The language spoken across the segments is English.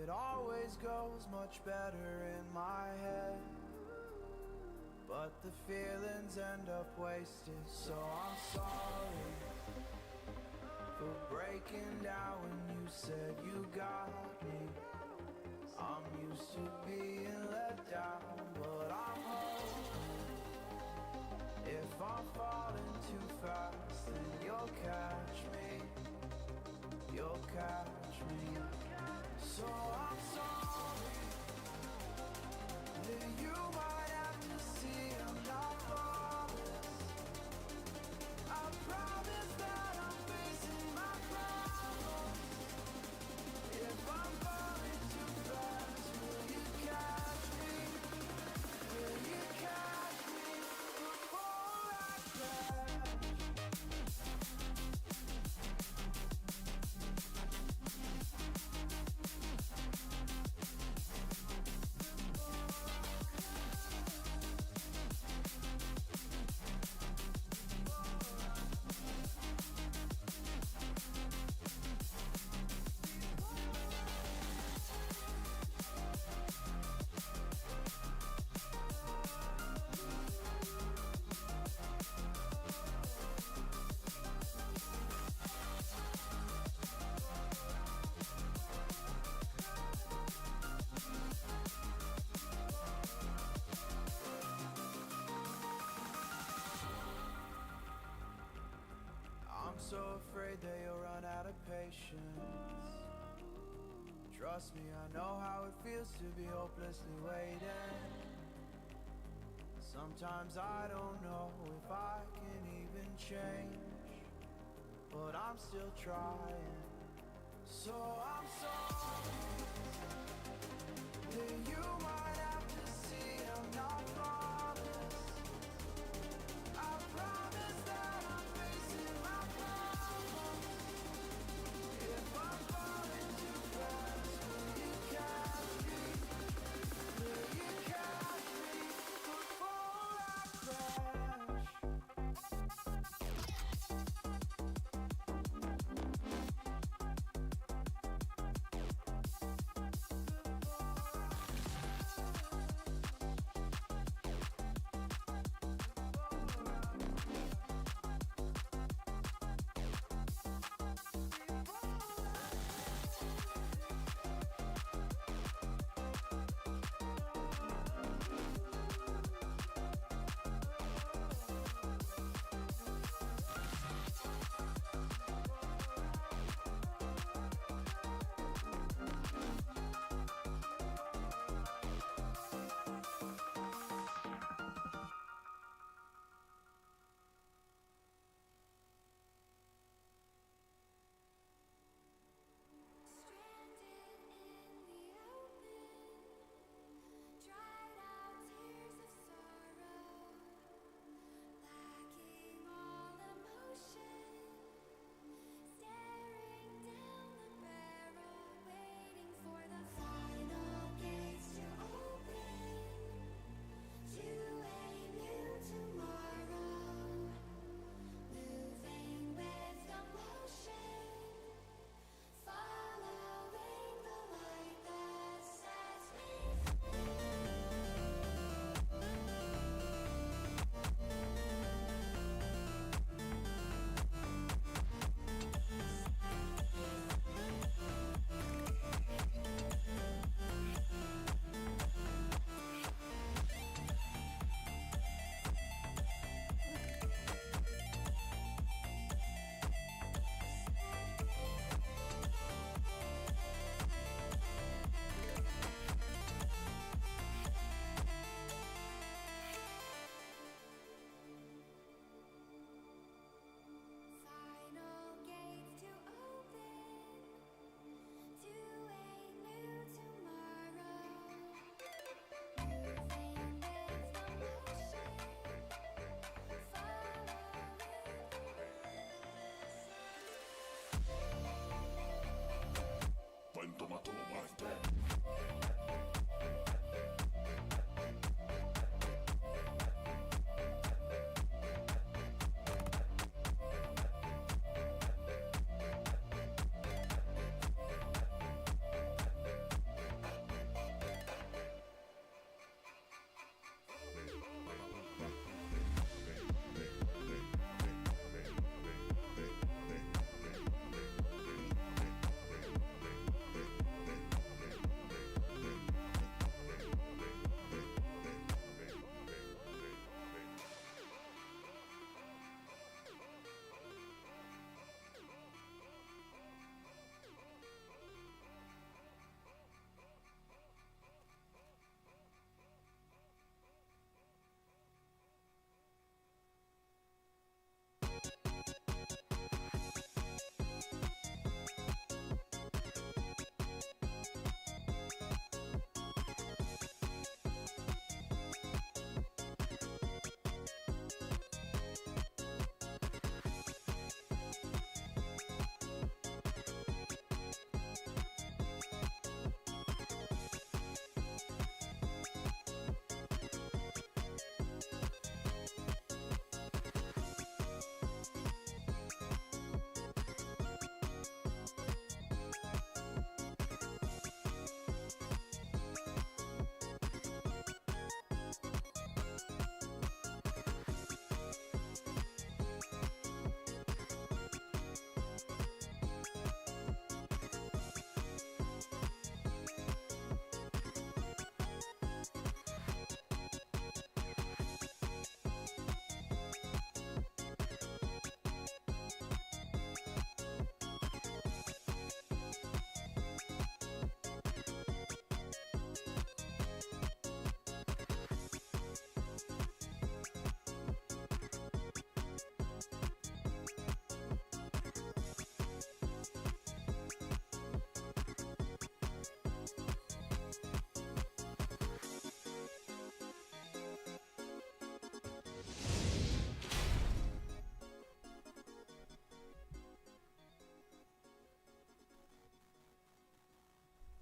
It always goes much better in my head, but the feelings end up wasted. So I'm sorry for breaking down when you said you got me. I'm used to being let down, but I'm hoping if I'm falling too fast, then you'll catch me. You'll catch me. So I'm sorry that you might have to see I'm not flawless. I promise that I'm facing my problems. If I'm falling too fast, will you catch me? Will you catch me before I crash? I'm so afraid that you'll run out of patience. Trust me, I know how it feels to be hopelessly waiting. Sometimes I don't know if I can even change, but I'm still trying. So I'm sorry that you might have to see I'm not flawless. I promise that I'm facing my problems. If I'm falling too fast, will you catch me? Will you catch me before I crash?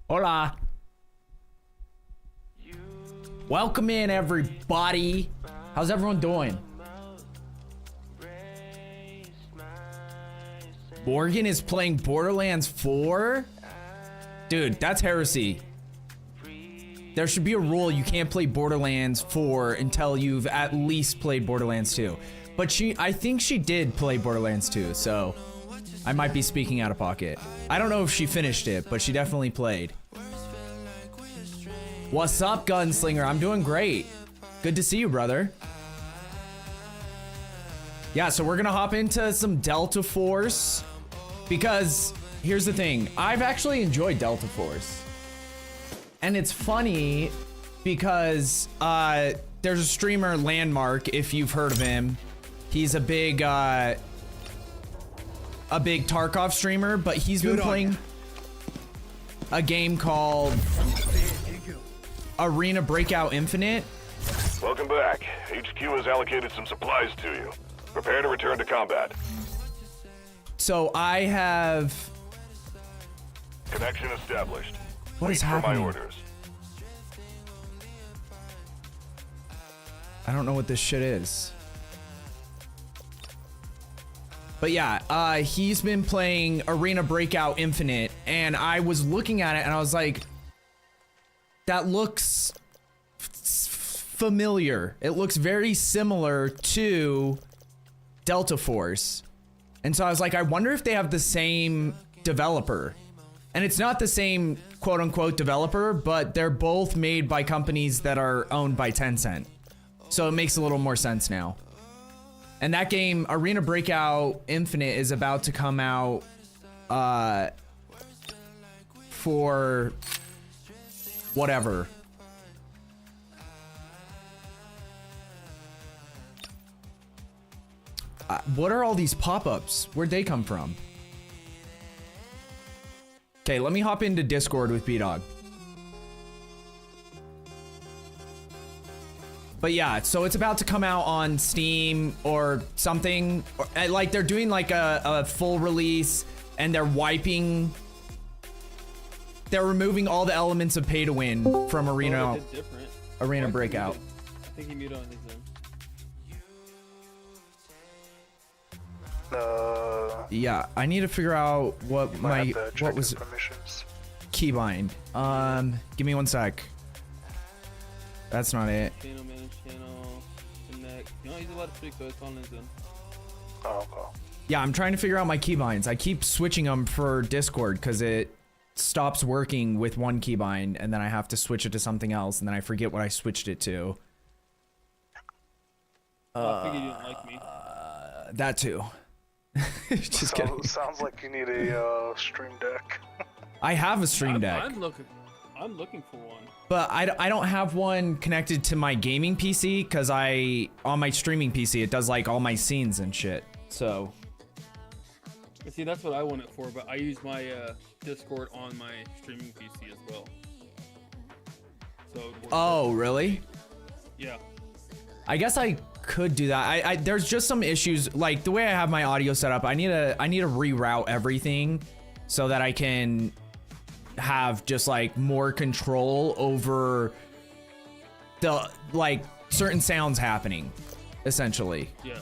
Hola. Welcome in, everybody. How's everyone doing? Morgan is playing Borderlands 4? Dude, that's heresy. There should be a rule you can't play Borderlands 4 until you've at least played Borderlands 2. But I think she did play Borderlands 2, so I might be speaking out of pocket. I don't know if she finished it, but she definitely played. What's up, Gunslinger? I'm doing great. Good to see you, brother. Yeah, so we're gonna hop into some Delta Force. Because, here's the thing, I've actually enjoyed Delta Force. And it's funny because there's a streamer, Landmark, if you've heard of him. He's a big Tarkov streamer, but he's been playing a game called Arena Breakout Infinite. Welcome back. HQ has allocated some supplies to you. Prepare to return to combat. So I have... Connection established. What is Wait for happening? my orders. I don't know what this shit is. But yeah, he's been playing Arena Breakout Infinite, and I was looking at it and I was like, that looks familiar. It looks very similar to Delta Force. And so I was like, I wonder if they have the same developer. And it's not the same quote unquote developer, but they're both made by companies that are owned by Tencent. So it makes a little more sense now. And that game, Arena Breakout Infinite, is about to come out for whatever. What are all these pop-ups? Where'd they come from? Okay, let me hop into Discord with B-Dog. But yeah, so it's about to come out on Steam or something. Or, like, they're doing like a full release, and they're wiping... They're removing all the elements of pay to win from Arena Breakout. I think he muted on his end. Yeah, I need to figure out what what was keybind. Give me one sec. That's not it. Channel, manage channel, connect. You know, he's allowed to speak, so it's on his end. Oh, well. Yeah, I'm trying to figure out my keybinds. I keep switching them for Discord because it stops working with one keybind, and then I have to switch it to something else, and then I forget what I switched it to. I figured you didn't like me. That too. Just kidding. Sounds like you need a stream deck. I have a stream deck. I'm looking for one. But I don't have one connected to my gaming PC because on my streaming PC, it does like all my scenes and shit. So. See, that's what I want it for, but I use my Discord on my streaming PC as well. So. Oh, really? Yeah. I guess I could do that. There's just some issues, like the way I have my audio set up. I need to reroute everything so that I can have just like more control over the like certain sounds happening, essentially. Yeah.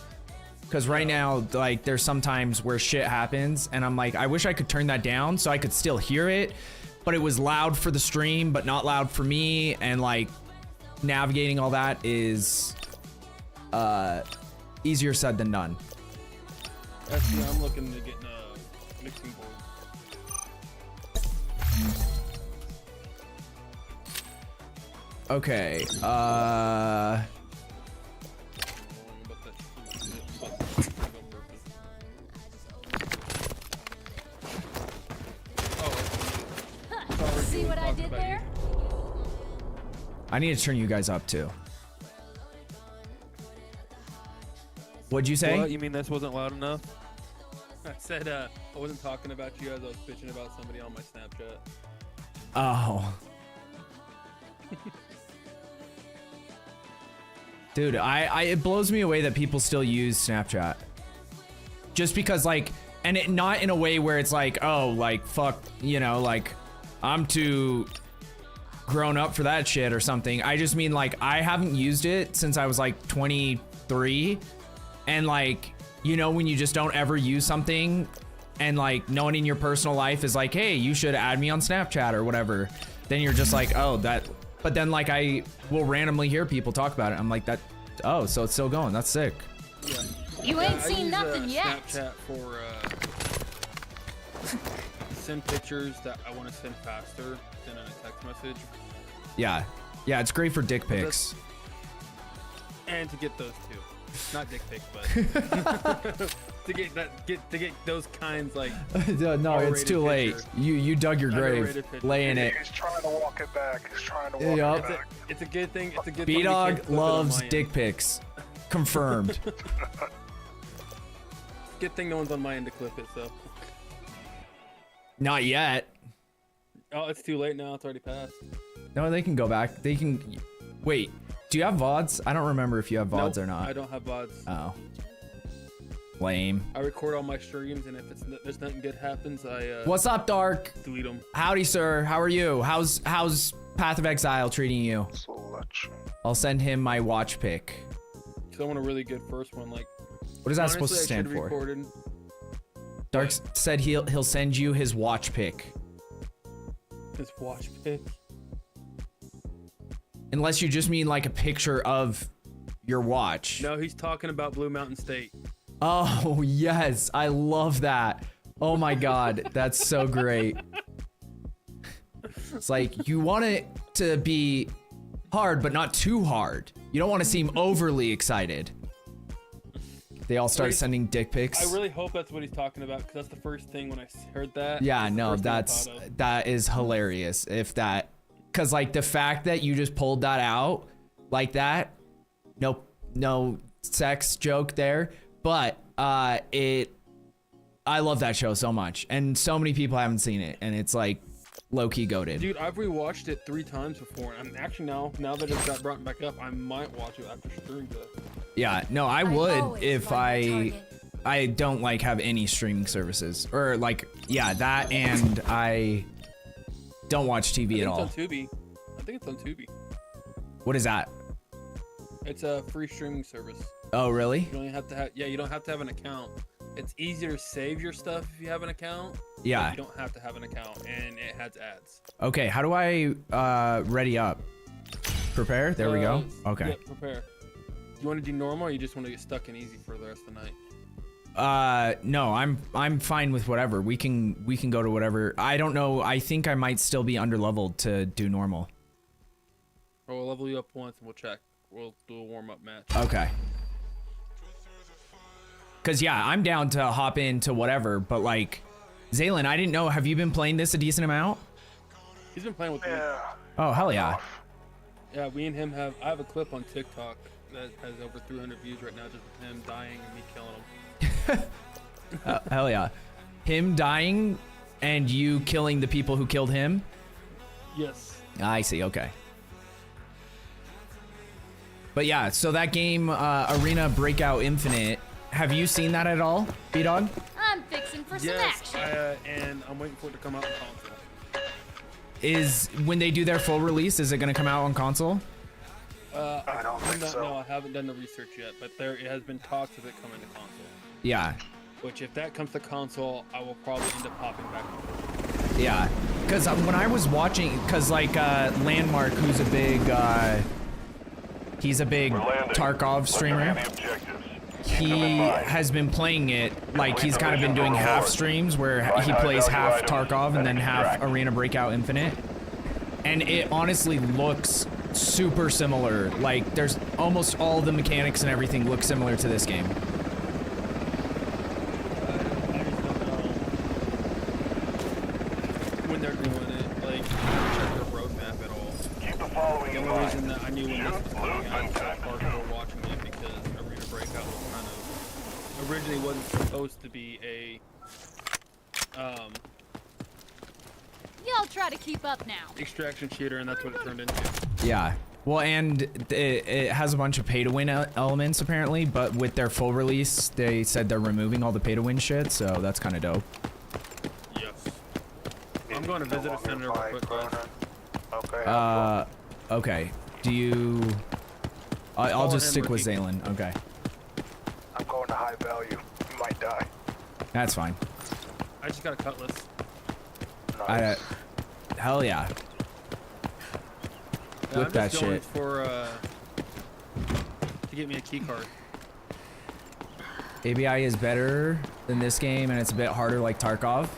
Because right now, like, there's sometimes where shit happens, and I'm like, I wish I could turn that down so I could still hear it, but it was loud for the stream, but not loud for me, and like, navigating all that is easier said than done. Actually, I'm looking to get a mixing board. Okay, See what I did there? I need to turn you guys up too. What'd you say? What? You mean this wasn't loud enough? I said I wasn't talking about you as I was bitching about somebody on my Snapchat. Oh. Dude, it blows me away that people still use Snapchat. Just because, like, and it not in a way where it's like, oh, like, fuck, you know, like, I'm too grown up for that shit or something. I just mean like I haven't used it since I was like 23, and like, you know, when you just don't ever use something and like no one in your personal life is like, hey, you should add me on Snapchat or whatever, then you're just like, oh, that. But then like I will randomly hear people talk about it. I'm like, that, oh, so it's still going. That's sick. Yeah. You ain't I seen use, nothing yet. Snapchat for send pictures that I want to send faster than a text message. Yeah. Yeah, it's great for dick pics. And to get those too. Not dick pics, but to get those kinds like No, it's too late. picture. You dug your grave. Underrated picture. Lay in it. He's trying to walk it back. He's trying to walk Yup. it back. It's a good thing. It's a good thing. we B-Dog can't clip it on loves my dick end. pics. Confirmed. Good thing no one's on my end to clip it. So. Not yet. Oh, it's too late now. It's already passed. No, they can go back. They can. Wait, do you have VODs? I don't remember if you have VODs Nope, or not. I don't have VODs. Oh. Lame. I record all my streams, and if there's nothing good happens, I What's up, Dark? delete them. Howdy, sir. How are you? How's Path of Exile treating you? Selection. I'll send him my watch pick. So I want a really good first one. Like, What is that honestly, supposed to I stand should've for? recorded Dark said he'll send you his watch pick. his watch pick. Unless you just mean like a picture of your watch. No, he's talking about Blue Mountain State. Oh, yes. I love that. Oh my God. That's so great. It's like you want it to be hard, but not too hard. You don't want to seem overly excited. They all start sending dick pics. I really hope that's what he's talking about, because that's the first thing when I heard that. Yeah, the no, first thing I that's thought of. that is hilarious. If that, because like the fact that you just pulled that out like that, no sex joke there, but I love that show so much, and so many people haven't seen it, and it's like low-key goated. Dude, I've rewatched it 3 times before, and I'm actually now that it got brought back up, I might watch it after streaming it. Yeah, no, I would if I don't like have any streaming services, or like, yeah, that, and I don't watch TV at all. It's on Tubi. I think it's on Tubi. What is that? It's a free streaming service. Oh, really? You don't have to have. Yeah, you don't have to have an account. It's easier to save your stuff if you have an account. Yeah. But you don't have to have an account, and it has ads. Okay, how do I ready up? Prepare? There we go. Okay. Yeah, prepare. You want to do normal, or you just want to get stuck in easy for the rest of the night? No, I'm fine with whatever. We can go to whatever. I don't know. I think I might still be underleveled to do normal. Or we'll level you up once, and we'll check. We'll do a warm-up match. Okay. Cause yeah, I'm down to hop into whatever, but like, Zaylin, I didn't know. Have you been playing this a decent amount? He's been playing with me. Yeah. Oh hell yeah. Yeah, we and him have. I have a clip on TikTok that has over 300 views right now, just with him dying and me killing him. Hell yeah. Him dying and you killing the people who killed him? Yes. I see, okay. But yeah, so that game, Arena Breakout Infinite, have you seen that at all, B-Dog? I'm fixing for some Yes, action. and I'm waiting for it to come out on console. Is, when they do their full release, is it gonna come out on console? I don't think so. No, I haven't done the research yet, but it has been talks of it coming to console. Yeah, Which, if that comes to console, I will probably end up popping back on. yeah. Cause when I was watching, cause like, Landmark, who's a big, he's a big We're landing. Tarkov Let's streamer. land the objectives. He has been playing it, like he's kind of been doing half streams where he plays half Tarkov and then half Arena Breakout Infinite. And it honestly looks super similar. Like there's almost all the mechanics and everything look similar to this game. I just don't know when they're doing it, like, check their roadmap at all. Keep the following The in only mind. reason that I knew when this was Shoot, coming loot, out and was that tactics. hardcore watching it, because Arena Breakout was kind of originally wasn't supposed to be a Y'all try to keep up now. extraction shooter, and that's what it turned into. Yeah. Well, and it has a bunch of pay-to-win elements apparently, but with their full release, they said they're removing all the pay-to-win shit, so that's kind of dope. Yes. I'm I'm going to visit a senator real quick, guys. Okay. Okay. Do you... I'll just stick with Ricky. Zaylen. Okay. I'm going to high value. You might die. That's fine. I just got a cutlass. Nice. Hell yeah. Yeah, Whip I'm that just going shit. for, to get me a key card. ABI is better than this game, and it's a bit harder like Tarkov.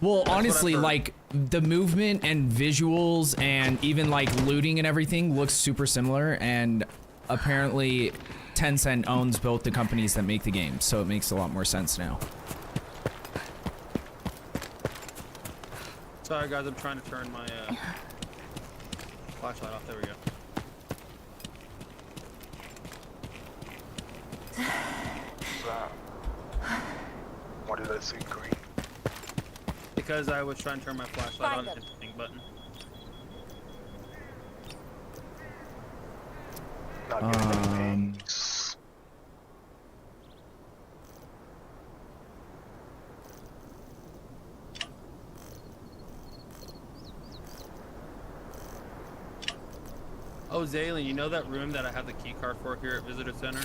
Well, what I've honestly, heard. like, the movement and visuals and even, like, looting and everything looks super similar, and apparently Tencent owns both the companies that make the game, so it makes a lot more sense now. Sorry, guys, I'm trying to turn my, flashlight off. There we go. Why did I see green? Because I was trying to turn my flashlight Find on them. and hit the pink button. Not getting any pings. Oh, Zaylen, you know that room that I have the key card for here at Visitor Center?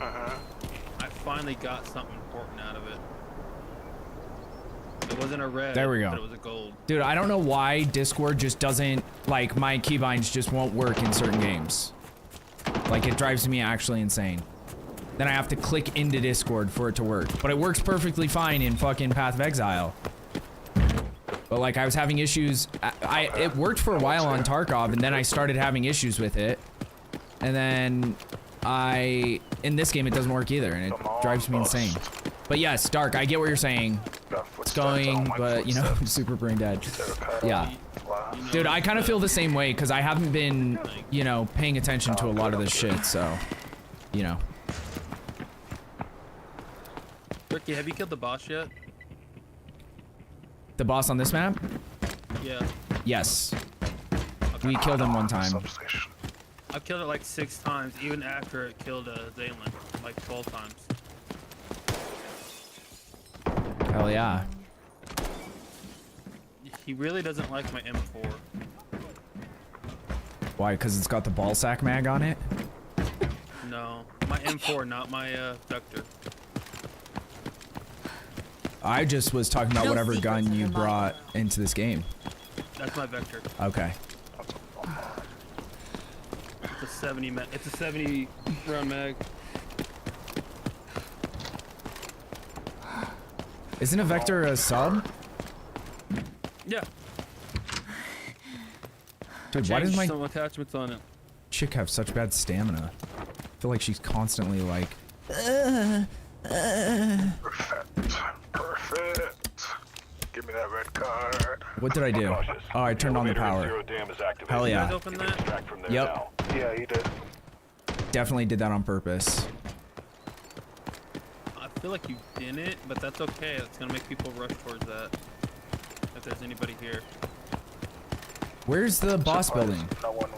I finally got something important out of it. It wasn't a red, There we go. but it was a gold. Dude, I don't know why Discord just doesn't, like, my keybinds just won't work in certain games. Like, it drives me actually insane. Then I have to click into Discord for it to work. But it works perfectly fine in fucking Path of Exile. But, like, I was having issues. It worked for a while on Tarkov, and then I started having issues with it. And then in this game, it doesn't work either, and it drives me insane. But yes, Dark, I get what you're saying. It's going, but, you know, I'm super brain dead. Yeah. You know, Dude, I kind of feel the same way, because I haven't been, you know, paying attention to a lot of this shit, so, you know. Ricky, have you killed the boss yet? The boss on this map? Yeah. Yes. We killed him one time. Substation. I've killed it like 6 times, even after it killed Zaylen, like 12 times. Hell yeah. He really doesn't like my M4. Why? Because it's got the ball sack mag on it? No, my M4, not my Vector. I just was talking about No whatever secrets gun in you the model. brought into this game. That's my Vector. Okay. It's a 70 mag. It's a 70 round mag. Isn't a Vector a sub? Yeah. Dude, why does my some attachments on it? chick have such bad stamina? I feel like she's constantly like... Perfect. Give me that red card. What did I do? Cautious. Oh, I turned on the Elevator in power. Zero Dam is activated. Hell You guys yeah. open that? Extract from there Yep. now. Yeah, you did. Definitely did that on purpose. I feel like you didn't, but that's okay. It's gonna make people rush towards that. If there's anybody here. Where's the boss building? No one.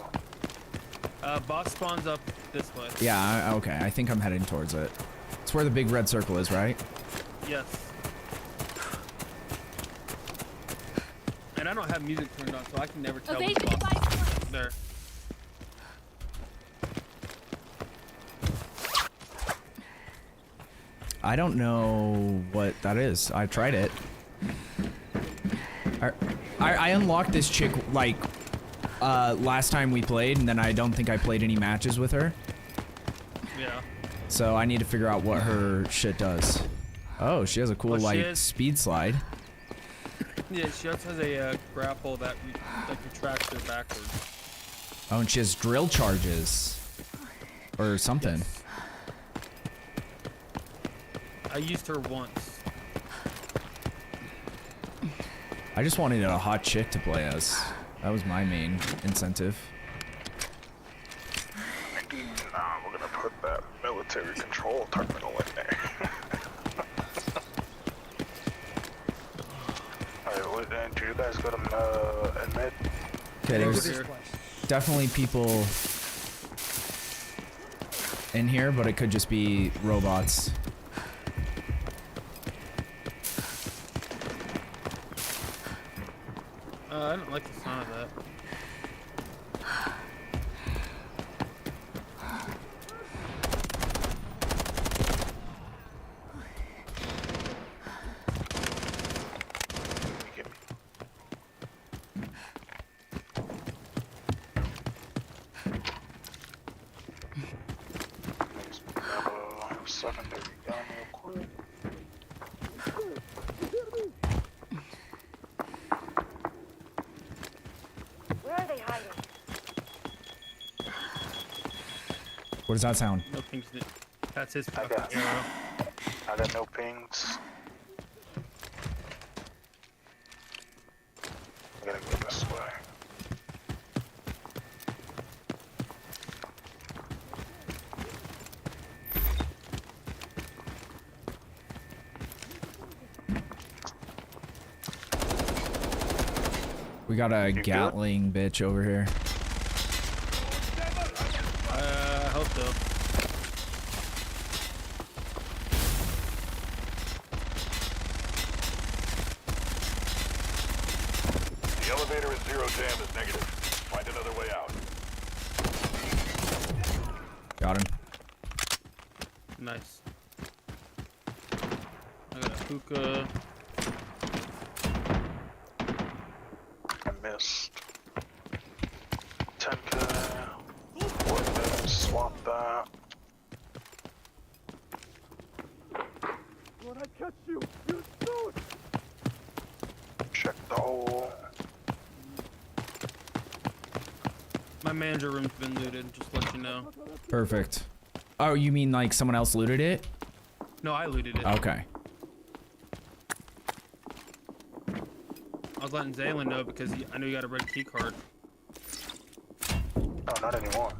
Boss spawns up this way. Yeah, okay. I think I'm heading towards it. It's where the big red circle is, right? Yes. And I don't have music turned on, so I can never tell which Evasive boss device is there. I don't know what that is. I tried it. I unlocked this chick, like, last time we played, and then I don't think I played any matches with her. Yeah. So I need to figure out what her shit does. Oh, she has a cool, Well, she like, has- speed slide. Yeah, she also has a grapple that retracts her backwards. Oh, and she has drill charges. Or something. I used her once. I just wanted a hot chick to play as. That was my main incentive. Nah, we're gonna put that military control terminal in there. Alright, well, then, do you guys go to admit? Okay, there's Here. definitely people in here, but it could just be robots. I don't like the sound of that. Give me. Let's grab a secondary gun real quick. Where are they hiding? What does that sound? No pings. That's his I fucking got- arrow. I got no pings. I gotta go this way. We got a good? Gatling bitch over here. I hope so. The elevator in Zero Jam is negative. Find another way out. Got him. Nice. I got a hookah. I missed. 10k. Wouldn't swap that. When I catch you, you shoot! Check the hole. My manager room's been looted, just to let you know. Perfect. Oh, you mean like someone else looted it? No, I looted it. Okay. I was letting Zaylin know because I knew you got a red key card. No, not anymore.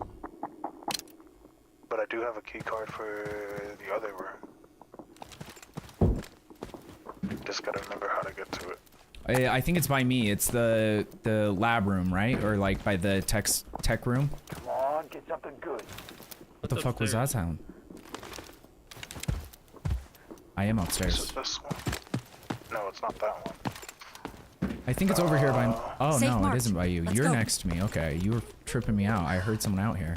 But I do have a key card for the other room. Just gotta remember how to get to it. I think it's by me. It's the lab room, right? Or like by the tech room. Come on, get something good. What the fuck was that sound? I am Is upstairs. it this one? No, it's not that one. I think it's over here by. Oh Safe no, mark. it isn't by you. Let's You're go. next to me. Okay, you were tripping me out. I heard someone out here.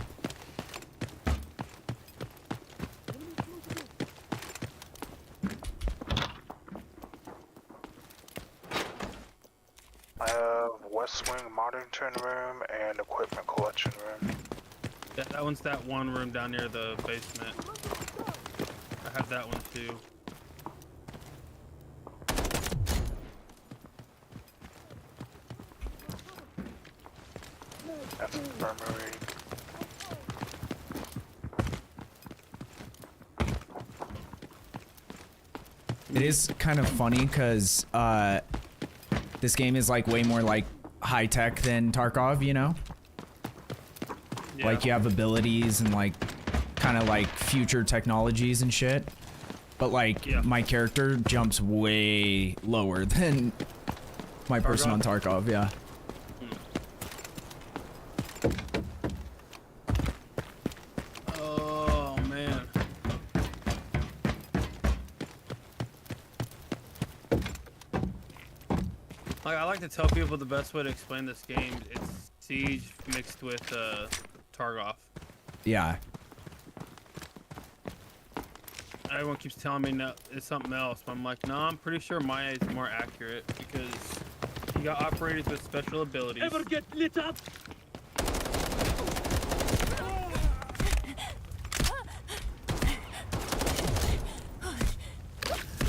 I have West Wing Modern Room and Equipment Collection Room. Yeah, that one's that one room down near the basement. I have that one too. That's Infirmary. It is kind of funny because this game is like way more like high tech than Tarkov, you know? Yeah. Like you have abilities and like kind of like future technologies and shit. But like Yeah. my character jumps way lower than my person on Tarkov, yeah. Oh man. Like I like to tell people the best way to explain this game, it's Siege mixed with Tarkov. Yeah. Everyone keeps telling me no, it's something else, but I'm like, no, I'm pretty sure Maya is more accurate because you got operators with special abilities. Ever get lit up?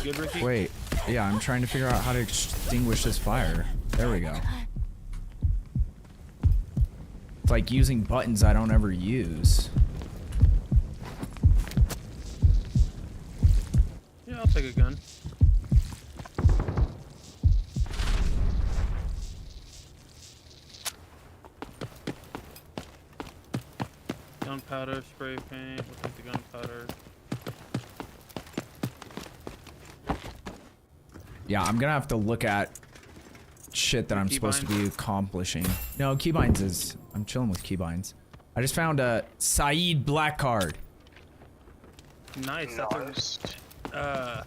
Good, Ricky? Wait. Yeah, I'm trying to figure out how to extinguish this fire. There we go. It's like using buttons I don't ever use. Yeah, I'll take a gun. Gunpowder, spray paint, we'll take the gunpowder. Yeah, I'm gonna have to look at shit that I'm supposed to be accomplishing. No, keybinds is... I'm chilling with keybinds. I just found a Saeed black card. Nice. Nice. So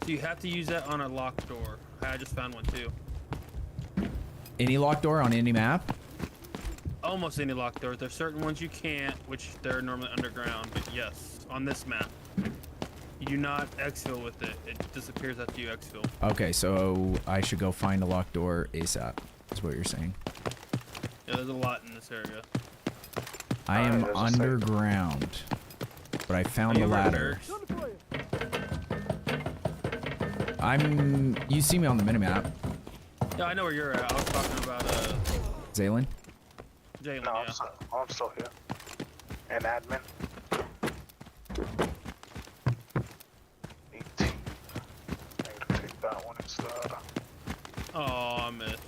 you have to use that on a locked door. I just found one too. any locked door on any map? Almost any locked doors. There's certain ones you can't, which they're normally underground. But yes, on this map, you do not exfil with it. It disappears after you exfil. Okay, so I should go find a locked door ASAP. Is what you're saying? Yeah, there's a lot in this area. I am there's a underground, but I found Are the you ladder. You see me on the minimap, Yeah, I know where you're at. I was talking about Zaylen. Jalen. No, Yeah. I'm still here. And admin. 18. I need to take that one instead. Oh, I missed.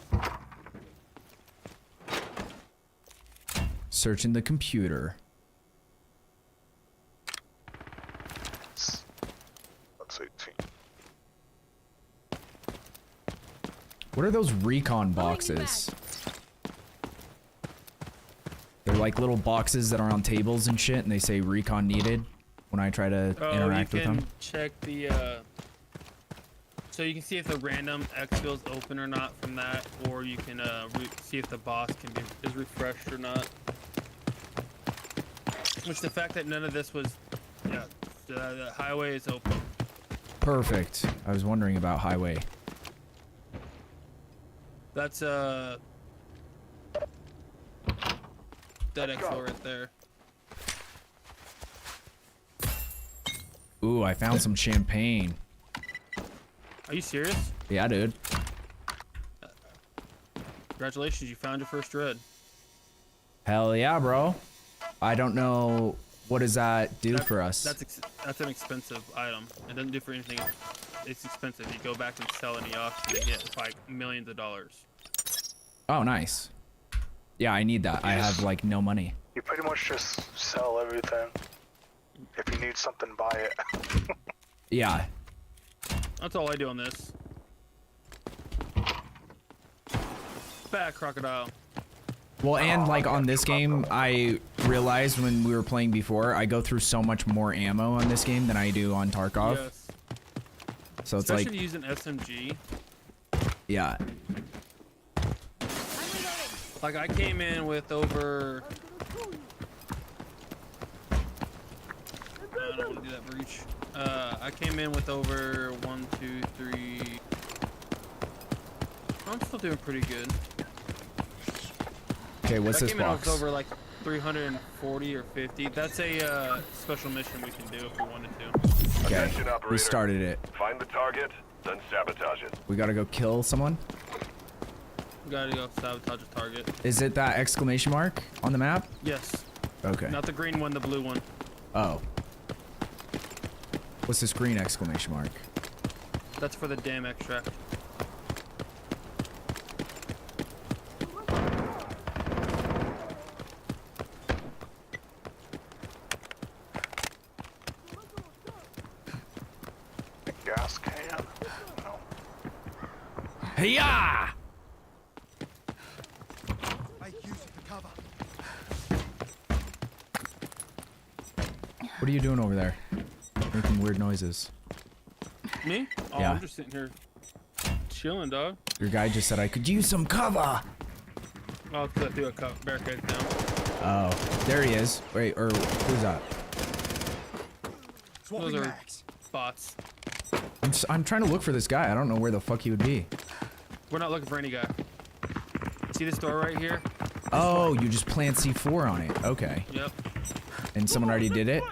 Searching the computer. That's 18. What are those recon boxes? They're like little boxes that are on tables and shit, and they say recon needed when I try to interact with them. You can check the, so you can see if the random exfil is open or not from that, or you can see if the boss is refreshed or not. Which the fact that none of this was, yeah, the highway is open. Perfect. I was wondering about highway. That's dead exfil right there. Ooh, I found some champagne. Are you serious? Yeah, dude. Congratulations, you found your first red. Hell yeah, bro. I don't know, what does that do for us? That's an expensive item. It doesn't do for anything. It's expensive. You go back and sell any auction and get like millions of dollars. Oh, nice. Yeah, I need that. I have like no money. You pretty much just sell everything. If you need something, buy it. Yeah. That's all I do on this. Bad crocodile. Well, and like on this game, I realized when we were playing before, I go through so much more ammo on this game than I do on Tarkov. Yes. So it's Especially like, using SMG. yeah. Like I came in with over. I don't want to do that breach. I came in with over 1, 2, 3. I'm still doing pretty good. Okay, what's I this came in, I box? was over like 340 or 50. That's a special mission we can do if we wanted to. Okay, Attention, we operator. started it. Find the target, then sabotage it. We gotta go kill someone? We gotta go sabotage a target. Is it that exclamation mark on the map? Yes. Okay. Not the green one, the blue one. Oh. What's this green exclamation mark? That's for the dam extract. Gas can. No. Hey-ya! What are you doing over there? Making weird noises. Me? Oh, Yeah. I'm just sitting here chilling, dog. Your guy just said I could use some cover. Oh, it's 'cause I threw a barricade down. Oh, there he is. Wait, or who's that? Those are bots. I'm trying to look for this guy. I don't know where the fuck he would be. We're not looking for any guy. See this door right here? Oh, you just plant C4 on it. Okay. Yep. And someone already did it?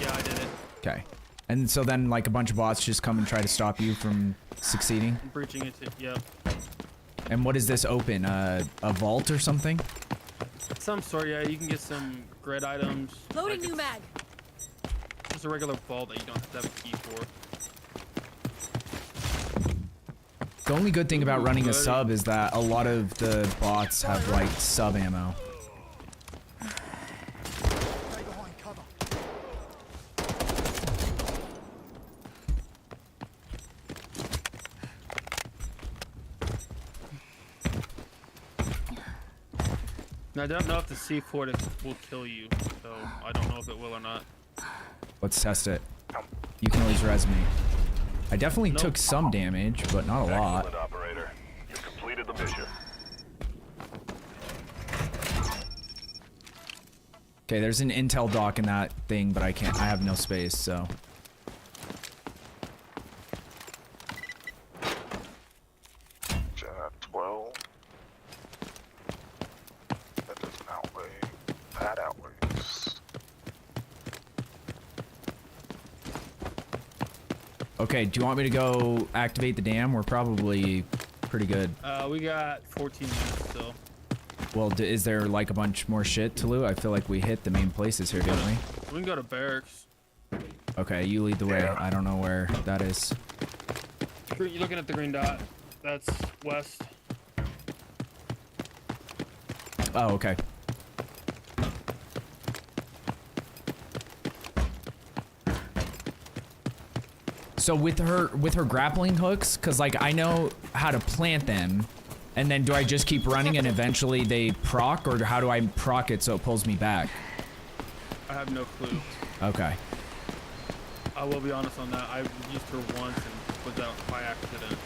Yeah, I did it. Okay. And so then like a bunch of bots just come and try to stop you from succeeding? I'm breaching it. Yep. And what is this open? A vault or something? Some sort, yeah. You can get some grid items. Loading like new it's mag. Just a regular vault that you don't have to have a key for. The only good thing about Ooh, running a buddy. sub is that a lot of the bots have like sub ammo. Now, I don't know if the C4 will kill you, so I don't know if it will or not. Let's test it. You can always res me. I definitely Nope. took some damage, but not a lot. Excellent, operator. You completed the mission. Okay, there's an intel dock in that thing, but I have no space, so. Job 12. That doesn't outweigh. That outweighs. Okay, do you want me to go activate the dam? We're probably pretty good. We got 14 minutes still. Well, is there like a bunch more shit to loot? I feel like we hit the main places here, didn't we? We can go to barracks. Okay, you lead the way. I don't know where that is. You're looking at the green dot. That's west. Oh, okay. So with her grappling hooks, cause like I know how to plant them, and then do I just keep running and eventually they proc, or how do I proc it so it pulls me back? I have no clue. Okay. I will be honest on that. I used her once and was out by accident.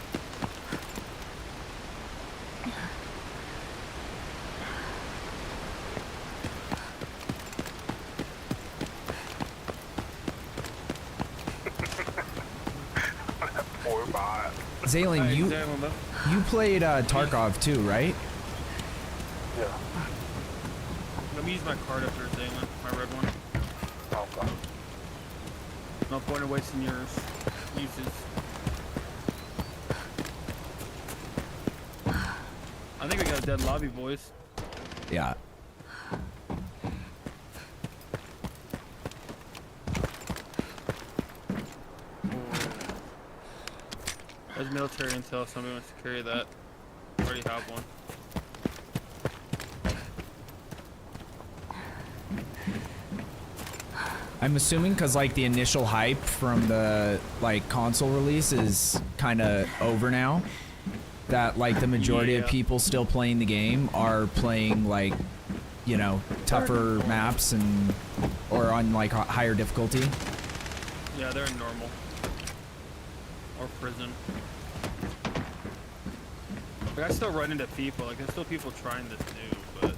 Poor bot. Zaylen, Hey, you Zaylen, you played Tarkov too, right? Yeah. let me use my card up there, Zaylen. My red one. Okay. No point in wasting yours. Uses. I think we got a dead lobby, boys. Yeah. There's military intel if somebody wants to carry that. Already have one. I'm assuming because like the initial hype from the like console release is kind of over now, that like the majority of people still playing the game are playing like, you know, tougher maps and or on like higher difficulty. Yeah, they're in normal. Or prison. Like, I still run into people. Like, there's still people trying this new, but...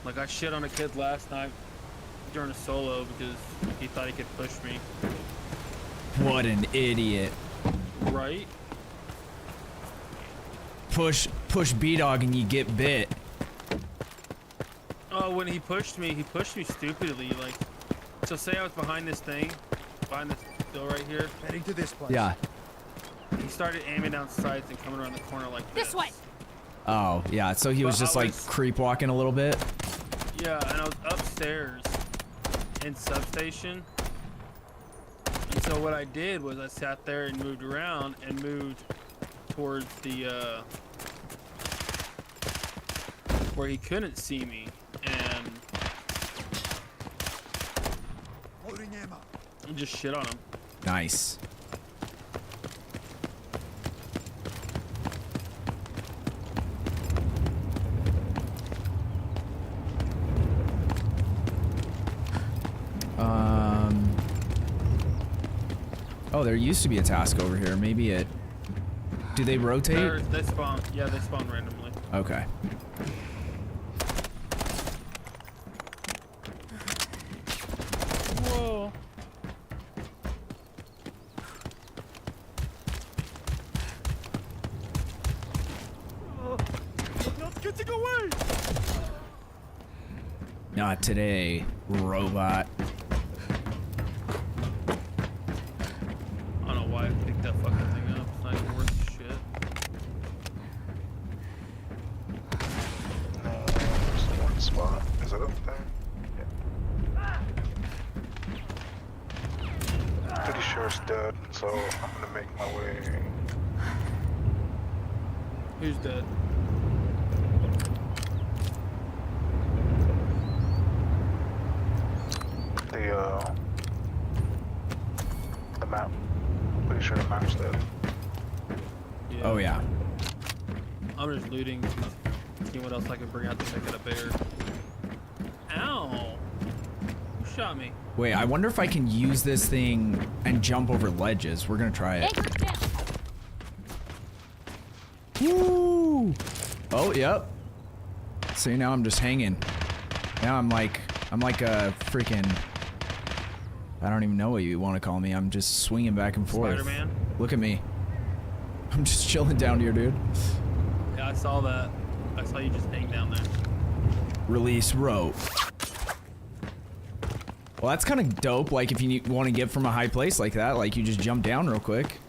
Like, I shit on a kid last night during a solo because he thought he could push me. What an idiot. Right? Push B-Dog and you get bit. Oh, when he pushed me stupidly. Like, so say I was behind this thing, behind this door right here. Heading to this place. Yeah. He started aiming down sights and coming around the corner like this. This way. Oh, yeah. So he was But just I like was- creep walking a little bit. Yeah, and I was upstairs in substation. And so what I did was I sat there and moved around and moved towards the where he couldn't see me, and Loading ammo. just shit on him. Nice. Oh, there used to be a task over here. Maybe it... Do they rotate? They spawn. Yeah, they spawn randomly. Okay. Whoa. Not getting away. Not today, robot. I don't know why I picked that fucking thing up. It's not even worth shit. There's one spot. Is it up there? Yeah. Pretty sure it's dead, so I'm gonna make my way. Who's dead? The map. Pretty sure the map's dead. Yeah. Oh, yeah. I'm just looting. See what else I can bring out to make it a bear. Ow! Who shot me? Wait, I wonder if I can use this thing and jump over ledges. We're gonna try it. Anchor down. Woo! Oh, yep. So now I'm just hanging. Now I'm like a freaking, I don't even know what you want to call me. I'm just swinging back and forth. Spider-Man? Look at me. I'm just chilling down here, dude. Yeah, I saw that. I saw you just hang down there. Release rope. Well, that's kind of dope. Like, if you want to get from a high place like that, like, you just jump down real quick.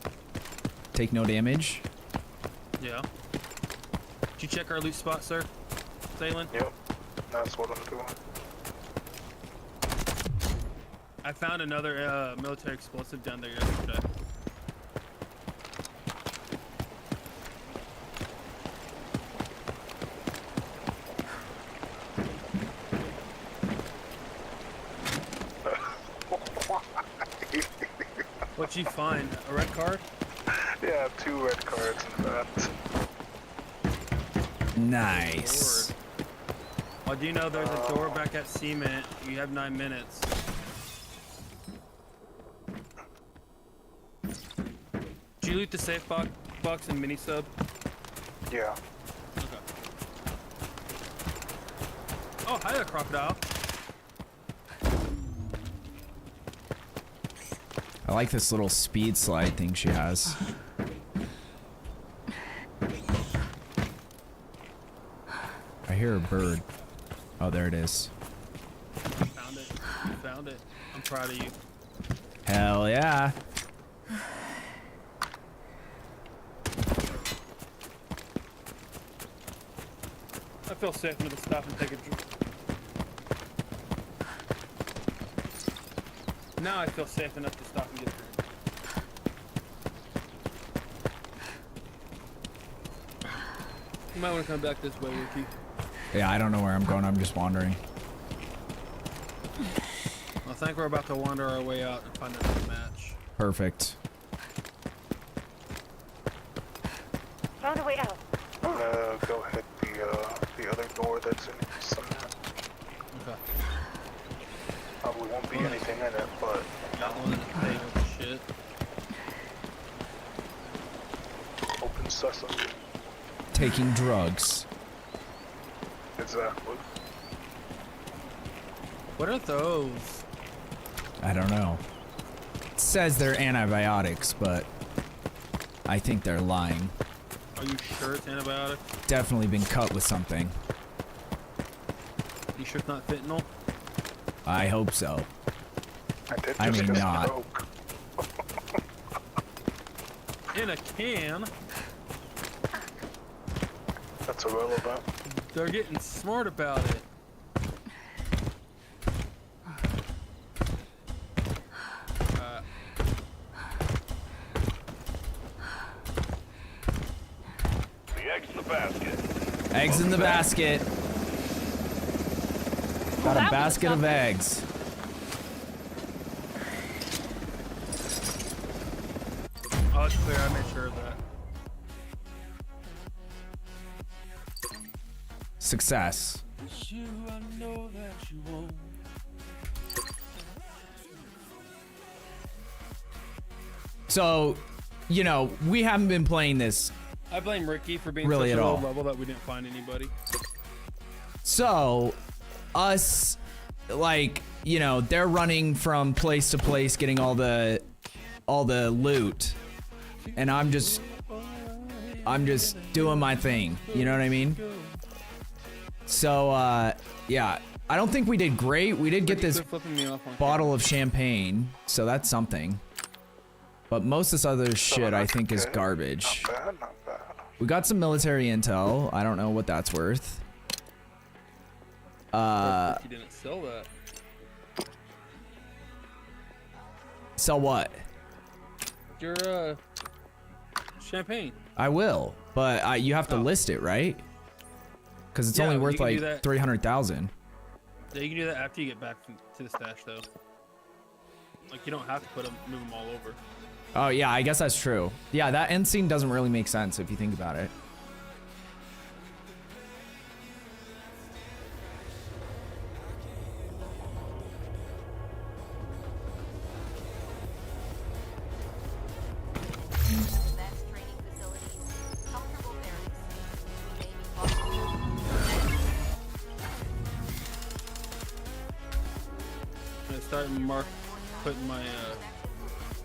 Take no damage. Yeah. Did you check our loot spot, sir? Salen? Yep. That's what I'm doing. I found another military explosive down there yesterday. What'd you find? A red card? Yeah, 2 red cards in fact. Nice. Well, do you know there's a door back at Cement? You have 9 minutes. Did you loot the safe box and mini sub? Yeah. Okay. Oh, hi there, crocodile. I like this little speed slide thing she has. I hear a bird. Oh, there it is. Found it. You found it. I'm proud of you. Hell yeah. I feel safe enough to stop and take a drink. Now I feel safe enough to stop and get a drink. You might want to come back this way, Ricky. Yeah, I don't know where I'm going. I'm just wandering. I think we're about to wander our way out and find another match. Perfect. Found a way out. I'm gonna go hit the other door that's in cement. Okay. Probably won't be anything in it, but Not the one that's paying with the shit. open sesame. Taking drugs. Exactly. What are those? I don't know. It says they're antibiotics, but I think they're lying. Are you sure it's antibiotic? Definitely been cut with something. You sure it's not fentanyl? I hope so. I mean, just not. broke. In a can? That's irrelevant. They're getting smart about it. The eggs in the basket. Eggs in the basket. Got a that was basket of something. eggs. Oh, it's clear. I made sure of that. Success. So, you know, we haven't been playing this. I blame Ricky for being Really such at a low all. level that we didn't find anybody. So, us, like, you know, they're running from place to place getting all the loot. And I'm just doing my thing. You know what I mean? So, yeah. I don't think we did great. We did get this Quit flipping me off on bottle of champagne, so that's something. But most of this other shit I think is garbage. Not bad, not bad. We got some military intel. I don't know what that's worth. camera. You didn't sell that. Sell what? Your champagne. I will, but you have to Oh. list it, right? Because it's Yeah, only you worth can do like that. 300,000. Yeah, you can do that after you get back to the stash, though. Like, you don't have to move them all over. Oh yeah, I guess that's true. Yeah, that end scene doesn't really make sense if you think about it. Best training facilities, comfortable barracks, maybe possible. starting putting my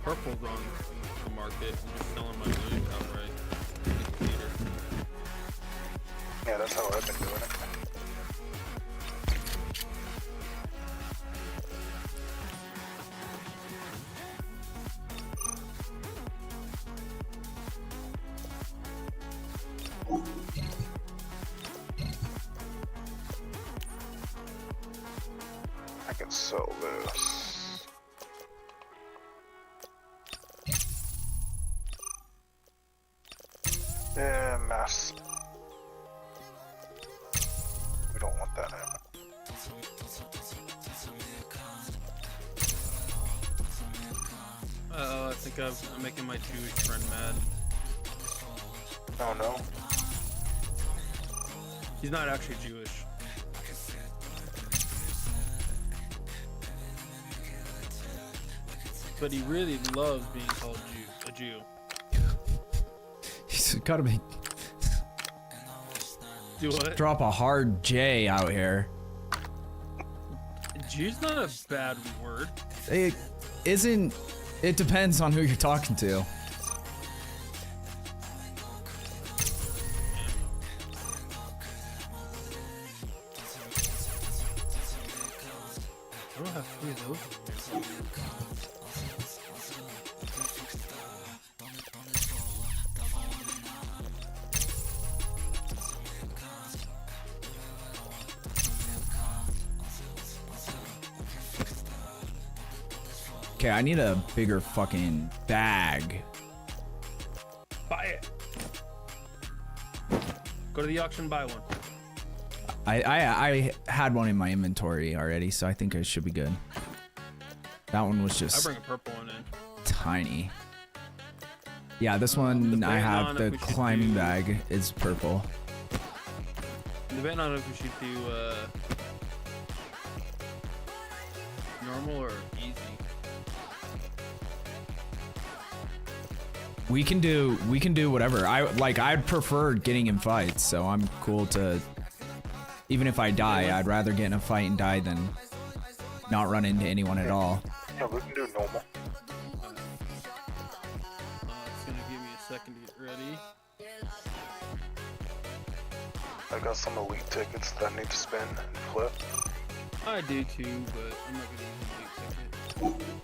purples on the market and just selling my blues outright. Computer. Yeah, that's how I've been doing it. I can sell this. Yeah, mass. We don't want that ammo. I think I'm making my Jewish friend mad. Oh no. He's not actually Jewish. But he really loves being called a Jew. He's gotta be Do what? drop a hard J out here. Jew's not a bad word. It isn't. It depends on who you're talking to. I don't have 3 of those. Okay, I need a bigger fucking bag. Buy it. Go to the auction, buy one. I had one in my inventory already, so I think I should be good. That one was I just bring a purple one in. tiny. Yeah, this one I have, the climbing bag is purple. Debating on if we should do normal or easy. We can do whatever. I'd prefer getting in fights, so I'm cool to, even if I die, I'd rather get in a fight and die than not run into anyone at all. Yeah, we can do normal. It's gonna give me a second to get ready. I got some elite tickets that I need to spend and flip. I do too, but I'm not gonna use a big ticket.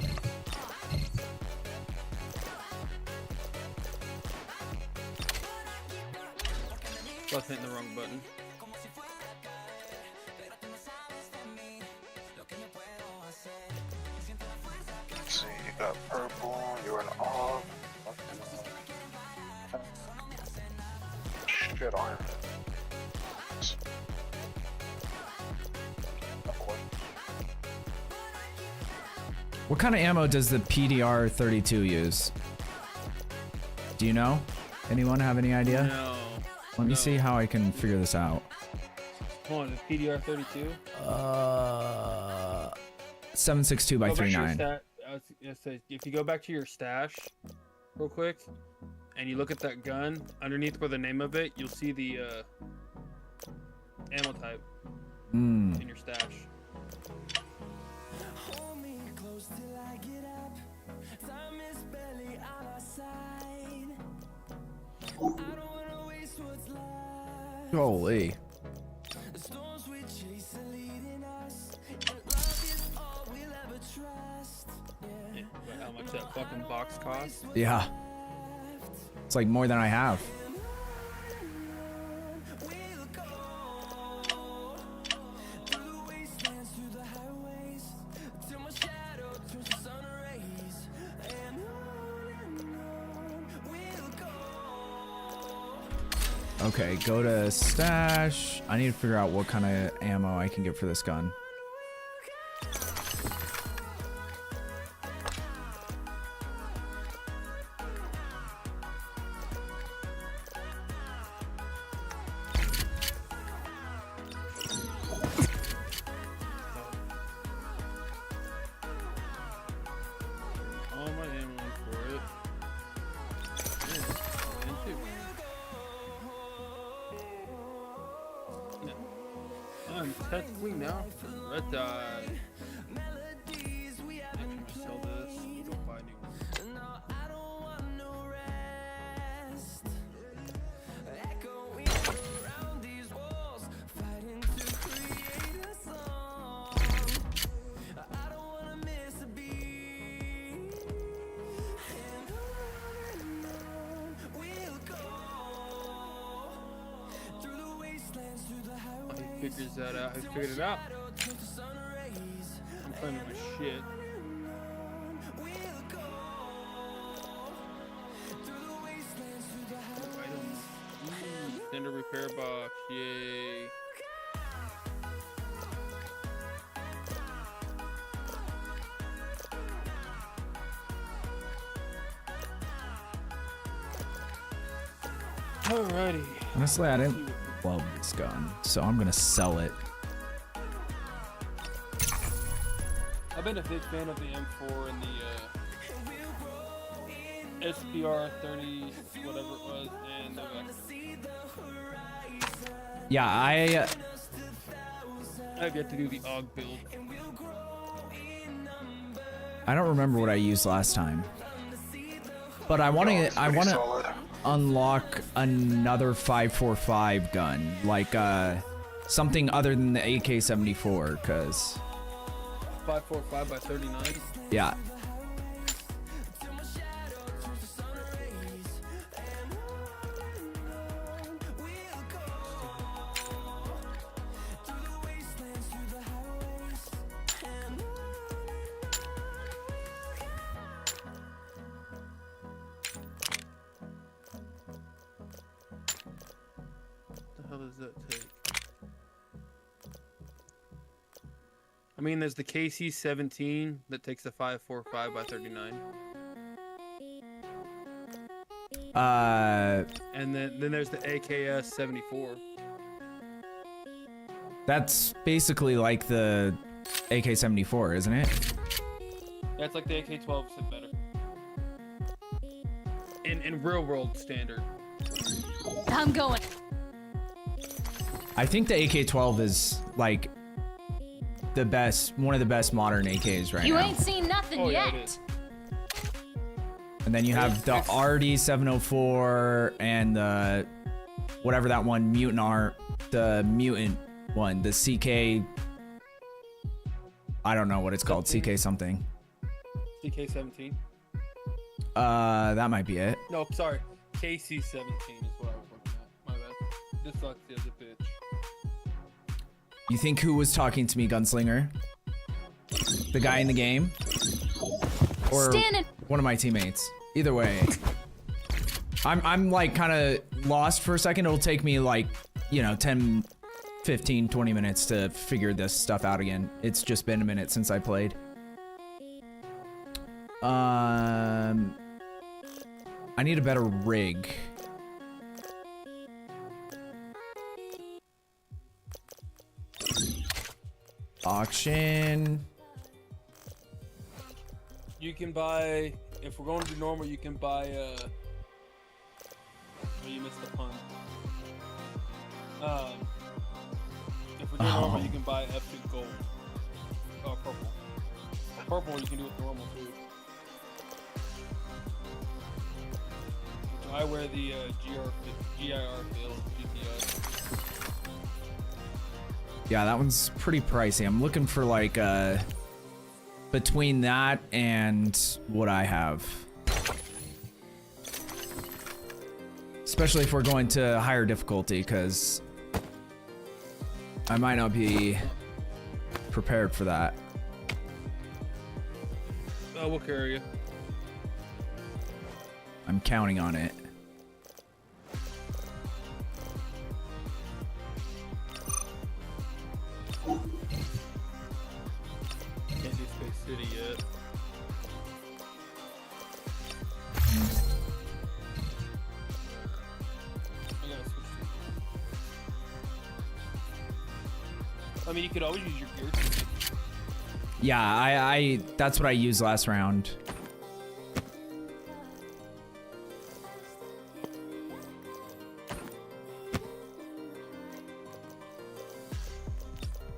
I was hitting the wrong button. Let's see, you got purple, you're an off. Shit, iron. What kind of ammo does the PDR 32 use? Do you know? Anyone have any idea? No. Let me see how I can figure this out. Hold on, the PDR 32. 762 by 39. If you go back to your stash real quick and you look at that gun underneath where the name of it, you'll see the ammo type in your stash. Holy. Yeah, but how much that fucking box costs? Yeah. It's like more than I have. Okay, go to stash. I need to figure out what kind of ammo I can get for this gun. All my ammo for it. Yeah, and two. I'm technically now red dye. figures that out. Who figured it out? I'm playing with my shit. Extended repair box, yay. Alrighty. Honestly, I didn't love this gun, so I'm gonna sell it. I've been a big fan of the M4 and the SPR 30, whatever it was, and the Yeah, I've yet to do the AUG build. I don't remember what I used last time, but I want to unlock another 545 gun, like something other than the AK-74, cause 545 by 39. yeah. I mean, there's the KC-17 that takes the 545 by 39. And then there's the AKS-74. That's basically like the AK-74, isn't it? That's like the AK-12 except better. In real world standard. I'm going. I think the AK-12 is like the best, one of the best modern AKs right You now. ain't seen nothing Oh, yeah, it yet. is. And then you have the RD-704 and the whatever that one the mutant one, the CK. I don't know what it's called, CK something. CK-17. That might be it. No, sorry. KC-17 is what I was looking at. My bad. Dyslexia is a bitch. You think who was talking to me, Gunslinger? The guy in the game? Or Standing. one of my teammates? Either way. I'm like kind of lost for a second. It'll take me like, you know, 10, 15, 20 minutes to figure this stuff out again. It's just been a minute since I played. I need a better rig. Auction. You can buy, if we're going to do normal, you can buy, oh, you missed the pun. If we're doing normal, you can buy up to gold. Oh, purple. Purple, you can do it normal too. I wear the GIR build, GTI. Yeah, that one's pretty pricey. I'm looking for like between that and what I have. Especially if we're going to higher difficulty, because I might not be prepared for that. We'll carry you. I'm counting on it. Can't do Space City yet. I gotta switch to... I mean, you could always use your gear. Yeah, I that's what I used last round.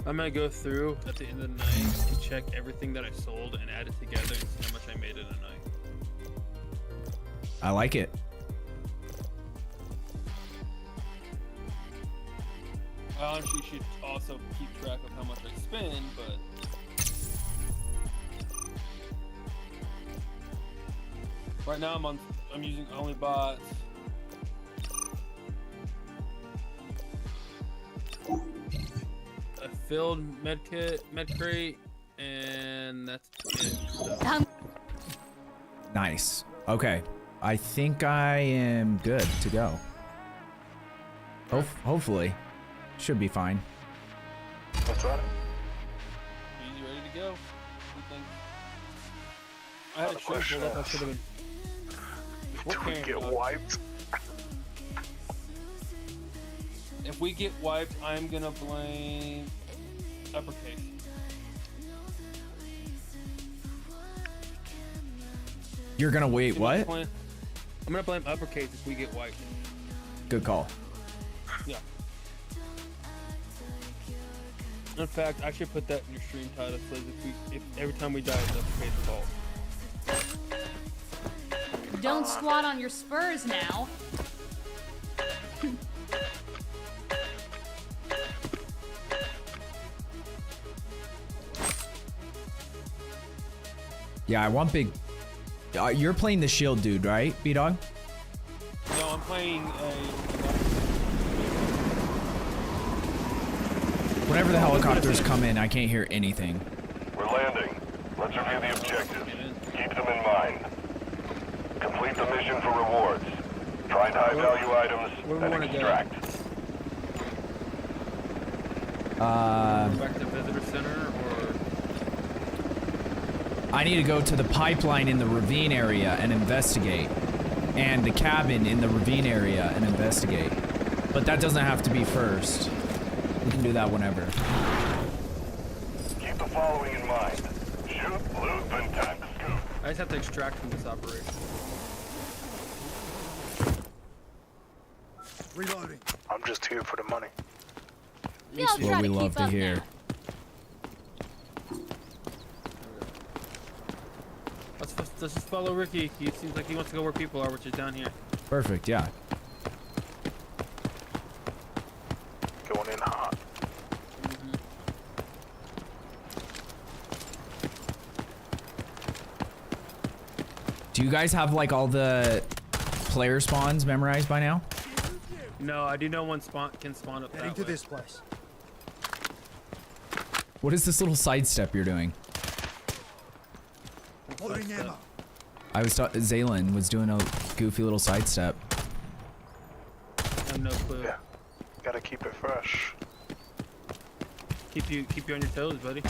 I'm gonna go through at the end of the night and check everything that I sold and add it together and see how much I made in a night. I like it. I honestly should also keep track of how much I spend, but right now I only bought refilled med kit, med crate, and that's it. So, Nice. Okay. I think I am good to go. Hopefully. Should be fine. Let's run it. easy, ready to go. What do you think? I had a shoe pulled up. I should have been. We're Do we carrying get it. wiped? If we get wiped, I'm gonna blame uppercase. You're gonna wait, what? I'm gonna blame uppercase if we get wiped. Good call. Yeah. In fact, I should put that in your stream title. So if every time we die, it's uppercase fault. Don't squat on your spurs now. Yeah, I want big. You're playing the shield dude, right, B-Dog? No, I'm playing a. Whenever the helicopters come in, I can't hear anything. We're landing. Let's review the objectives. Keep them in mind. Complete the mission for rewards. Find high-value items Where we and wanna go? extract. Back to visitor center or. I need to go to the pipeline in the ravine area and investigate. And the cabin in the ravine area and investigate. But that doesn't have to be first. We can do that whenever. Keep the following in mind. Shoot, loot, then time to scoop. I just have to extract from this operation. Reloading. I'm just here for the money. Yeah, I'll What try we to love keep to up hear. now. Let's just follow Ricky. He seems like he wants to go where people are, which is down here. Perfect, yeah. Going in hot. Do you guys have like all the player spawns memorized by now? No, I do know one can spawn up Heading that to way. this place. What is this little sidestep you're doing? Loading Sidestep. ammo. I was Zaylin was doing a goofy little sidestep. I have no clue. Yeah. Gotta keep it fresh. Keep you on your toes, buddy.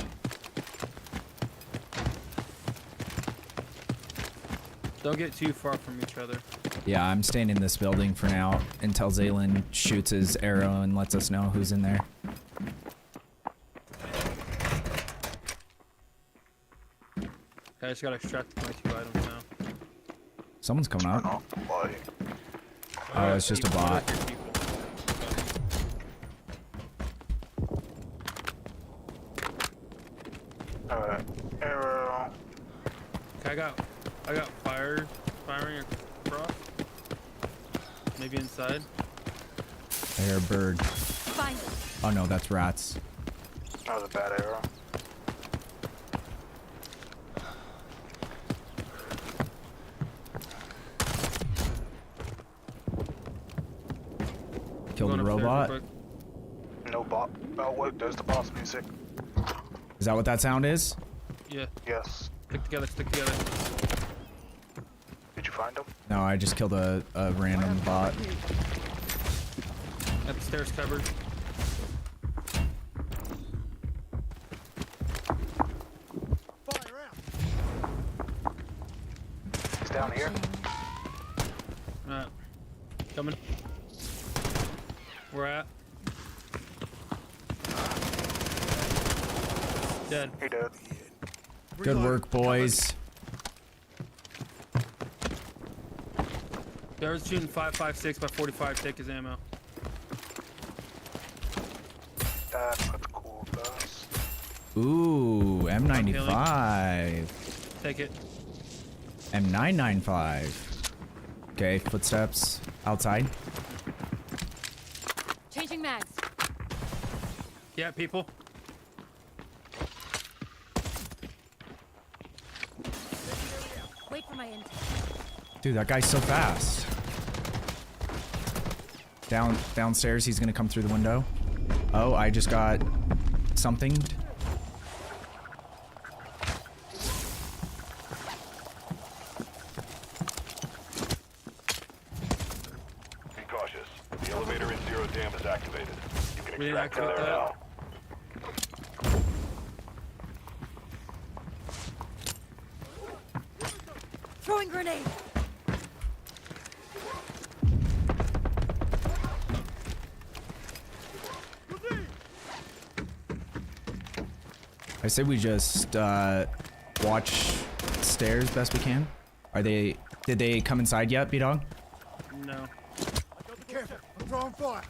Don't get too far from each other. Yeah, I'm staying in this building for now until Zaylin shoots his arrow and lets us know who's in there. I just gotta extract my 2 items now. Someone's coming Turn up. off the light. Oh, it's just a bot. Alright. Arrow. Okay, I got firing across. Maybe inside. I hear a bird. Find it. Oh no, that's rats. That was a bad arrow. Killed Going a upstairs real robot. quick. No bot. Oh wait, there's the boss music. Is that what that sound is? Yeah, Yes. stick together, stick together. Did you find him? No, I just killed a random bot. Got the stairs covered. Fire out. He's down here. Alright. Coming. Where at? Dead. He did. Good Reloading. work, boys. There's shooting 5.56 by 45. Take his ammo. That's what's cool, guys. Ooh, M95. Take it. M995. Okay, footsteps outside. Changing mags. Yeah, people. Wait for my intel. Dude, that guy's so fast. Downstairs, he's gonna come through the window. Oh, I just got something. Be cautious. The elevator in Zero Dam is activated. You can We didn't extract from activate there that? now. Throwing grenade. I say we just watch stairs best we can. Are they? Did they come inside yet, B-Dog? No. Be careful. I'm throwing fire.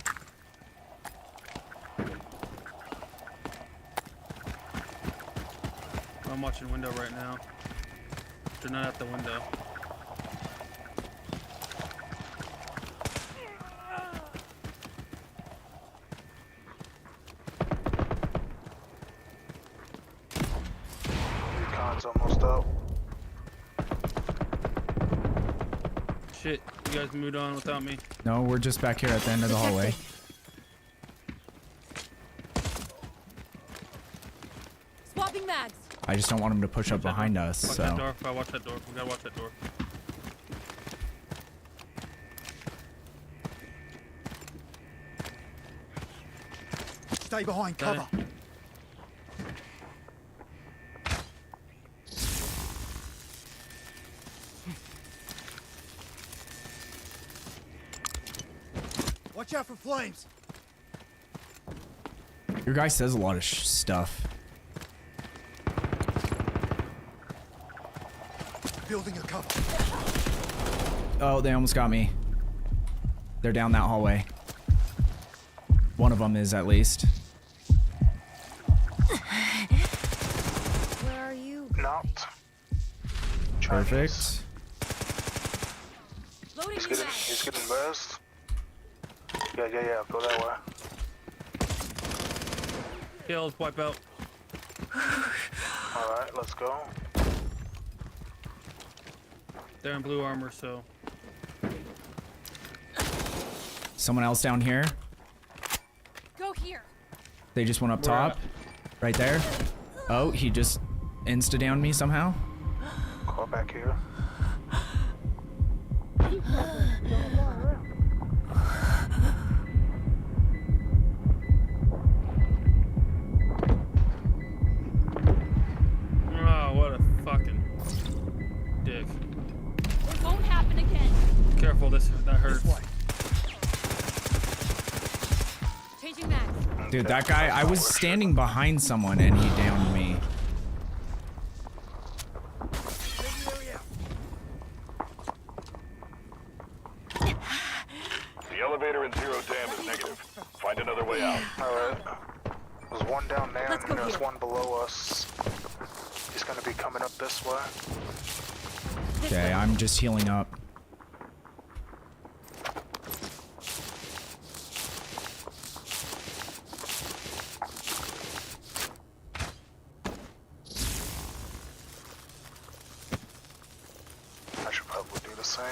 I'm watching window right now. They're not at the window. Recon's almost up. Shit, you guys moved on without me. No, we're just back here at the end of the hallway. Swapping mags. I just don't want them to push up behind us. Watch that So door. Gotta watch that door. We gotta watch that door. Stay behind Got cover. it. Watch out for flames. your guy says a lot of stuff. Building a cover. Oh, they almost got me. They're down that hallway. One of them is at least. Where are you? Knocked. Perfect. Loading He's new getting, mags. he's getting burst. Yeah, go that way. Kills, wipe out. Alright, let's go. They're in blue armor, so. Someone else down here. Go here. They just went up Where top. at? Right there. Oh, he just insta-downed me somehow. Call back here. Oh, what a fucking dick. It won't happen again. Careful, that hurts. This way. Changing mags. Dude, that guy, I was standing behind someone and he downed me. The elevator in Zero Dam is negative. Find another way out. Alright. There's one down there, Let's go and there's here. one below us. He's gonna be coming up this way. Okay, I'm just healing up. I should probably do the same.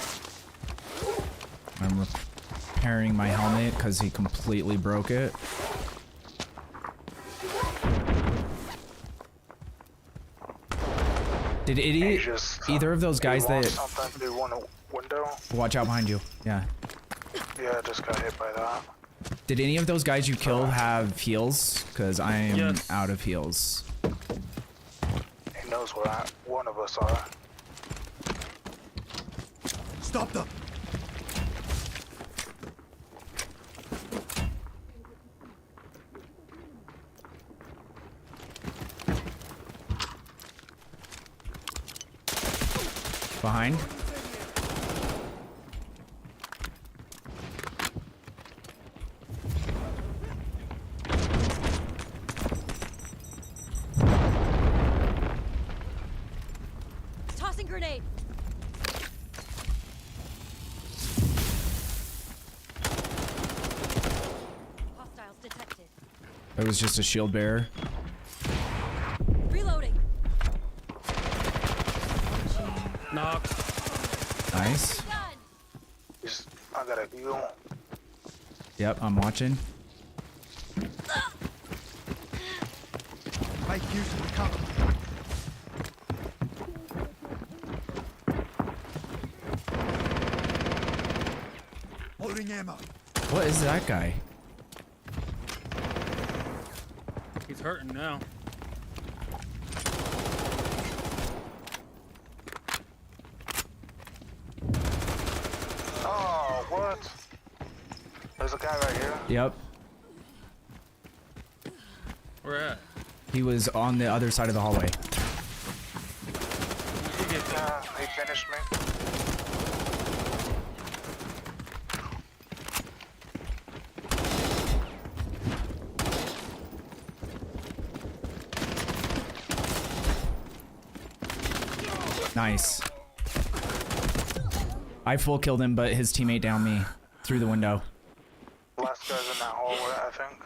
I'm repairing my helmet because he completely broke it. Did He just, either of those guys he wants that something through one window. watch out behind you? Yeah. Yeah, I just got hit by that. Did any of those guys you killed have heals? Because I am Yes. out of heals. He knows where one of us are. Stop them. Behind. Tossing grenade. Hostiles detected. That was just a shield bearer. Reloading. Knocked. Nice. Gun. I gotta heal. Yep, I'm watching. Using the cover. Loading ammo. What is that guy? He's hurting now. Oh, what? There's a guy right here. Yep. Where at? He was on the other side of the hallway. He finished me. Nice. I full killed him, but his teammate downed me through the window. Last guy's in that hallway, I think.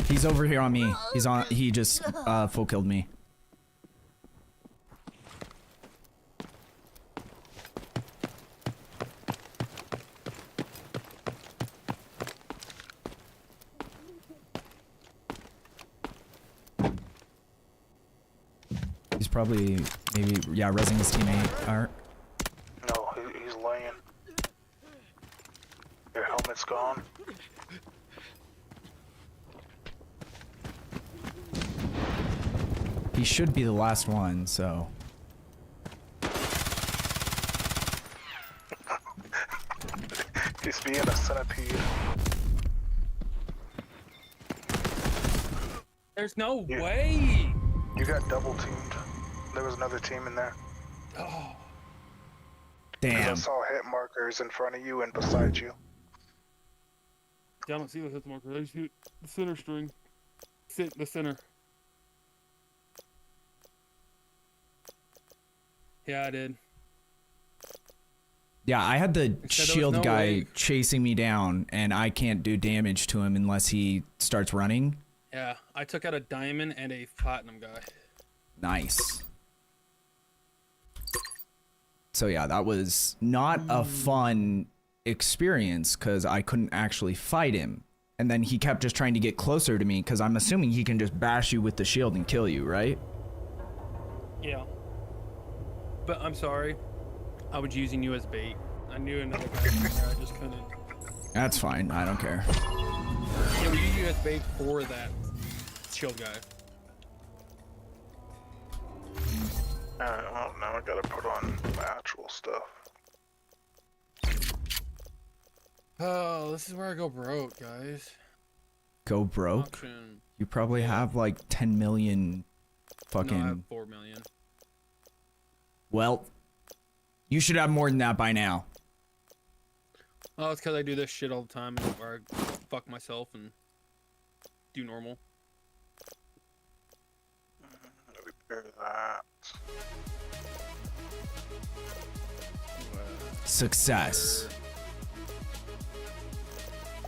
He's over here on me. He's on. He just full killed me. He's probably maybe rezzing his teammate. Art. No, he's laying. Your helmet's gone. He should be the last one, so. He's being a centipede. There's no way. You got double teamed. There was another team in there. Oh, Damn. I saw hit markers in front of you and beside you. I don't see the hit marker. I shoot the center string. The center. Yeah, I did. Yeah, I had the there was shield no guy way. chasing me down, and I can't do damage to him unless he starts running. Yeah, I took out a diamond and a platinum guy. Nice. So yeah, that was not a fun experience because I couldn't actually fight him. And then he kept just trying to get closer to me because I'm assuming he can just bash you with the shield and kill you, right? Yeah. But I'm sorry. I was using you as bait. I knew another guy was in there. I just couldn't. That's fine. I don't care. Yeah, we used you as bait for that shield guy. Alright, well, now I gotta put on my actual stuff. Oh, this is where I go broke, guys. Go broke? Auction. You probably have like 10 million fucking... No, I have 4 million. Well, you should have more than that by now. Oh, it's because I do this shit all the time where I fuck myself and do normal. Repair that. Success.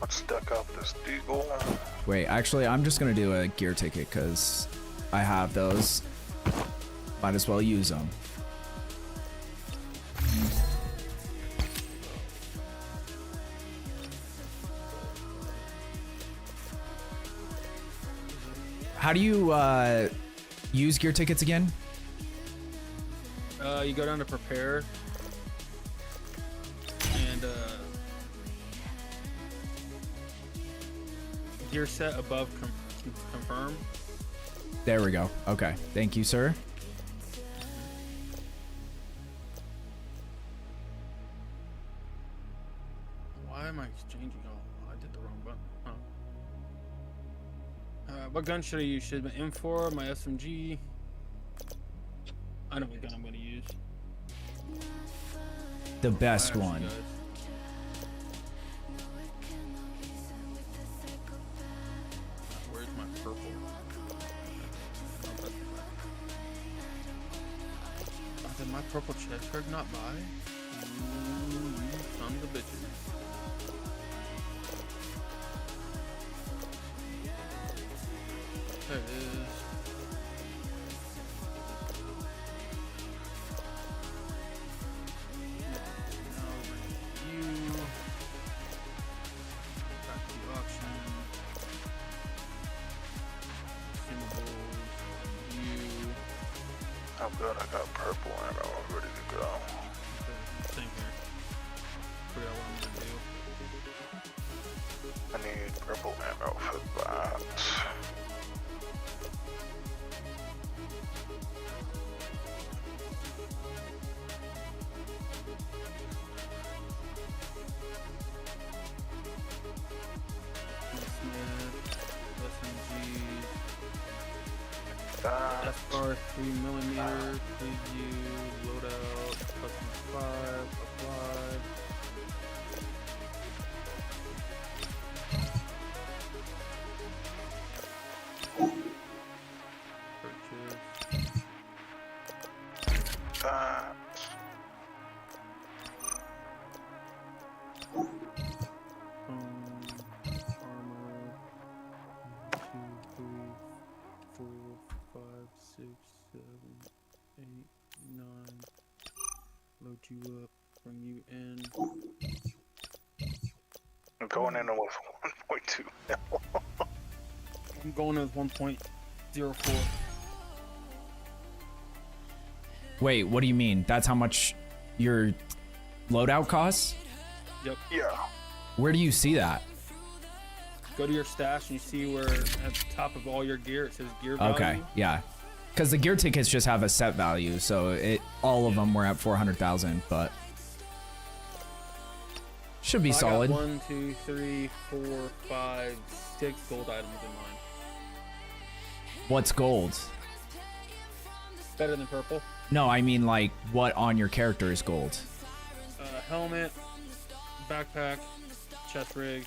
Let's duck up this deagle. Wait, actually, I'm just gonna do a gear ticket because I have those. Might as well use them. How do you use gear tickets again? You go down to prepare and gear set above confirm. There we go. Okay. Thank you, sir. Why am I exchanging? Oh, I did the wrong button. Huh. What gun should I use? Should my M4, my SMG? I know what gun I'm going to use. The best Actually, one. guys. Where's my purple? Oh, did my purple chest card not buy? Ooh, you son of a bitches. There it is. good. I got purple ammo ready to go. Same here. Forgot what I'm gonna do. I need purple ammo for that. That. SR 3mm, preview, loadout, custom 5, applied. Purchase. That. Armor. 1, 2, 3, 4, 5, 6, 7, 8, 9. Load you up, bring you in. I'm going in with 1.2 mil. I'm going with 1.04. Wait, what do you mean? That's how much your loadout costs? Yep. Yeah. Where do you see that? Go to your stash and you see where at the top of all your gear it says gear value. Okay, yeah. Because the gear tickets just have a set value, so all of them were at 400,000, but should be solid. I got 1, 2, 3, 4, 5, 6 gold items in mine. What's gold? Better than purple. No, I mean like what on your character is gold. Helmet, backpack, chest rig.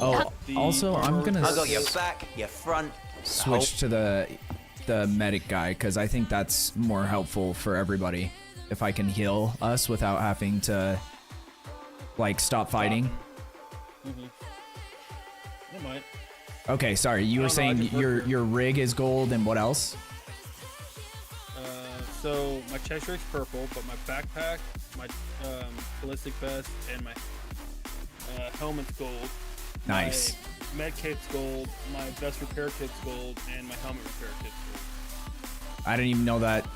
Oh, also I'm gonna I got your back, your front. switch to the medic guy because I think that's more helpful for everybody. If I can heal us without having to like stop fighting. It might. Okay, sorry. You were saying your rig is gold and what else? So my chest rig's purple, but my backpack, my ballistic vest, and my helmet's gold. Nice. My med kit's gold, my vest repair kit's gold, and my helmet repair kit's gold. I didn't even know that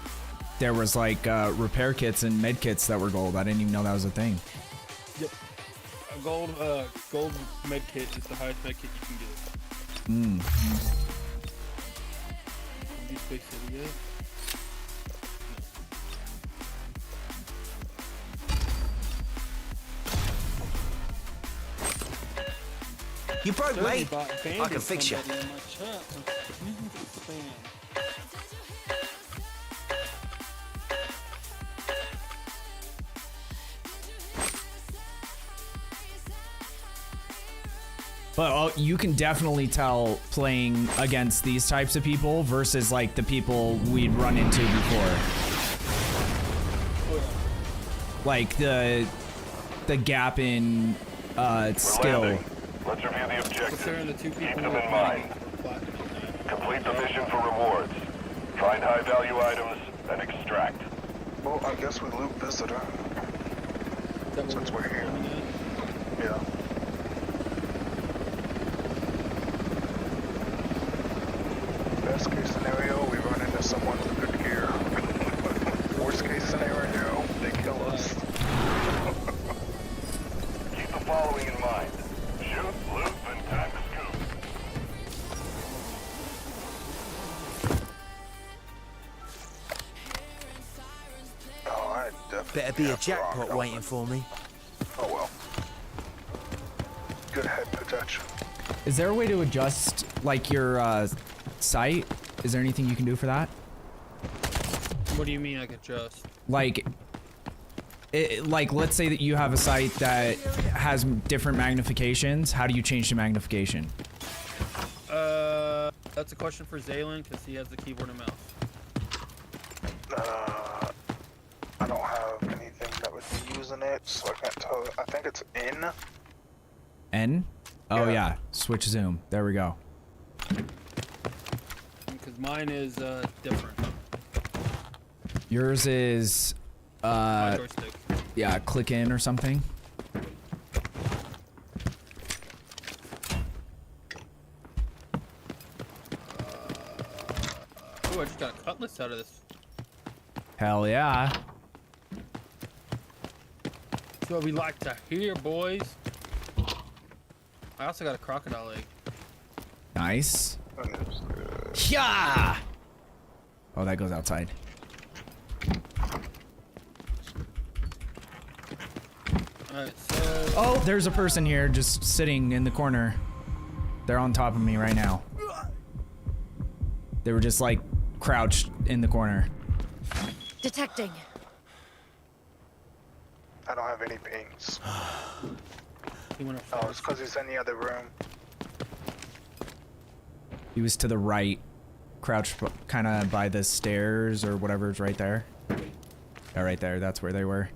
there was like repair kits and med kits that were gold. I didn't even know that was a thing. Yep. A gold med kit is the highest med kit you can get. Deep Space City, yeah. You broke, mate. Bought I can bandits fix you. somebody in my chat. You can get spam. But you can definitely tell playing against these types of people versus like the people we'd run into before. Like the gap in skill. Landing. Let's review the objectives. Considering the two Keep people them who in are mind. platinum. Complete the mission for rewards. Find high-value items and extract. Well, I guess we loot visitor. Since we're here. Yeah. Best case scenario, we run into someone with good gear. Worst case scenario, they kill us. Keep the following in mind. Shoot, loot, and time to scoop. Oh, I definitely Better be a have the wrong jackpot waiting element. for me. Oh well. Good head protection. Is there a way to adjust like your sight? Is there anything you can do for that? What do you mean I can adjust? Like, like let's say that you have a sight that has different magnifications. How do you change the magnification? That's a question for Zaylen because he has the keyboard and mouse. I don't have anything that would be using it, so I can't tell. I think it's in. N? Oh Yeah. yeah, switch zoom. There we go. Because mine is different. Yours is My joystick. yeah, click in or something. Oh, I just got a cutlass out of this. Hell yeah. That's what we like to hear, boys. I also got a crocodile egg. Nice. Yeah. Oh, that goes outside. Alright, so... Oh, there's a person here just sitting in the corner. They're on top of me right now. They were just like crouched in the corner. Detecting. I don't have any pings. You wanna Oh, it's because he's in the other room. He was to the right, crouched kind of by the stairs or whatever's right there. Yeah, right there. That's where they were.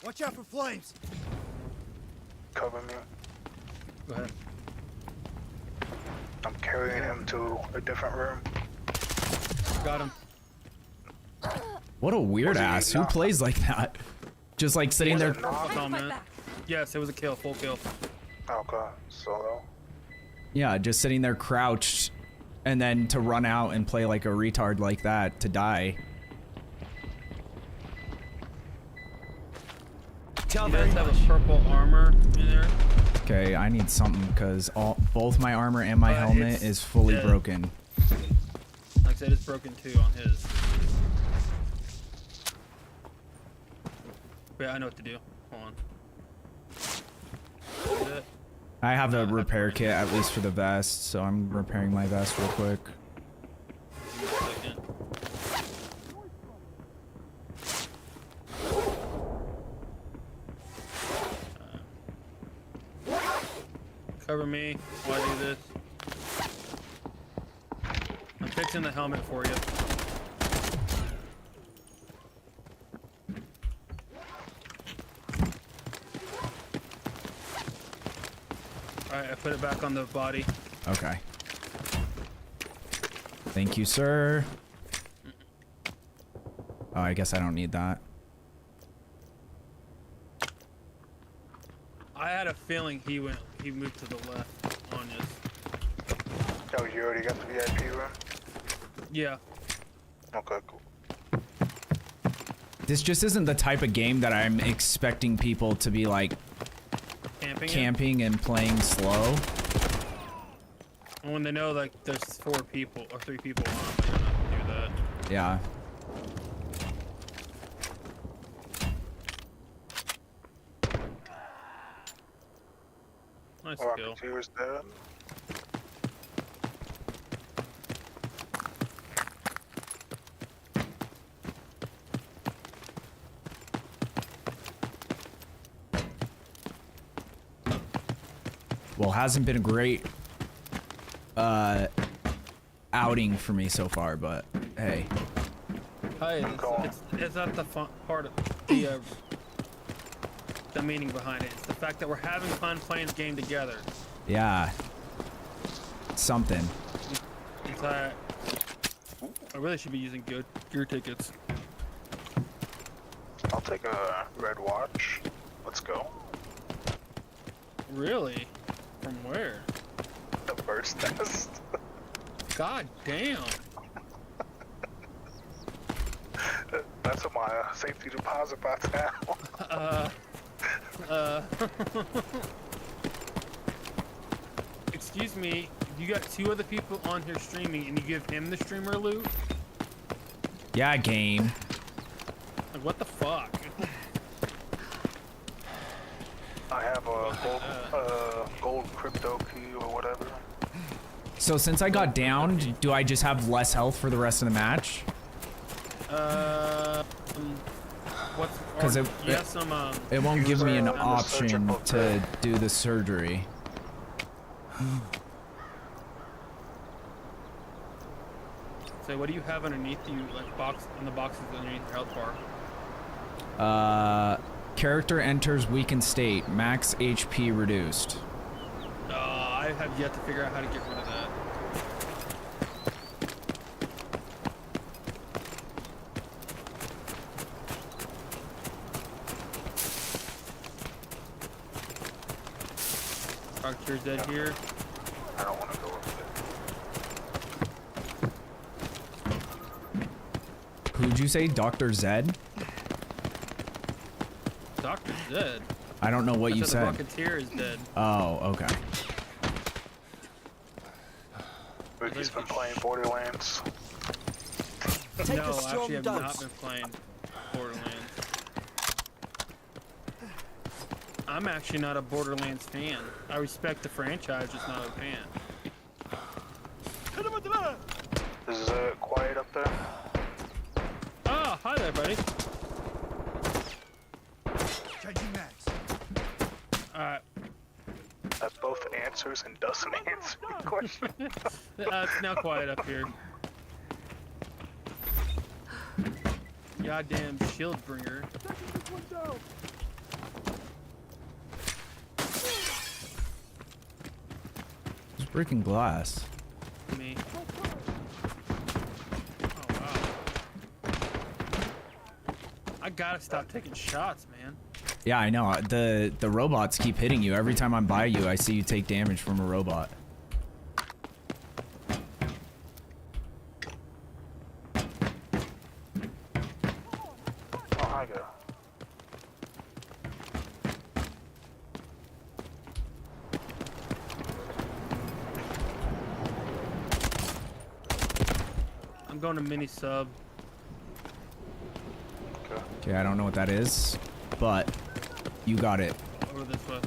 Watch out for flames. Cover me. Go ahead. I'm carrying him to a different room. Got him. What a weird Was he ass. Who not- plays like that? Just like sitting Was there. it not? Oh, man. Yes, it was a kill. Full kill. Okay, solo. Yeah, just sitting there crouched. And then to run out and play like a retard like that to die. You guys have a purple armor in there. Okay, I need something because both my armor and my helmet it's is fully dead. broken. Like I said, it's broken too on his. Wait, I know what to do. Hold on. Is it? I have a repair kit at least for the vest, so I'm repairing my vest real quick. Give me a second. Cover me while I do this. I'm fixing the helmet for you. Alright, I put it back on the body. Okay. Thank you, sir. Oh, I guess I don't need that. I had a feeling he moved to the left on us. Oh, you already got the VIP room? Yeah. Okay, cool. This just isn't the type of game that I'm expecting people to be like Camping. and playing slow. And when they know like there's 4 people or 3 people on, they're gonna do that. Yeah. Nice Or kill. Rocketeer's dead. Well, hasn't been a great outing for me so far, but hey. Hi, Cool. it's not the fun part of the meaning behind it. It's the fact that we're having fun playing the game together. Yeah. Something. It's I really should be using good gear tickets. I'll take a red watch. Let's go. Really? From where? The first test. God damn. That's in my safety deposit box now. Excuse me, you got 2 other people on here streaming and you give him the streamer loot? Yeah, game. Like, what the fuck? I have a gold crypto key or whatever. So since I got downed, do I just have less health for the rest of the match? What's... 'Cause or- it- you have some, It won't give me an User option searchable to grid. do the surgery. So what do you have underneath you, like in the boxes underneath your health bar? Character enters weakened state. Max HP reduced. I have yet to figure out how to get rid of that. Archer's dead here. I don't want to go up there. Who'd you say? Dr. Zed? Dr. Zed. I don't know what you said. The Rocketeer is dead. Oh, okay. Ricky's been playing Borderlands. No, actually, I've not been playing Borderlands. I'm actually not a Borderlands fan. I respect the franchise, just not a fan. Is it quiet up there? Oh, hi there, buddy. Changing mags. Alright. That both answers and doesn't answer the question. It's now quiet up here. Goddamn shield bringer. It's breaking glass. Me. Oh, wow. I gotta stop taking shots, man. Yeah, I know. The robots keep hitting you. Every time I'm by you, I see you take damage from a robot. Oh, hi there. I'm going to mini sub. Okay, I don't know what that is, but you got it. Over this way.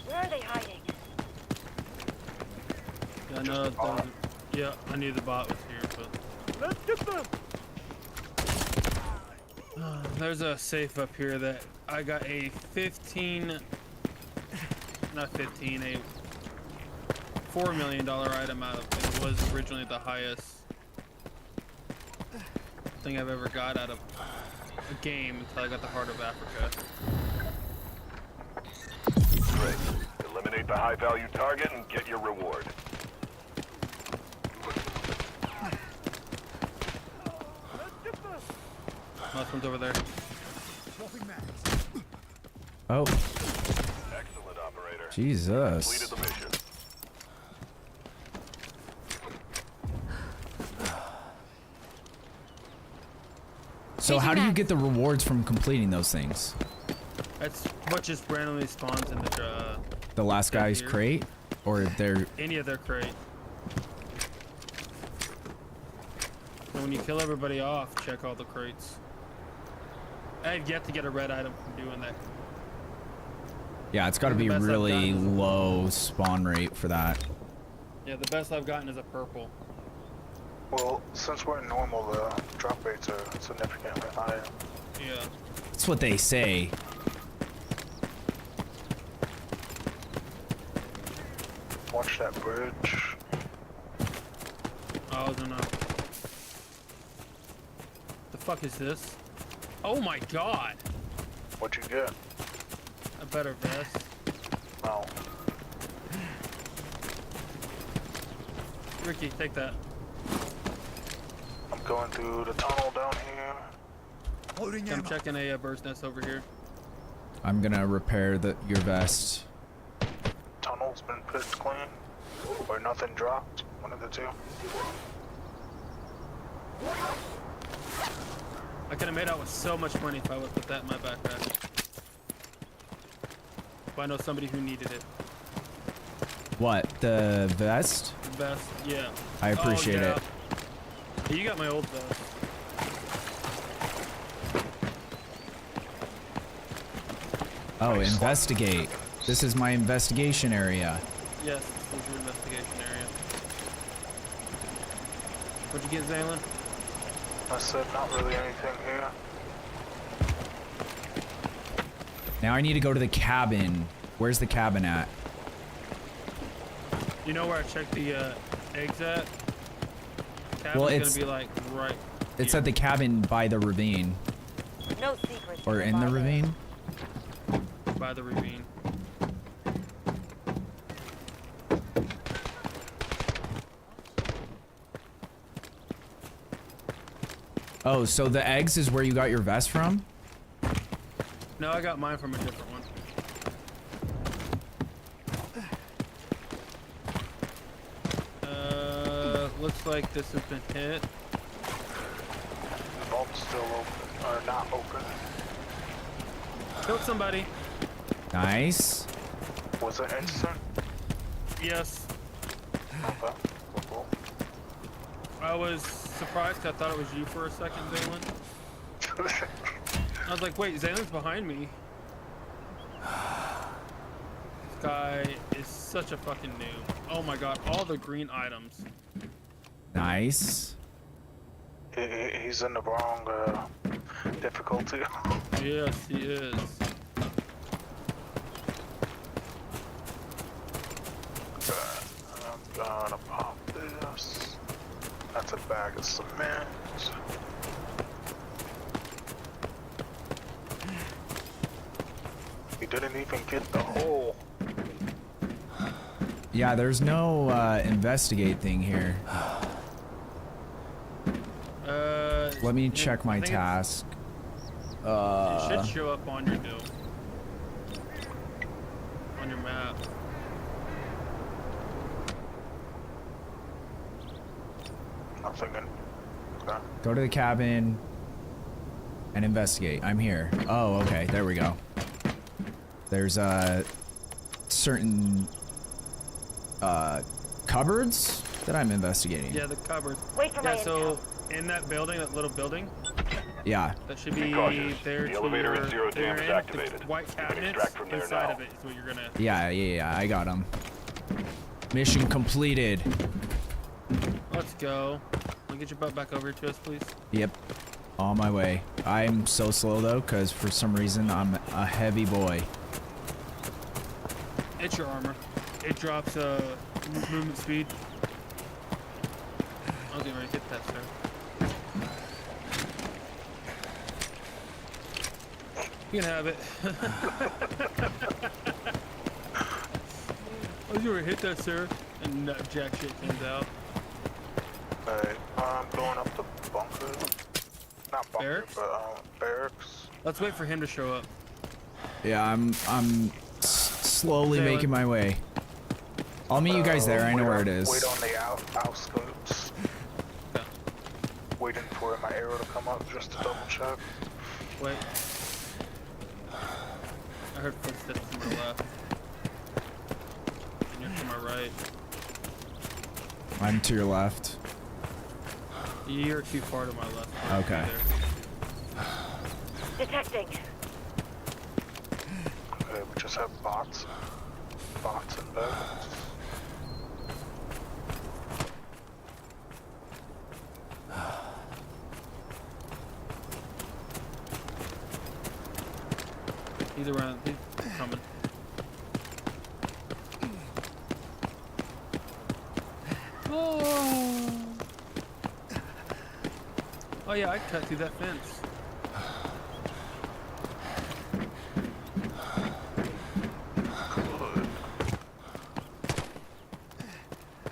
Where are they hiding? Yeah, I know. Yeah, I knew the bot was here, but let's get them. There's a safe up here that I got a 15, not 15, a $4 million item out of. And it was originally the highest thing I've ever got out of a game until I got the Heart of Africa. Great. Eliminate the high-value target and get your reward. Last one's over there. Swapping mags. Oh, Excellent, operator. Jesus. Completed the mission. So how do you get the rewards from completing those things? That's what just randomly spawns in the The last guy's here. crate? Or their... any of their crate. And when you kill everybody off, check all the crates. I have yet to get a red item from doing that. Yeah, it's got to be The best I've really gotten is- low spawn rate for that. Yeah, the best I've gotten is a purple. Well, since we're in normal, the drop rates are significantly higher. Yeah. That's what they say. Watch that bridge. Oh, I don't know. The fuck is this? Oh my god! What'd you get? A better vest. Oh, Ricky, take that. I'm going through the tunnel down here. Loading I'm ammo. checking a bird's nest over here. I'm gonna repair your vest. Tunnel's been pissed clean. Or nothing dropped. One of the two. I could have made out with so much money if I would put that in my backpack. If I know somebody who needed it. What? The vest? The vest, yeah. I appreciate yeah. it. Hey, you got my old vest. Oh, investigate. This is my investigation area. Yes, this is your investigation area. What'd you get, Zaylen? I said not really anything here. Now I need to go to the cabin. Where's the cabin at? You know where I checked the eggs at? Cabin's Well, it's- gonna be like right. It's here. at the cabin by the ravine. No secrets. Or in the ravine? By the ravine. Oh, so the eggs is where you got your vest from? No, I got mine from a different one. Looks like this has been hit. The vault's still open, or not open. Killed somebody. Nice. Was it instant? Yes. Okay. Cool. I was surprised 'cause I thought it was you for a second, Zaylen. I was like, wait, Zaylen's behind me. This guy is such a fucking noob. Oh my god, all the green items. Nice. He's in the wrong difficulty. Yes, he is. I'm gonna pop this. That's a bag of cement. He didn't even get the hole. Yeah, there's no investigate thing here. Let me check my task. It should show up on your deal. On your map. Nothing in. Okay. Go to the cabin and investigate. I'm here. Oh, okay. There we go. There's certain cupboards that I'm investigating. Yeah, the cupboard. Wait for my Yeah, so intel. in that building, that little building, Yeah. that should be cautious. there The to elevator your, is zero there dam is in, activated. the white You can cabinets extract from there inside now. of it is what you're gonna. Yeah. I got them. Mission completed. Let's go. Can you get your butt back over to us, please? Yep. On my way. I'm so slow though, because for some reason I'm a heavy boy. It's your armor. It drops movement speed. I was getting ready to hit that, sir. You can have it. I was going to hit that, sir. And nut jack shit comes out. Alright, I'm going up the bunker. Not bunker, Barracks? but barracks. Let's wait for him to show up. Yeah, I'm slowly Jalen. making my way. I'll meet you guys there. I know where it is. Wait on the outskirts. Okay. Waiting for my arrow to come up just to double check. Wait. I heard footsteps to the left. And you're to my right. I'm to your left. You're too far to my left. Okay. Detecting. Okay, we just have bots. Bots and barracks. He's around. He's coming. Oh yeah, I cut through that fence.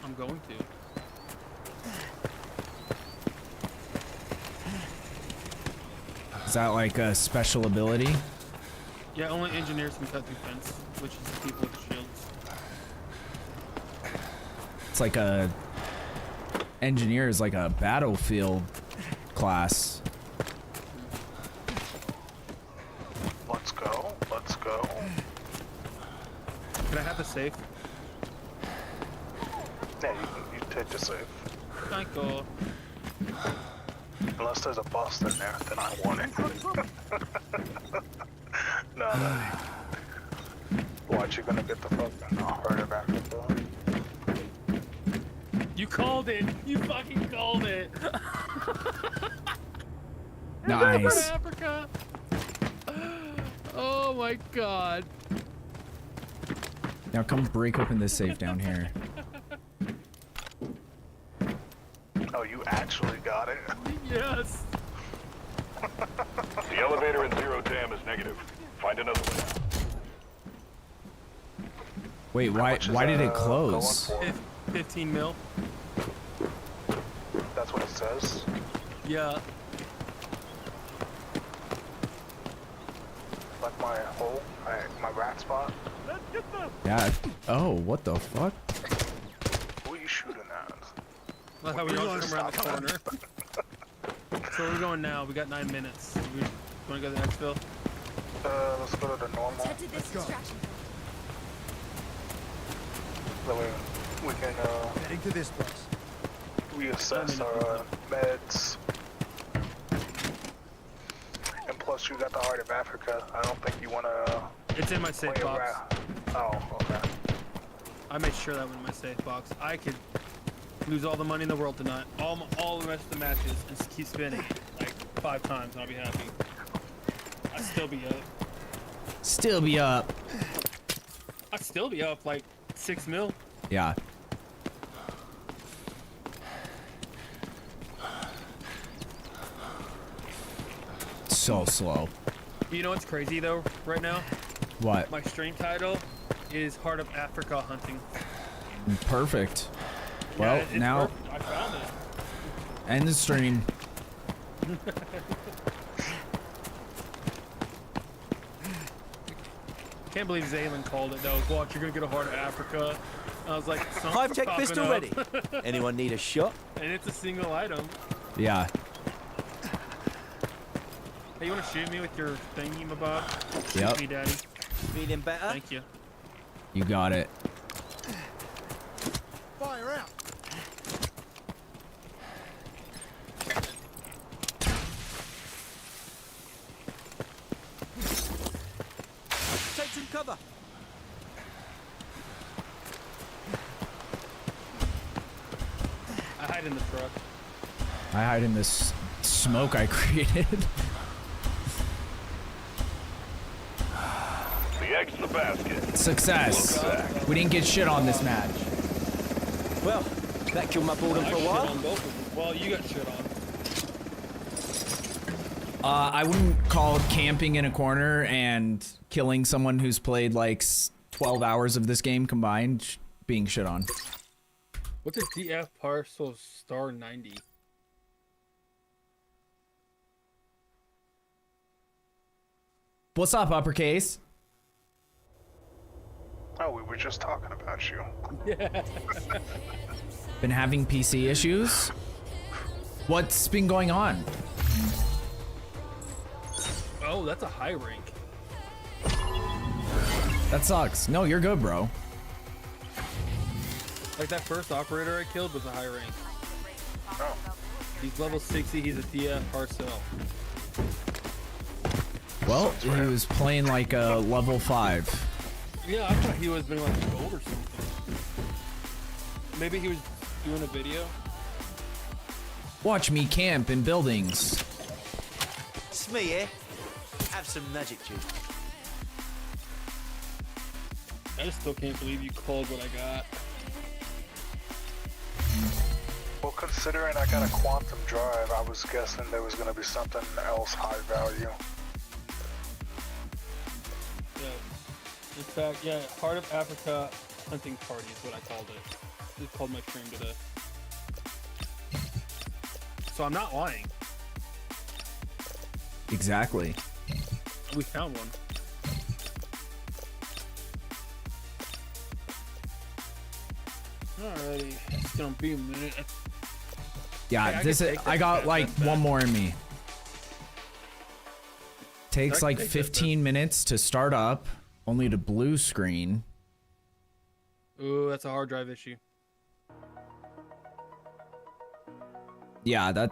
I'm going to. Is that like a special ability? Yeah, only engineers can cut through fence, which is the people with the shields. It's like a engineer is like a battlefield class. Let's go. Let's go. Can I have the safe? Yeah, you take the safe. Thank you. Unless there's a bust in there, then I want it. No. Watch, you're gonna get the fucking harder back up though. You called it. You fucking called it. Nice. Africa. Oh my god. Now come break open this safe down here. Oh, you actually got it? Yes. The elevator in zero dam is negative. Find another way. Wait, why did it close? Going for? 15 mil. That's what it says. Yeah. Like my hole, my rat spot. Yeah. Oh, what the fuck? Who are you shooting at? That's how we all come around the corner. So where are we going now? We got 9 minutes. We want to go to the Exile? Let's go to the normal. Head to this extraction point. That way we can, Heading to this place. reassess our meds. And plus you got the Heart of Africa. I don't think you wanna It's in my safe play box. around. Oh, okay. I made sure that was in my safe box. I could lose all the money in the world tonight, all the rest of the matches, and just keep spinning like 5 times, and I'll be happy. I'd still be up. Still be up. I'd still be up like 6 mil. Yeah. So slow. You know what's crazy though right now? What? My stream title is Heart of Africa Hunting. Perfect. Yeah, Well, it's now perfect. I found it. end the stream. Can't believe Zaylin called it though. Watch, you're gonna get a Heart of Africa. I was like, Hive check popping pistol up. ready. Anyone need a shot? And it's a single item. Yeah. Hey, you wanna shoot me with your thingy, Mabob? Yep. Shoot me, Daddy. Feeling better? Thank you. You got it. Fire out. Take some cover. I hide in the truck. I hide in this smoke I created. The egg's in the basket. Success. We didn't get shit on this match. Well, that killed my boredom for a I shit while. on both of them. Well, you got shit on. I wouldn't call camping in a corner and killing someone who's played like 12 hours of this game combined being shit on. What's a DF parcel star 90? What's up, uppercase? Oh, we were just talking about you. Been having PC issues? What's been going on? Oh, that's a high rank. That sucks. No, you're good, bro. Like that first operator I killed was a high rank. Oh. He's level 60, he's a DF parcel. Well, he was playing like a level 5. Yeah, I thought he was been like gold or something. Maybe he was doing a video. Watch me camp in buildings. It's me here. Have some magic juice. I just still can't believe you called what I got. Well, considering I got a quantum drive, I was guessing there was gonna be something else high value. Yeah. In fact, yeah, Heart of Africa Hunting Party is what I called it. It's called my stream today. So I'm not lying. Exactly. We found one. Alrighty, it's gonna be a minute. Yeah, Hey, I this can is, take I that got back, like that's one bad. more in me. Takes I can like take that 15 minutes to start up, only to blue screen. Ooh, that's a hard drive issue. Yeah,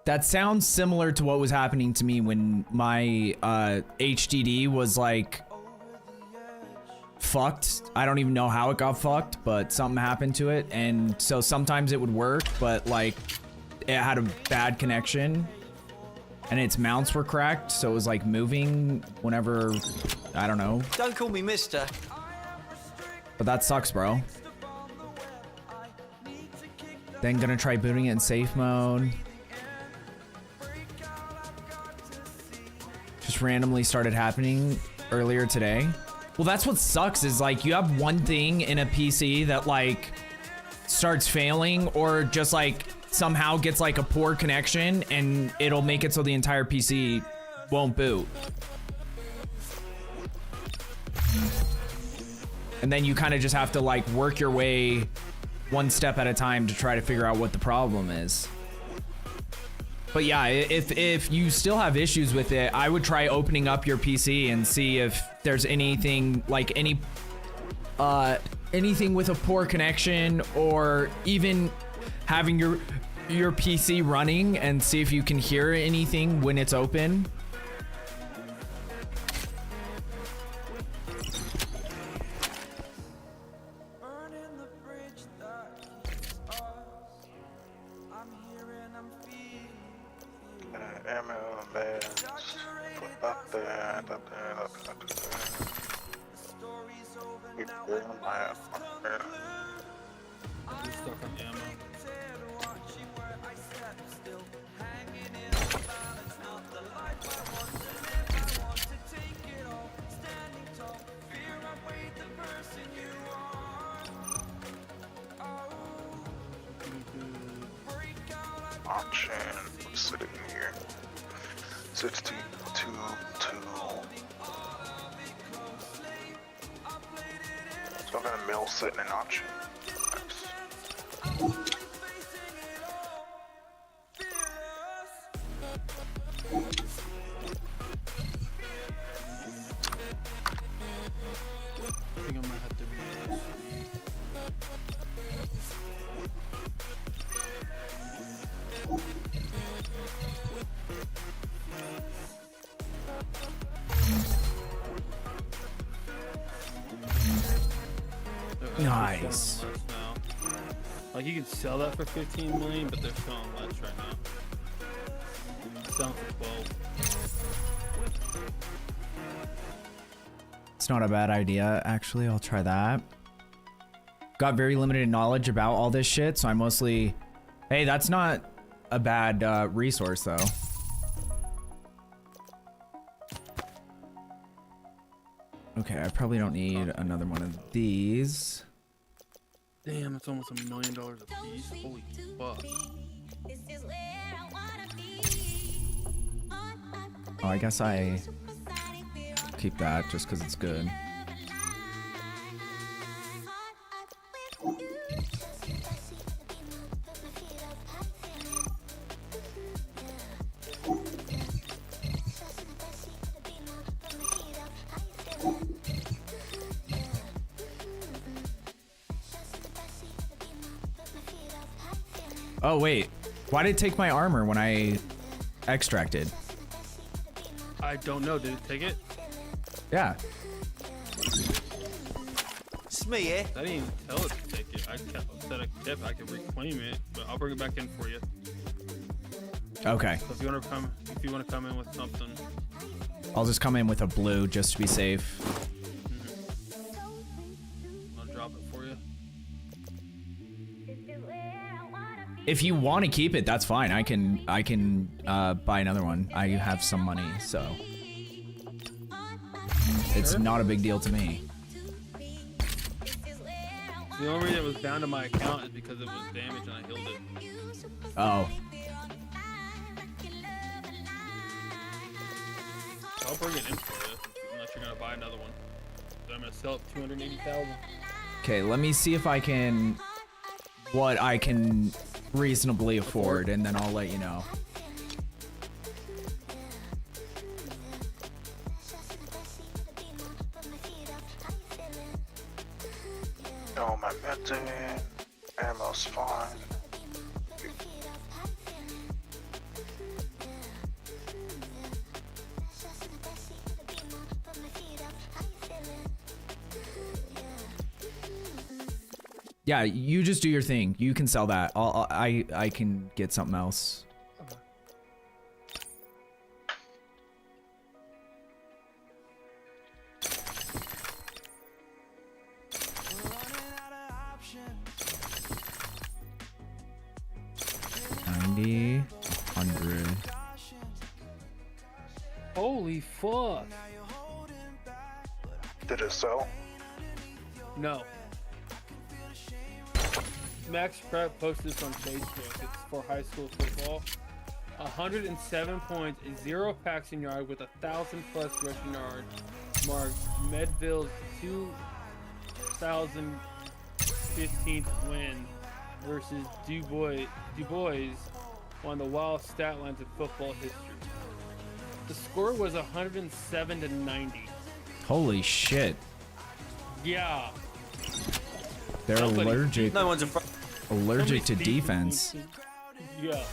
that sounds similar to what was happening to me when my HDD was like fucked. I don't even know how it got fucked, but something happened to it, and so sometimes it would work, but like it had a bad connection and its mounts were cracked, so it was like moving whenever, I don't know. Don't call me mister. But that sucks, bro. Then gonna try booting it in safe mode. Just randomly started happening earlier today. Well, that's what sucks is like you have one thing in a PC that like starts failing or just like somehow gets like a poor connection and it'll make it so the entire PC won't boot. And then you kind of just have to like work your way one step at a time to try to figure out what the problem is. But yeah, if you still have issues with it, I would try opening up your PC and see if there's anything like anything with a poor connection, or even having your PC running and see if you can hear anything when it's open. Burning the bridge that keeps us. I'm here and I'm feeling. Ammo, meds. Put up there, up there, up there. Story's over Keep now. doing my ammo. I'm stuck on ammo. Watching where I step still, hanging in the balance. Not the life I want to live. I want to take it all, standing tall. Fear I weighed the person you are. Oh, break out. Option. Sitting here. 62, 2. So I'm gonna mill sitting in option. I think I might have to read this. They're actually Nice. selling less now. Like you could sell that for 15 million, but they're selling less right now. Selling for 12. It's not a bad idea, actually. I'll try that. Got very limited knowledge about all this shit, so I mostly... Hey, that's not a bad resource, though. Okay, I probably don't need another one of these. Damn, it's almost $1 million a piece. Holy fuck. Oh, I guess I keep that just because it's good. Oh, wait. Why did it take my armor when I extracted? I don't know. Did it take it? Yeah. It's me here. I didn't even tell it to take it. I said I kept. I could reclaim it, but I'll bring it back in for you. Okay. So if you want to come in with something, I'll just come in with a blue just to be safe. I'll drop it for you. If you want to keep it, that's fine. I can buy another one. I have some money, so it's not a big deal to me. The only reason it was bound to my account is because it was damaged and I healed it. Oh. I'll bring it in for you, unless you're gonna buy another one. But I'm gonna sell it for 280,000. Okay, let me see if I can what I can reasonably afford, and then I'll let you know. No, my meds in. Ammo's fine. Yeah, you just do your thing. You can sell that. I can get something else. Running out of options. 90, 100. Holy fuck! Did it sell? No. Max Prep posted this on Facebook. It's for high school football. 107 points, 0 passing yard with 1,000 plus rushing yard. Marked Medville's 2015 win versus Du Bois, one of the wildest stat lines in football history. The score was 107 to 90. Holy shit. Yeah. They're Somebody- allergic No one's in front. allergic to Somebody speak- defense. Yeah.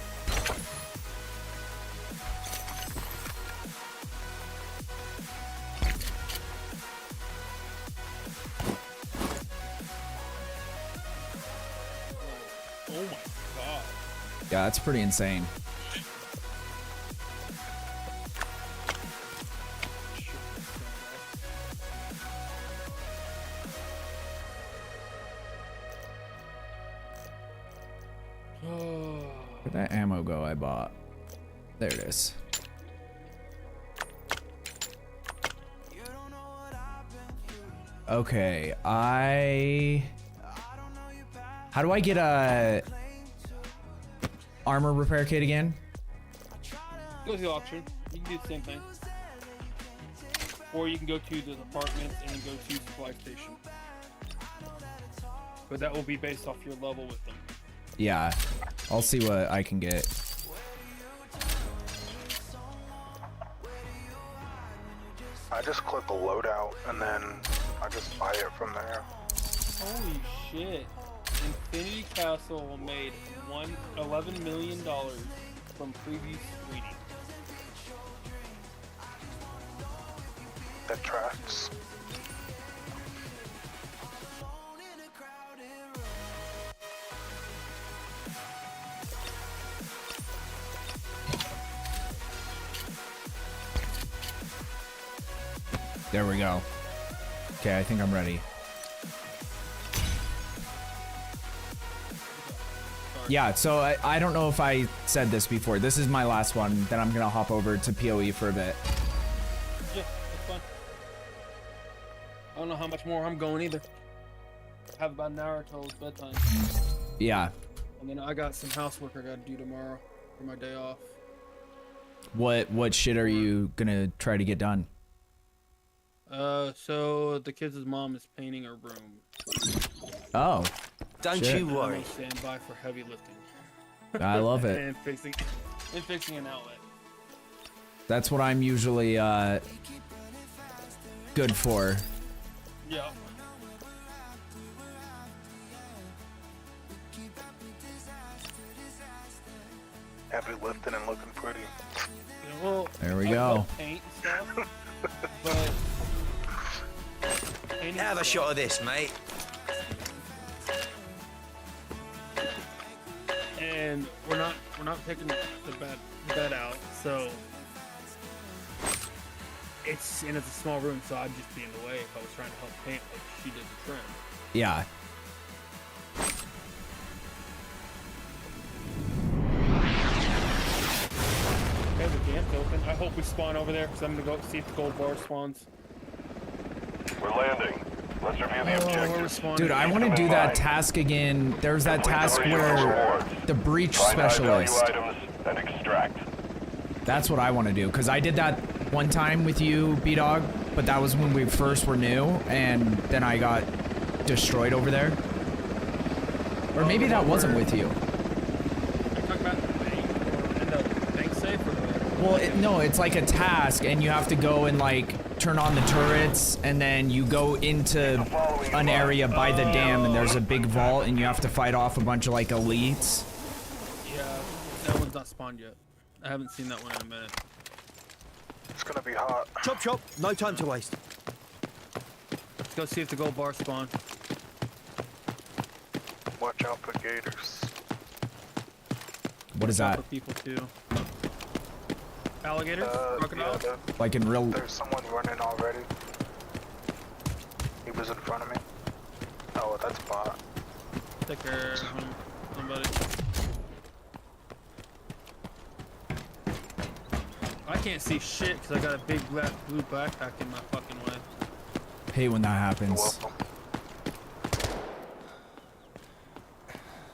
Oh my god. Yeah, that's pretty insane. Where'd that ammo go I bought? There it is. Okay, how do I get a armor repair kit again? Go to the auction. You can do the same thing. Or you can go to the apartments and then go to supply station. But that will be based off your level with them. Yeah, I'll see what I can get. I just click a loadout and then I just buy it from there. Holy shit. Infinity Castle made $11 million from previous screening. That tracks. There we go. Okay, I think I'm ready. Yeah, so I don't know if I said this before. This is my last one. Then I'm gonna hop over to PoE for a bit. Yeah, that's fine. I don't know how much more I'm going either. I have about an hour till it's bedtime. Yeah. And then I got some housework I gotta do tomorrow for my day off. What shit are you gonna try to get done? So the kids' mom is painting her room. Oh, Don't Shit. you And I'm worry. gonna stand by for heavy lifting. I love it. and fixing an outlet. That's what I'm usually good for. Yeah. Heavy lifting and looking pretty. Yeah, well, There we I go. love paint and stuff, but painting Have a stuff- shot of this, mate. And we're not taking the bed out, so it's a small room, so I'd just be in the way if I was trying to help paint like she did the trim. Yeah. Okay, the game's open. I hope we spawn over there because I'm gonna go see if the gold bar spawns. We're landing. Let's review the Where we objectives. spawning? Dude, I want to do that task again. There's that task where the breach Find high-value specialist. items and extract. That's what I want to do, because I did that one time with you, B-Dog, but that was when we first were new, and then I got destroyed over there. Or maybe that wasn't with you. Are you talking about the bank or in the bank safe or the... Well, no, it's like a task, and you have to go and like turn on the turrets, and then you go into an area by the dam, and there's a big vault, and you have to fight off a bunch of like elites. Yeah, that one's not spawned yet. I haven't seen that one in a minute. It's gonna be hot. Chop, chop. No time to waste. Let's go see if the gold bar spawn. Watch out for gators. What is Watch out that? for people too. Alligators? Yeah, Crocodiles? Like in real? there's someone running already. He was in front of me. Oh, that's bot. Take care of him, somebody. I can't see shit because I got a big black blue backpack in my fucking way. Hate when that You're happens. welcome.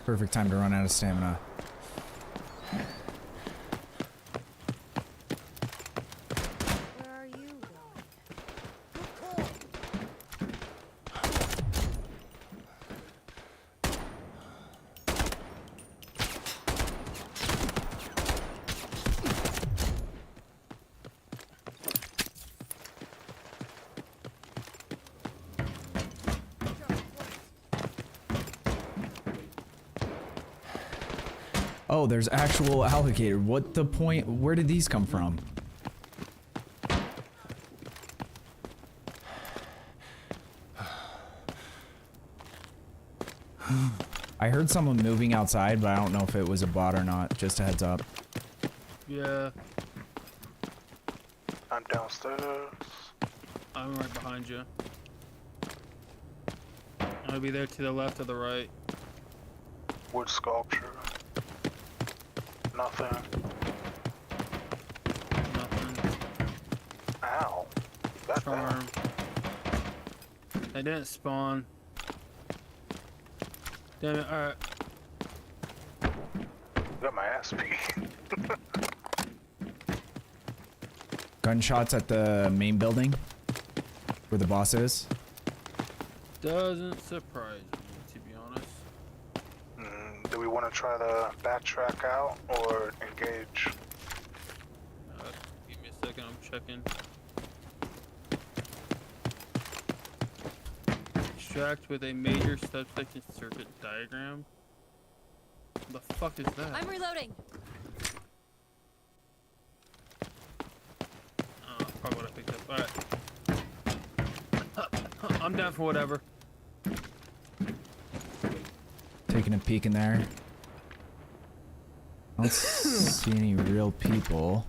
Perfect time to run out of stamina. Where are you going? Oh, there's actual alligator. What the point? Where did these come from? I heard someone moving outside, but I don't know if it was a bot or not. Just a heads up. Yeah, I'm downstairs. I'm right behind you. I'll be there to the left or the right. Wood sculpture. Nothing. Nothing. Ow. That Charm. They didn't spawn. Damn it, alright. got my ass beat. Gunshots at the main building where the boss is. Doesn't surprise me, to be honest. Do we want to try to backtrack out or engage? Give me a second, I'm checking. Extract with a major subsection circuit diagram. What the fuck is that? I'm reloading. Oh, probably what I picked up. Alright. I'm down for whatever. Taking a peek in there. I don't see any real people.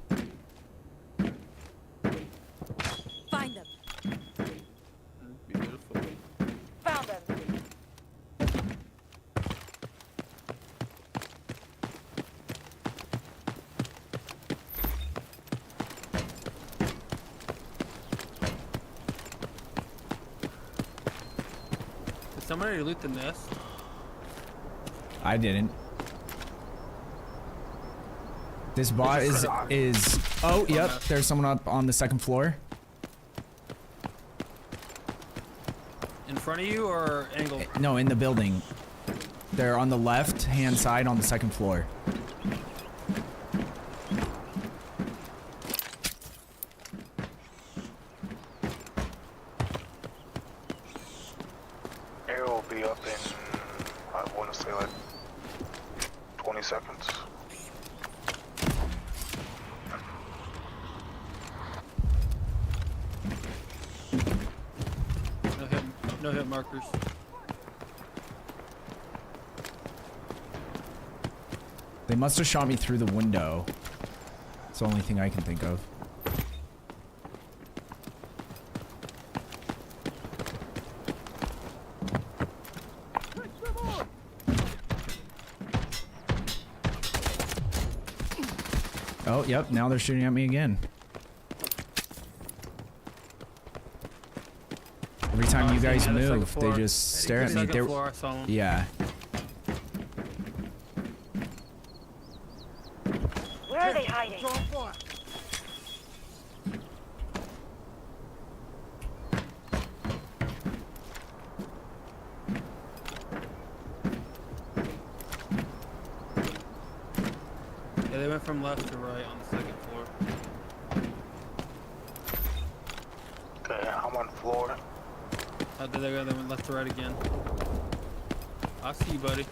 Find them. Beautiful. Found them. Did somebody loot the nest? I didn't. This bot is oh yep, there's someone up on the second floor. In front of you or angle? No, in the building. They're on the left hand side on the second floor. Air will be up in, I want to say like 20 seconds. No hit markers. They must have shot me through the window. It's the only thing I can think of. Oh, yep, now they're shooting at me again. Every time you guys Yeah, the second move, they floor. just stare at me. Second They're, floor, I saw them. yeah. Where are they hiding? Draw fire. Yeah, they went from left to right on the second floor. Okay, I'm on floor. How did they go? They went left to right again. I see you, buddy.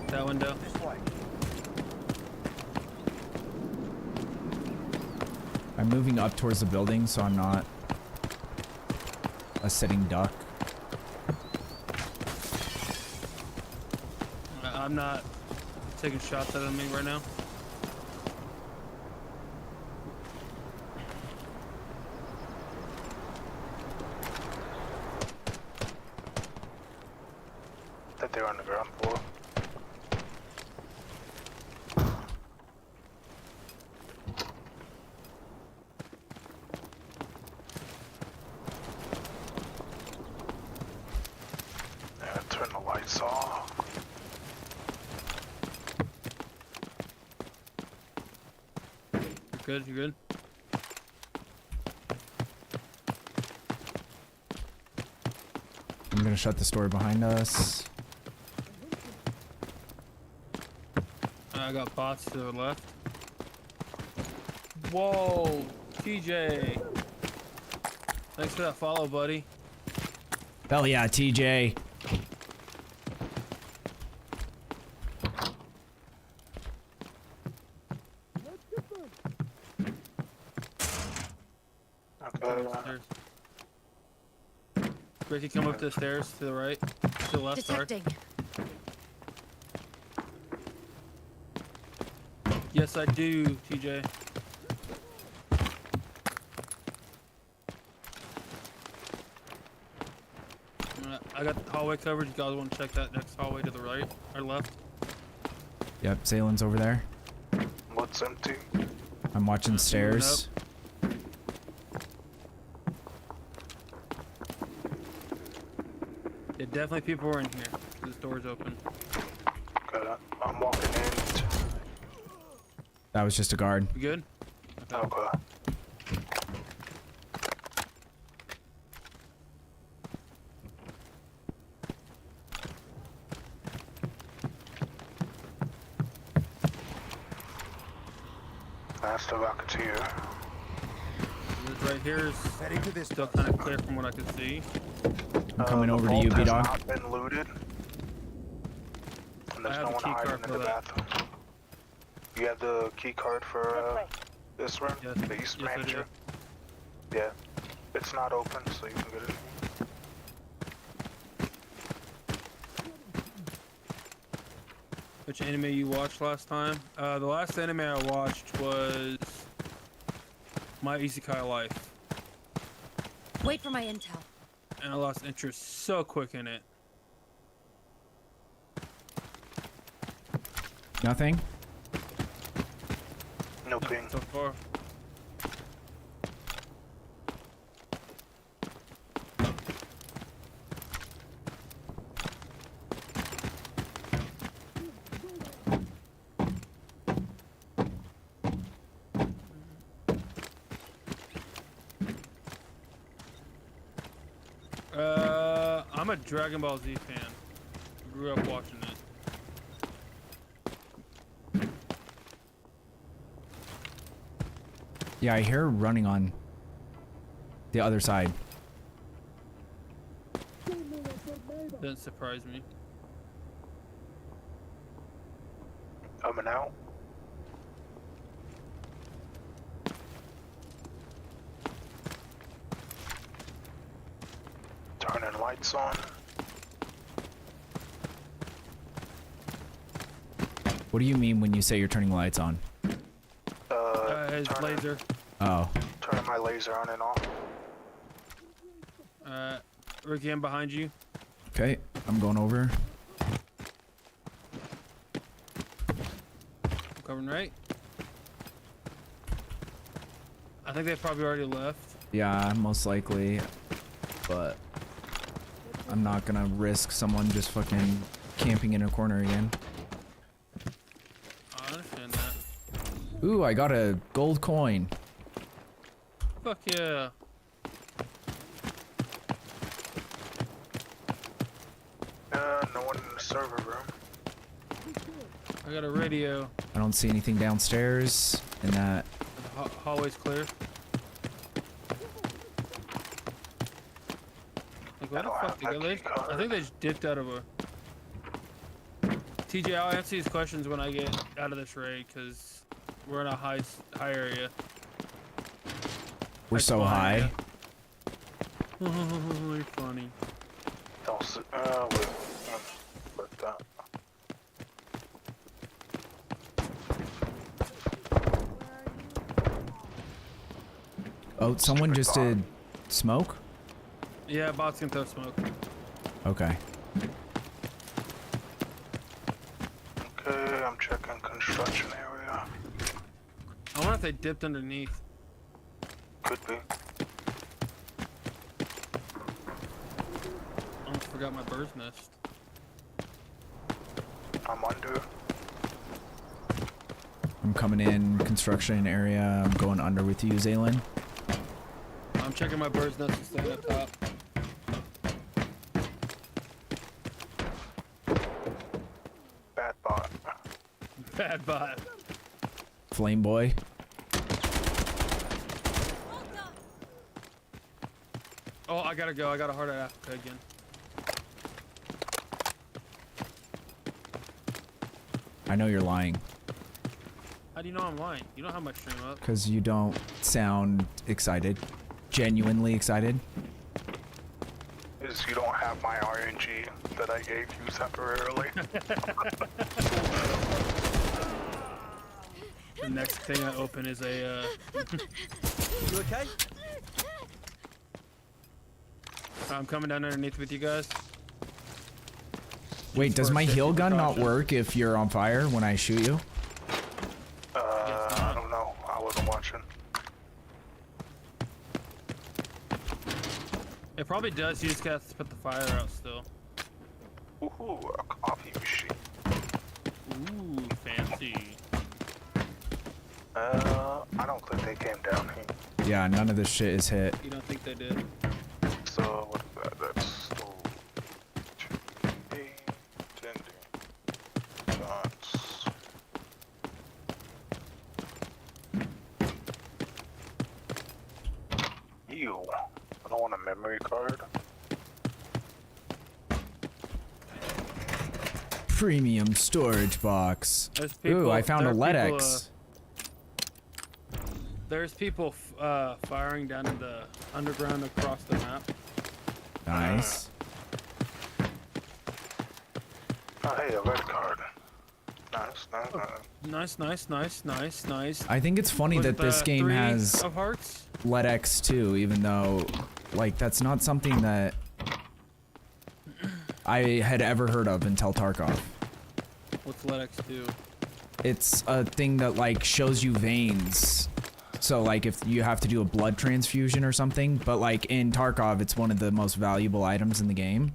That window. This way. I'm moving up towards the building, so I'm not a sitting duck. I'm not taking shots at me right now. That they're on the ground floor. Yeah, turn the lights off. You're good? You good? I'm gonna shut this door behind us. I got bots to the left. Whoa, TJ. Thanks for that follow, buddy. Hell yeah, TJ. upstairs. Ricky, come up the stairs to the right, to the left. Sorry. Detecting. Yes, I do, TJ. I got the hallway covered. You guys want to check that next hallway to the right or left? Yep, Zalen's over there. What's empty? I'm watching stairs. Yeah, definitely people are in here. This door's open. Okay, I'm walking in. That was just a guard. You good? Okay. That's the Rocketeer. This right here is Heading to this still bus. kind of clear from what I can see. I'm coming The over to you, vault has B-Dog. not been looted. And there's I have no the one key hiding card in for the that. bathroom. You have the key card for this room? Yes. The East Yes, I Manager? do. Yeah. It's not open, so you can get it. Which anime you watched last time? The last anime I watched was My Isekai Life, Wait for my intel. and I lost interest so quick in it. Nothing? No ping. So far. I'm a Dragon Ball Z fan. Grew up watching it. Yeah, I hear running on the other side. Doesn't surprise me. Coming out. Turning lights on. What do you mean when you say you're turning lights on? His laser. Oh. Turning my laser on and off. Ricky, I'm behind you. Okay, I'm going over. I'm coming right. I think they probably already left. Yeah, most likely. But I'm not gonna risk someone just fucking camping in a corner again. I understand that. Ooh, I got a gold coin. Fuck yeah. No one in the server room. I got a radio. I don't see anything downstairs in that. The hallway's clear. Like, what the fuck? have that key card. I think they just dipped out of a... TJ, I'll answer these questions when I get out of this raid, because we're in a high area. We're so high. You're funny. Don't sit. Wait. Like that. Oh, someone just did smoke? Yeah, bots can throw smoke. Okay. Okay, I'm checking construction area. I wonder if they dipped underneath. Could be. I almost forgot my bird's nest. I'm under. I'm coming in construction area. I'm going under with you, Zalen. I'm checking my bird's nest and staying up top. Bad bot. Bad bot. Flame boy. Oh, I gotta go. I got a heart at Africa again. I know you're lying. How do you know I'm lying? You don't have my stream up. Because you don't sound excited. genuinely excited. Is you don't have my RNG that I gave you temporarily. The next thing I open is a. You okay? I'm coming down underneath with you guys. Wait, does For my safety heal gun not precaution. work if you're on fire when I shoot you? I don't know. I wasn't watching. It probably does. You just got to put the fire out still. Ooh, a coffee machine. Ooh, fancy. I don't think they came down here. Yeah, none of this shit is hit. You don't think they did? So what is that? That's shots. Ew. I don't want a memory card. Premium storage box. There's people, Ooh, I found a there are people, LEDX. There's people firing down in the underground across the map. Nice. Oh, hey, a red card. Nice, nice, Nice. I think it's funny Was that it this the game 3 has of hearts. LEDX too, even though, like, that's not something that I had ever heard of until Tarkov. What's LEDX do? It's a thing that, like, shows you veins. So, like, if you have to do a blood transfusion or something, but, like, in Tarkov, it's one of the most valuable items in the game.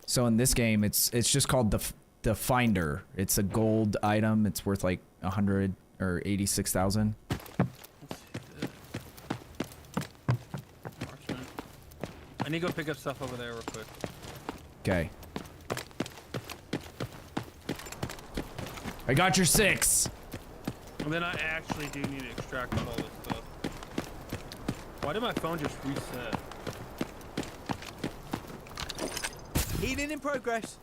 So in this game, it's just called the Finder. It's a gold item. It's worth like 100 or 86,000. Marksman. I need to go pick up stuff over there real quick. Okay. I got your 6. And then I actually do need to extract all this stuff. Why did my phone just reset? Healing in progress.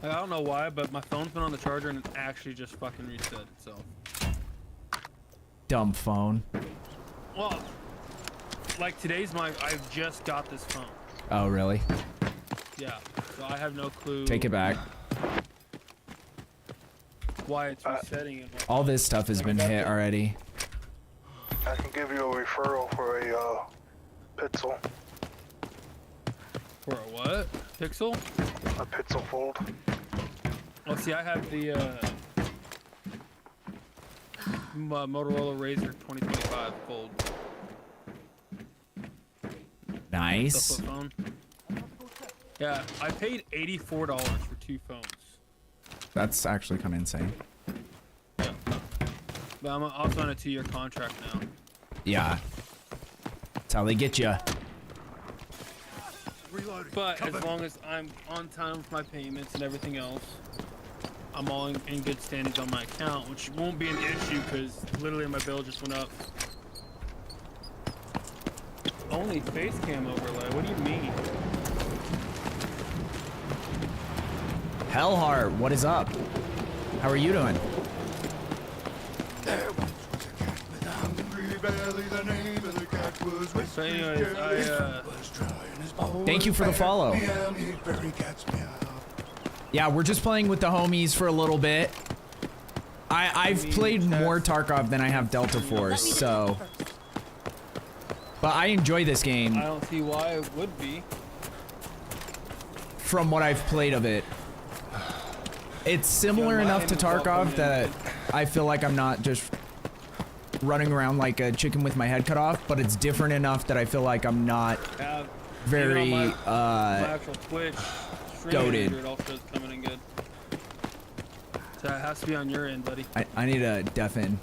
Like, I don't know why, but my phone's been on the charger and it actually just fucking reset itself. Dumb phone. Well, like today's I just got this phone. Oh, really? Yeah, so I have no clue. Take it back. Why it's resetting it. All this stuff has been hit already. I can give you a referral for a pixel. For a what? Pixel? A pixel fold. Oh, see, I have the Motorola Razr 2025 Fold. The Nice. flip phone. Yeah, I paid $84 for 2 phones. That's actually kind of insane. Yeah. But I'm also on a 2-year contract now. Yeah. That's how they get you. But as long as I'm on time with my payments and everything else, I'm all in good standings on my account, which won't be an issue because literally my bill just went up. Only face cam overlay. What do you mean? Hellheart, what is up? How are you doing? So anyways, Thank you for the follow. Yeah, we're just playing with the homies for a little bit. I've played more Tarkov than I have Delta Force, so. But I enjoy this game I don't see why it would be. from what I've played of it. It's similar Yeah, enough to mine is Tarkov welcome that I feel like I'm not just running around like a chicken with my head cut off, but it's different enough that I feel like I'm not Yeah, very even on my actual Twitch stream, goated. it also is coming in good. So it has to be on your end, buddy. I need a deafen.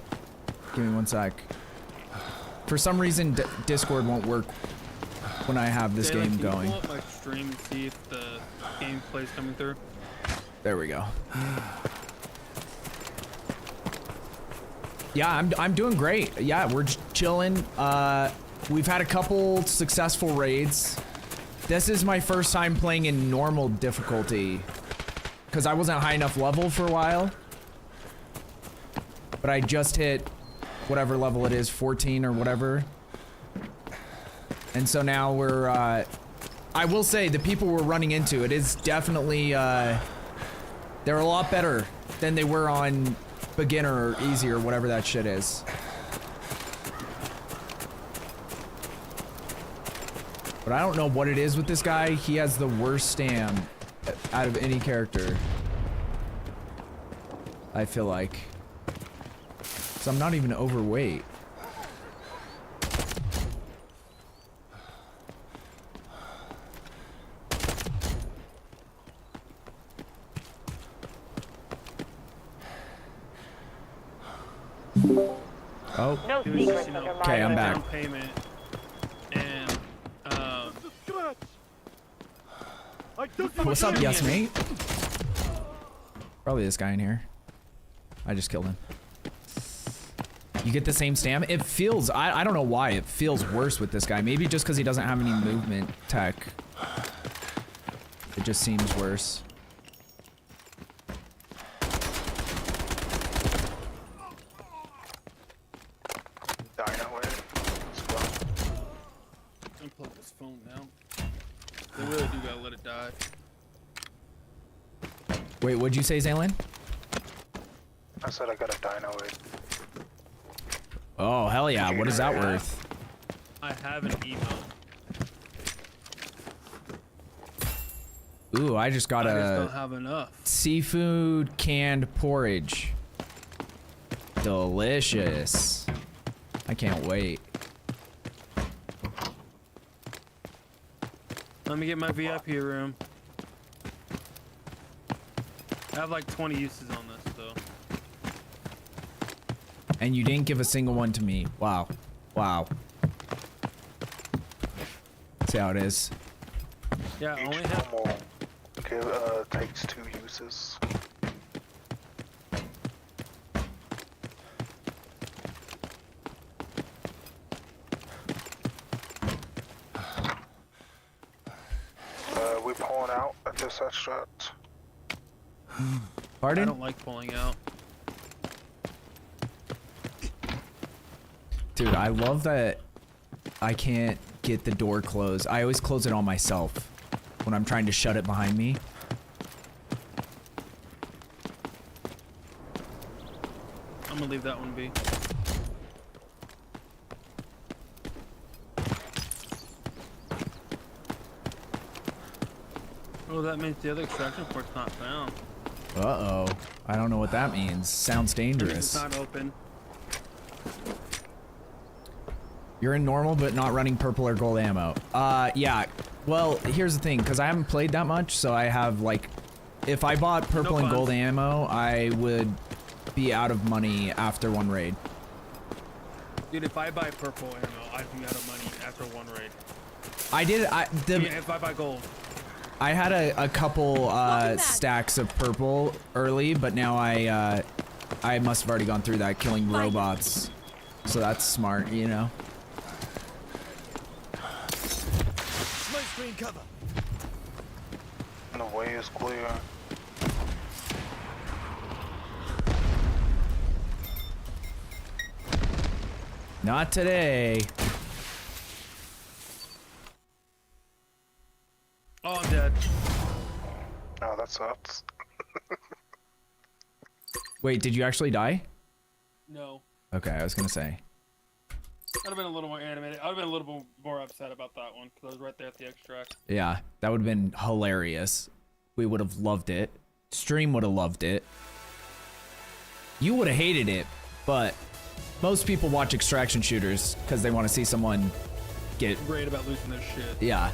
Give me 1 sec. For some reason, Discord won't work when I have this Jalen, game can you going. pull up my stream and see if the gameplay's coming through? There we go. Yeah, I'm doing great. Yeah, we're just chilling. We've had a couple successful raids. This is my first time playing in normal difficulty. because I wasn't high enough level for a while. But I just hit whatever level it is, 14 or whatever. And so now we're, I will say the people we're running into, it is definitely, they're a lot better than they were on beginner or easy or whatever that shit is. But I don't know what it is with this guy. He has the worst stam out of any character, I feel like. So I'm not even overweight. Oh. No It was secrets just, you know, under my Okay, I'm roof. back. down payment and What's up, yes mate? Probably this guy in here. I just killed him. You get the same stam? It feels, I don't know why, it feels worse with this guy. Maybe just because he doesn't have any movement tech. It just seems worse. Dynamite. Let's go. unplug this phone now. They really do gotta let it die. Wait, what'd you say, Zaylin? I said I got a dynamite. Oh, hell yeah. What is that worth? I have an email. Ooh, I just got I just a don't have enough. seafood canned porridge. Delicious. I can't wait. Let me get my VIP room. I have like 20 uses on this though. And you didn't give a single one to me. Wow. Wow. See how it is. Yeah, I Each only have normal takes 2 uses. We pulling out at this extract. I Pardon? don't like pulling out. Dude, I love that I can't get the door closed. I always close it on myself when I'm trying to shut it behind me. I'm gonna leave that one be. Oh, that means the other extraction port's not found. Uh-oh. I don't know what that means. Sounds That means it's dangerous. not open. You're in normal, but not running purple or gold ammo. Yeah. Well, here's the thing, because I haven't played that much, so I have, like... If I bought purple and gold ammo, I would be out of money after one raid. Dude, if I buy purple ammo, I'd be out of money after one raid. I did... Yeah, if I buy gold. I had a couple stacks of purple early, but now I must have already gone through that killing robots. So that's smart, you know? Smoke screen cover. The way is clear. Not today. Oh, I'm dead. Oh, that sucks. Wait, did you actually die? No. Okay, I was gonna say. I'd have been a little more animated. I'd have been a little more upset about that one because I was right there at the extract. Yeah, that would have been hilarious. We would have loved it. Stream would have loved it. You would have hated it, but most people watch extraction shooters because they want to see someone get... Great about losing their shit. Yeah.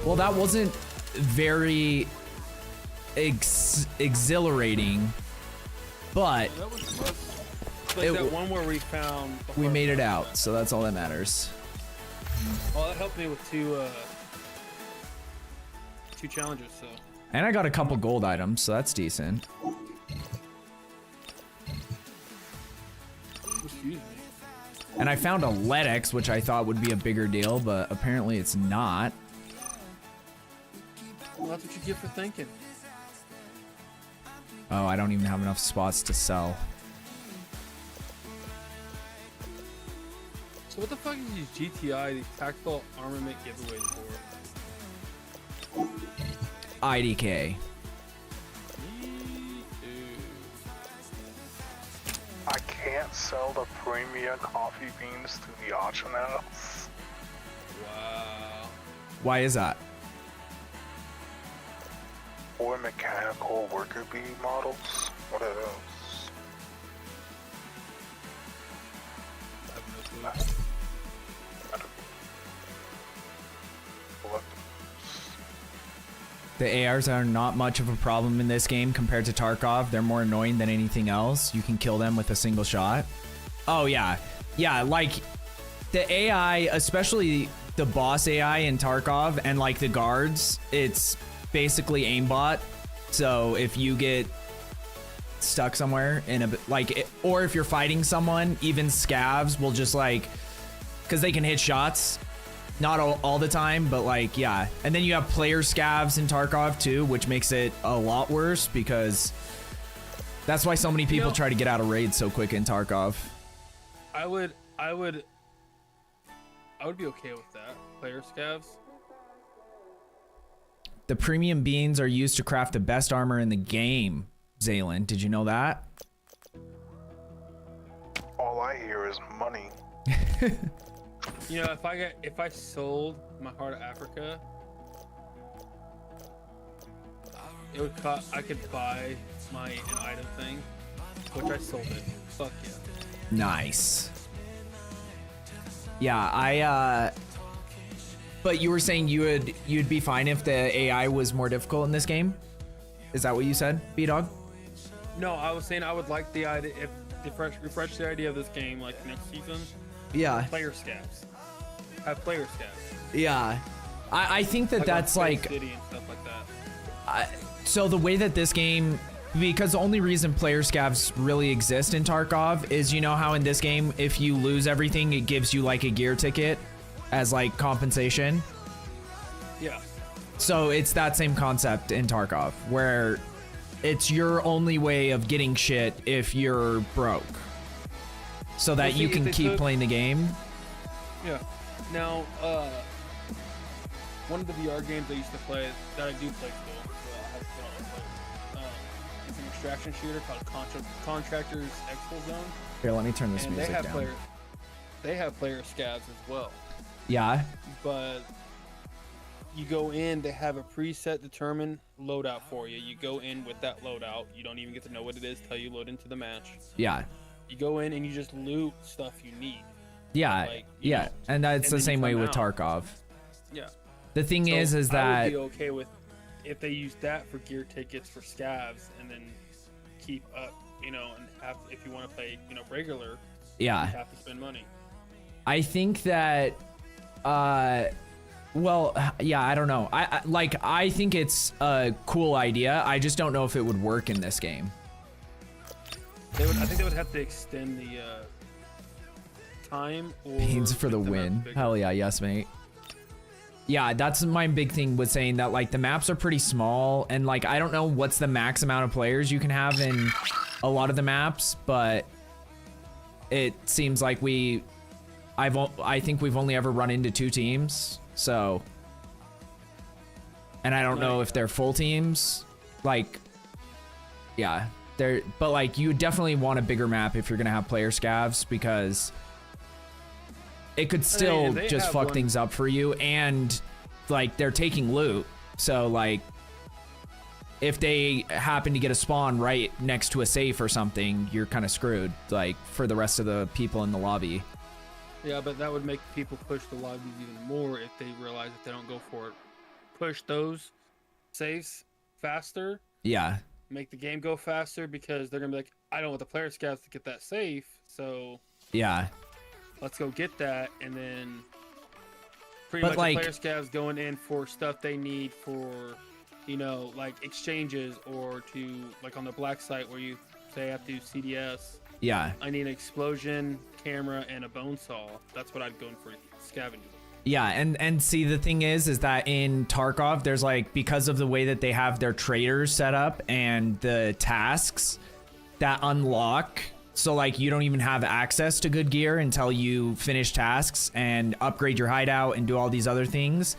Well, that wasn't very exhilarating, but That was like that one where we found. the we hard made it part. out, so that's all that matters. Oh, that helped me with two challenges. So. And I got a couple gold items, so that's decent. Excuse me. And I found a LEDX, which I thought would be a bigger deal, but apparently it's not. Well, that's what you get for thinking. Oh, I don't even have enough spots to sell. So what the fuck is these GTI, these tactical armament giveaways for? IDK. I can't sell the premium coffee beans to the auction house. Wow. Why is that? Or mechanical worker bee models. What are those? I have no clue. What? The ARs are not much of a problem in this game compared to Tarkov. They're more annoying than anything else. You can kill them with a single shot. Oh, yeah. Yeah, like, the AI, especially the boss AI in Tarkov and, like, the guards, it's basically aimbot. So if you get stuck somewhere in a, like, or if you're fighting someone, even scavs will just, like, because they can hit shots. Not all the time, but like, yeah. And then you have player scavs in Tarkov too, which makes it a lot worse because that's why so many people try to get out of raids so quick in Tarkov. I would be okay with that. Player scavs. The premium beans are used to craft the best armor in the game, Zaylin. Did you know that? All I hear is money. You know, if I sold my Heart of Africa, it would cost, I could buy an item thing, which I sold it. Fuck yeah. Nice. Yeah, but you were saying you'd be fine if the AI was more difficult in this game? Is that what you said, B-Dog? No, I was saying I would like the idea if refresh the idea of this game like next season. Yeah. Player scavs. Have player scavs. Yeah. I think that that's like City and stuff like that. so the way that this game, because the only reason player scavs really exist in Tarkov is, you know how in this game if you lose everything it gives you like a gear ticket as like compensation. Yeah. So it's that same concept in Tarkov where it's your only way of getting shit if you're broke. So that you can keep playing the game. Yeah. Now, one of the VR games I used to play, that I do play still, so I have to put on it's an extraction shooter called Contractors Expo Zone. Here, let me turn this And music down. They have player scavs as well. Yeah. But you go in, they have a preset determined loadout for you. You go in with that loadout. You don't even get to know what it is till you load into the match. Yeah. You go in and you just loot stuff you need. Yeah, Like, yeah, know, and that's the then same you way come with out. Tarkov. Yeah. The thing So is I that would be okay with if they use that for gear tickets for scavs and then keep up, you know, and have, if you want to play, you know, regular, yeah, you have to spend money. I think that, well, yeah, I don't know. I think it's a cool idea. I just don't know if it would work in this game. I think they would have to extend the time or Beans for the make the map win. bigger. Hell yeah, yes, mate. Yeah, that's my big thing with saying that, like, the maps are pretty small, and, like, I don't know what's the max amount of players you can have in a lot of the maps, but it seems like I think we've only ever run into 2 teams, so, and I don't know if they're full teams, like, yeah, but, like, you definitely want a bigger map if you're gonna have player scavs, because it could still they just have fuck one- things up for you, and like they're taking loot, so like if they happen to get a spawn right next to a safe or something, you're kind of screwed, like, for the rest of the people in the lobby. Yeah, but that would make people push the lobbies even more if they realize if they don't go for it. Push those safes faster, Yeah, make the game go faster, because they're gonna be like, I don't want the player scouts to get that safe, so yeah, let's go get that, and then pretty But, much like- the player scouts going in for stuff they need for, you know, like exchanges, or to, like on the black site where you say have to do CDS, Yeah. I need an explosion, camera, and a bone saw. That's what I'd go for scavenging. Yeah, and see, the thing is that in Tarkov, there's like, because of the way that they have their traders set up and the tasks that unlock, so like you don't even have access to good gear until you finish tasks and upgrade your hideout and do all these other things.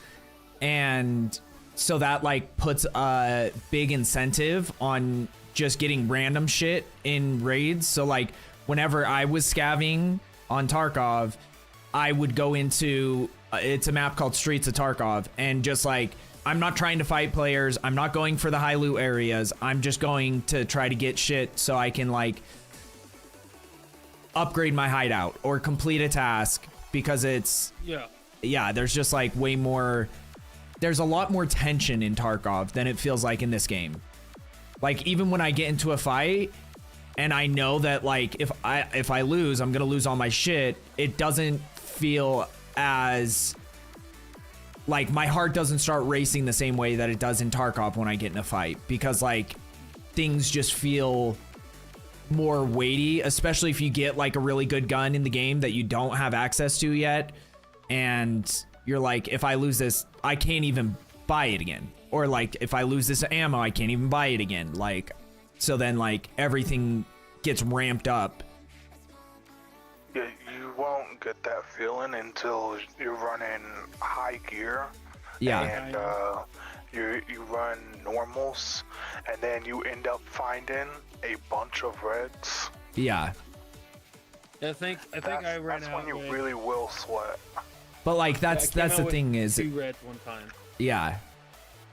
And so that like puts a big incentive on just getting random shit in raids. So like whenever I was scavving on Tarkov, I would go into it's a map called Streets of Tarkov, and just like, I'm not trying to fight players, I'm not going for the high loot areas, I'm just going to try to get shit so I can like upgrade my hideout or complete a task, because it's yeah, there's just like way more, there's a lot more tension in Tarkov than it feels like in this game. Like even when I get into a fight and I know that like if I lose, I'm gonna lose all my shit, it doesn't feel as like, my heart doesn't start racing the same way that it does in Tarkov when I get in a fight, because like things just feel more weighty, especially if you get like a really good gun in the game that you don't have access to yet, and you're like, if I lose this, I can't even buy it again, or like if I lose this ammo, I can't even buy it again. Like, so then like everything gets ramped up. Yeah, you won't get that feeling until you're running high gear. Yeah. And you run normals, and then you end up finding a bunch of reds. Yeah. I think I ran That's out. when you with, really will sweat. But like that's I came the out with thing is, 2 reds one time. yeah,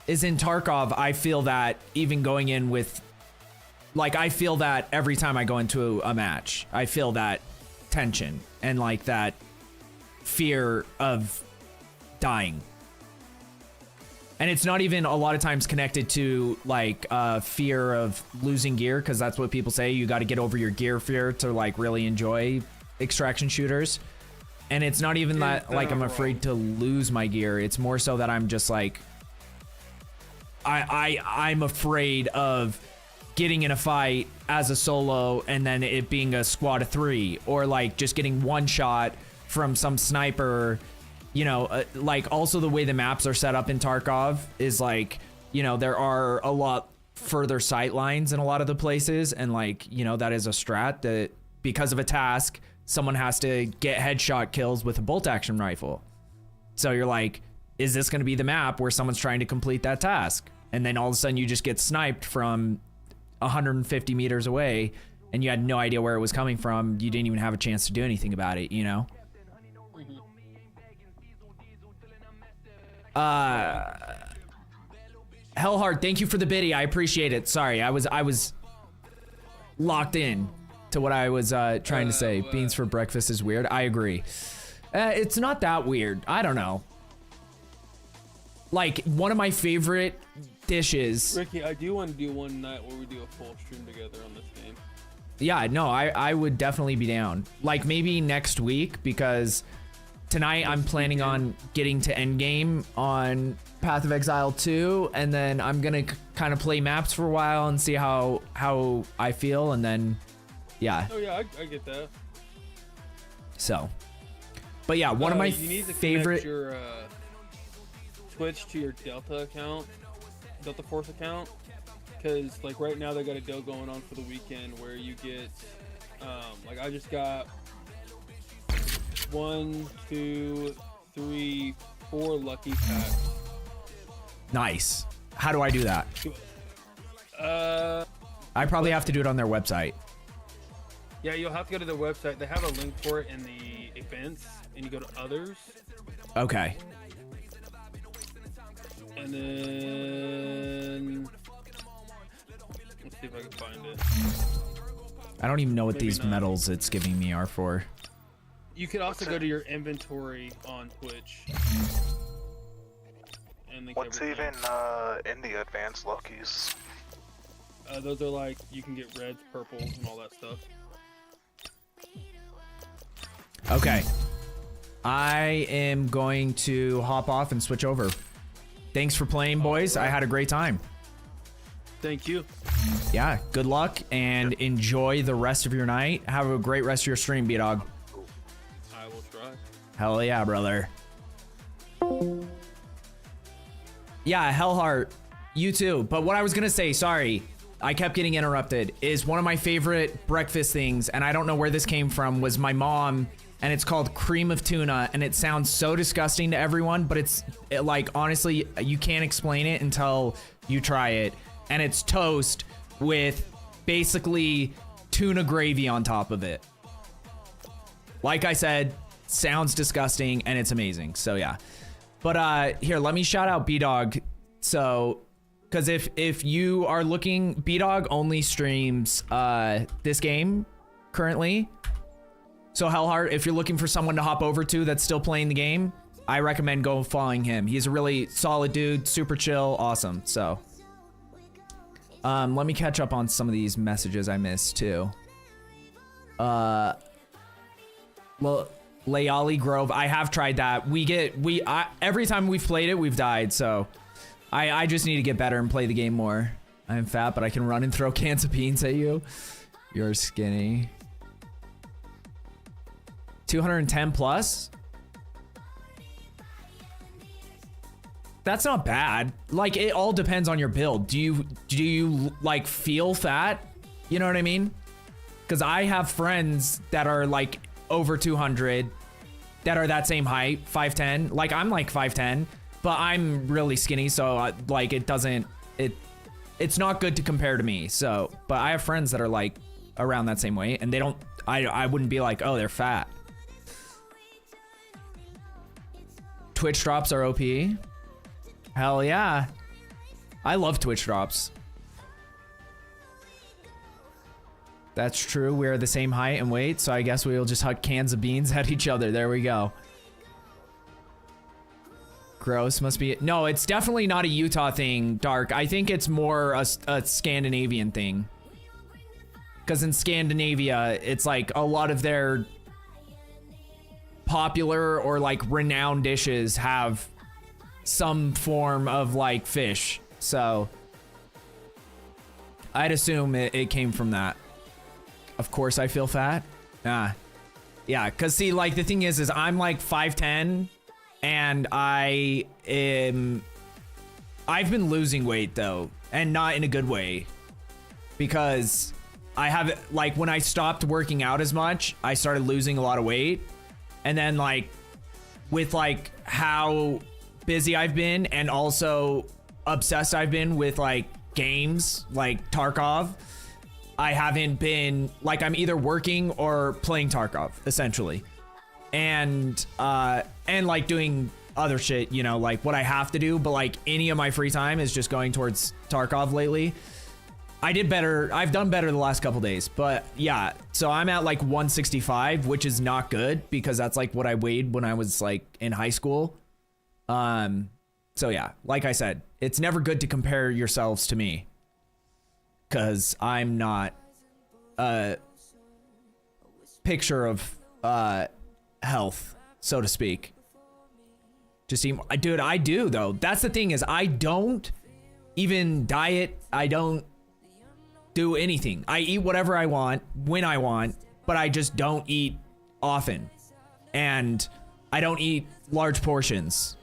is in Tarkov, I feel that even going in with, like, I feel that every time I go into a match, I feel that tension and like that fear of dying. And it's not even a lot of times connected to like fear of losing gear, because that's what people say, you got to get over your gear fear to like really enjoy extraction shooters. And it's not even that like I'm afraid to lose my gear, it's more so that I'm just like I'm afraid of getting in a fight as a solo and then it being a squad of 3, or like just getting one shot from some sniper. You know, like also the way the maps are set up in Tarkov is like, you know, there are a lot further sight lines in a lot of the places, and like, you know, that is a strat that because of a task, someone has to get headshot kills with a bolt action rifle. So you're like, is this going to be the map where someone's trying to complete that task? And then all of a sudden you just get sniped from 150 meters away and you had no idea where it was coming from. You didn't even have a chance to do anything about it, you know? Hellhard, thank you for the biddy. I appreciate it. Sorry, I was locked in to what I was trying to say. Beans for breakfast is weird. I agree. It's not that weird. I don't know. Like, one of my favorite dishes. Ricky, I do want to do one night where we do a full stream together on this game. Yeah, no, I would definitely be down. Like, maybe next week, because tonight I'm planning on getting to endgame on Path of Exile 2, and then I'm gonna kind of play maps for a while and see how I feel, and then yeah. Oh yeah, I get that. So, but yeah, one of my you need to favorite. connect your Twitch to your Delta account, Delta Force account, because like right now they got a deal going on for the weekend where you get like I just got 1, 2, 3, 4 lucky packs. Nice. How do I do that? I probably have to do it on their website. Yeah, you'll have to go to their website. They have a link for it in the events, and you go to others. Okay. And then let's see if I can find it. I don't even know what Maybe these not. medals it's giving me are for. You could also go to your inventory on Twitch. And link What's everything. even in the advanced luckies? Those are like, you can get reds, purples, and all that stuff. Okay. I am going to hop off and switch over. Thanks for playing, boys. I had a great time. Thank you. yeah, good luck and enjoy the rest of your night. Have a great rest of your stream, B-Dog. I will try. Hell yeah, brother. Yeah, Hellheart, you too. But what I was gonna say, sorry, I kept getting interrupted, is one of my favorite breakfast things, and I don't know where this came from, was my mom, and it's called cream of tuna, and it sounds so disgusting to everyone, but like, honestly, you can't explain it until you try it. And it's toast with basically tuna gravy on top of it. Like I said, sounds disgusting, and it's amazing. So yeah. But here, let me shout out B-Dog. So, because if you are looking, B-Dog only streams this game currently. So Hellheart, if you're looking for someone to hop over to that's still playing the game, I recommend go following him. He's a really solid dude, super chill, awesome. So let me catch up on some of these messages I missed too. Well, Layali Grove, I have tried that. Every time we've played it, we've died. So I just need to get better and play the game more. I'm fat, but I can run and throw cans of beans at you. You're skinny. 210 plus? That's not bad. Like, it all depends on your build. Do you like feel fat? You know what I mean? Because I have friends that are like over 200 that are that same height, 5'10". Like, I'm like 5'10", but I'm really skinny, so like it's not good to compare to me. So, but I have friends that are like around that same weight, and they don't. I wouldn't be like, oh, they're fat. Twitch drops are OP. Hell yeah. I love Twitch drops. That's true. We're the same height and weight, so I guess we'll just huck cans of beans at each other. There we go. Gross must be... No, it's definitely not a Utah thing, Dark. I think it's more a Scandinavian thing. Because in Scandinavia, it's like a lot of their popular or like renowned dishes have some form of like fish. So I'd assume it came from that. Of course I feel fat. Yeah, because see, like, the thing is I'm like 5'10", and I've been losing weight though, and not in a good way, because I have, like, when I stopped working out as much, I started losing a lot of weight. And then, like, with like how busy I've been, and also obsessed I've been with like games like Tarkov, I haven't been, like, I'm either working or playing Tarkov essentially, and like doing other shit, you know, like what I have to do, but like any of my free time is just going towards Tarkov lately. I did better. I've done better the last couple days, but yeah, so I'm at like 165, which is not good because that's like what I weighed when I was like in high school. So yeah, like I said, it's never good to compare yourselves to me, because I'm not a picture of health, so to speak. Just seem, dude, I do though. That's the thing, is I don't even diet. I don't do anything. I eat whatever I want when I want, but I just don't eat often, and I don't eat large portions.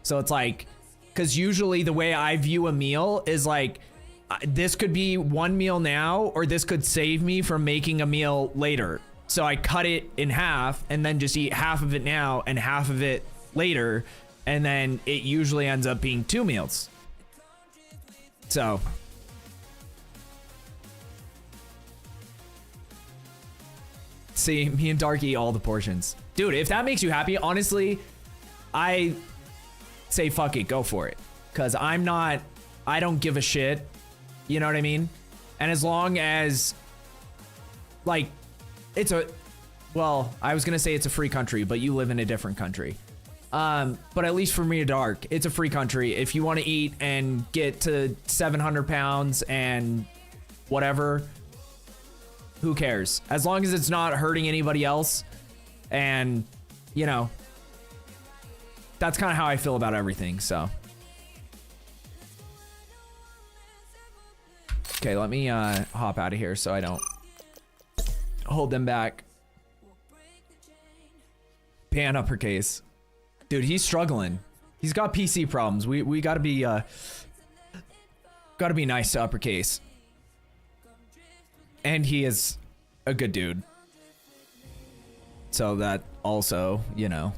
So it's like, because usually the way I view a meal is like, this could be one meal now, or this could save me from making a meal later. So I cut it in half and then just eat half of it now and half of it later. And then it usually ends up being 2 meals. So see, me and Dark eat all the portions. Dude, if that makes you happy, honestly, I say fuck it, go for it. Because I don't give a shit. You know what I mean? And as long as, like, well, I was going to say it's a free country, but you live in a different country. But at least for me and Dark, it's a free country. If you want to eat and get to 700 pounds and whatever, who cares? As long as it's not hurting anybody else. And, you know, that's kind of how I feel about everything, so. Okay, let me hop out of here so I don't hold them back. Pan uppercase. Dude, he's struggling. He's got PC problems. We gotta be nice to uppercase. And he is a good dude. So that also, you know.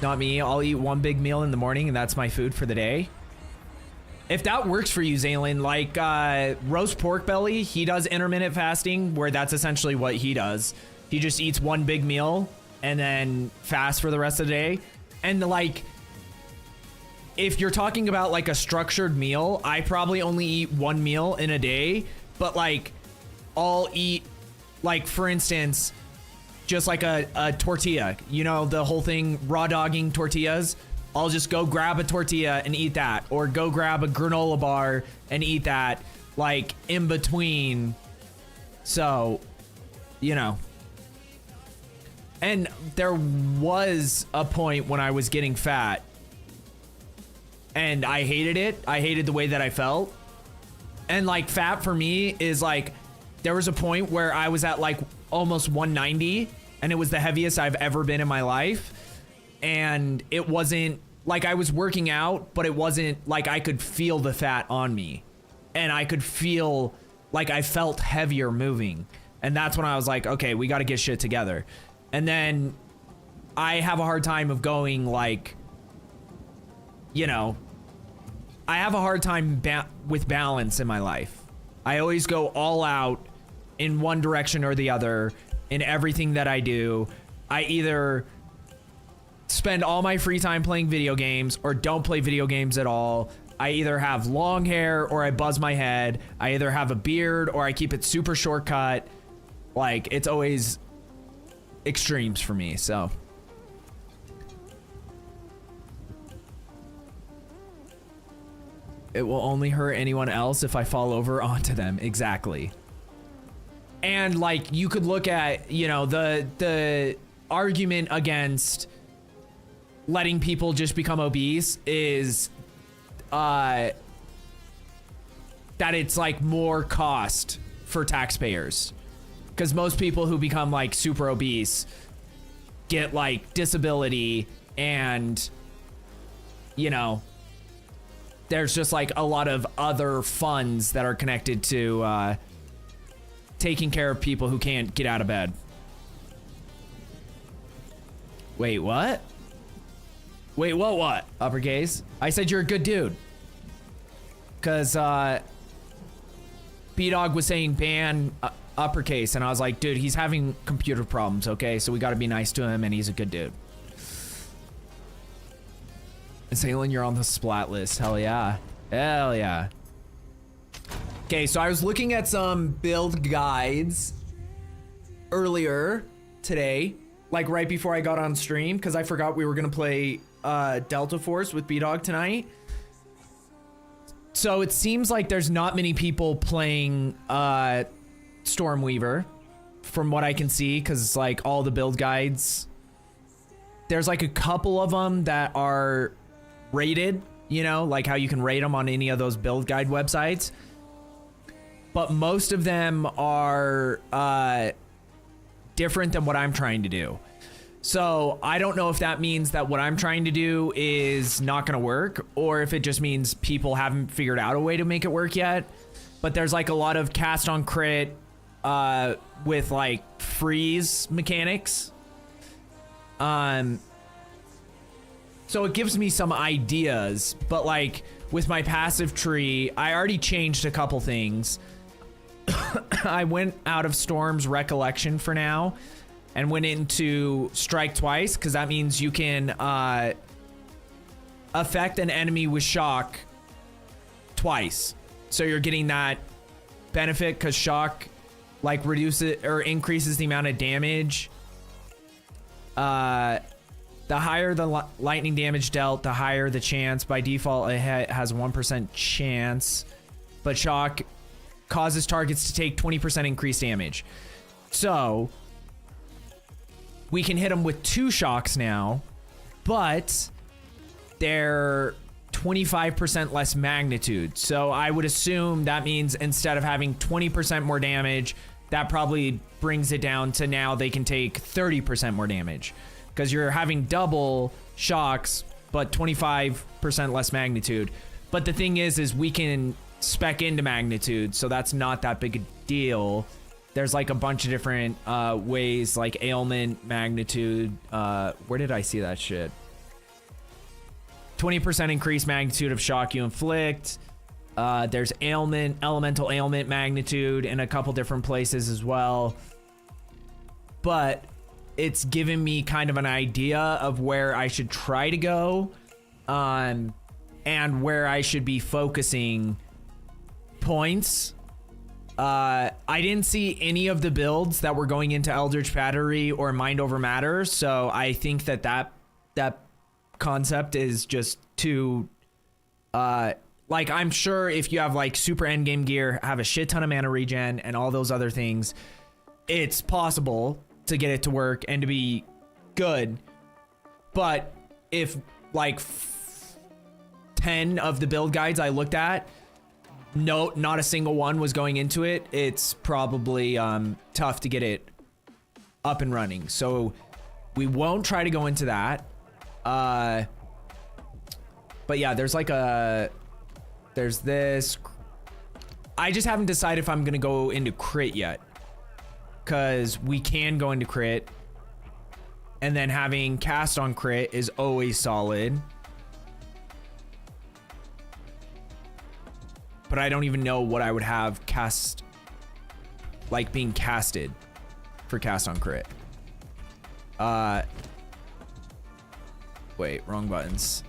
Not me. I'll eat one big meal in the morning and that's my food for the day. If that works for you, Zaylin, like roast pork belly, he does intermittent fasting where that's essentially what he does. He just eats one big meal and then fasts for the rest of the day. And like, if you're talking about like a structured meal, I probably only eat one meal in a day, but like I'll eat, like for instance, just like a tortilla, you know, the whole thing, raw dogging tortillas. I'll just go grab a tortilla and eat that, or go grab a granola bar and eat that, like in between. So, you know. And there was a point when I was getting fat and I hated it. I hated the way that I felt. And like fat for me is like, there was a point where I was at like almost 190 and it was the heaviest I've ever been in my life. And it wasn't like I was working out, but it wasn't like I could feel the fat on me. And I could feel like I felt heavier moving. And that's when I was like, okay, we got to get shit together. And then I have a hard time of going like, you know, I have a hard time with balance in my life. I always go all out in one direction or the other in everything that I do. I either spend all my free time playing video games or don't play video games at all. I either have long hair or I buzz my head. I either have a beard or I keep it super shortcut. Like, it's always extremes for me, so. It will only hurt anyone else if I fall over onto them. Exactly. And like, you could look at, you know, the argument against letting people just become obese is that it's like more cost for taxpayers. Because most people who become like super obese get like disability and, you know, there's just like a lot of other funds that are connected to taking care of people who can't get out of bed. Wait, what? Wait, what? Uppercase? I said you're a good dude. Because B-Dog was saying ban uppercase, and I was like, dude, he's having computer problems, okay? So we gotta be nice to him, and he's a good dude. And Salem, you're on the splat list. Hell yeah. Hell yeah. Okay, so I was looking at some build guides earlier today, like right before I got on stream, because I forgot we were gonna play Delta Force with B-Dog tonight. So it seems like there's not many people playing Stormweaver from what I can see, because like all the build guides, there's like a couple of them that are rated, you know, like how you can rate them on any of those build guide websites, but most of them are different than what I'm trying to do. So I don't know if that means that what I'm trying to do is not gonna work, or if it just means people haven't figured out a way to make it work yet. But there's like a lot of cast on crit with like freeze mechanics. So it gives me some ideas, but like with my passive tree, I already changed a couple things. I went out of Storm's Recollection for now and went into Strike Twice, because that means you can affect an enemy with shock twice. So you're getting that benefit because shock like reduces or increases the amount of damage. The higher the lightning damage dealt, the higher the chance. By default, it has a 1% chance, but shock causes targets to take 20% increased damage. So we can hit them with 2 shocks now, but they're 25% less magnitude. So I would assume that means instead of having 20% more damage, that probably brings it down to now they can take 30% more damage. Because you're having double shocks, but 25% less magnitude. But the thing is we can spec into magnitude, so that's not that big a deal. There's like a bunch of different ways, like ailment, magnitude. Where did I see that shit? 20% increased magnitude of shock you inflict. There's ailment, elemental ailment magnitude in a couple different places as well. But it's given me kind of an idea of where I should try to go, and where I should be focusing points. I didn't see any of the builds that were going into Eldritch Battery or Mind Over Matter, so I think that concept is just too like, I'm sure if you have like super endgame gear, have a shit ton of mana regen and all those other things, it's possible to get it to work and to be good. But if like 10 of the build guides I looked at, no, not a single one was going into it, it's probably tough to get it up and running. So we won't try to go into that. But yeah, there's this. I just haven't decided if I'm gonna go into crit yet, because we can go into crit, and then having cast on crit is always solid. But I don't even know what I would have cast, like being casted for cast on crit. Wait, wrong buttons.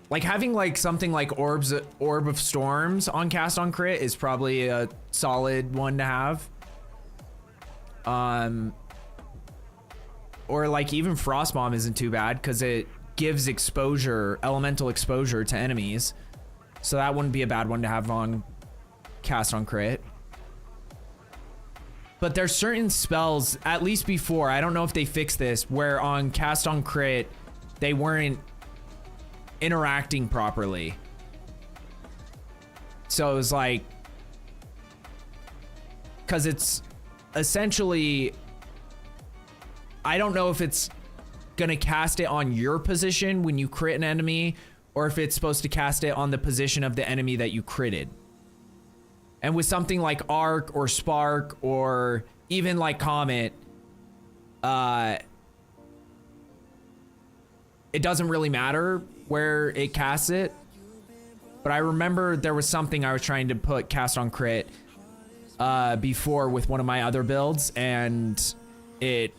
Like having like something like Orb of Storms on cast on crit is probably a solid one to have. Or like even Frost Bomb isn't too bad because it gives exposure, elemental exposure to enemies. So that wouldn't be a bad one to have on cast on crit. But there's certain spells, at least before, I don't know if they fixed this, where on cast on crit, they weren't interacting properly. So it was like, because it's essentially, I don't know if it's gonna cast it on your position when you crit an enemy, or if it's supposed to cast it on the position of the enemy that you critted. And with something like Arc or Spark or even like Comet, it doesn't really matter where it casts it. But I remember there was something I was trying to put cast on crit before with one of my other builds, and it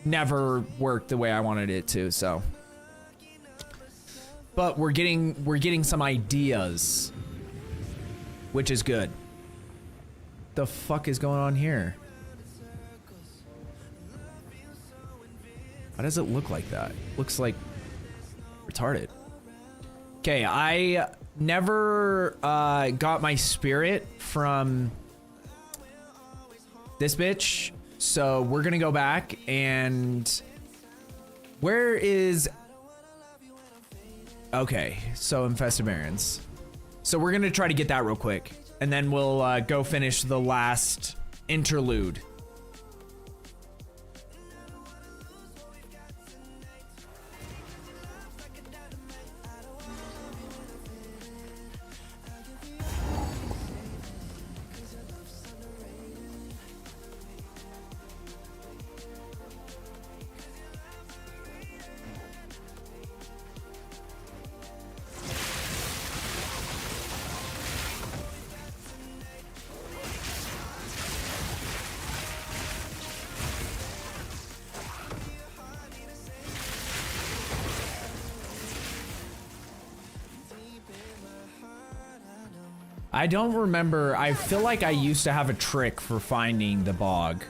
never worked the way I wanted it to, so. But we're getting some ideas, which is good. The fuck is going on here? Why does it look like that? Looks like retarded. Okay, I never got my spirit from this bitch, so we're gonna go back and where is, okay, so Infested Barrens. So we're gonna try to get that real quick, and then we'll go finish the last interlude. I don't remember. I feel like I used to have a trick for finding the bog.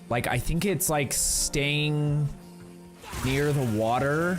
Like, I think it's like staying near the water.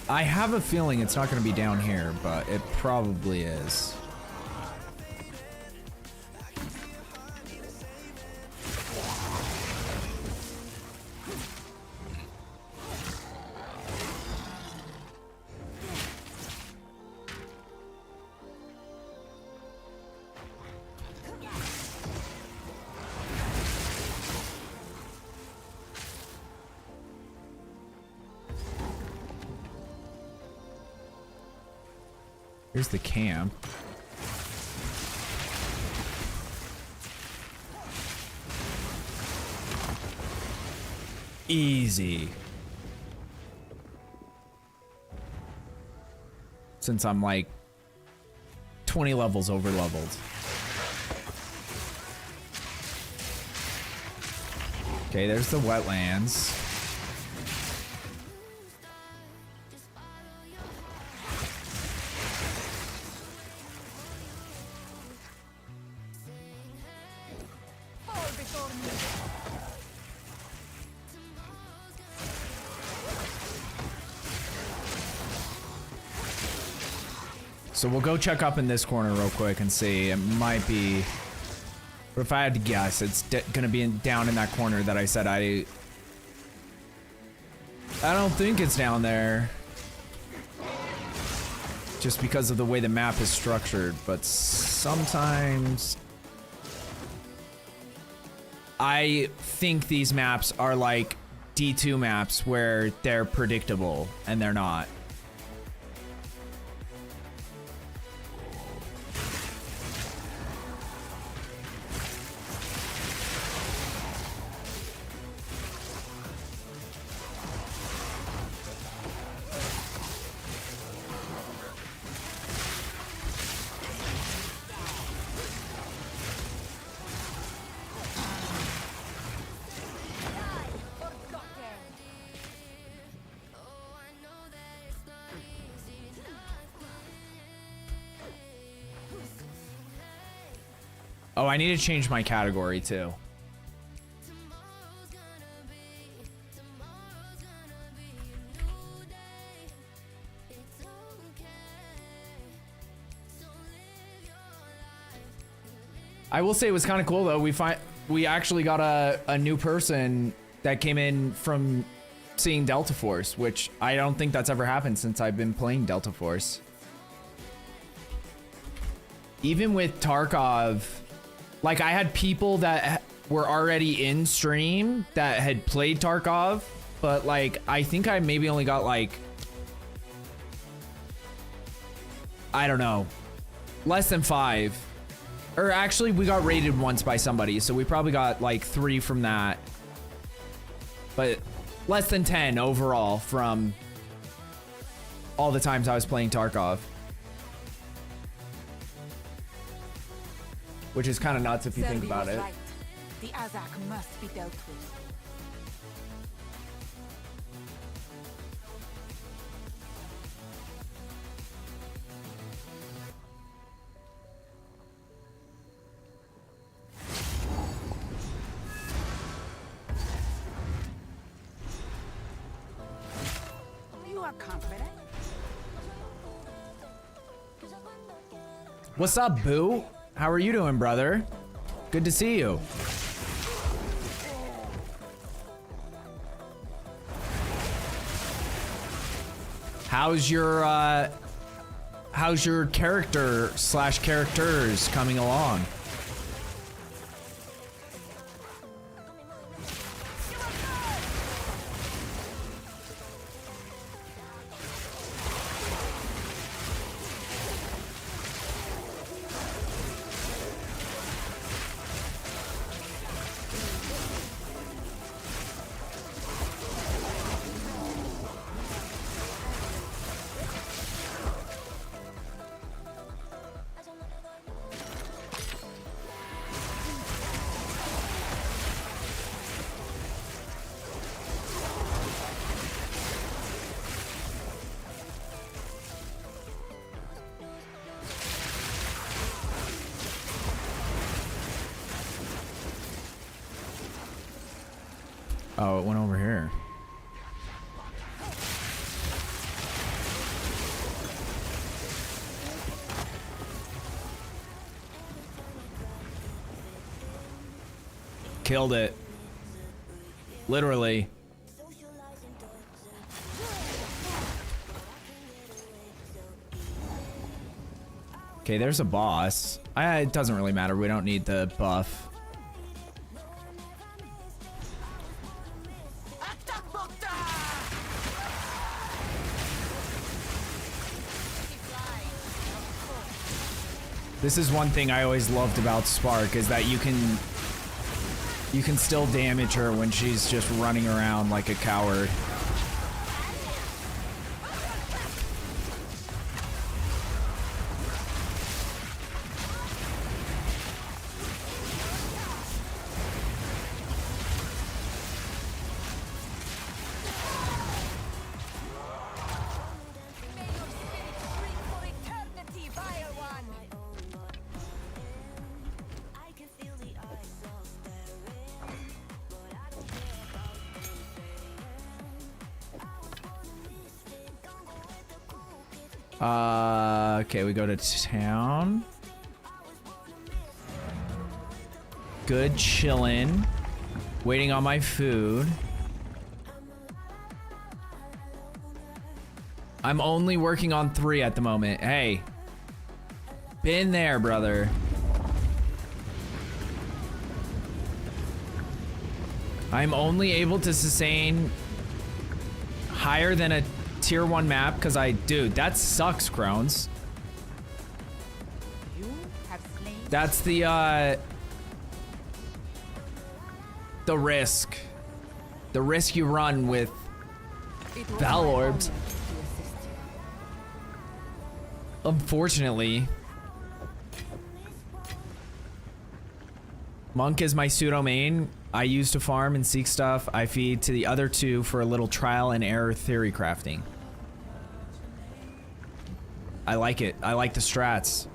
I have a feeling it's not going to be down here, but it probably is. Here's the camp. Easy. Since I'm like 20 levels over leveled. Okay, there's the wetlands. So we'll go check up in this corner real quick and see. It might be, but if I had to guess, it's gonna be down in that corner that I said I don't think it's down there. Just because of the way the map is structured, but sometimes I think these maps are like D2 maps where they're predictable and they're not. Oh, I need to change my category too. I will say it was kind of cool though. We actually got a new person that came in from seeing Delta Force, which I don't think that's ever happened since I've been playing Delta Force. Even with Tarkov, like I had people that were already in stream that had played Tarkov, but like I think I maybe only got like, I don't know, less than 5. Or actually we got raided once by somebody, so we probably got like 3 from that. But less than 10 overall from all the times I was playing Tarkov. Which is kind of nuts if you think about it. Right. The Azak must be dealt with. You are confident. What's up, Boo? How are you doing, brother? Good to see you. How's your character / characters coming along? Oh, it went over here. Killed it. Literally. Okay, there's a boss. It doesn't really matter. We don't need the buff. This is one thing I always loved about Spark, is that you can still damage her when she's just running around like a coward. Okay, we go to town. Good chillin'. Waiting on my food. I'm only working on 3 at the moment. Hey. Been there, brother. I'm only able to sustain higher than a tier 1 map because dude, that sucks, Crones. That's the risk. The risk you run with Val Orbs. Unfortunately. Monk is my pseudo main. I use to farm and seek stuff. I feed to the other 2 for a little trial and error theory crafting. I like it. I like the strats.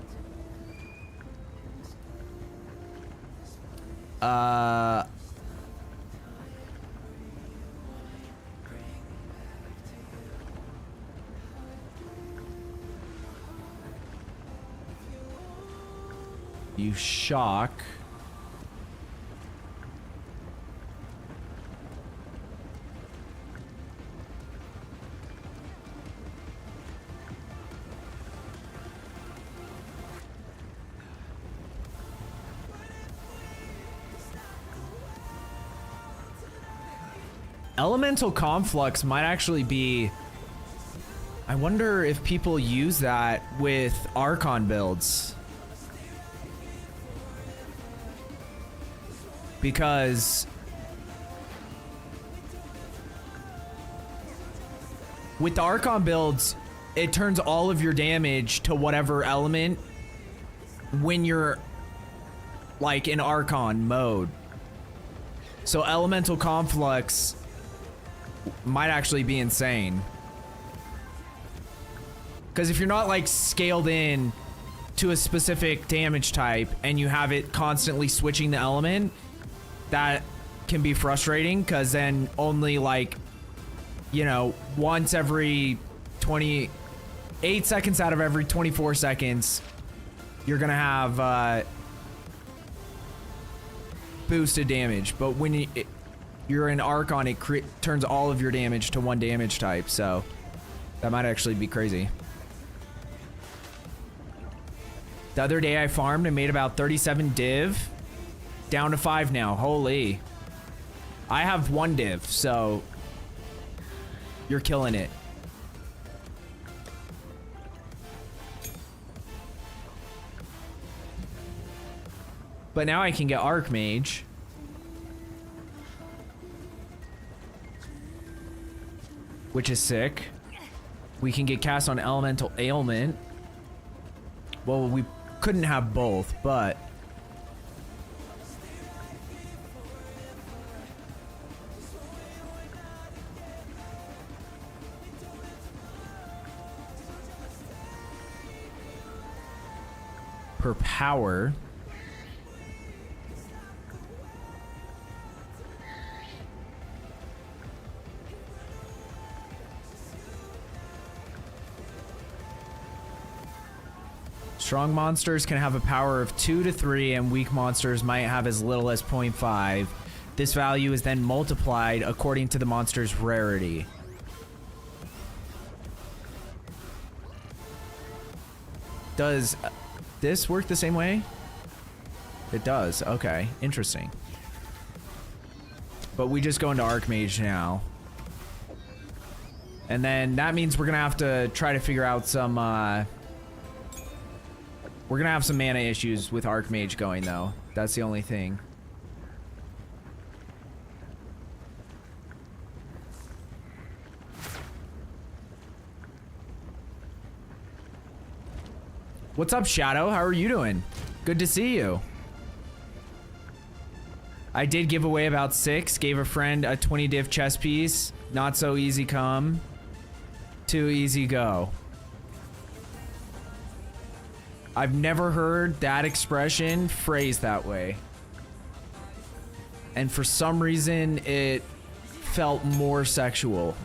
You shock. Elemental Conflux might actually be... I wonder if people use that with Archon builds. Because... with the Archon builds, it turns all of your damage to whatever element when you're like in Archon mode. So Elemental Conflux might actually be insane. Because if you're not like scaled in to a specific damage type and you have it constantly switching the element, that can be frustrating because then only like, you know, once every 28 seconds out of every 24 seconds, you're gonna have boosted damage. But when you're in Archon, it turns all of your damage to one damage type, so that might actually be crazy. The other day I farmed and made about 37 div, down to 5 now. Holy. I have 1 div, so you're killing it. But now I can get Archmage. Which is sick. We can get cast on Elemental Ailment. Well, we couldn't have both, but... per power... Strong monsters can have a power of 2 to 3, and weak monsters might have as little as 0.5. This value is then multiplied according to the monster's rarity. Does this work the same way? It does. Okay, interesting. But we just go into Archmage now. And then that means we're gonna have to try to figure out some, we're gonna have some mana issues with Archmage going, though. That's the only thing. What's up, Shadow? How are you doing? Good to see you. I did give away about 6. Gave a friend a 20 div chess piece. Not so easy come. Too easy go. I've never heard that expression phrased that way. And for some reason, it felt more sexual.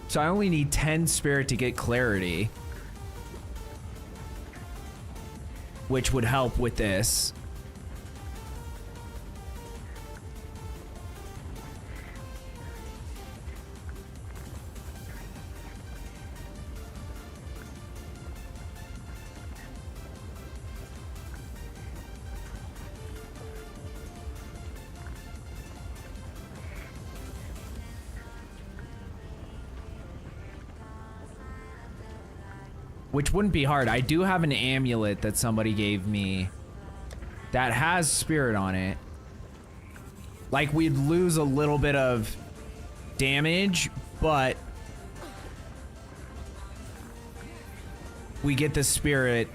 So I only need 10 spirit to get clarity, which would help with this. Which wouldn't be hard. I do have an amulet that somebody gave me that has spirit on it. Like, we'd lose a little bit of damage, but we get the spirit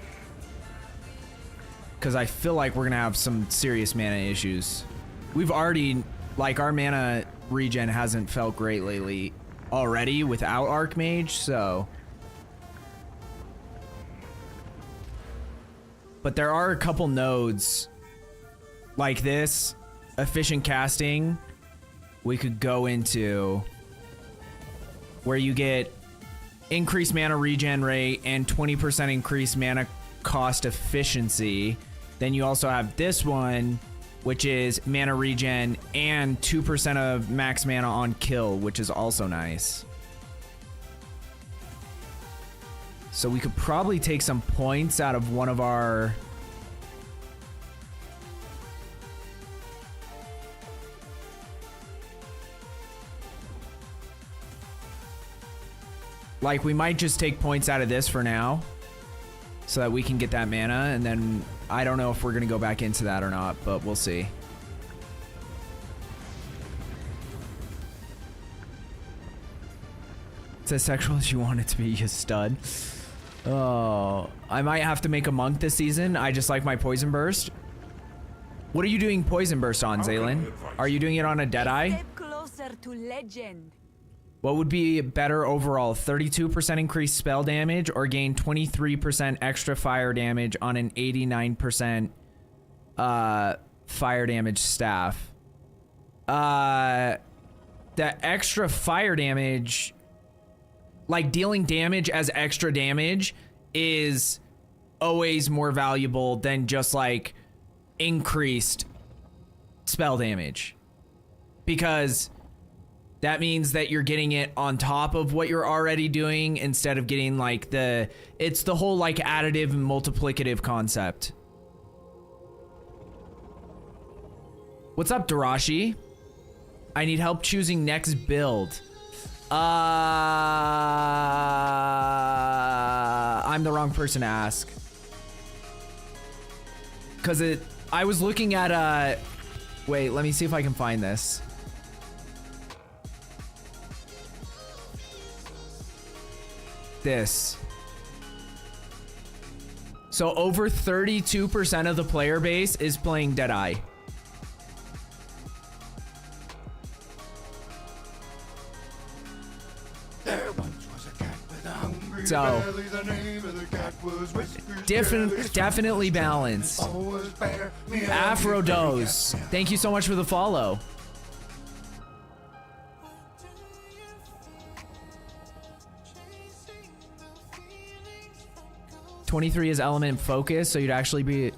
because I feel like we're gonna have some serious mana issues. We've already, like, our mana regen hasn't felt great lately already without Archmage, so. But there are a couple nodes like this, efficient casting, we could go into where you get increased mana regen rate and 20% increased mana cost efficiency. Then you also have this one, which is mana regen and 2% of max mana on kill, which is also nice. So we could probably take some points out of one of our... Like, we might just take points out of this for now, so that we can get that mana, and then I don't know if we're going to go back into that or not, but we'll see. It's as sexual as you want it to be, you stud. Oh, I might have to make a monk this season. I just like my poison burst. What are you doing poison burst on, Zaylin? Are you doing it on a Deadeye? Step closer to legend. What would be better overall? 32% increased spell damage or gain 23% extra fire damage on an 89% fire damage staff? The extra fire damage, like dealing damage as extra damage, is always more valuable than just like increased spell damage, because that means that you're getting it on top of what you're already doing instead of getting like it's the whole like additive and multiplicative concept. What's up, Darashi? I need help choosing next build. I'm the wrong person to ask. Cause I was looking at wait, let me see if I can find this. This. So over 32% of the player base is playing Deadeye. There once was a cat with So definitely balanced. Afrodose, thank you so much for the follow. .23 is element focus, so you'd actually be...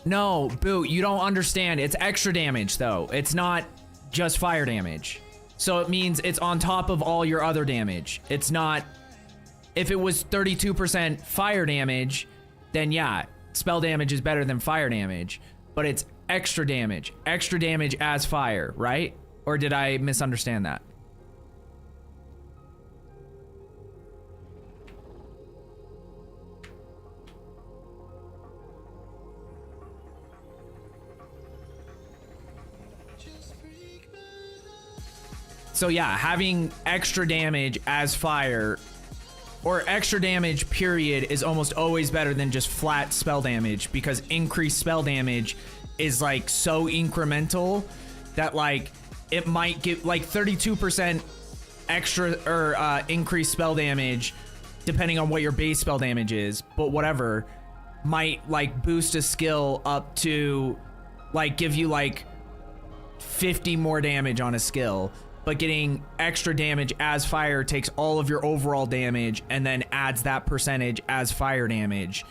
No, Boo, you don't understand. It's extra damage, though. It's not just fire damage. So it means it's on top of all your other damage. It's not... If it was 32% fire damage, then yeah, spell damage is better than fire damage. But it's extra damage. Extra damage as fire, right? Or did I misunderstand that? So yeah, having extra damage as fire or extra damage period is almost always better than just flat spell damage, because increased spell damage is like so incremental that like it might give like 32% extra or increased spell damage depending on what your base spell damage is, but whatever might like boost a skill up to like give you like 50 more damage on a skill. But getting extra damage as fire takes all of your overall damage and then adds that percentage as fire damage.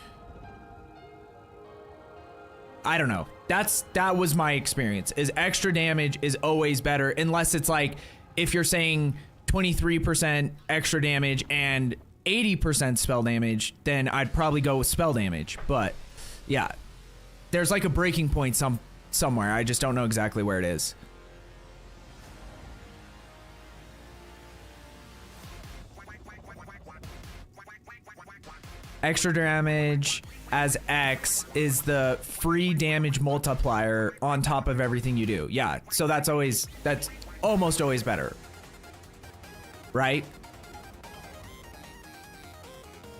I don't know. That was my experience. Is extra damage is always better, unless it's like if you're saying 23% extra damage and 80% spell damage, then I'd probably go with spell damage. But yeah, there's like a breaking point somewhere. I just don't know exactly where it is. Extra damage as X is the free damage multiplier on top of everything you do. Yeah, so that's almost always better. Right?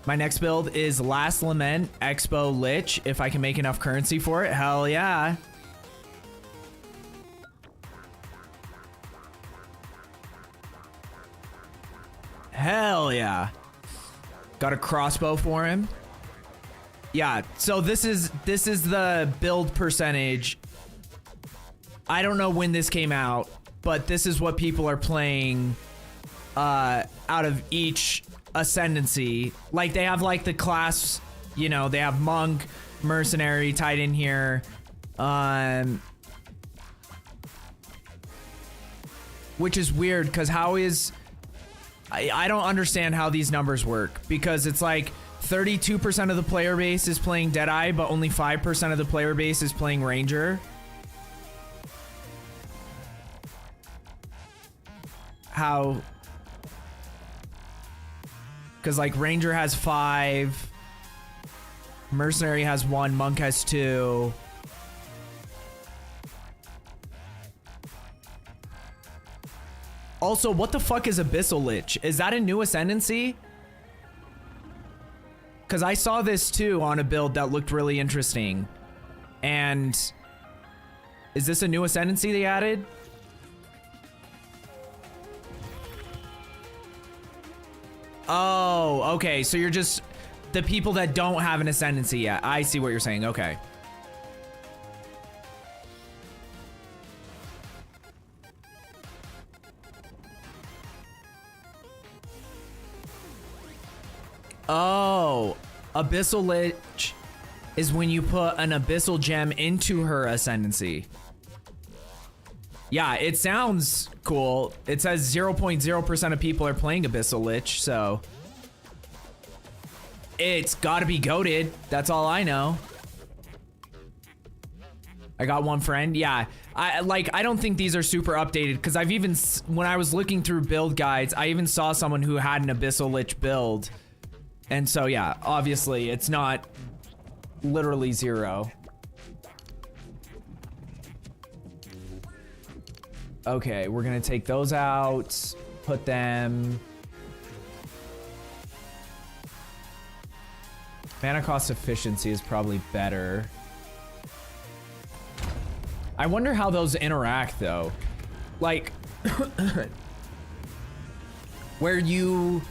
My next build is Last Lament Expo Lich, if I can make enough currency for it. Hell yeah. Hell yeah. Got a crossbow for him. Yeah, so this is the build percentage. I don't know when this came out, but this is what people are playing out of each ascendancy. Like they have like the class, you know, they have monk, mercenary tied in here. Which is weird, because how is... I don't understand how these numbers work, because it's like 32% of the player base is playing Deadeye, but only 5% of the player base is playing Ranger. How? Because like Ranger has 5, Mercenary has 1, Monk has 2. Also, what the fuck is Abyssal Lich? Is that a new ascendancy? Because I saw this too on a build that looked really interesting. And is this a new ascendancy they added? Oh, okay. So you're just the people that don't have an ascendancy yet. I see what you're saying. Okay. Oh, Abyssal Lich is when you put an Abyssal Gem into her Ascendancy. Yeah, it sounds cool. It says 0.0% of people are playing Abyssal Lich, so... It's gotta be goated. That's all I know. I got one friend. Yeah, I don't think these are super updated, because I've even... When I was looking through build guides, I even saw someone who had an Abyssal Lich build. And so, yeah, obviously, it's not literally 0. Okay, we're gonna take those out, put them... Mana cost efficiency is probably better. I wonder how those interact, though. Like, where you...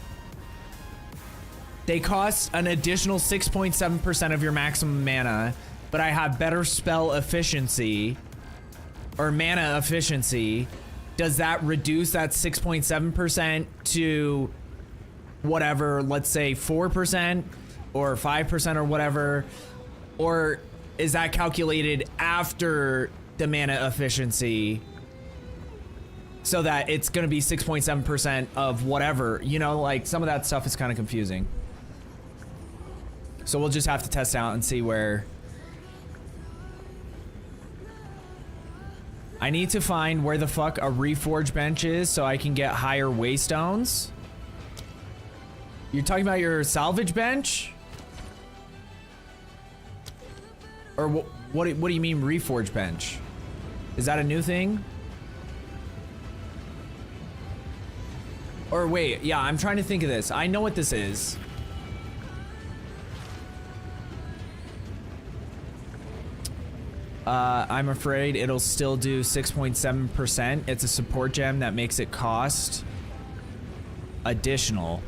They cost an additional 6.7% of your maximum mana, but I have better spell efficiency or mana efficiency. Does that reduce that 6.7% to whatever, let's say 4% or 5% or whatever? Or is that calculated after the mana efficiency so that it's going to be 6.7% of whatever? You know, like some of that stuff is kind of confusing. So we'll just have to test out and see where. I need to find where the fuck a reforge bench is so I can get higher waystones. You're talking about your salvage bench? Or what do you mean reforge bench? Is that a new thing? Or wait, yeah, I'm trying to think of this. I know what this is. I'm afraid it'll still do 6.7%. It's a support gem that makes it cost additional.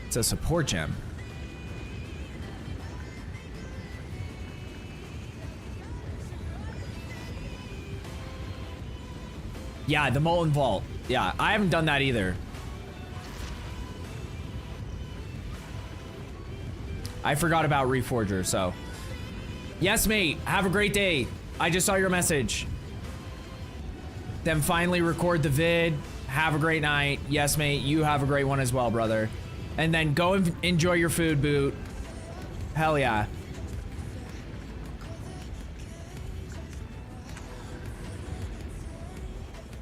It's a support gem. Yeah, the Molten Vault. Yeah, I haven't done that either. I forgot about Reforger, so. Yes, mate. Have a great day. I just saw your message. Then finally record the vid. Have a great night. Yes, mate. You have a great one as well, brother. And then go and enjoy your food, Boot. Hell yeah.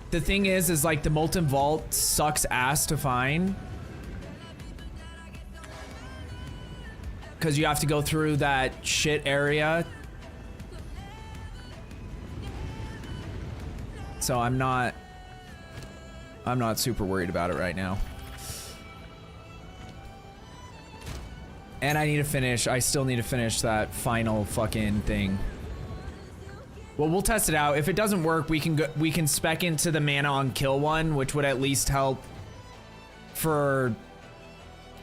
The thing is like the Molten Vault sucks ass to find. Because you have to go through that shit area. So I'm not super worried about it right now. And I still need to finish that final fucking thing. Well, we'll test it out. If it doesn't work, we can spec into the mana on kill one, which would at least help for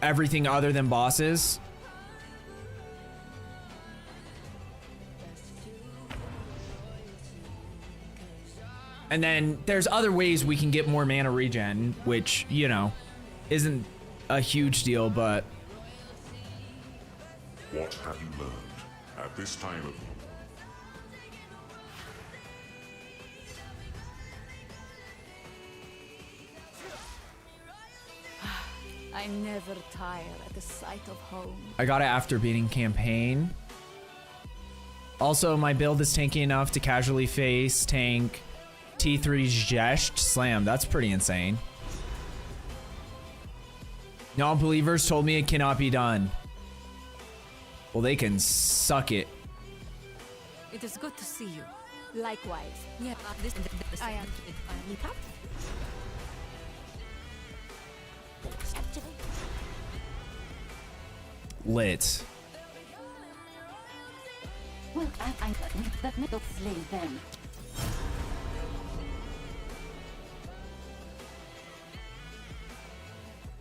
everything other than bosses. And then there's other ways we can get more mana regen, which, you know, isn't a huge deal, but... What have you learned at this time of... I never tire at the sight of home. I got it after beating campaign. Also, my build is tanky enough to casually face tank T3's Zhesht Slam. That's pretty insane. Non-believers told me it cannot be done. Well, they can suck it. It is good to see you. Likewise. Yeah, I am. Lit. Well, I that middle slay them.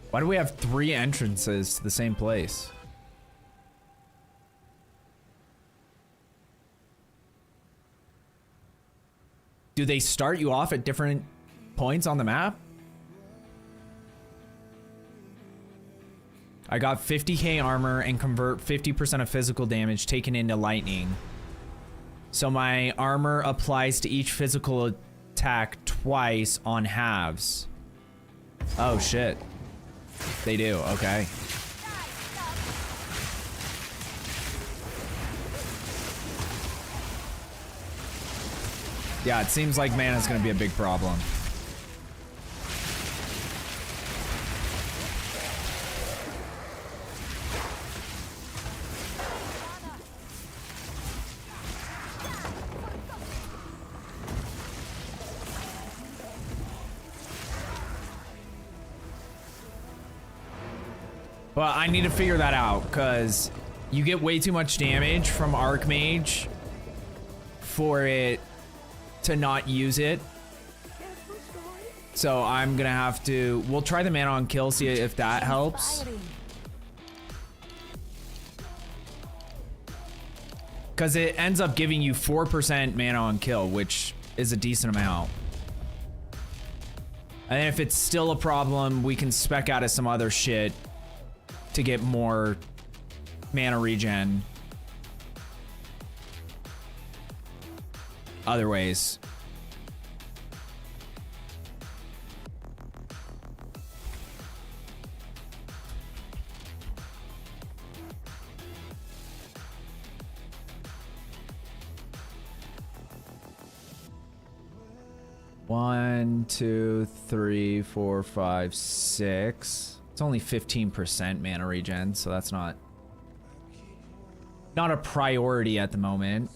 Why do we have 3 entrances to the same place? Do they start you off at different points on the map? I got 50k armor and convert 50% of physical damage taken into lightning. So my armor applies to each physical attack twice on halves. Oh shit. They do, okay. Yeah, it seems like mana's gonna be a big problem. But I need to figure that out, because you get way too much damage from Archmage for it to not use it. So I'm gonna have to, we'll try the mana on kill, see if that helps. Because it ends up giving you 4% mana on kill, which is a decent amount. And if it's still a problem, we can spec out of some other shit to get more mana regen. Other ways. One, two, three, four, five, six. It's only 15% mana regen, so that's not a priority at the moment.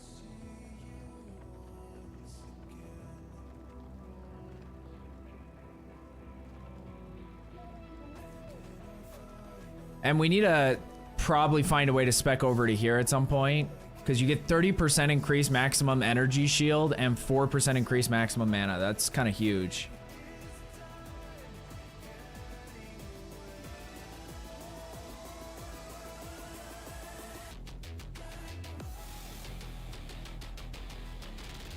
And we need to probably find a way to spec over to here at some point, because you get 30% increased maximum energy shield and 4% increased maximum mana. That's kind of huge.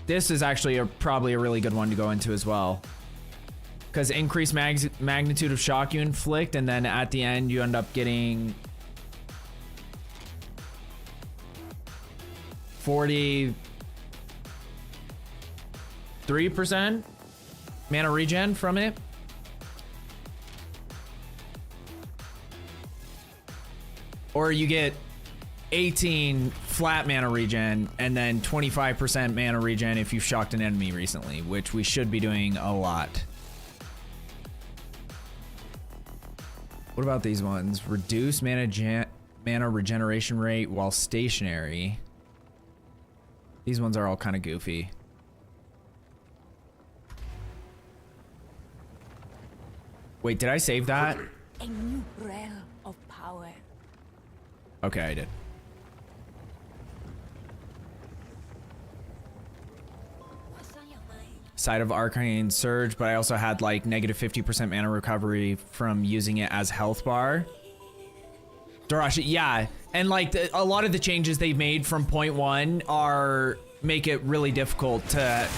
This is actually probably a really good one to go into as well. Because increased magnitude of shock you inflict, and then at the end you end up getting 43% mana regen from it. Or you get 18 flat mana regen and then 25% mana regen if you've shocked an enemy recently, which we should be doing a lot. What about these ones? Reduce mana regeneration rate while stationary. These ones are all kind of goofy. Wait, did I save that? A new realm of power. Okay, I did. Side of Arcane Surge, but I also had like negative 50% mana recovery from using it as health bar. Darashi, yeah, and like a lot of the changes they've made from point one make it really difficult to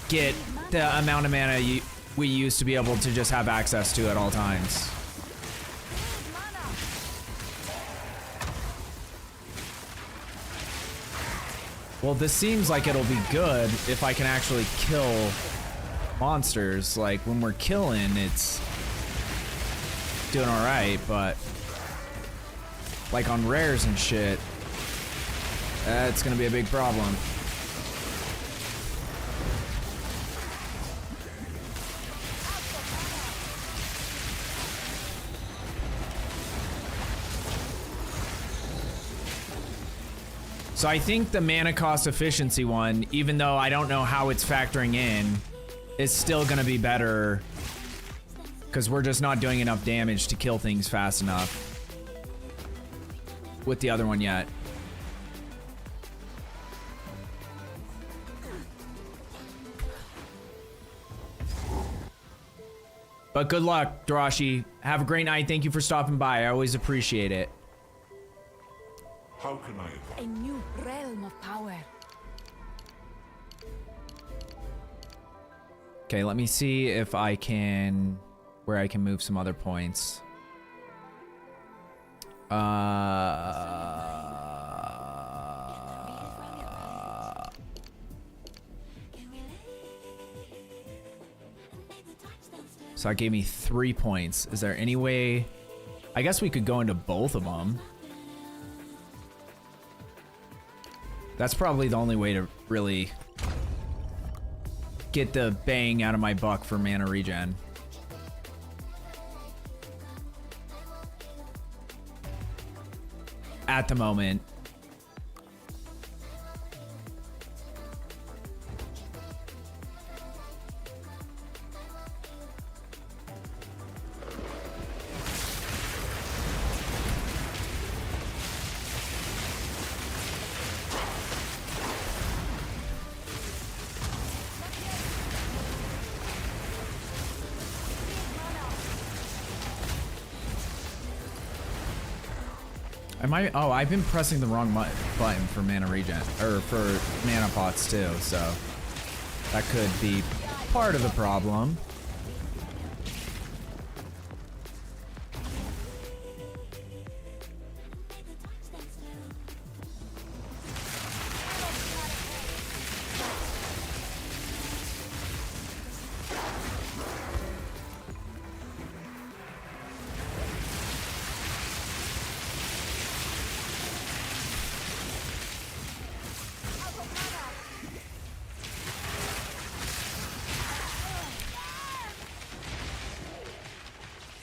get the amount of mana we used to be able to just have access to at all times. Well, this seems like it'll be good if I can actually kill monsters. Like, when we're killing, it's doing alright, but like on rares and shit, that's gonna be a big problem. So I think the mana cost efficiency one, even though I don't know how it's factoring in, is still gonna be better because we're just not doing enough damage to kill things fast enough with the other one yet. But good luck, Darashi. Have a great night. Thank you for stopping by. I always appreciate it. How can I help? A new realm of power. Okay, let me see if I can, where I can move some other points. So that gave me 3 points. Is there any way? I guess we could go into both of them. That's probably the only way to really get the bang out of my buck for mana regen. At the moment. Am I? Oh, I've been pressing the wrong button for mana regen, or for mana pots too, so that could be part of the problem.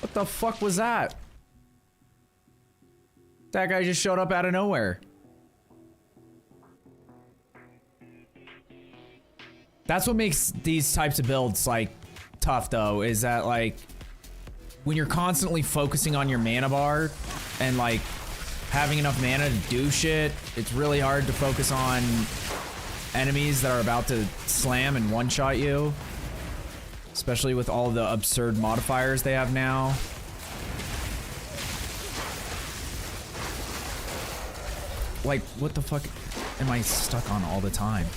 What the fuck was that? That guy just showed up out of nowhere. That's what makes these types of builds like tough though, is that like when you're constantly focusing on your mana bar and like having enough mana to do shit, it's really hard to focus on enemies that are about to slam and one-shot you. Especially with all the absurd modifiers they have now. Like, what the fuck am I stuck on all the time?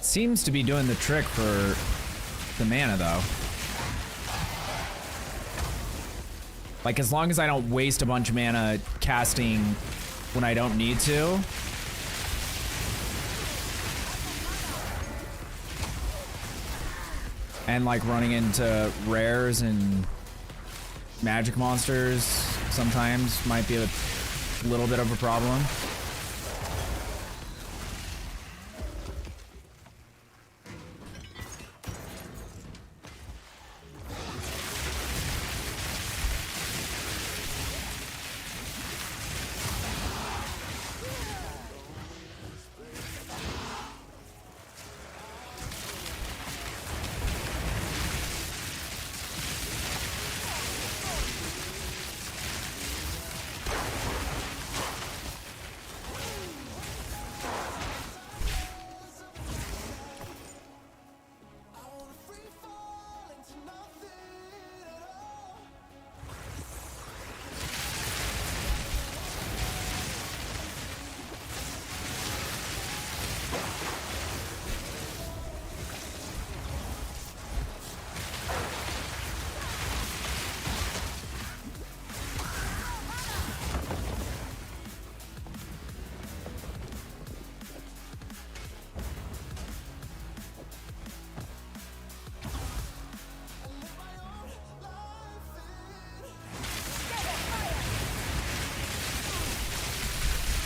Seems to be doing the trick for the mana though. Like as long as I don't waste a bunch of mana casting when I don't need to. And like running into rares and magic monsters sometimes might be a little bit of a problem.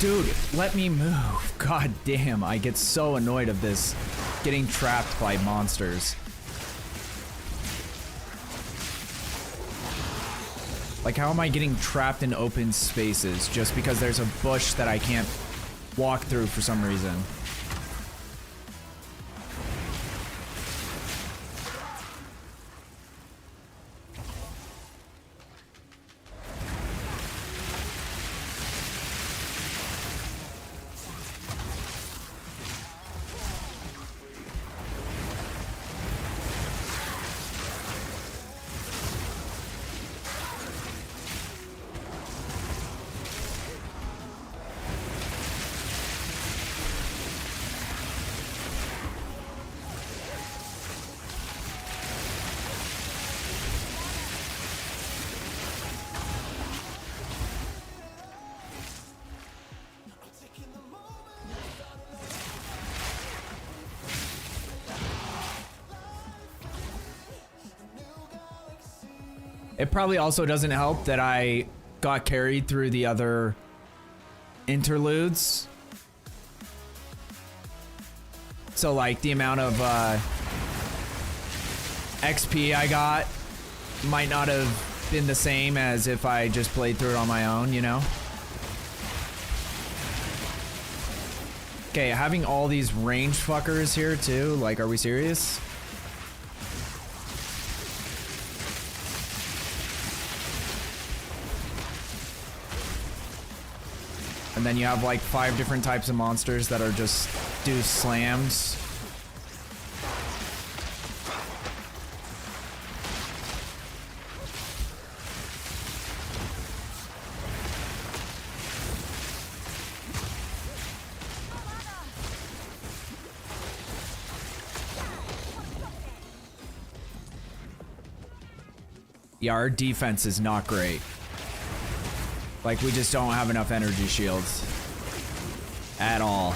Dude, let me move. God damn, I get so annoyed of this getting trapped by monsters. Like, how am I getting trapped in open spaces just because there's a bush that I can't walk through for some reason? It probably also doesn't help that I got carried through the other interludes. So like the amount of XP I got might not have been the same as if I just played through it on my own, you know? Okay, having all these ranged fuckers here too, like, are we serious? And then you have like 5 different types of monsters that are just do slams. Yeah, our defense is not great. Like, we just don't have enough energy shields. At all.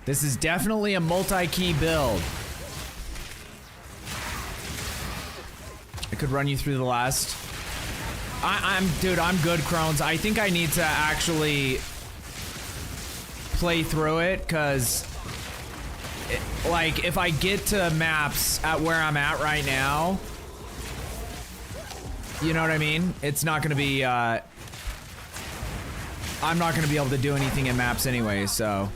This is definitely a multi-key build. I could run you through the last. Dude, I'm good, Crones. I think I need to actually play through it, cause like, if I get to maps at where I'm at right now, you know what I mean? It's not gonna be, I'm not gonna be able to do anything in maps anyway, so.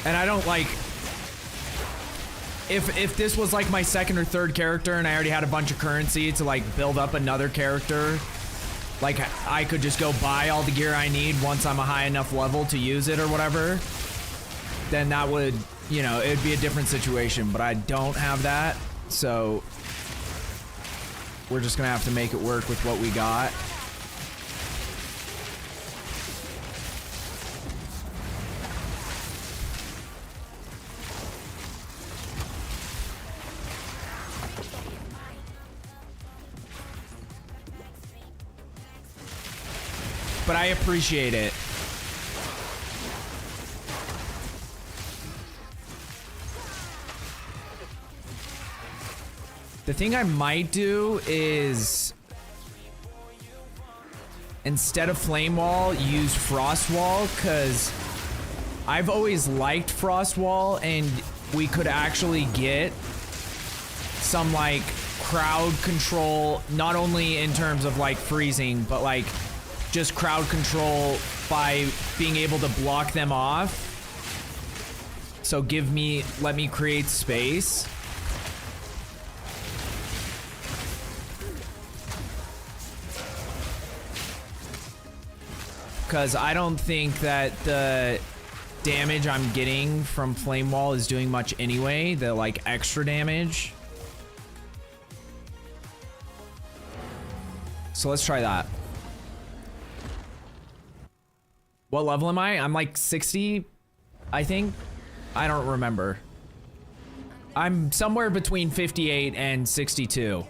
And I don't like, if this was like my second or third character and I already had a bunch of currency to like build up another character, like I could just go buy all the gear I need once I'm a high enough level to use it or whatever, then that would, you know, it'd be a different situation, but I don't have that, so we're just gonna have to make it work with what we got. But I appreciate it. The thing I might do is, instead of Flame Wall, use Frost Wall, because I've always liked Frost Wall, and we could actually get some like crowd control, not only in terms of like freezing, but like just crowd control by being able to block them off. So let me create space. Because I don't think that the damage I'm getting from Flame Wall is doing much anyway, the like extra damage. So let's try that. What level am I? I'm like 60, I think. I don't remember. I'm somewhere between 58 and 62.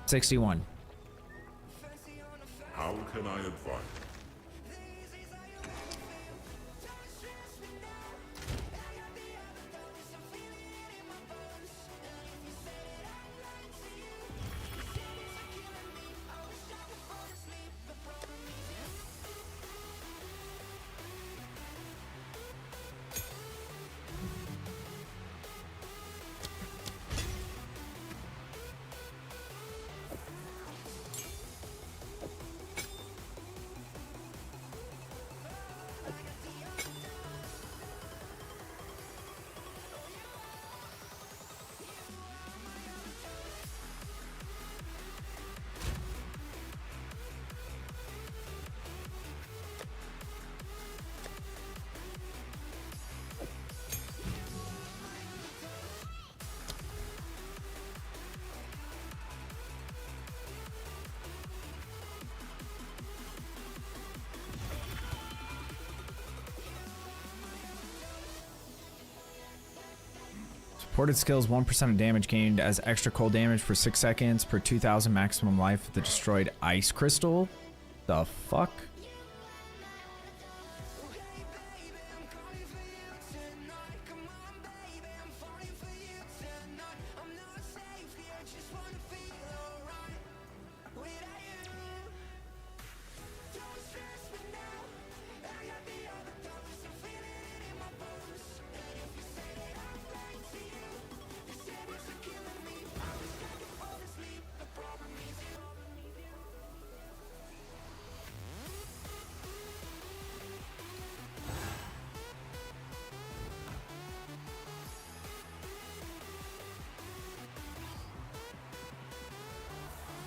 61. How can I advise? Ported skills 1% of damage gained as extra cold damage for 6 seconds per 2,000 maximum life of the destroyed ice crystal. The fuck?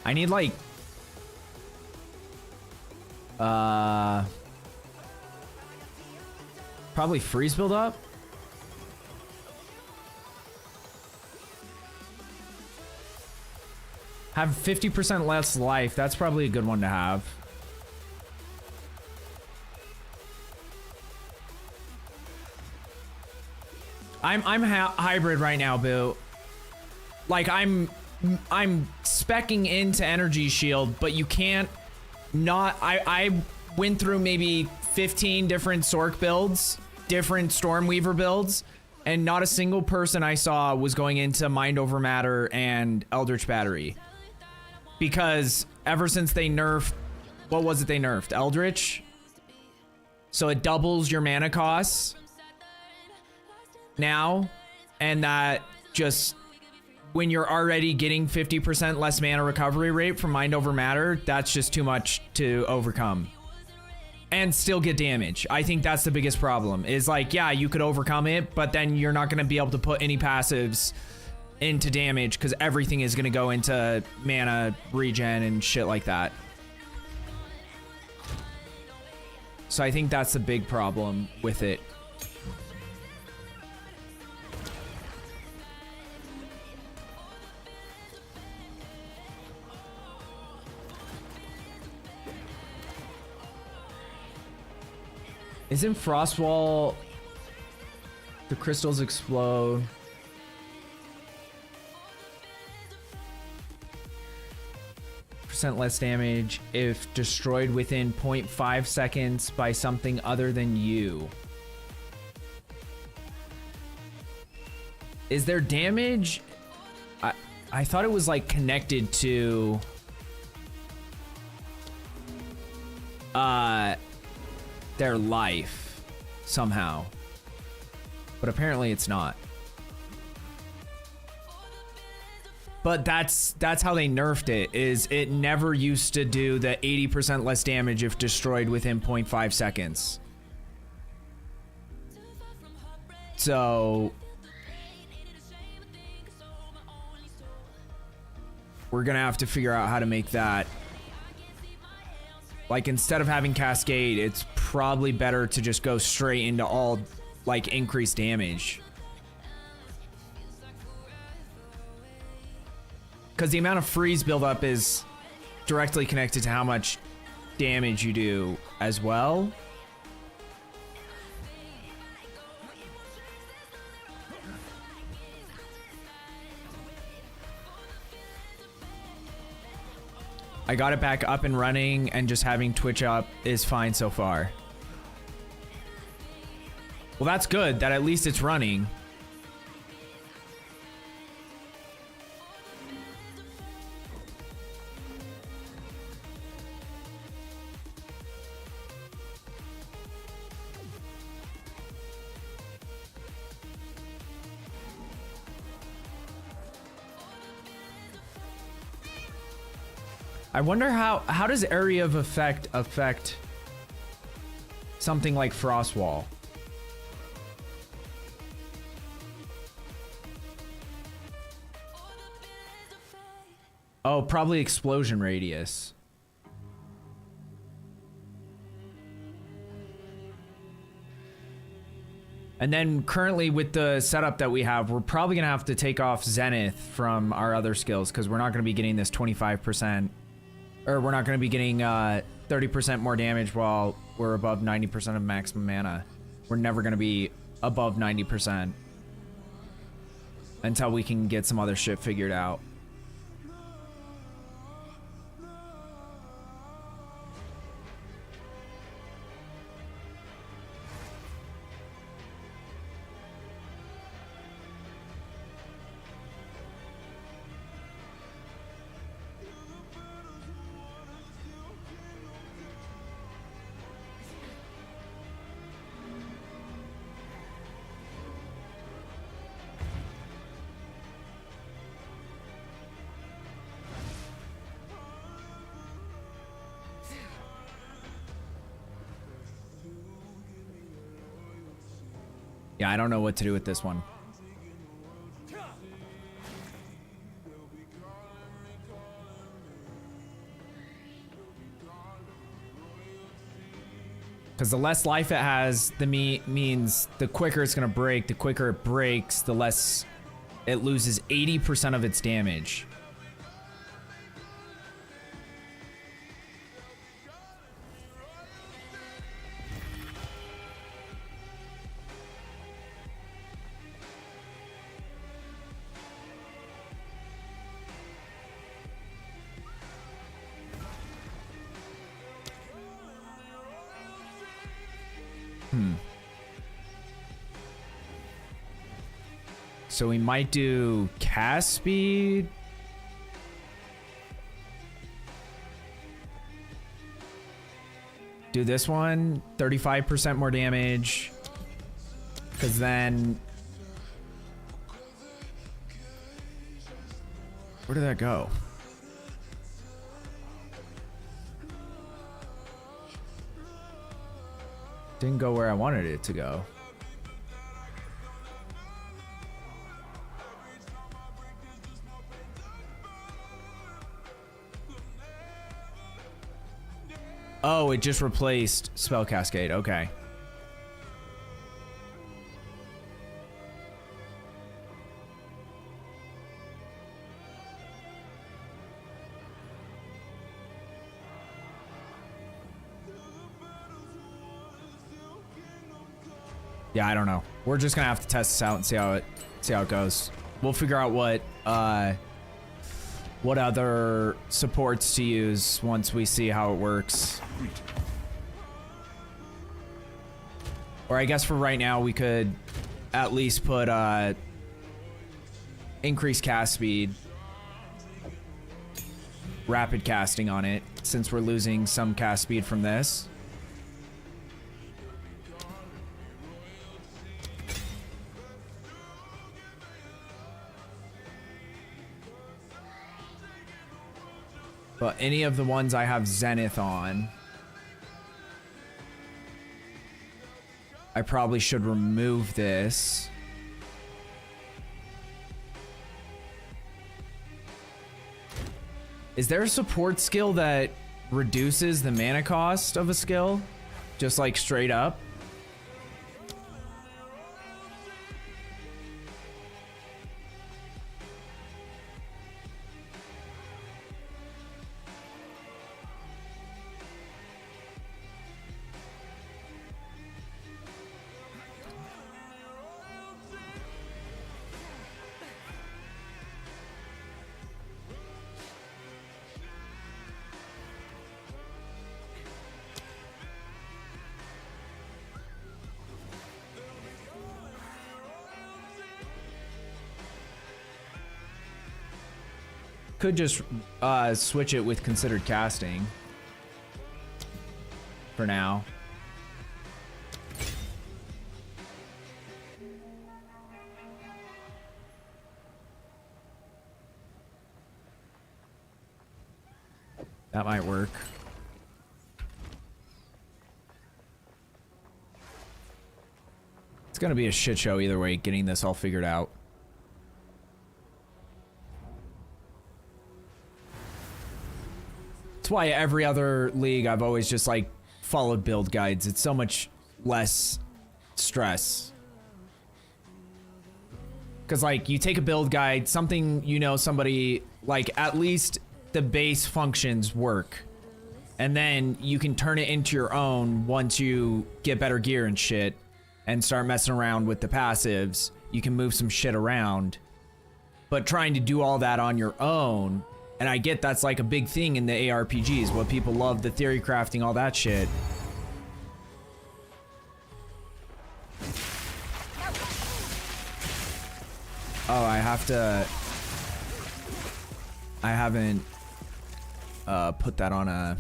I need like probably freeze build up. Have 50% less life. That's probably a good one to have. I'm hybrid right now, Boo. Like I'm speccing into energy shield, but you can't not. I went through maybe 15 different Sork builds, different Stormweaver builds, and not a single person I saw was going into Mind Over Matter and Eldritch Battery. Because ever since they nerfed, what was it they nerfed? Eldritch? So it doubles your mana costs now, and that just, when you're already getting 50% less mana recovery rate from Mind Over Matter, that's just too much to overcome. And still get damage. I think that's the biggest problem. Is like, yeah, you could overcome it, but then you're not going to be able to put any passives into damage because everything is going to go into mana regen and shit like that. So I think that's the big problem with it. Isn't Frostwall, the crystals explode? Percent less damage if destroyed within 0.5 seconds by something other than you. Is there damage? I thought it was like connected to their life somehow, but apparently it's not. But that's how they nerfed it. Is it never used to do the 80% less damage if destroyed within 0.5 seconds. So we're gonna have to figure out how to make that. Like, instead of having Cascade, it's probably better to just go straight into all, like, increased damage. Because the amount of freeze buildup is directly connected to how much damage you do as well. I got it back up and running, and just having Twitch up is fine so far. Well, that's good that at least it's running. I wonder how does area of effect affect something like Frostwall? Oh, probably explosion radius. And then currently with the setup that we have, we're probably gonna have to take off Zenith from our other skills because we're not gonna be getting this 25%. Or we're not going to be getting 30% more damage while we're above 90% of maximum mana. We're never going to be above 90%. until we can get some other shit figured out. Yeah, I don't know what to do with this one. Because the less life it has, the means the quicker it's going to break. The quicker it breaks, the less it loses 80% of its damage. So we might do cast speed. Do this one, 35% more damage. Because then... Where did that go? Didn't go where I wanted it to go. Oh, it just replaced Spell Cascade. Okay. Yeah, I don't know. We're just gonna have to test this out and see how it goes. We'll figure out what other supports to use once we see how it works. Or I guess for right now we could at least put increased cast speed, rapid casting on it, since we're losing some cast speed from this. But any of the ones I have Zenith on, I probably should remove this. Is there a support skill that reduces the mana cost of a skill? Just like straight up? Could just switch it with considered casting for now. That might work. It's gonna be a shit show either way, getting this all figured out. That's why every other league I've always just like followed build guides. It's so much less stress. Cause like you take a build guide, something you know somebody like at least the base functions work. And then you can turn it into your own once you get better gear and shit and start messing around with the passives. You can move some shit around but trying to do all that on your own, and I get that's like a big thing in the ARPGs, what people love, the theory crafting, all that shit. Oh, I haven't put that on a...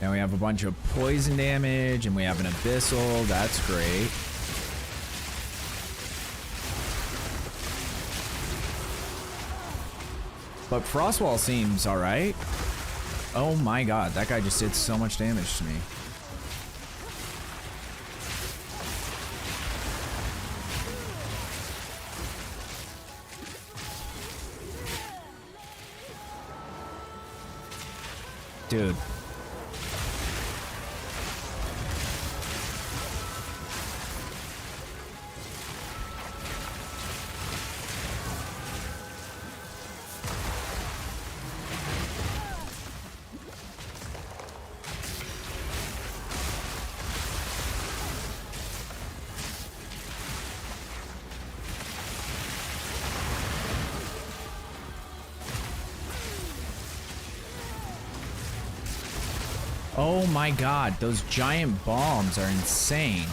Now we have a bunch of poison damage, and we have an abyssal. That's great. But Frostwall seems alright. Oh my god, that guy just did so much damage to me. Dude. Oh my god, those giant bombs are insane.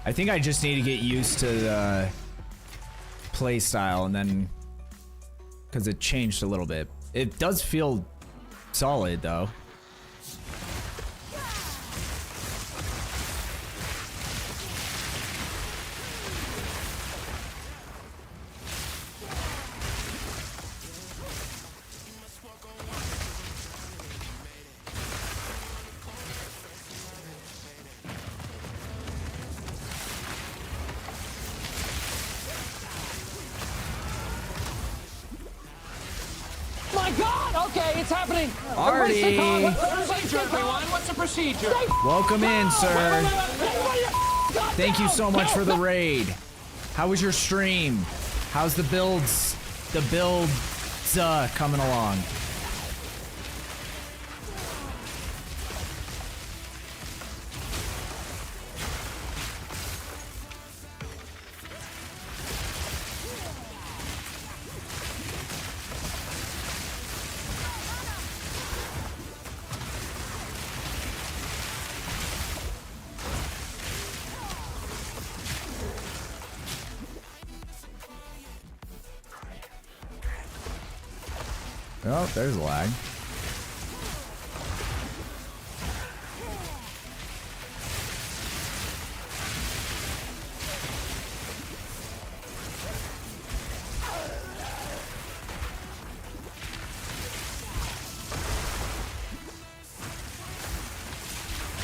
I think I just need to get used to the play style, and then because it changed a little bit. It does feel solid though. Artie! What's the procedure? Welcome in, sir. Thank you so much for the raid. How was your stream? How's the builds coming along? Oh, there's a lag.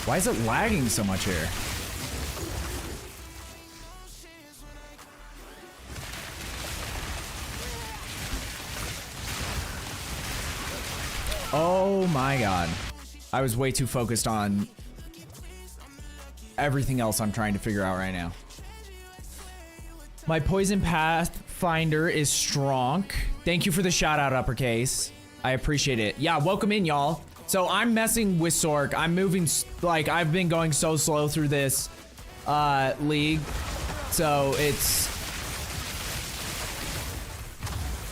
Why is it lagging so much here? Oh my god. I was way too focused on everything else I'm trying to figure out right now. My poison pathfinder is strong. Thank you for the shout out, Uppercase. I appreciate it. Yeah, welcome in, y'all. So I'm messing with Sork. I'm moving, like, I've been going so slow through this league. So it's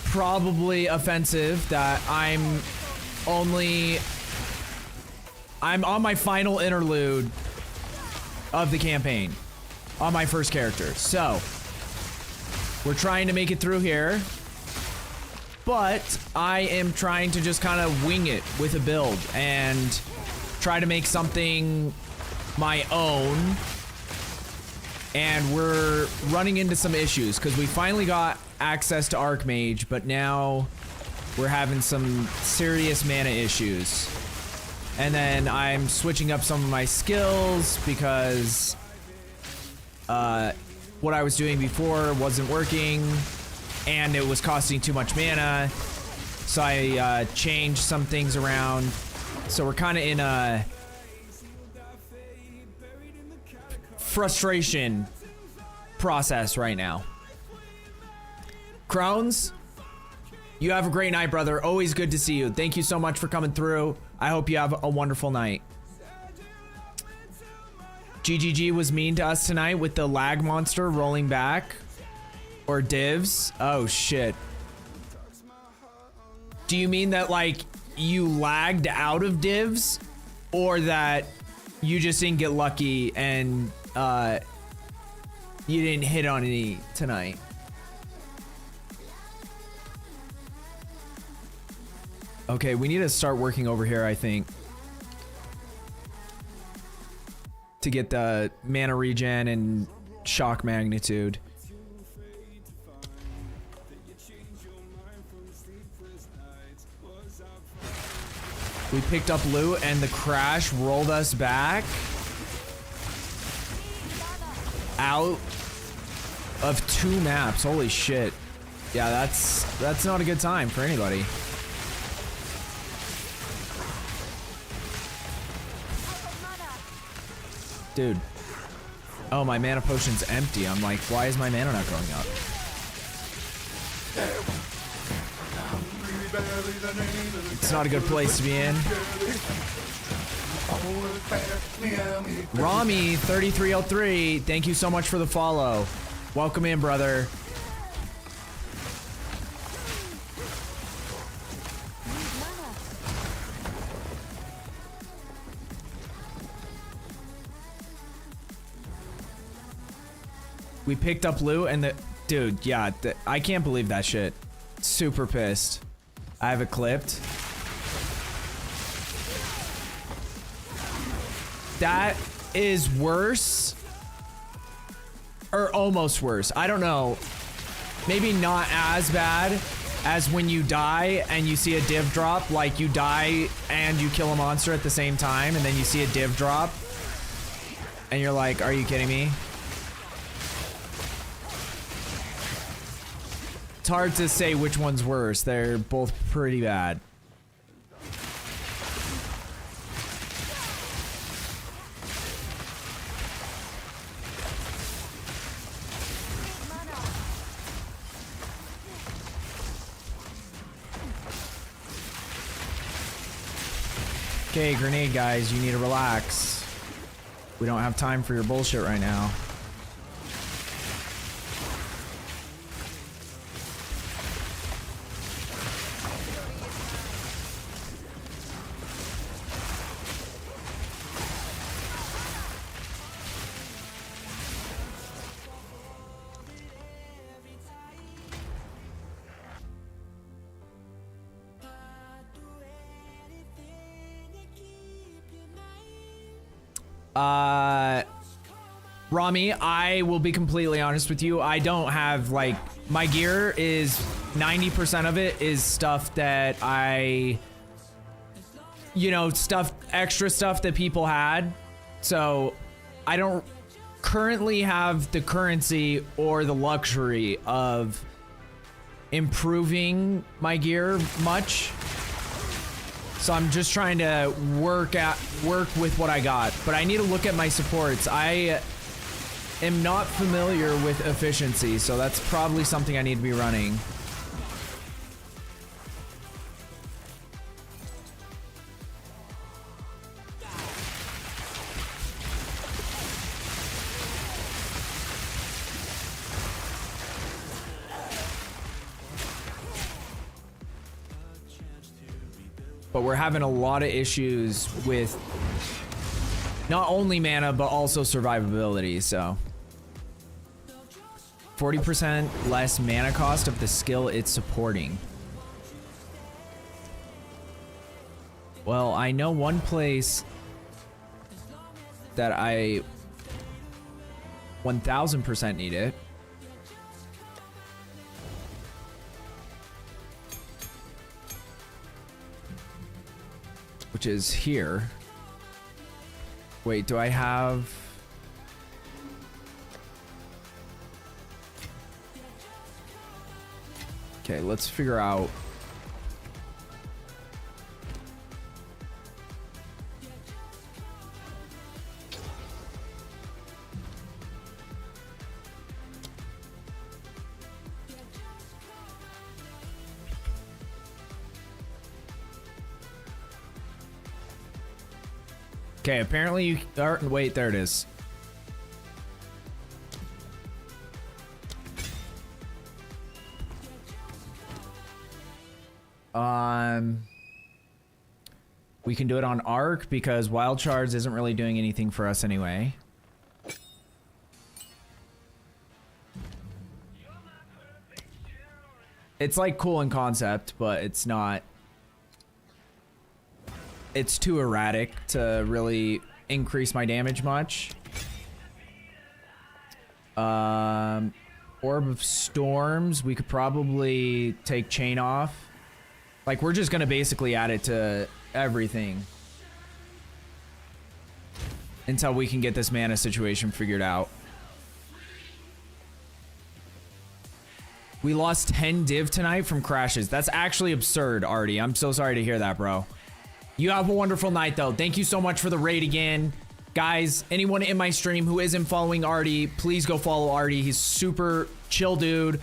probably offensive that I'm on my final interlude of the campaign on my first character. So we're trying to make it through here, but I am trying to just kind of wing it with a build and try to make something my own, and we're running into some issues because we finally got access to Archmage, but now we're having some serious mana issues. And then I'm switching up some of my skills because what I was doing before wasn't working and it was costing too much mana. So I changed some things around. So we're kind of in a frustration process right now. Crones, you have a great night, brother. Always good to see you. Thank you so much for coming through. I hope you have a wonderful night. GGG was mean to us tonight with the lag monster rolling back. Or divs. Oh, shit. Do you mean that, like, you lagged out of divs? Or that you just didn't get lucky and you didn't hit on any tonight? Okay, we need to start working over here, I think, to get the mana regen and shock magnitude. We picked up loot and the crash rolled us back out of 2 maps. Holy shit. Yeah, that's not a good time for anybody. Dude. Oh, my mana potion's empty. I'm like, why is my mana not going up? It's not a good place to be in. Rami 3303, thank you so much for the follow. Welcome in, brother. We picked up loot and the dude, yeah, I can't believe that shit. Super pissed. I have it clipped. That is worse. Or almost worse. I don't know. Maybe not as bad as when you die and you see a div drop. Like you die and you kill a monster at the same time and then you see a div drop. And you're like, are you kidding me? It's hard to say which one's worse. They're both pretty bad. Okay, grenade guys, you need to relax. We don't have time for your bullshit right now. Rami, I will be completely honest with you. I don't have, like, my gear is 90% of it is stuff that I, you know, extra stuff that people had. So I don't currently have the currency or the luxury of improving my gear much. So I'm just trying to work with what I got, but I need to look at my supports. I am not familiar with efficiency, so that's probably something I need to be running. But we're having a lot of issues with not only mana, but also survivability, so. 40% less mana cost of the skill it's supporting. Well, I know one place that I 1000% need it. Which is here. Wait, do I have... Okay, let's figure out... Okay, apparently you are, wait, there it is. We can do it on Arc because Wild Shards isn't really doing anything for us anyway. It's like cool in concept, but it's not. It's too erratic to really increase my damage much. Orb of Storms, we could probably take Chain off. Like, we're just gonna basically add it to everything until we can get this mana situation figured out. We lost 10 div tonight from crashes. That's actually absurd, Artie. I'm so sorry to hear that, bro. You have a wonderful night, though. Thank you so much for the raid again. Guys, anyone in my stream who isn't following Artie, please go follow Artie. He's super chill dude.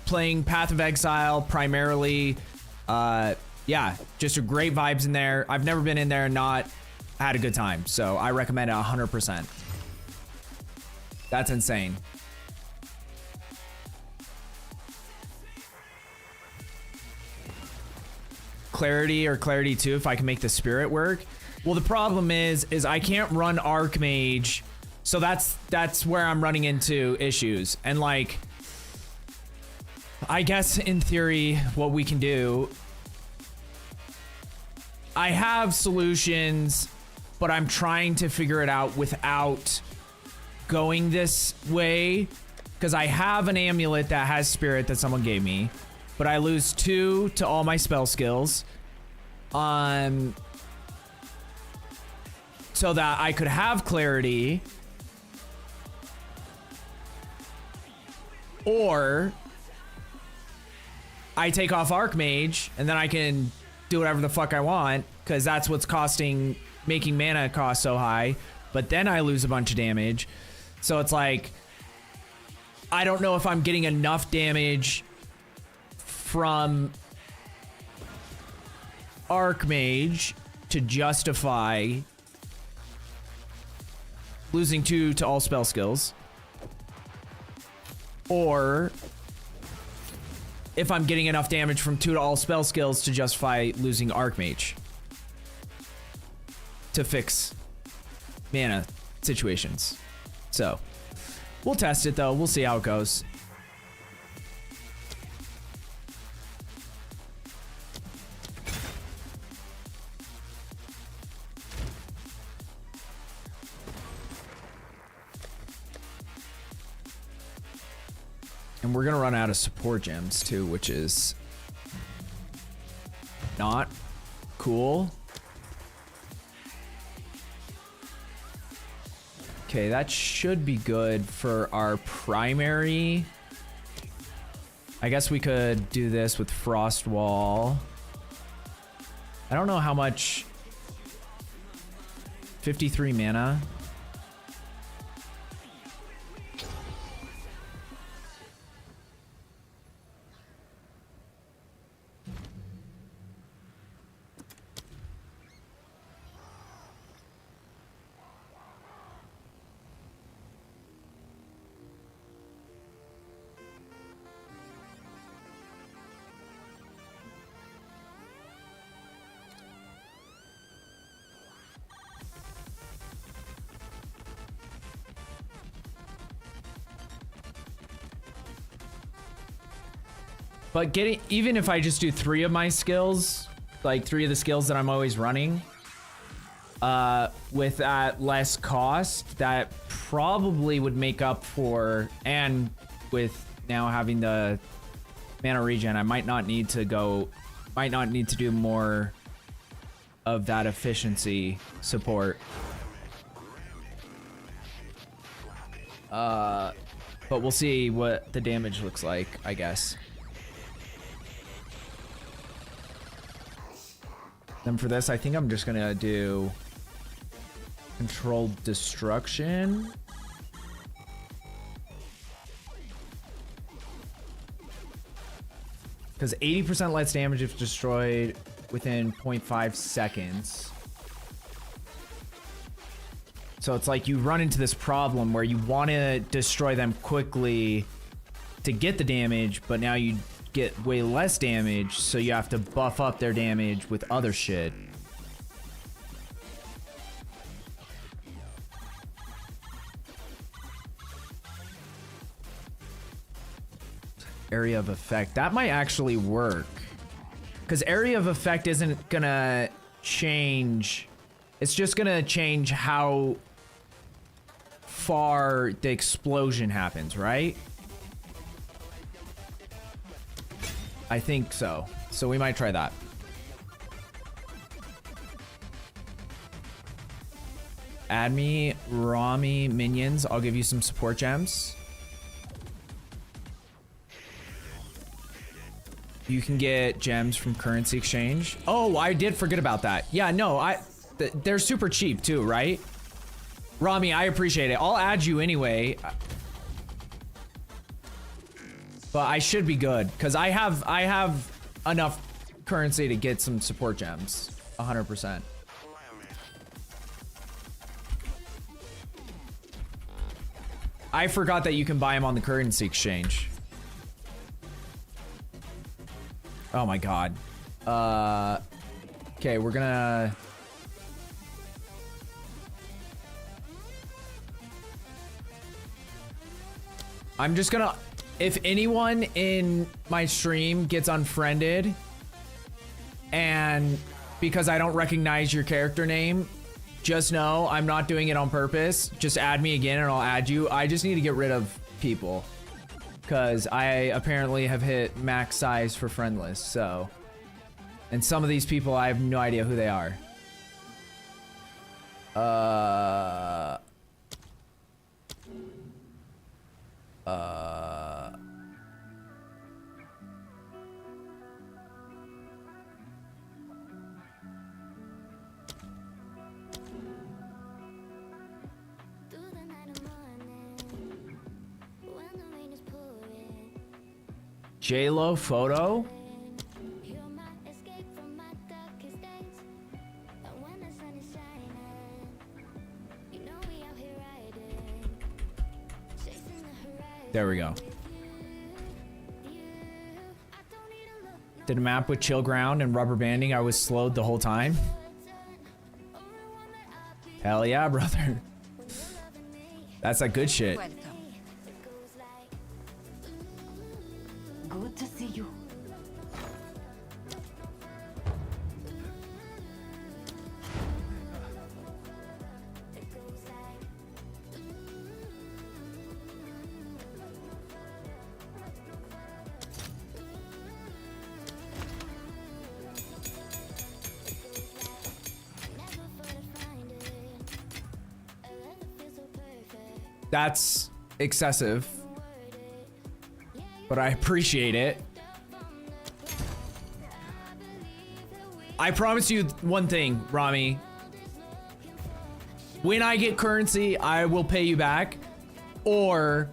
Playing Path of Exile primarily. Yeah, just a great vibes in there. I've never been in there and not had a good time. So I recommend it 100%. That's insane. Clarity or Clarity 2 if I can make the spirit work. Well, the problem is I can't run Archmage, so that's where I'm running into issues. And like, I guess in theory, what we can do, I have solutions, but I'm trying to figure it out without going this way, because I have an amulet that has spirit that someone gave me, but I lose 2 to all my spell skills. So that I could have clarity, or I take off Archmage and then I can do whatever the fuck I want, because that's what's making mana cost so high, but then I lose a bunch of damage. So it's like, I don't know if I'm getting enough damage from Archmage to justify losing 2 to all spell skills, or if I'm getting enough damage from 2 to all spell skills to justify losing Archmage to fix mana situations. So we'll test it though. We'll see how it goes. And we're gonna run out of support gems too, which is not cool. Okay, that should be good for our primary. I guess we could do this with Frost Wall. I don't know how much. 53 mana. But even if I just do 3 of my skills, like 3 of the skills that I'm always running, with that less cost, that probably would make up for, and with now having the mana regen, I might not need to do more of that efficiency support. But we'll see what the damage looks like, I guess. Then for this, I think I'm just gonna do controlled destruction. Because 80% less damage if destroyed within 0.5 seconds. So it's like you run into this problem where you want to destroy them quickly to get the damage, but now you get way less damage, so you have to buff up their damage with other shit. Area of effect. That might actually work. Because area of effect isn't gonna change. It's just gonna change how far the explosion happens, right? I think so. So we might try that. Add me, Rami minions. I'll give you some support gems. You can get gems from currency exchange. Oh, I did forget about that. Yeah, no, they're super cheap too, right? Rami, I appreciate it. I'll add you anyway. But I should be good because I have enough currency to get some support gems. 100%. I forgot that you can buy them on the currency exchange. Oh my god. Okay, we're gonna... I'm just gonna... If anyone in my stream gets unfriended, and because I don't recognize your character name, just know I'm not doing it on purpose. Just add me again and I'll add you. I just need to get rid of people. Because I apparently have hit max size for friend list, so. And some of these people, I have no idea who they are. J-Lo photo? There we go. Did a map with chill ground and rubber banding. I was slowed the whole time. Hell yeah, brother. That's like good shit. Good to see you. That's excessive, but I appreciate it. I promise you one thing, Rami. When I get currency, I will pay you back, or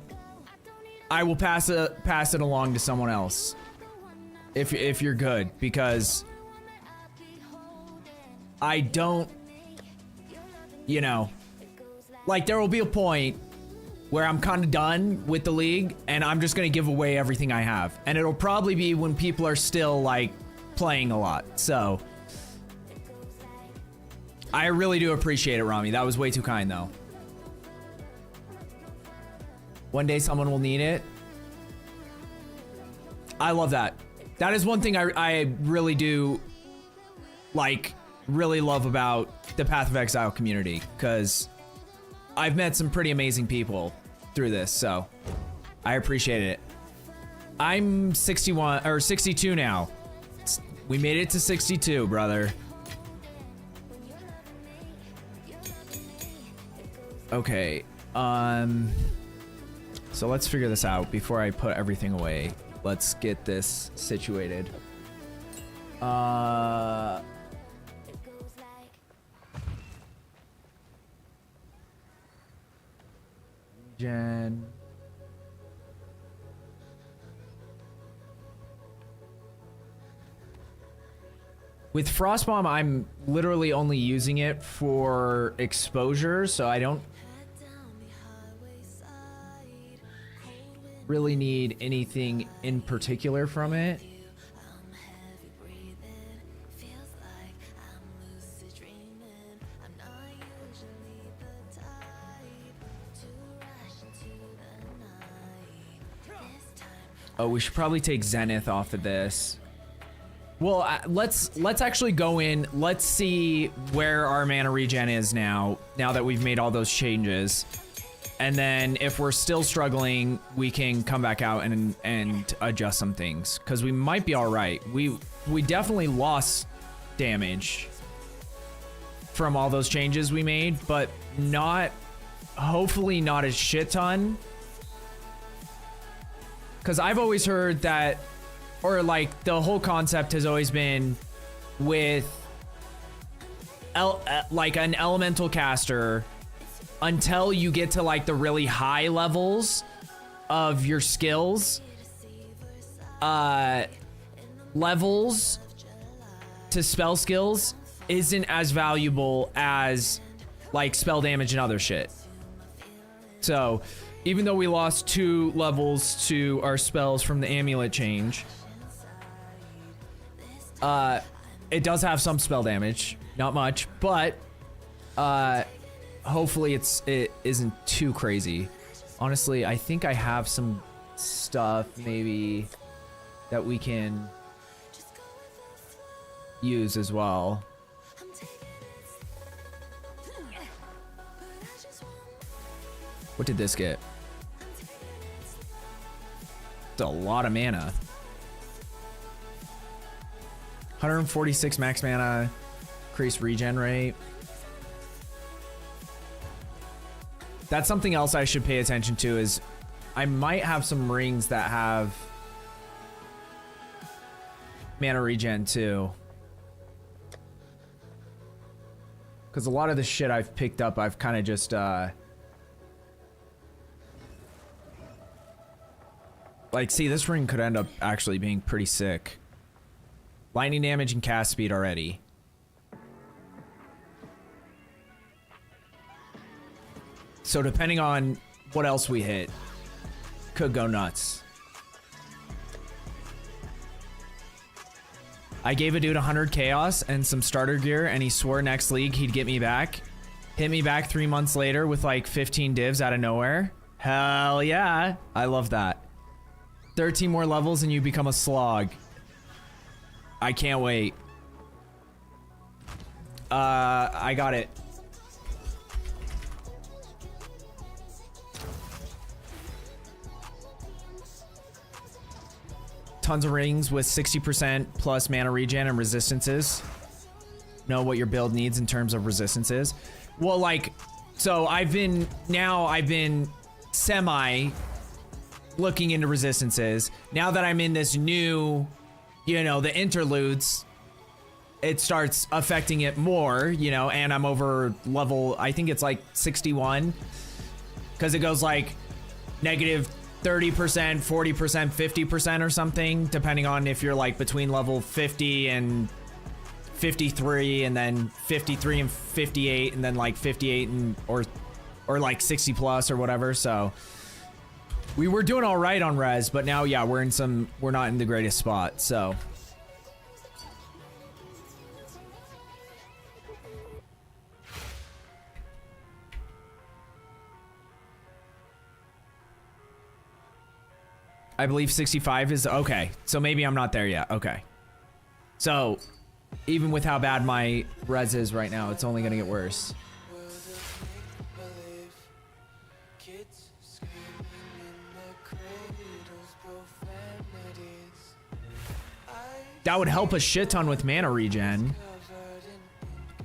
I will pass it along to someone else. If you're good, because I don't, you know, like there will be a point where I'm kind of done with the league and I'm just gonna give away everything I have. And it'll probably be when people are still like playing a lot. So I really do appreciate it, Rami. That was way too kind though. One day someone will need it. I love that. That is one thing I really do like really love about the Path of Exile community, because I've met some pretty amazing people through this, so I appreciate it. I'm 61 or 62 now. We made it to 62, brother. Okay, so let's figure this out before I put everything away. Let's get this situated. Gen. With Frostbomb, I'm literally only using it for exposure, so I don't really need anything in particular from it. Oh, we should probably take Zenith off of this. Well, let's actually go in. Let's see where our mana regen is now that we've made all those changes. And then if we're still struggling, we can come back out and adjust some things, because we might be all right. We definitely lost damage from all those changes we made, but hopefully not a shit ton. Because I've always heard that, or like the whole concept has always been with like an elemental caster, until you get to like the really high levels of your skills, levels to spell skills isn't as valuable as like spell damage and other shit. So even though we lost 2 levels to our spells from the amulet change, it does have some spell damage, not much, but hopefully it isn't too crazy. Honestly, I think I have some stuff maybe that we can use as well. What did this get? It's a lot of mana. 146 max mana, increased regen rate. That's something else I should pay attention to, is I might have some rings that have mana regen too. Because a lot of the shit I've picked up, I've kind of just like, see, this ring could end up actually being pretty sick. Lightning damage and cast speed already. So depending on what else we hit, could go nuts. I gave a dude 100 chaos and some starter gear, and he swore next league he'd get me back. Hit me back 3 months later with like 15 divs out of nowhere. Hell yeah. I love that. 13 more levels and you become a slog. I can't wait. I got it. Tons of rings with 60% plus mana regen and resistances. Know what your build needs in terms of resistances. Well, like, so I've been semi looking into resistances. Now that I'm in this new, you know, the interludes, it starts affecting it more, you know, and I'm over level, I think it's like 61, because it goes like negative 30%, 40%, 50% or something, depending on if you're like between level 50 and 53, and then 53 and 58, and then like 58 and or like 60 plus or whatever. So we were doing all right on res, but now, yeah, we're not in the greatest spot. So I believe 65 is okay. So maybe I'm not there yet. Okay. So Even with how bad my res is right now, it's only gonna get worse. That would help a shit ton with mana regen.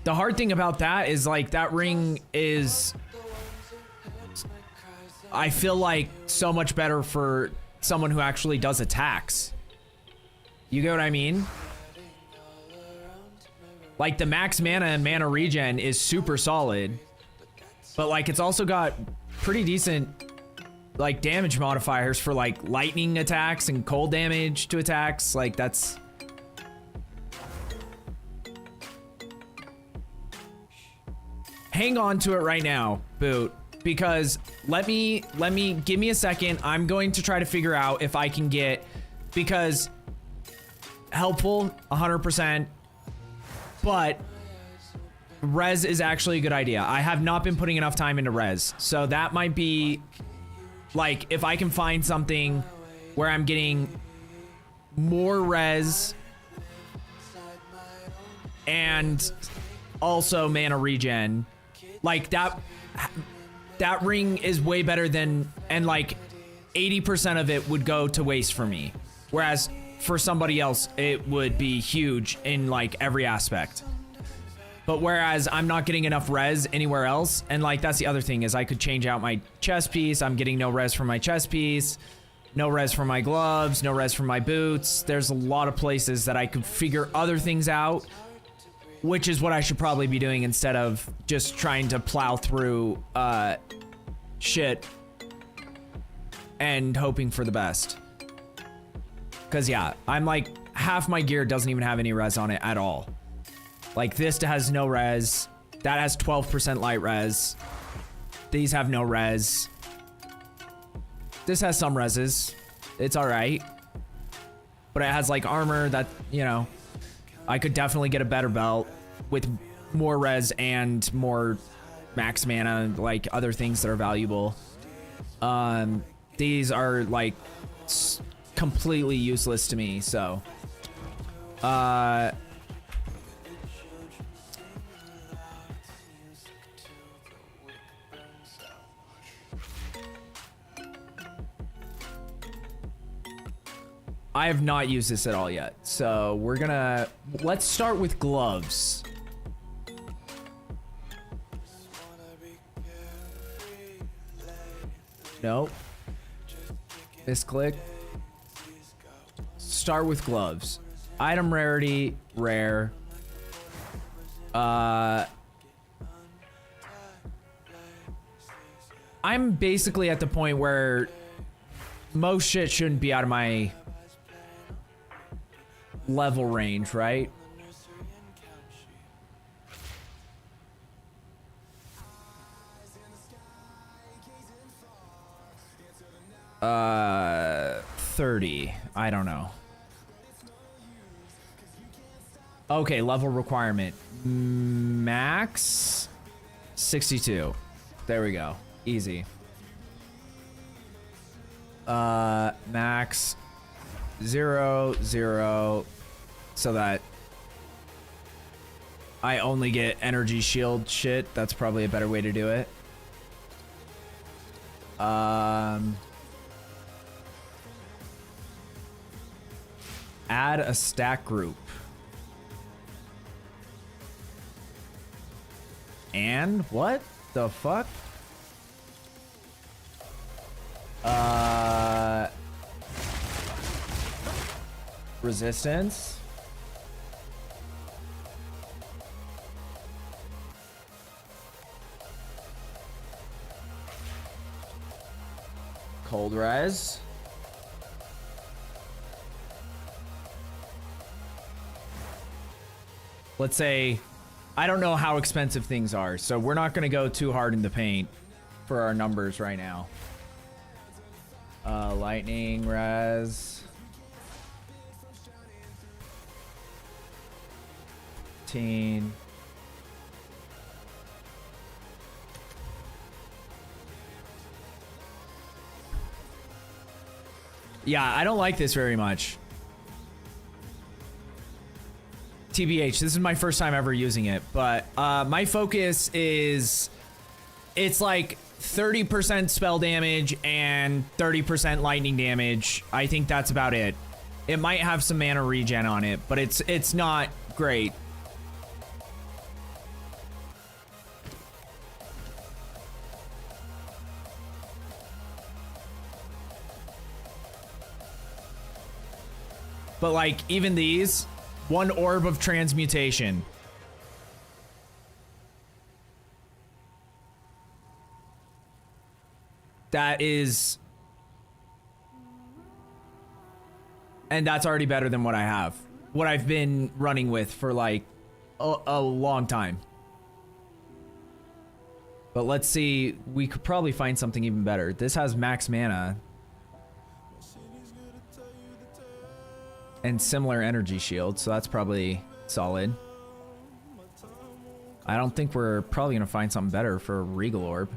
The hard thing about that is like that ring is, I feel like, so much better for someone who actually does attacks. You get what I mean? Like the max mana and mana regen is super solid, but like it's also got pretty decent like damage modifiers for like lightning attacks and cold damage to attacks. Like that's, hang on to it right now, Boot, because give me a second. I'm going to try to figure out if I can get, because helpful 100%, but res is actually a good idea. I have not been putting enough time into res, so that might be like, if I can find something where I'm getting more res and also mana regen, like that ring is way better than, and like 80% of it would go to waste for me, whereas for somebody else it would be huge in like every aspect. But whereas I'm not getting enough res anywhere else, and like that's the other thing, is I could change out my chest piece. I'm getting no res from my chest piece, no res from my gloves, no res from my boots. There's a lot of places that I could figure other things out, which is what I should probably be doing instead of just trying to plow through shit and hoping for the best. Cause yeah, I'm like, half my gear doesn't even have any res on it at all. Like this has no res, that has 12% light res, these have no res. This has some reses, it's all right, but it has like armor that, you know, I could definitely get a better belt with more res and more max mana, like other things that are valuable. These are like completely useless to me, so I have not used this at all yet, so let's start with gloves. Nope. Misclick. Start with gloves. Item rarity, rare. I'm basically at the point where most shit shouldn't be out of my level range, right? Uh, 30. I don't know. Okay, level requirement. Max 62. There we go. Easy. Max 0, 0, so that I only get energy shield shit. That's probably a better way to do it. Add a stack group. And what the fuck? Resistance. Cold res. Let's say, I don't know how expensive things are, so we're not gonna go too hard in the paint for our numbers right now. Lightning res. Teen. Yeah, I don't like this very much. TBH, this is my first time ever using it, but my focus is, it's like 30% spell damage and 30% lightning damage. I think that's about it. It might have some mana regen on it, but it's not great. But like, even these, one orb of transmutation. That is... And that's already better than what I have. What I've been running with for like a long time. But let's see, we could probably find something even better. This has max mana. And similar energy shield, so that's probably solid. I don't think we're probably gonna find something better for a Regal Orb.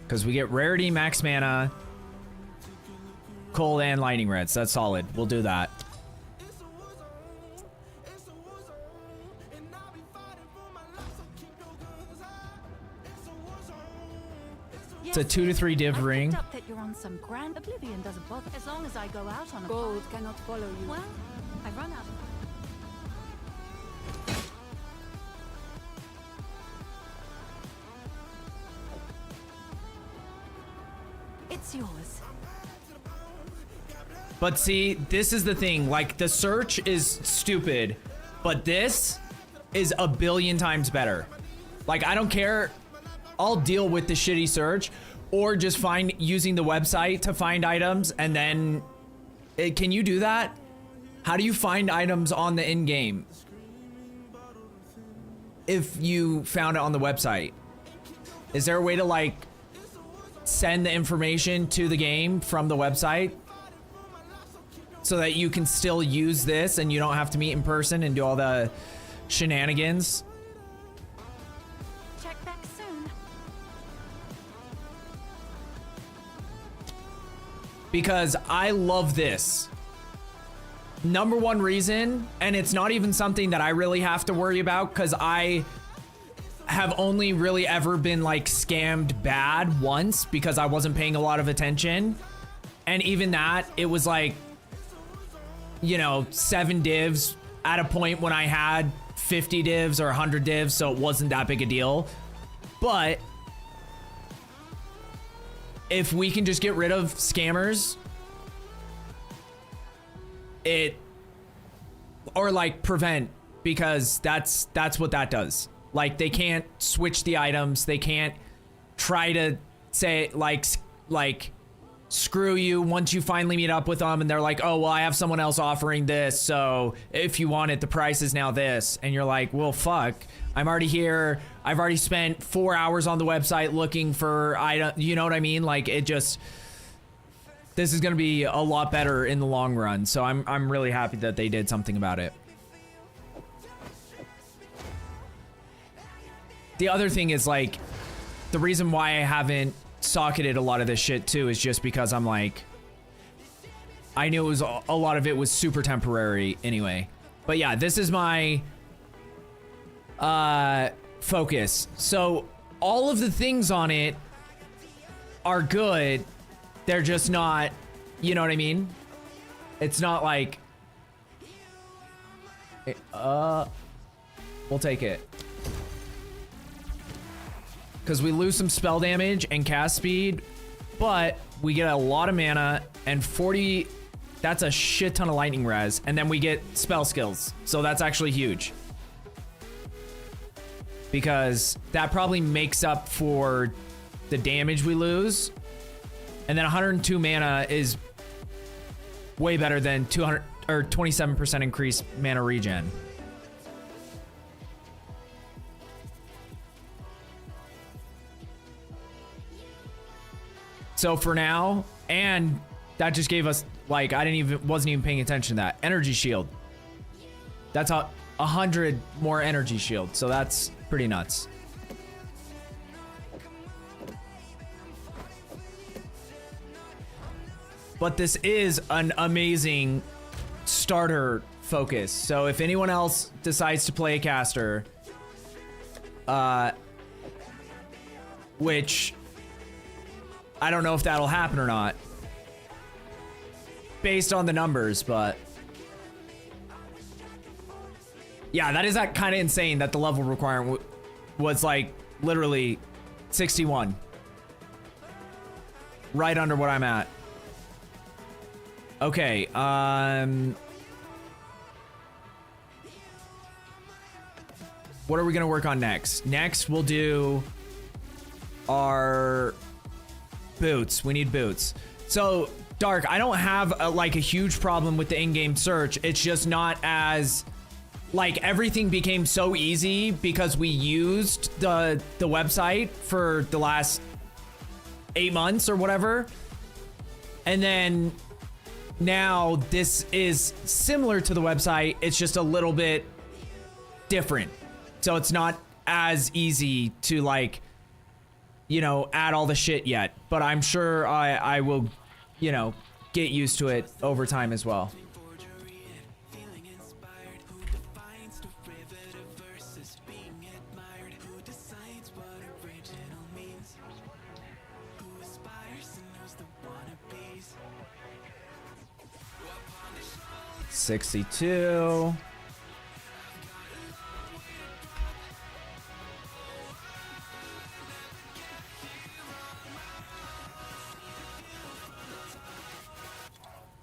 Because we get rarity, max mana, cold, and lightning reds. That's solid. We'll do that. It's a 2 to 3 div ring. Up that you're on some grand oblivion doesn't bother as long as I go out on a Gold cannot follow you. Well, I run out. It's yours. But see, this is the thing. Like, the search is stupid, but this is a billion times better. Like, I don't care. I'll deal with the shitty search, or just using the website to find items, and then can you do that? How do you find items on the in-game if you found it on the website? Is there a way to like send the information to the game from the website so that you can still use this and you don't have to meet in person and do all the shenanigans? Check back soon. Because I love this. Number one reason, and it's not even something that I really have to worry about because I have only really ever been like scammed bad once because I wasn't paying a lot of attention. And even that, it was like, you know, 7 divs at a point when I had 50 divs or 100 divs, so it wasn't that big a deal. But if we can just get rid of scammers, or like prevent, because that's what that does. Like, they can't switch the items. They can't try to say like screw you once you finally meet up with them and they're like, oh, well, I have someone else offering this, so if you want it, the price is now this. And you're like, well, fuck, I'm already here. I've already spent 4 hours on the website looking for items. You know what I mean? Like, it just, this is going to be a lot better in the long run. So I'm really happy that they did something about it. The other thing is, like, the reason why I haven't socketed a lot of this shit too is just because I'm like, I knew it was a lot of it was super temporary anyway. But yeah, this is my focus. So all of the things on it are good. They're just not, you know what I mean? It's not like, we'll take it. Because we lose some spell damage and cast speed, but we get a lot of mana and 40, that's a shit ton of lightning res, and then we get spell skills. So that's actually huge. Because that probably makes up for the damage we lose. And then 102 mana is way better than 200 or 27% increased mana regen. So for now, and that just gave us, like, wasn't even paying attention to that. Energy shield. That's 100 more energy shield. So that's pretty nuts. but this is an amazing starter focus. So if anyone else decides to play a caster, which I don't know if that'll happen or not based on the numbers, but yeah, that is kind of insane that the level requirement was like literally 61. Right under what I'm at. Okay, what are we gonna work on next? Next, we'll do our boots. We need boots. So, Dark, I don't have like a huge problem with the in-game search. It's just not as like everything became so easy because we used the website for the last 8 months or whatever. And then now this is similar to the website. It's just a little bit different. So it's not as easy to like, you know, add all the shit yet. But I'm sure I will, you know, get used to it over time as well. $62.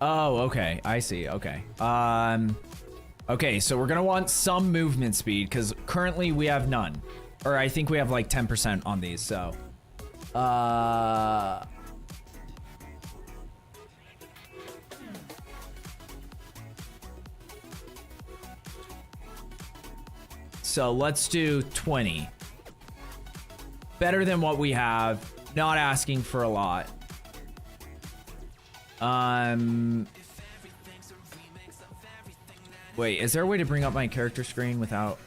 Oh, okay. I see. Okay. Okay, so we're gonna want some movement speed because currently we have none. Or I think we have like 10% on these, so. So let's do 20. Better than what we have. Not asking for a lot. Wait, is there a way to bring up my character screen without?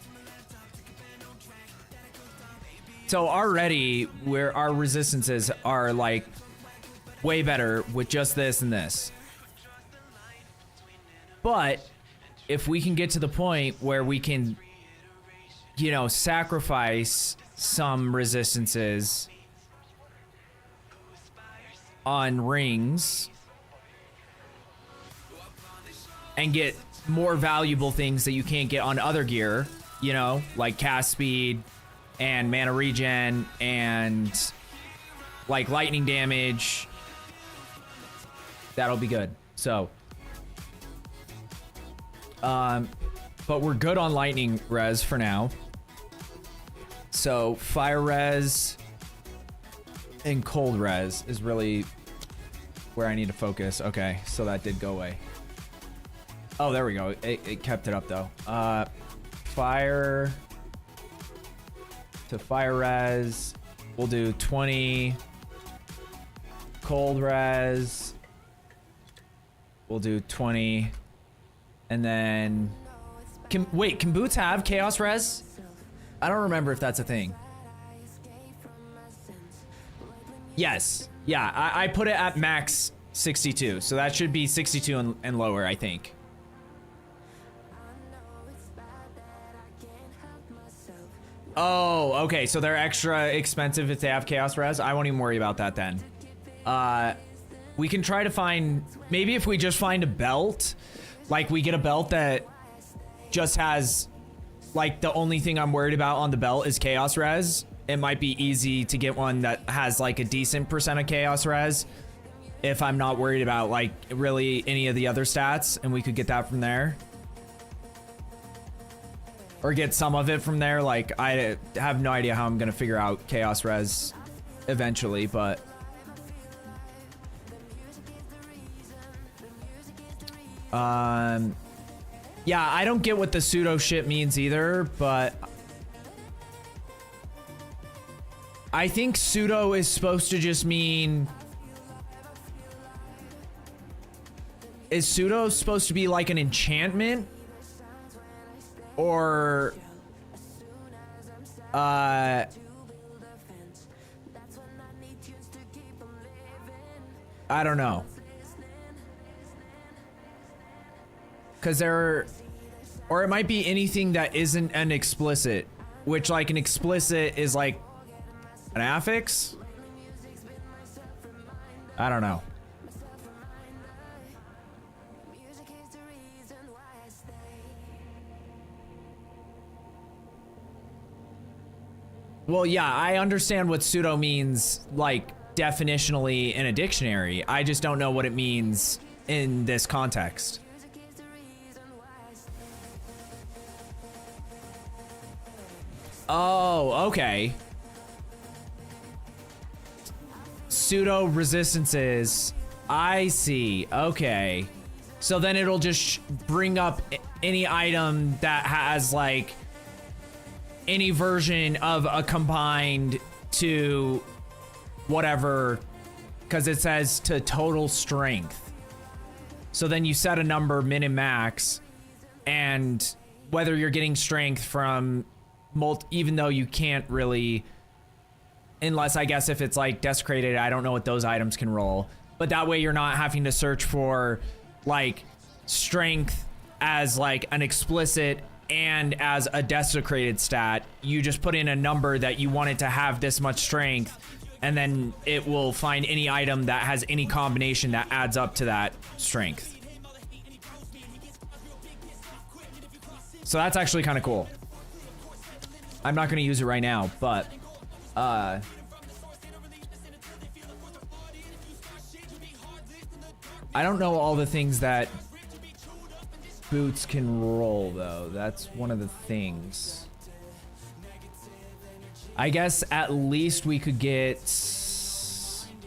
So already where our resistances are like way better with just this and this. But if we can get to the point where we can, you know, sacrifice some resistances on rings and get more valuable things that you can't get on other gear, you know, like cast speed and mana regen and like lightning damage, that'll be good. So but we're good on lightning res for now. So fire res and cold res is really where I need to focus. Okay, so that did go away. Oh, there we go. It kept it up though. Fire to fire res. We'll do 20. Cold res. We'll do 20. And then can boots have chaos res? I don't remember if that's a thing. Yes. Yeah, I put it at max 62. So that should be 62 and lower, I think. Oh, okay. So they're extra expensive if they have chaos res. I won't even worry about that then. We can try to find, maybe if we just find a belt, like we get a belt that just has, like the only thing I'm worried about on the belt is chaos res. It might be easy to get one that has like a decent percent of chaos res if I'm not worried about like really any of the other stats, and we could get that from there. Or get some of it from there. Like I have no idea how I'm gonna figure out chaos res eventually, but yeah, I don't get what the pseudo shit means either, but I think pseudo is supposed to just mean, is pseudo supposed to be like an enchantment? Or I don't know. Because or it might be anything that isn't an explicit, which like an explicit is like an affix. I don't know. Well, yeah, I understand what pseudo means, like, definitionally in a dictionary. I just don't know what it means in this context. Oh, okay. Pseudo resistances. I see. Okay. So then it'll just bring up any item that has, like, any version of a combined to whatever, because it says to total strength. So then you set a number, min and max, and whether you're getting strength from even though you can't really, unless I guess if it's like desecrated, I don't know what those items can roll, but that way you're not having to search for like strength as like an explicit and as a desecrated stat. You just put in a number that you want it to have this much strength, and then it will find any item that has any combination that adds up to that strength. So that's actually kind of cool. I'm not going to use it right now, but I don't know all the things that boots can roll, though. That's one of the things. I guess at least we could get...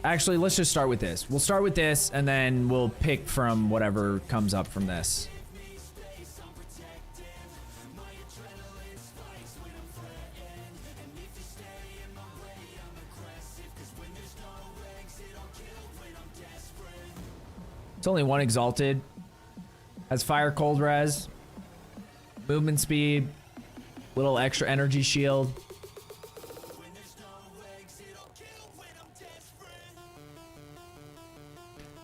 Actually, let's just start with this. We'll start with this, and then we'll pick from whatever comes up from this. It's only one exalted. Has fire, cold res, movement speed, little extra energy shield.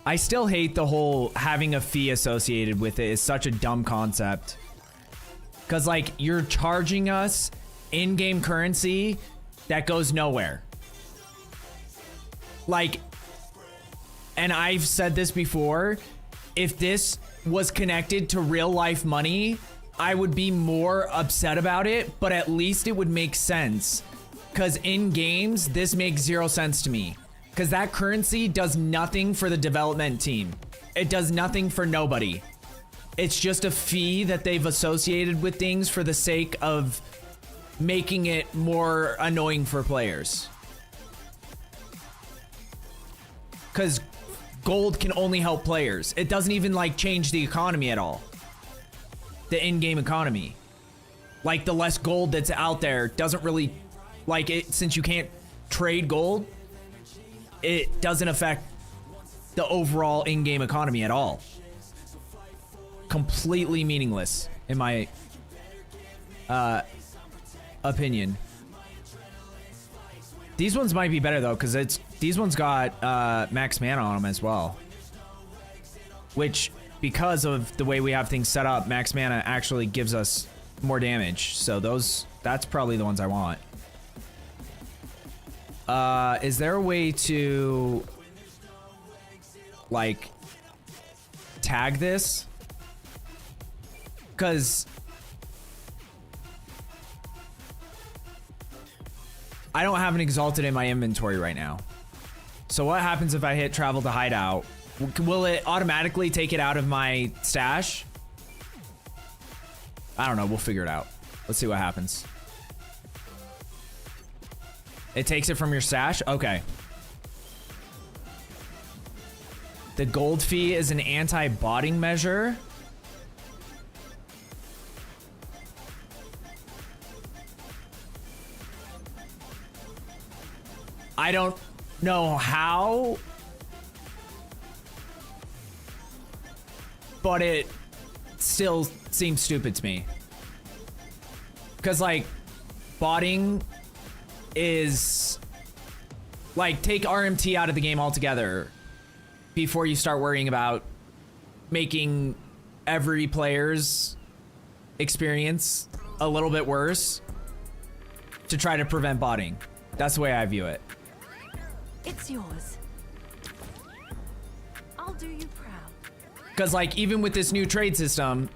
I still hate the whole having a fee associated with it. Is such a dumb concept. Cause like you're charging us in-game currency that goes nowhere. Like, and I've said this before, if this was connected to real life money, I would be more upset about it, but at least it would make sense. Cause in games, this makes 0 sense to me. Cause that currency does nothing for the development team. It does nothing for nobody. It's just a fee that they've associated with things for the sake of making it more annoying for players. Cause gold can only help players. It doesn't even like change the economy at all. The in-game economy. Like the less gold that's out there doesn't really, like it, since you can't trade gold, it doesn't affect the overall in-game economy at all. Completely meaningless in my opinion. These ones might be better though, because these ones got max mana on them as well, which because of the way we have things set up, max mana actually gives us more damage. So that's probably the ones I want. Is there a way to like tag this? Because I don't have an exalted in my inventory right now. So what happens if I hit travel to hideout? Will it automatically take it out of my stash? I don't know. We'll figure it out. Let's see what happens. It takes it from your stash? Okay. The gold fee is an anti-botting measure. I don't know how, but it still seems stupid to me. Because, like, botting is, like, take RMT out of the game altogether before you start worrying about making every player's experience a little bit worse to try to prevent botting. That's the way I view it. It's yours. I'll do you proud. Because like even with this new trade system,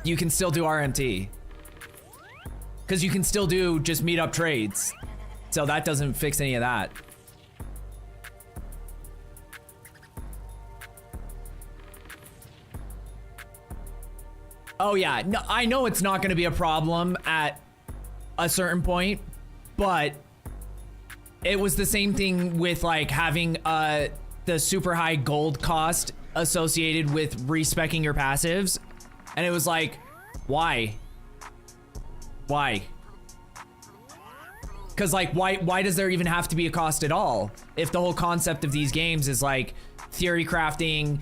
you can still do RMT. Because you can still do just meet up trades. So that doesn't fix any of that. Oh yeah, no, I know it's not going to be a problem at a certain point, but it was the same thing with like having the super high gold cost associated with respecking your passives, and it was like, why? Because like, why does there even have to be a cost at all? If the whole concept of these games is like theory crafting,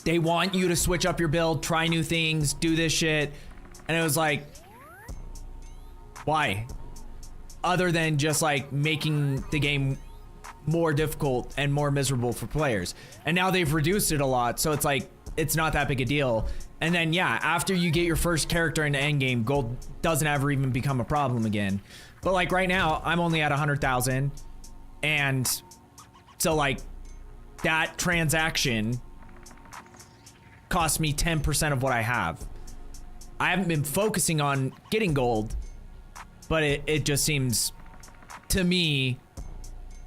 they want you to switch up your build, try new things, do this shit. And it was like, why? Other than just like making the game more difficult and more miserable for players. And now they've reduced it a lot, so it's like, it's not that big a deal. And then yeah, after you get your first character in the end game, gold doesn't ever even become a problem again. But like right now, I'm only at 100,000. And so like that transaction cost me 10% of what I have. I haven't been focusing on getting gold, but it just seems to me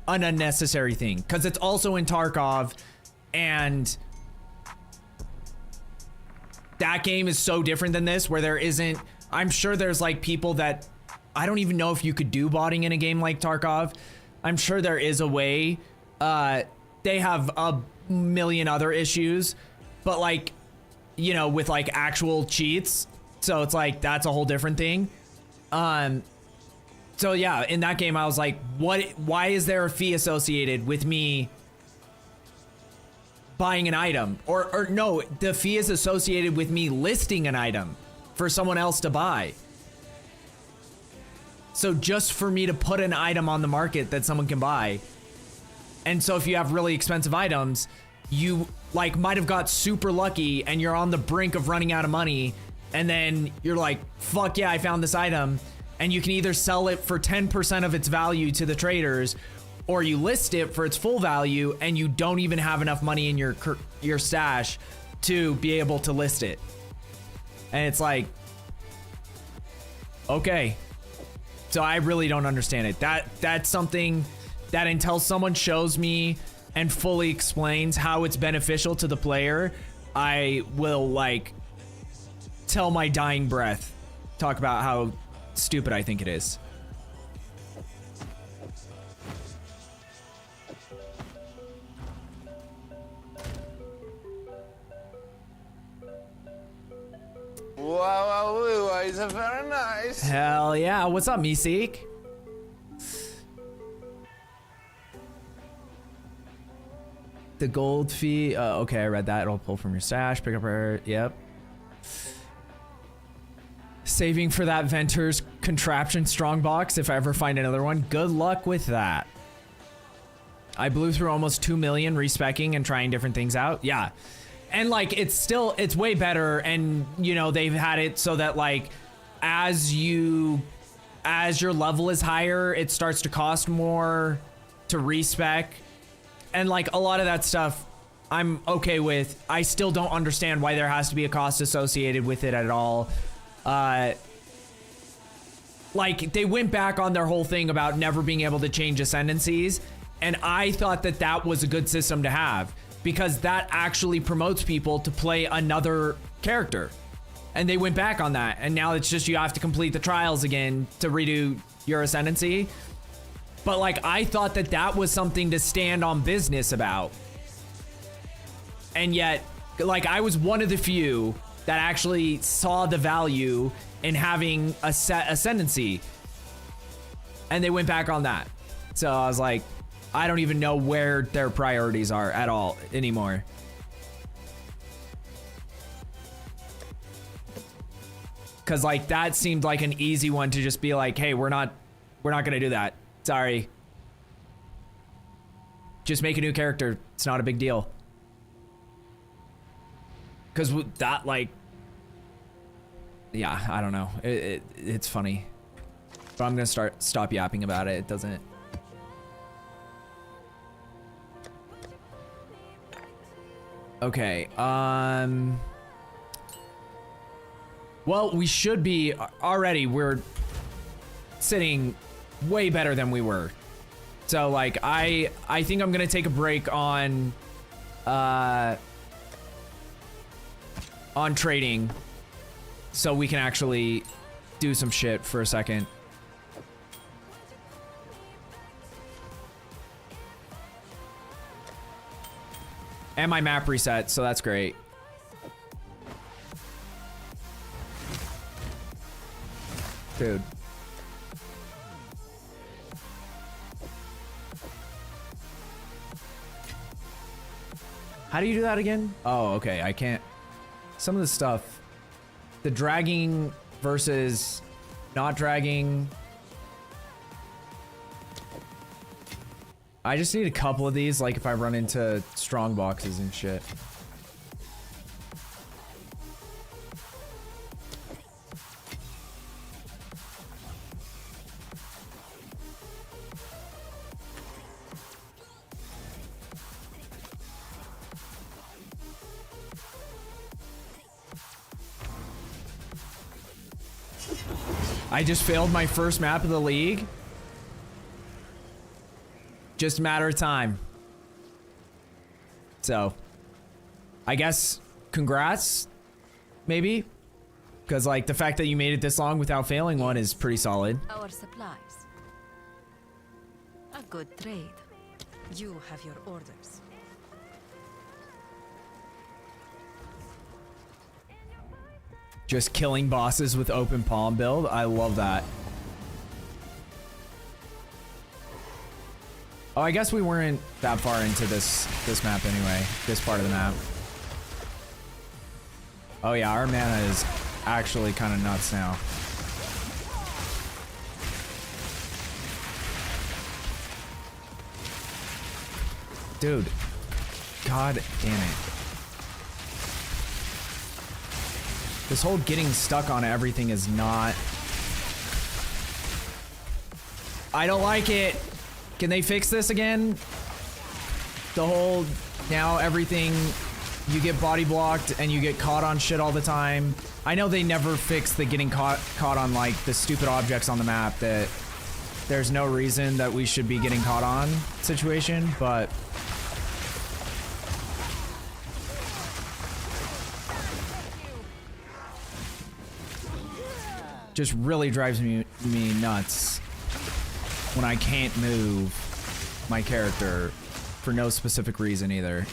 an unnecessary thing, because it's also in Tarkov, and that game is so different than this, where there isn't, I'm sure there's like people that, I don't even know if you could do botting in a game like Tarkov. I'm sure there is a way. They have a million other issues, but like, you know, with like actual cheats. So it's like, that's a whole different thing. So yeah, in that game, I was like, why is there a fee associated with me buying an item? Or no, the fee is associated with me listing an item for someone else to buy. So just for me to put an item on the market that someone can buy. And so if you have really expensive items, you like might have got super lucky and you're on the brink of running out of money, and then you're like, fuck yeah, I found this item. And you can either sell it for 10% of its value to the traders, or you list it for its full value and you don't even have enough money in your stash to be able to list it. And it's like, okay. So I really don't understand it. That's something that until someone shows me and fully explains how it's beneficial to the player, I will like tell my dying breath, talk about how stupid I think it is. Wow, it's very nice. Hell yeah. What's up, Meeseek? The gold fee. Okay, I read that. It'll pull from your stash. Pick up her. Yep. Saving for that Venter's contraption strongbox if I ever find another one. Good luck with that. I blew through almost 2 million respecking and trying different things out. Yeah. And like, it's way better. And you know, they've had it so that like, as your level is higher, it starts to cost more to respec. And like a lot of that stuff I'm okay with. I still don't understand why there has to be a cost associated with it at all. Like they went back on their whole thing about never being able to change ascendancies, and I thought that that was a good system to have, because that actually promotes people to play another character. And they went back on that, and now it's just you have to complete the trials again to redo your ascendancy. But like, I thought that that was something to stand on business about. And yet, like, I was one of the few that actually saw the value in having a set ascendancy. And they went back on that. So I was like, I don't even know where their priorities are at all anymore. Cause like, that seemed like an easy one to just be like, hey, we're not gonna do that. Sorry. Just make a new character. It's not a big deal. Because that, like, yeah, I don't know. It's funny. But I'm gonna stop yapping about it. It doesn't. Okay, well, we should be already. We're sitting way better than we were. So, like, I think I'm gonna take a break on trading, so we can actually do some shit for a second. And my map reset, so that's great. Dude. How do you do that again? Oh, okay, I can't. Some of the stuff. The dragging versus not dragging. I just need a couple of these, like if I run into strong boxes and shit. I just failed my first map of the league. Just a matter of time. So, I guess congrats, maybe? Because, like, the fact that you made it this long without failing one is pretty solid. Our supplies. A good trade. You have your orders. Just killing bosses with open palm build. I love that. Oh, I guess we weren't that far into this map anyway. This part of the map. Oh yeah, our mana is actually kind of nuts now. Dude. God damn it. This whole getting stuck on everything is not... I don't like it. Can they fix this again? The whole, now everything, you get body blocked and you get caught on shit all the time. I know they never fix the getting caught on, like, the stupid objects on the map that there's no reason that we should be getting caught on situation, but... just really drives me nuts when I can't move my character for no specific reason either.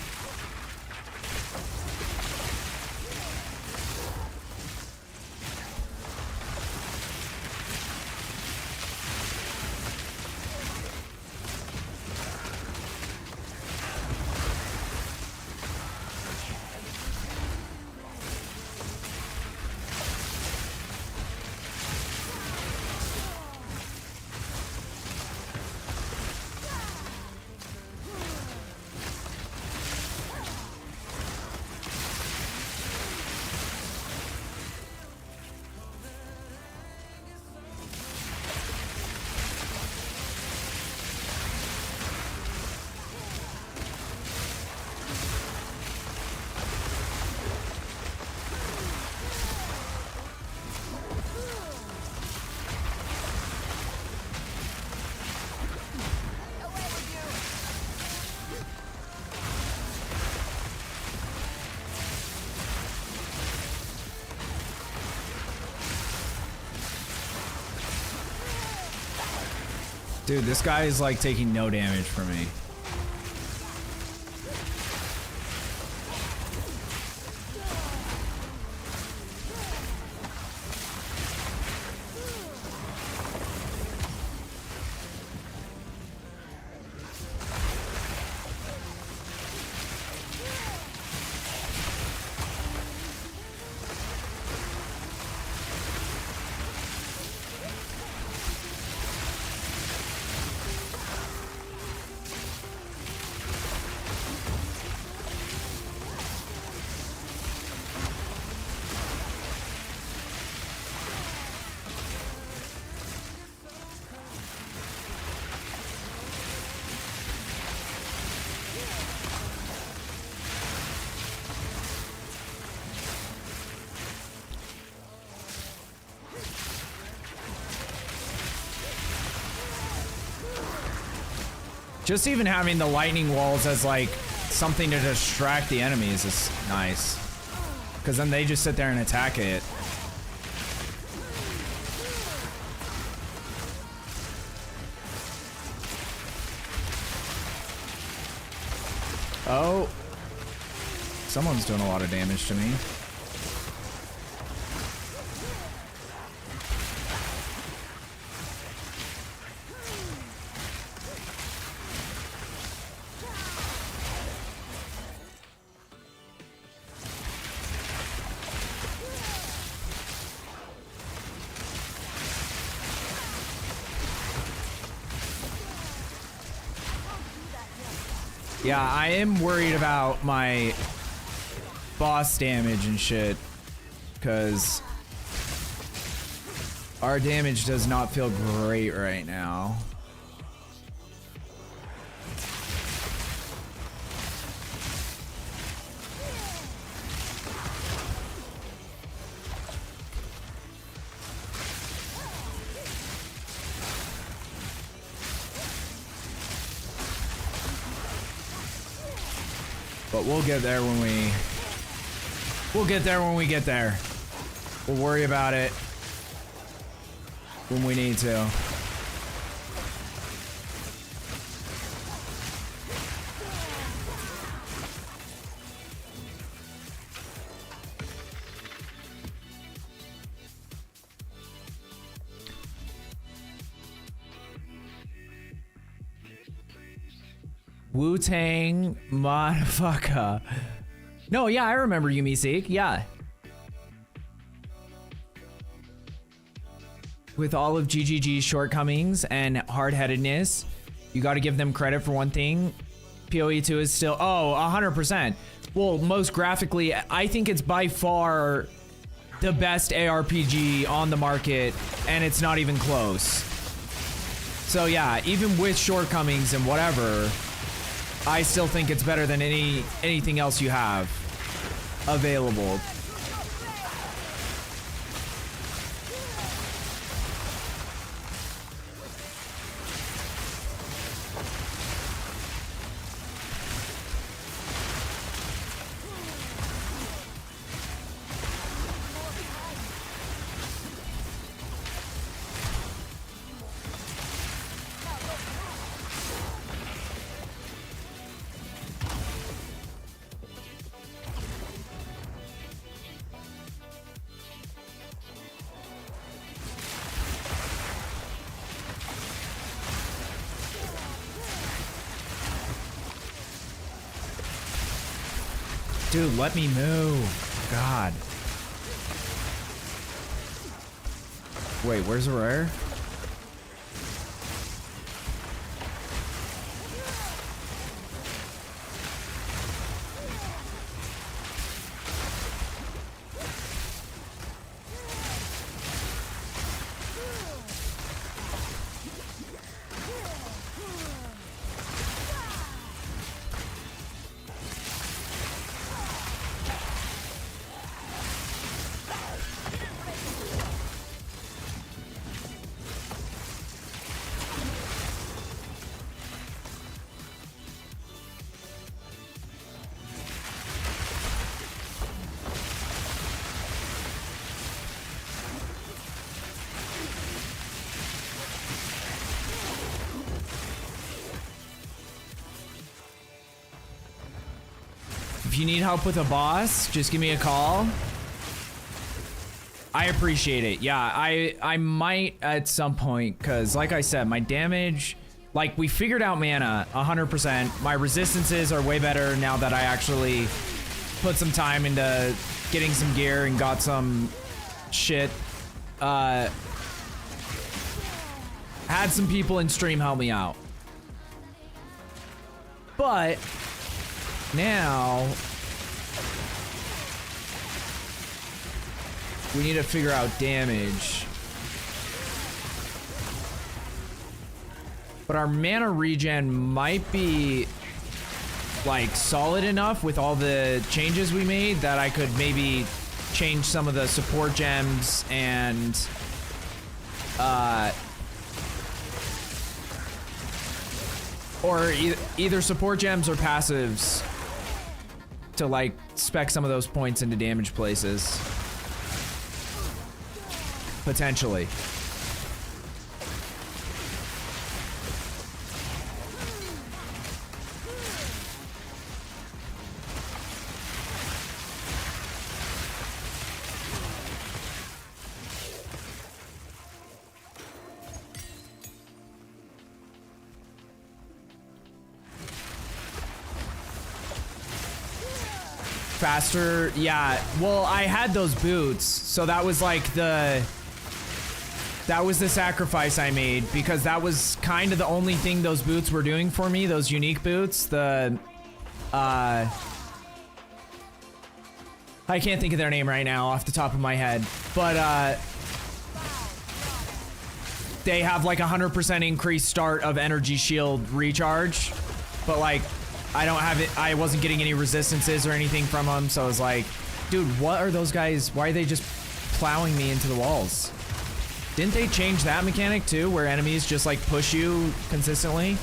Dude, this guy is like taking no damage from me. Just even having the lightning walls as like something to distract the enemies is nice. Because then they just sit there and attack it. Oh. Someone's doing a lot of damage to me. Yeah, I am worried about my boss damage and shit, because our damage does not feel great right now. But we'll get there when we... We'll get there when we get there. We'll worry about it when we need to. Wu-Tang motherfucker. No, yeah, I remember Yumi Seek, yeah. With all of GGG's shortcomings and hard-headedness, you gotta give them credit for one thing. PoE 2 is still, 100%. Well, most graphically, I think it's by far the best ARPG on the market, and it's not even close. So yeah, even with shortcomings and whatever, I still think it's better than anything else you have available. Dude, let me move. God. Wait, where's the rare? If you need help with a boss, just give me a call. I appreciate it. Yeah, I might at some point, because like I said, my damage, like we figured out mana 100%. My resistances are way better now that I actually put some time into getting some gear and got some shit. Had some people in stream help me out. But now we need to figure out damage. But our mana regen might be like solid enough with all the changes we made that I could maybe change some of the support gems and Or either support gems or passives to like spec some of those points into damage places. Potentially. Faster, yeah. Well, I had those boots, so that was like the sacrifice I made, because that was kind of the only thing those boots were doing for me, those unique boots. I can't think of their name right now off the top of my head, but they have like 100% increased start of energy shield recharge, but like I don't have it. I wasn't getting any resistances or anything from them, so I was like, dude, what are those guys? Why are they just plowing me into the walls? Didn't they change that mechanic too, where enemies just like push you consistently?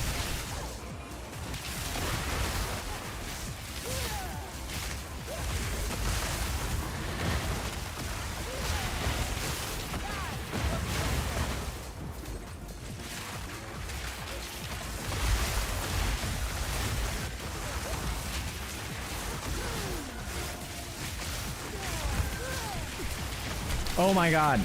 Oh my god.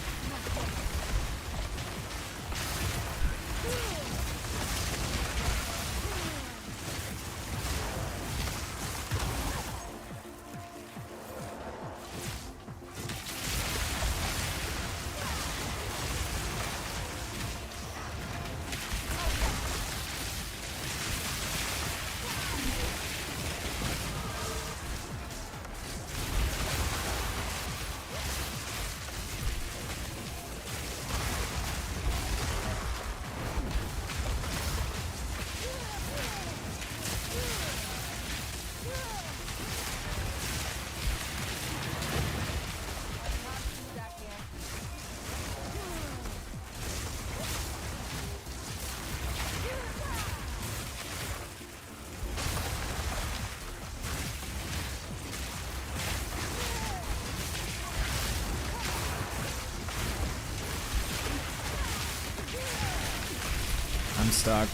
I'm stuck.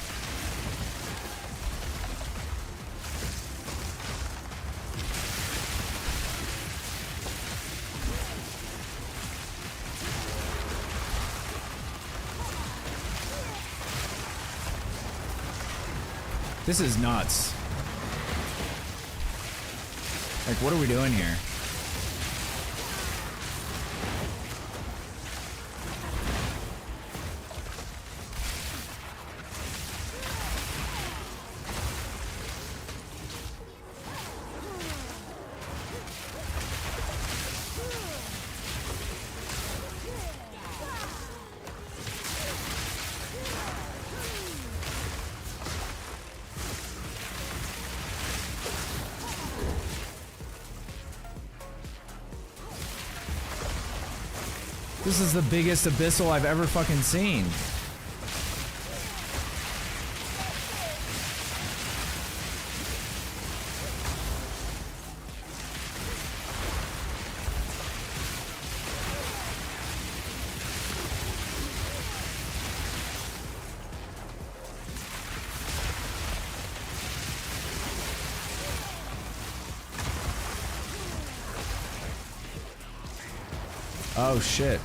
This is nuts. Like, what are we doing here? This is the biggest abyssal I've ever fucking seen. Oh shit.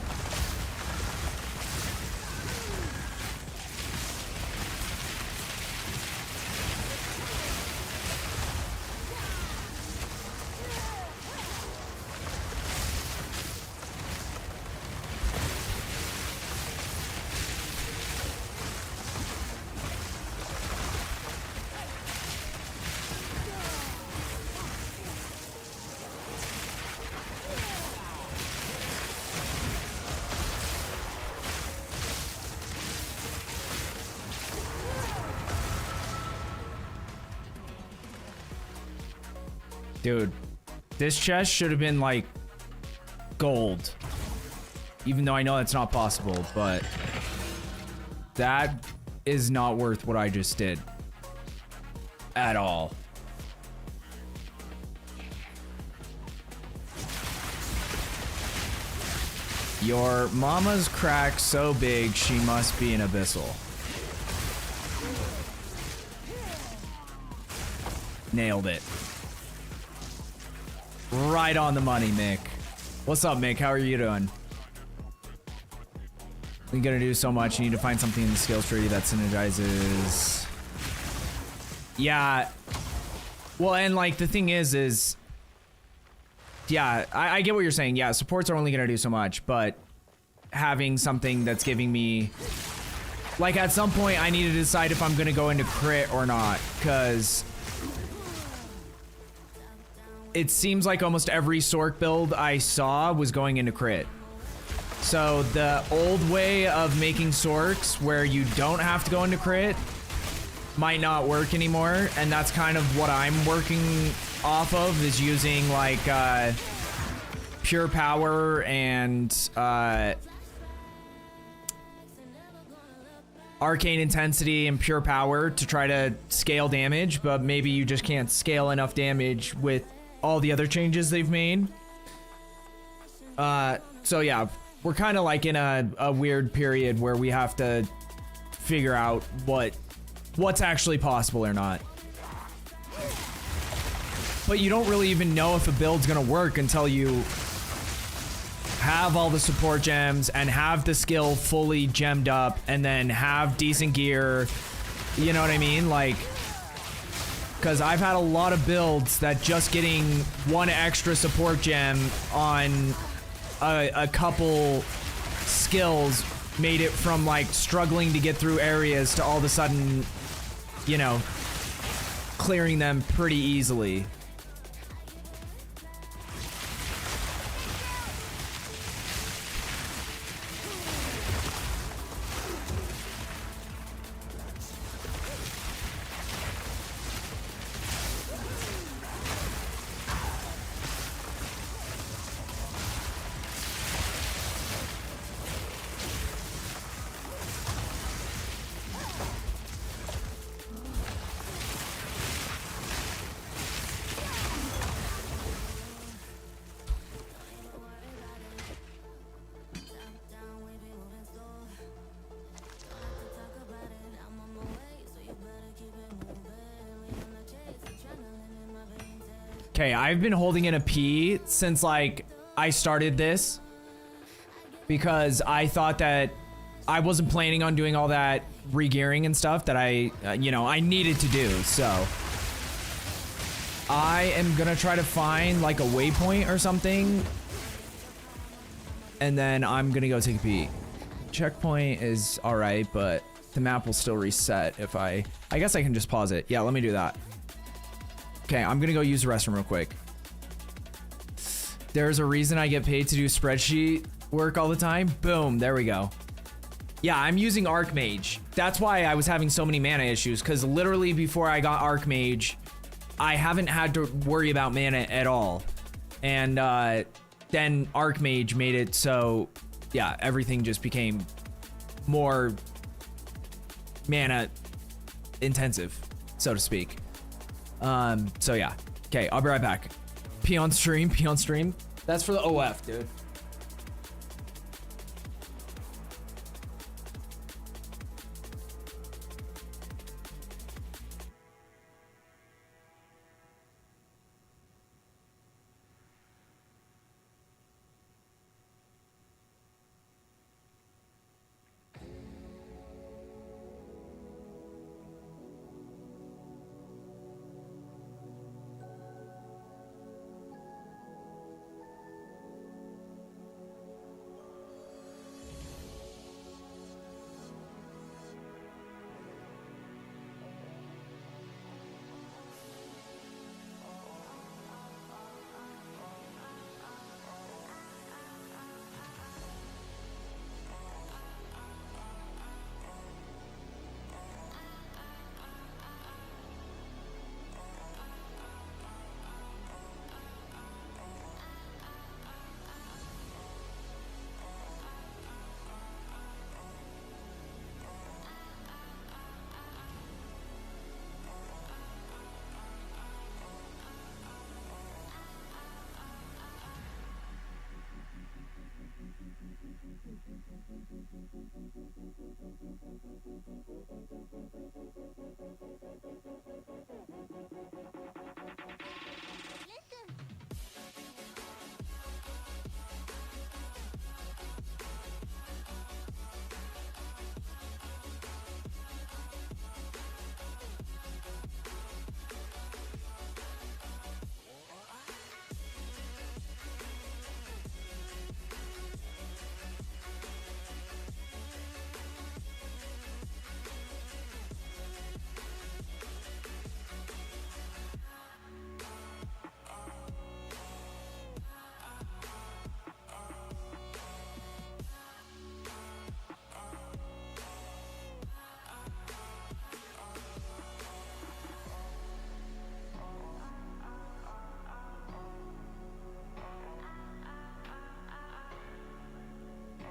Dude, this chest should have been like gold. Even though I know that's not possible, but that is not worth what I just did. at all. Your mama's crack so big she must be an abyssal. Nailed it. Right on the money, Mick. What's up, Mick? How are you doing? You're gonna do so much. You need to find something in the skills tree that synergizes. Yeah. Well, and like the thing is yeah, I get what you're saying. Yeah, supports are only gonna do so much, but having something that's giving me, like, at some point I need to decide if I'm gonna go into crit or not, because it seems like almost every Sork build I saw was going into crit. So the old way of making Sorks where you don't have to go into crit might not work anymore, and that's kind of what I'm working off of, is using like pure power and arcane intensity and pure power to try to scale damage, but maybe you just can't scale enough damage with all the other changes they've made. So yeah, we're kind of like in a weird period where we have to figure out what's actually possible or not. But you don't really even know if a build's gonna work until you have all the support gems and have the skill fully gemmed up and then have decent gear. You know what I mean? Like, because I've had a lot of builds that just getting one extra support gem on a couple skills made it from like struggling to get through areas to all of a sudden, you know, clearing them pretty easily. Okay, I've been holding in a P since like I started this because I thought that I wasn't planning on doing all that regearing and stuff that I, you know, I needed to do. So I am gonna try to find like a waypoint or something, and then I'm gonna go take a pee. Checkpoint is all right, but the map will still reset if I guess I can just pause it. Yeah, let me do that. Okay, I'm gonna go use the restroom real quick. There's a reason I get paid to do spreadsheet work all the time. Boom, there we go. Yeah, I'm using Archmage. That's why I was having so many mana issues, because literally before I got Archmage, I haven't had to worry about mana at all. And then Archmage made it so, yeah, everything just became more mana intensive, so to speak. So yeah. Okay, I'll be right back. Pee on stream, pee on stream. That's for the OF, dude.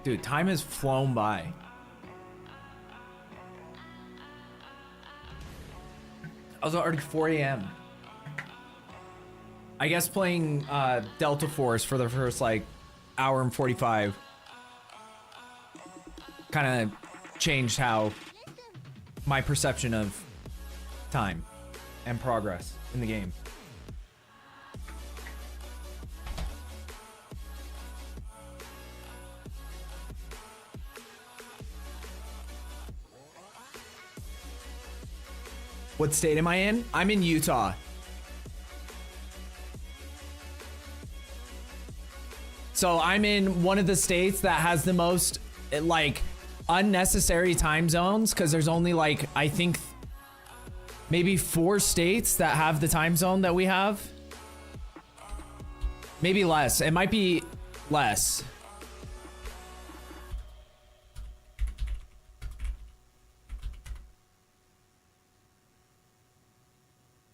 Dude, time has flown by. I was already 4 a.m. I guess playing Delta Force for the first like hour and 45 kind of changed how my perception of time and progress in the game. What state am I in? I'm in Utah. So I'm in one of the states that has the most like unnecessary time zones, because there's only like, I think maybe 4 states that have the time zone that we have. Maybe less. It might be less.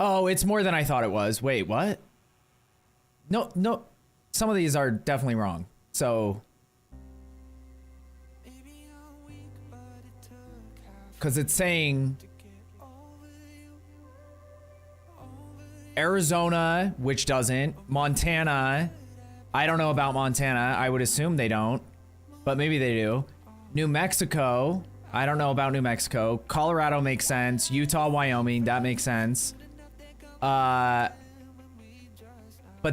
Oh, it's more than I thought it was. Wait, what? No. Some of these are definitely wrong. So, because it's saying Arizona, which doesn't. Montana. I don't know about Montana. I would assume they don't, but maybe they do. New Mexico. I don't know about New Mexico. Colorado makes sense. Utah, Wyoming. That makes sense. But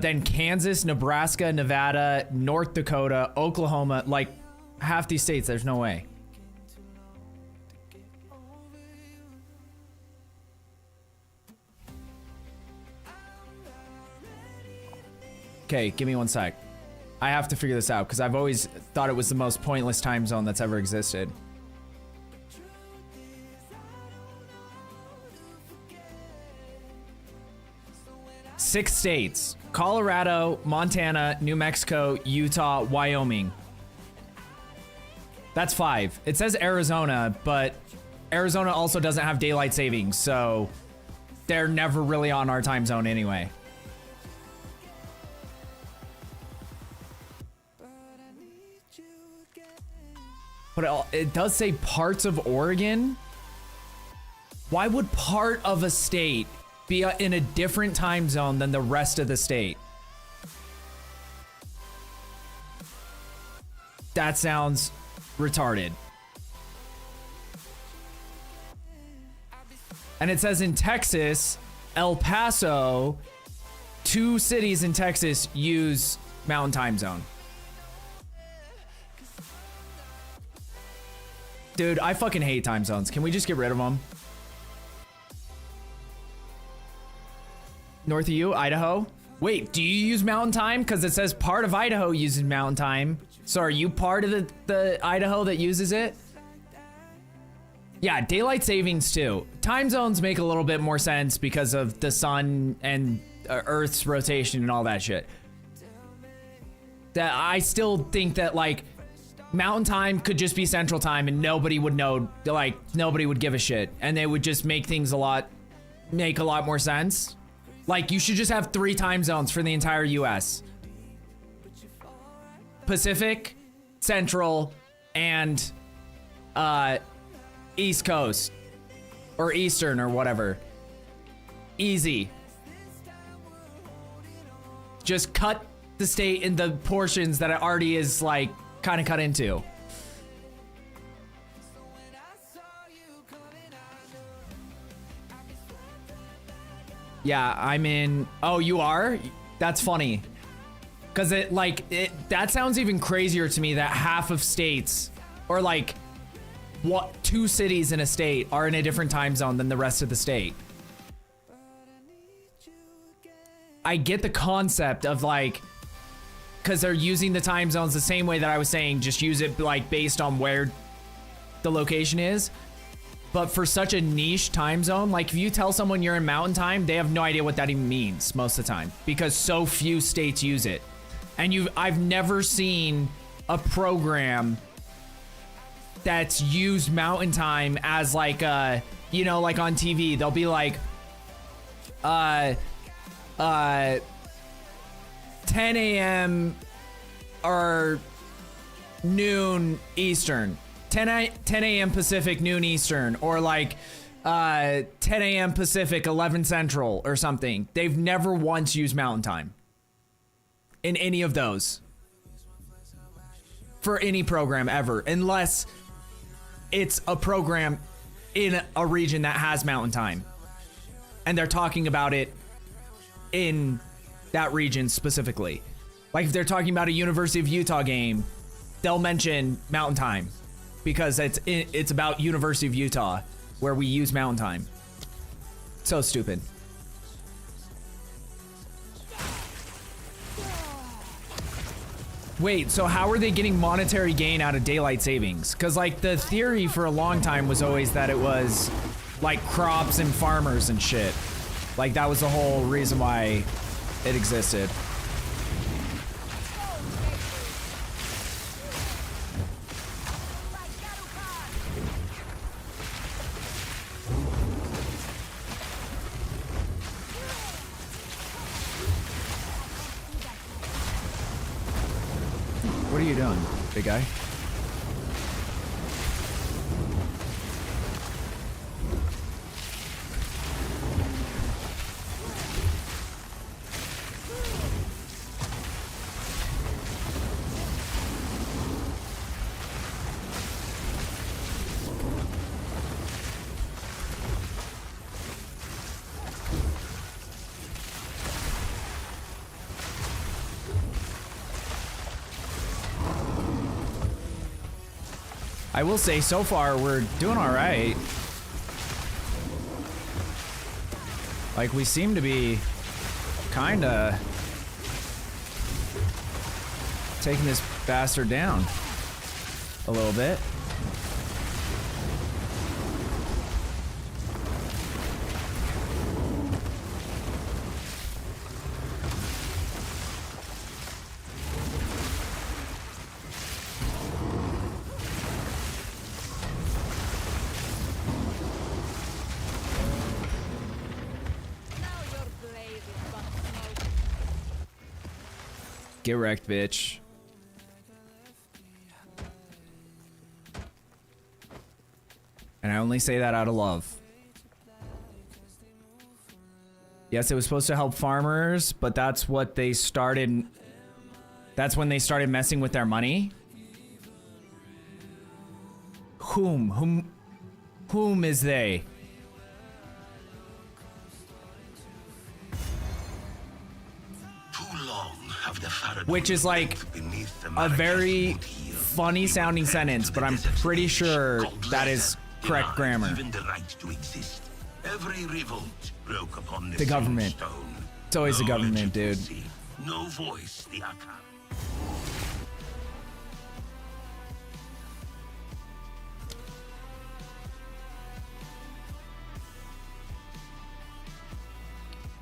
then Kansas, Nebraska, Nevada, North Dakota, Oklahoma, like half these states, there's no way. Okay, give me one sec. I have to figure this out because I've always thought it was the most pointless time zone that's ever existed. Six states: Colorado, Montana, New Mexico, Utah, Wyoming. That's 5. It says Arizona, but Arizona also doesn't have daylight savings, so they're never really on our time zone anyway. But it does say parts of Oregon. Why would part of a state be in a different time zone than the rest of the state? That sounds retarded. And it says in Texas, El Paso, 2 cities in Texas use Mountain Time Zone. Dude, I fucking hate time zones. Can we just get rid of them? North of you, Idaho. Wait, do you use Mountain Time? Because it says part of Idaho uses Mountain Time. So are you part of the Idaho that uses it? Yeah, daylight savings too. Time zones make a little bit more sense because of the sun and Earth's rotation and all that shit. That I still think that like Mountain Time could just be Central Time and nobody would know, like nobody would give a shit, and they would just make things make a lot more sense. Like you should just have 3 time zones for the entire US. Pacific, Central, and East Coast or Eastern or whatever. Easy. Just cut the state in the portions that it already is like kind of cut into. Yeah, I'm in. Oh, you are? That's funny. Cause that sounds even crazier to me that half of states, or like 2 cities in a state are in a different time zone than the rest of the state. I get the concept of like, cause they're using the time zones the same way that I was saying, just use it like based on where the location is. But for such a niche time zone, like if you tell someone you're in Mountain Time, they have no idea what that even means most of the time because so few states use it. And I've never seen a program that's used Mountain Time as like you know, like on TV, they'll be like 10 a.m. or noon Eastern, 10 a.m. Pacific, noon Eastern, or like 10 a.m. Pacific, 11 Central or something. They've never once used Mountain Time in any of those for any program ever, unless it's a program in a region that has Mountain Time and they're talking about it in that region specifically. Like if they're talking about a University of Utah game, they'll mention Mountain Time because it's about University of Utah where we use Mountain Time. So stupid. Wait, so how are they getting monetary gain out of daylight savings? Because like the theory for a long time was always that it was like crops and farmers and shit. Like that was the whole reason why it existed. What are you doing, big guy? I will say, so far, we're doing all right. Like, we seem to be kinda taking this bastard down a little bit. Get wrecked, bitch. And I only say that out of love. Yes, it was supposed to help farmers, but that's what they started. That's when they started messing with their money. Whom is they? Which is like a very funny sounding sentence, but I'm pretty sure that is correct grammar. The government. It's always the government, dude. No voice, the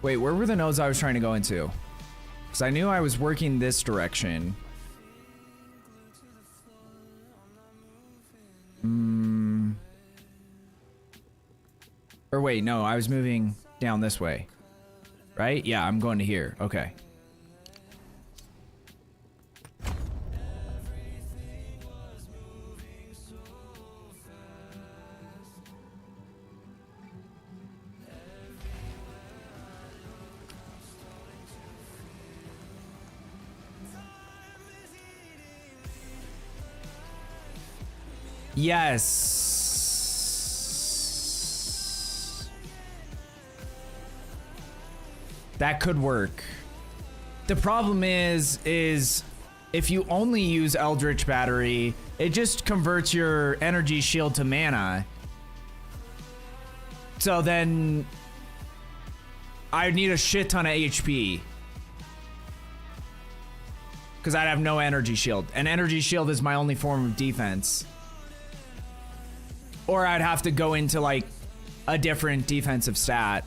Wait, where were the nodes I was trying to go into? Because I knew I was working this direction. Or wait, no, I was moving down this way. Right? Yeah, I'm going to here. Okay. Yes. That could work. The problem is if you only use Eldritch Battery, it just converts your energy shield to mana. So then I need a shit ton of HP. Because I'd have no energy shield. And energy shield is my only form of defense. Or I'd have to go into like a different defensive stat.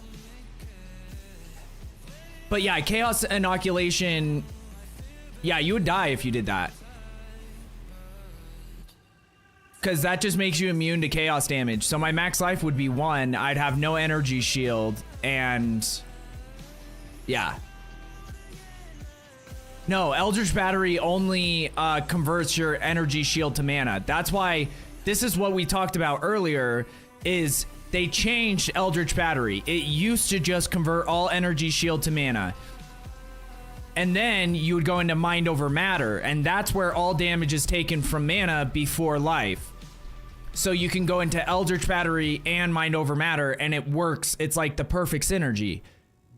But yeah, Chaos Inoculation. Yeah, you would die if you did that. Because that just makes you immune to chaos damage. So my max life would be 1. I'd have no energy shield. And yeah. No, Eldritch Battery only converts your energy shield to mana. That's why this is what we talked about earlier, is they changed Eldritch Battery. It used to just convert all energy shield to mana. And then you would go into Mind Over Matter, and that's where all damage is taken from mana before life. So you can go into Eldritch Battery and Mind Over Matter, and it works. It's like the perfect synergy.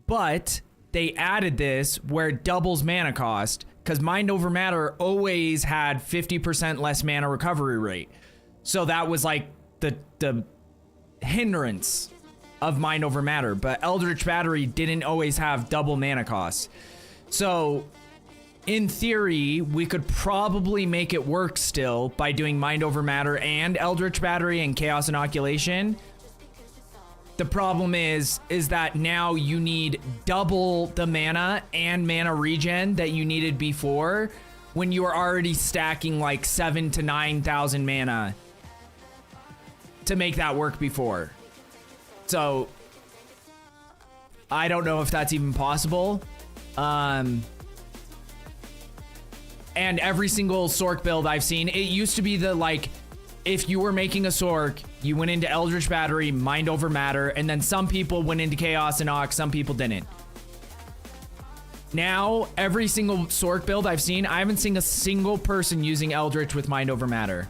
But they added this where it doubles mana cost, because Mind Over Matter always had 50% less mana recovery rate. So that was like the hindrance of Mind Over Matter, but Eldritch Battery didn't always have double mana costs. So in theory, we could probably make it work still by doing Mind Over Matter and Eldritch Battery and Chaos Inoculation. The problem is that now you need double the mana and mana regen that you needed before, when you were already stacking like 7,000 to 9,000 mana to make that work before. So I don't know if that's even possible. And every single Sork build I've seen, it used to be the like, if you were making a Sork, you went into Eldritch Battery, Mind Over Matter, and then some people went into Chaos and Ox, some people didn't. Now, every single Sork build I've seen, I haven't seen a single person using Eldritch with Mind Over Matter.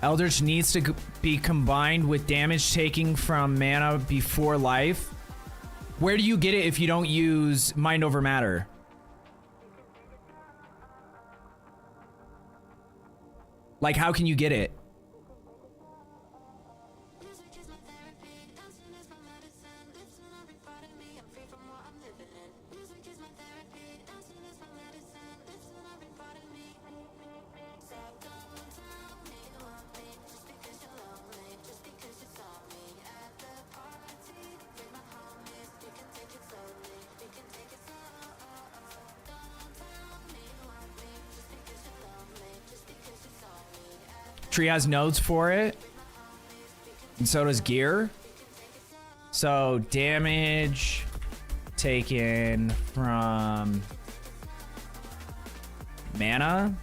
Eldritch needs to be combined with damage taking from mana before life. Where do you get it if you don't use Mind Over Matter? Like, how can you get it? Tree has nodes for it, and so does gear. So damage taken from mana.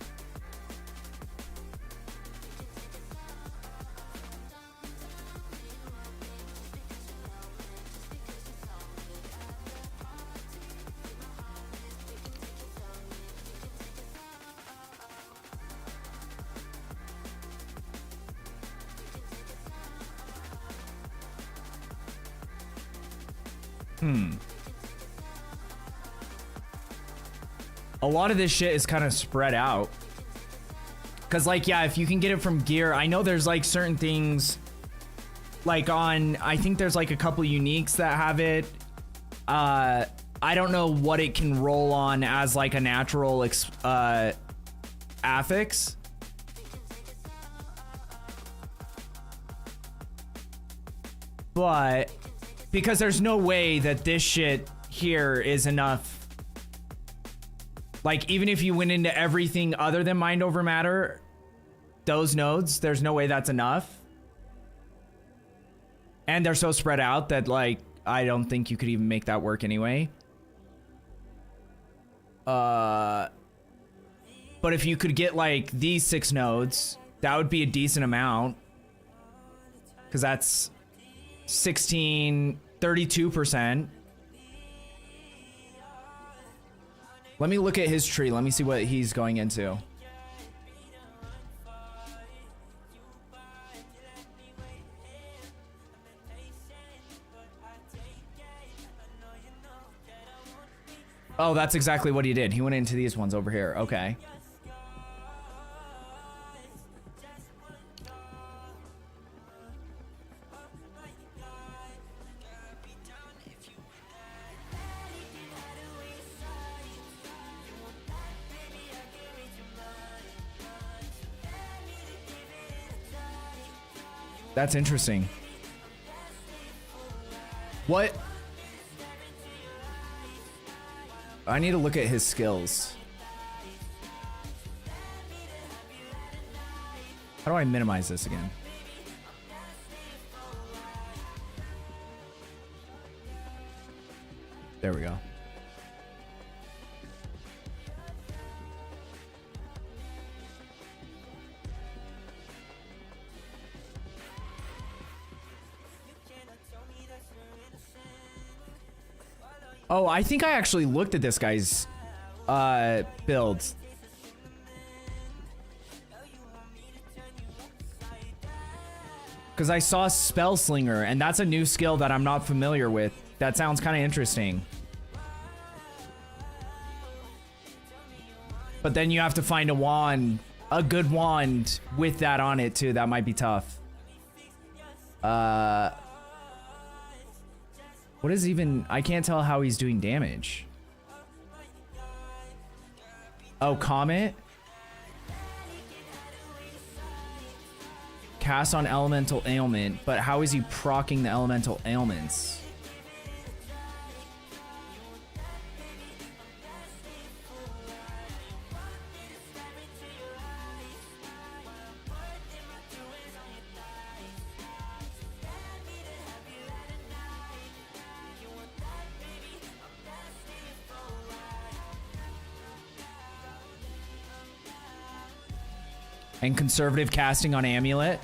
A lot of this shit is kind of spread out. Cause like, yeah, if you can get it from gear, I know there's like certain things like on, I think there's like a couple uniques that have it. I don't know what it can roll on as like a natural affix. But because there's no way that this shit here is enough. Like, even if you went into everything other than Mind Over Matter, those nodes, there's no way that's enough. And they're so spread out that, like, I don't think you could even make that work anyway. But if you could get, like, these 6 nodes, that would be a decent amount. Because that's 32%. Let me look at his tree. Let me see what he's going into. Oh, that's exactly what he did. He went into these ones over here. Okay. That's interesting. What? I need to look at his skills. How do I minimize this again? There we go. Oh, I think I actually looked at this guy's builds. Because I saw Spell Slinger, and that's a new skill that I'm not familiar with. That sounds kind of interesting. But then you have to find a wand, a good wand with that on it too. That might be tough. What is even... I can't tell how he's doing damage. Oh, Comet? Cast on Elemental Ailment, but how is he proccing the Elemental Ailments? And conservative casting on Amulet.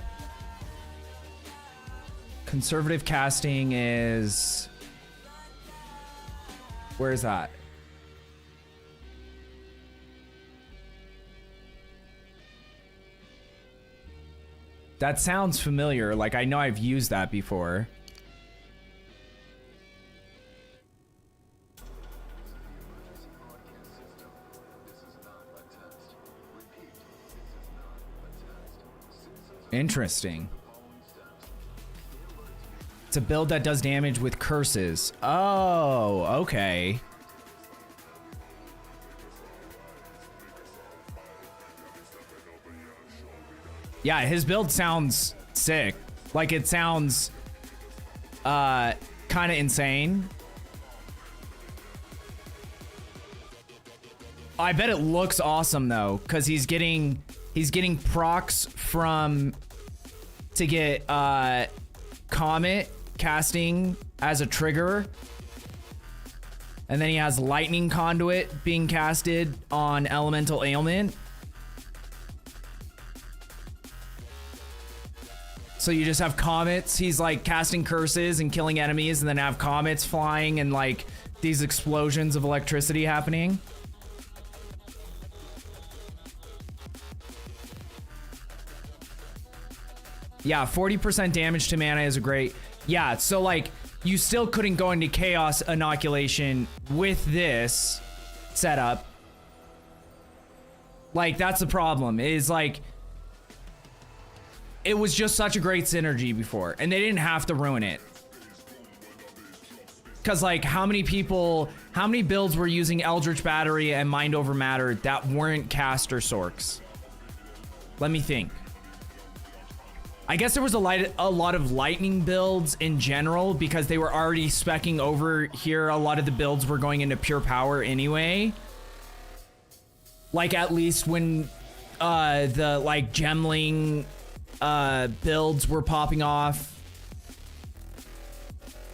Conservative casting is... Where is that? That sounds familiar. Like, I know I've used that before. Interesting. It's a build that does damage with curses. Oh, okay. Yeah, his build sounds sick. Like, it sounds kind of insane. I bet it looks awesome though, because he's getting procs from to get Comet casting as a trigger, and then he has Lightning Conduit being casted on Elemental Ailment. So you just have comets. He's like casting curses and killing enemies, and then have comets flying and like these explosions of electricity happening. Yeah, 40% damage to mana is a great... Yeah, so like, you still couldn't go into Chaos Inoculation with this setup. Like, that's the problem, is like... It was just such a great synergy before, and they didn't have to ruin it. Because like, how many builds were using Eldritch Battery and Mind Over Matter that weren't Caster Sorks? Let me think. I guess there was a lot of lightning builds in general because they were already speccing over here. A lot of the builds were going into pure power anyway. Like, at least when the like gemling builds were popping off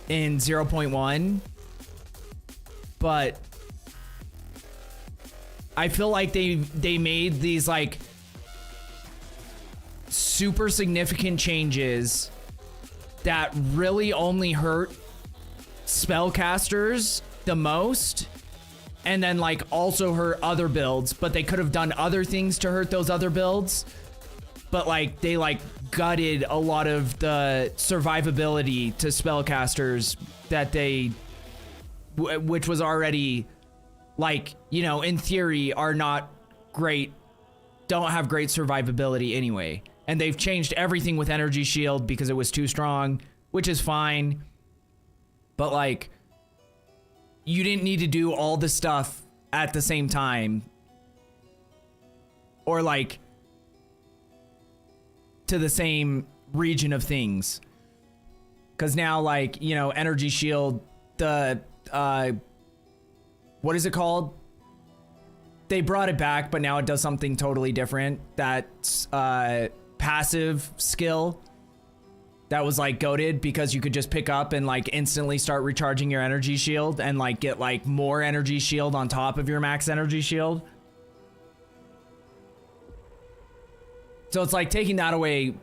in 0.1. But I feel like they made these like super significant changes that really only hurt spellcasters the most, and then like also hurt other builds, but they could have done other things to hurt those other builds, but like they like gutted a lot of the survivability to spellcasters that they which was already like, you know, in theory are not great, don't have great survivability anyway. And they've changed everything with Energy Shield because it was too strong, which is fine. But like, you didn't need to do all the stuff at the same time. Or like, to the same region of things. Because now, like, you know, Energy Shield, the, what is it called? They brought it back, but now it does something totally different. That's, passive skill that was like goated because you could just pick up and like instantly start recharging your energy shield and like get like more energy shield on top of your max energy shield. So it's like taking that away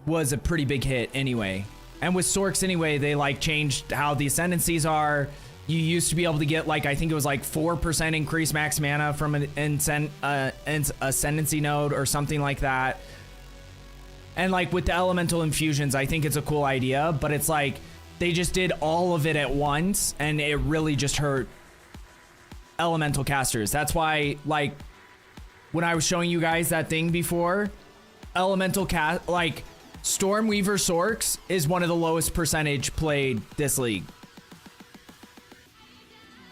was a pretty big hit anyway. And with Sorks anyway, they like changed how the ascendancies are. You used to be able to get like, I think it was like 4% increased max mana from an ascendancy node or something like that. And like with the elemental infusions, I think it's a cool idea, but it's like they just did all of it at once and it really just hurt elemental casters. That's why like when I was showing you guys that thing before, elemental cast, like Stormweaver Sorks is one of the lowest percentage played this league.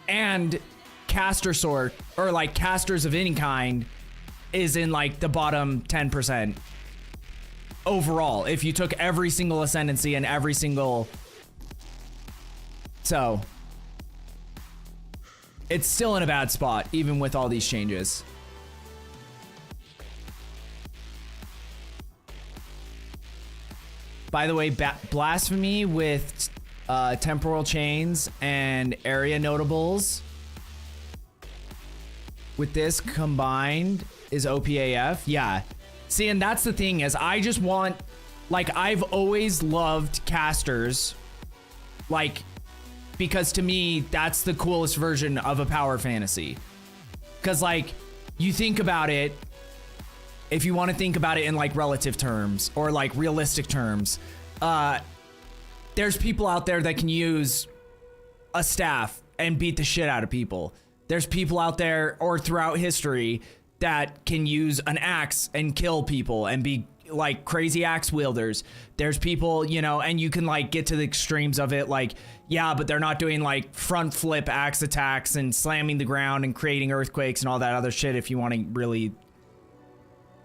And caster Sork, or like casters of any kind, is in like the bottom 10% overall. If you took every single ascendancy and every single... So, it's still in a bad spot, even with all these changes. By the way, Blasphemy with temporal chains and area notables with this combined is OPAF. Yeah. See, and that's the thing is I just want, like, I've always loved casters, like, because to me, that's the coolest version of a power fantasy. Because, like, you think about it, if you want to think about it in, like, relative terms or, like, realistic terms, there's people out there that can use a staff and beat the shit out of people. There's people out there or throughout history that can use an axe and kill people and be like crazy axe wielders. There's people, you know, and you can like get to the extremes of it. Like, yeah, but they're not doing like front flip axe attacks and slamming the ground and creating earthquakes and all that other shit if you want to really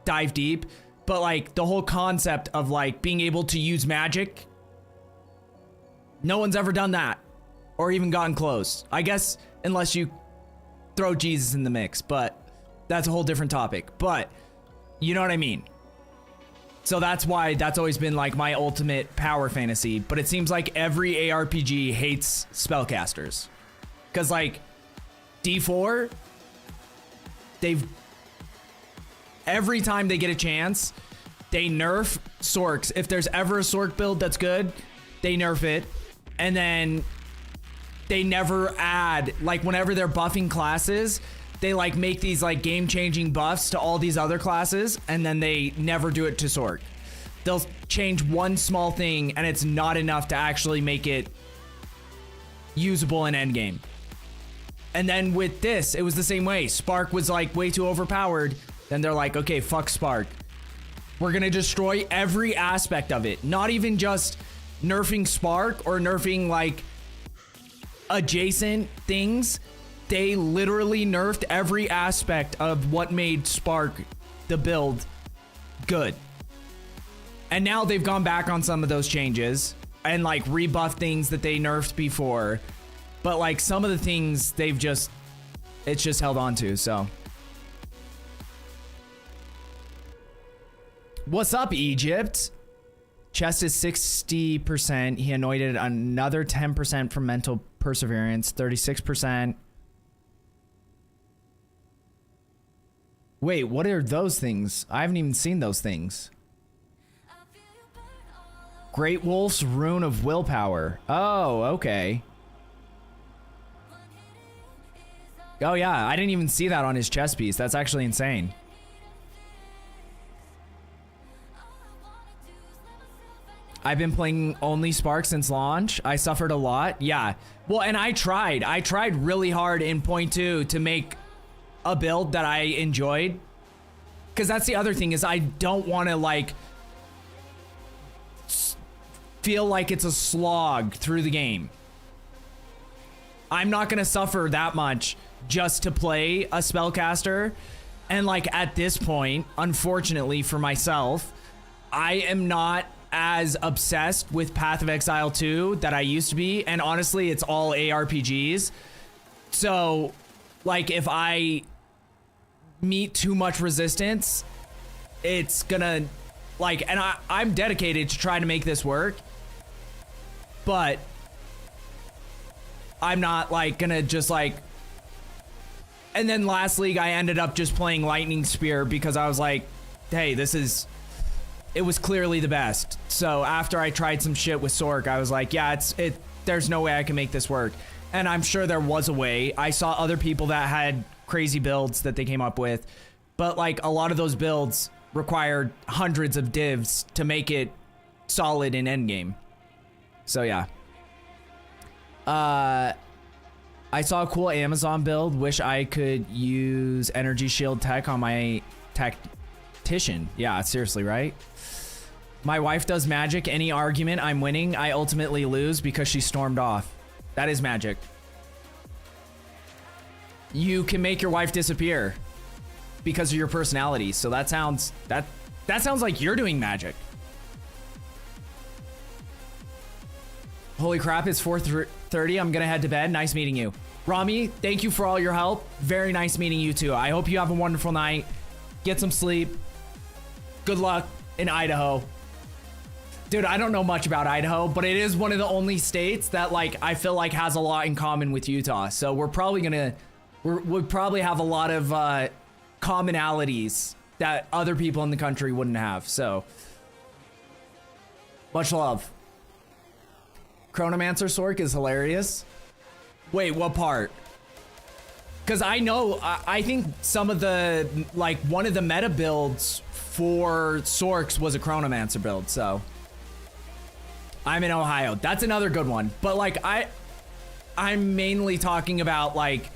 dive deep. But like the whole concept of like being able to use magic, no one's ever done that or even gotten close. I guess unless you throw Jesus in the mix, but that's a whole different topic. But you know what I mean? So that's why that's always been like my ultimate power fantasy. But it seems like every ARPG hates spellcasters. Because like D4, every time they get a chance, they nerf Sorks. If there's ever a Sork build that's good, they nerf it. And then they never add, like whenever they're buffing classes, they like make these like game-changing buffs to all these other classes, and then they never do it to Sork. They'll change one small thing, and it's not enough to actually make it usable in endgame. And then with this, it was the same way. Spark was like way too overpowered. Then they're like, okay, fuck Spark. We're gonna destroy every aspect of it. Not even just nerfing Spark or nerfing like adjacent things. They literally nerfed every aspect of what made Spark, the build, good. And now they've gone back on some of those changes and like rebuffed things that they nerfed before. But like some of the things it's just held on to, so. What's up, Egypt? Chest is 60%. He anointed another 10% from mental perseverance, 36%. Wait, what are those things? I haven't even seen those things. Great Wolf's Rune of Willpower. Oh, okay. Oh yeah, I didn't even see that on his chest piece. That's actually insane. I've been playing only Spark since launch. I suffered a lot. Yeah. Well, and I tried really hard in 0.2 to make a build that I enjoyed. Because that's the other thing is I don't want to like feel like it's a slog through the game. I'm not going to suffer that much just to play a spellcaster. And like at this point, unfortunately for myself, I am not as obsessed with Path of Exile 2 that I used to be. And honestly, it's all ARPGs. So like if I meet too much resistance, it's gonna Like, and I'm dedicated to trying to make this work, but I'm not like gonna just like. And then last league I ended up just playing Lightning Spear because I was like, hey, it was clearly the best. So after I tried some shit with Sork, I was like, yeah, there's no way I can make this work. And I'm sure there was a way. I saw other people that had crazy builds that they came up with, but like a lot of those builds required hundreds of divs to make it solid in endgame. So yeah. I saw a cool Amazon build. Wish I could use energy shield tech on my tactician. Yeah, seriously, right? My wife does magic. Any argument I'm winning, I ultimately lose because she stormed off. That is magic. You can make your wife disappear because of your personality. So that sounds like you're doing magic. Holy crap, it's 4:30. I'm gonna head to bed. Nice meeting you. Rami, thank you for all your help. Very nice meeting you too. I hope you have a wonderful night. Get some sleep. Good luck in Idaho. Dude, I don't know much about Idaho, but it is one of the only states that like I feel like has a lot in common with Utah. So we're probably gonna we'll probably have a lot of commonalities that other people in the country wouldn't have. So much love. Chronomancer Sork is hilarious. Wait, what part? Because I know, I think some of the, like, one of the meta builds for Sorks was a Chronomancer build, so. I'm in Ohio. That's another good one. But, like, I'm mainly talking about, like,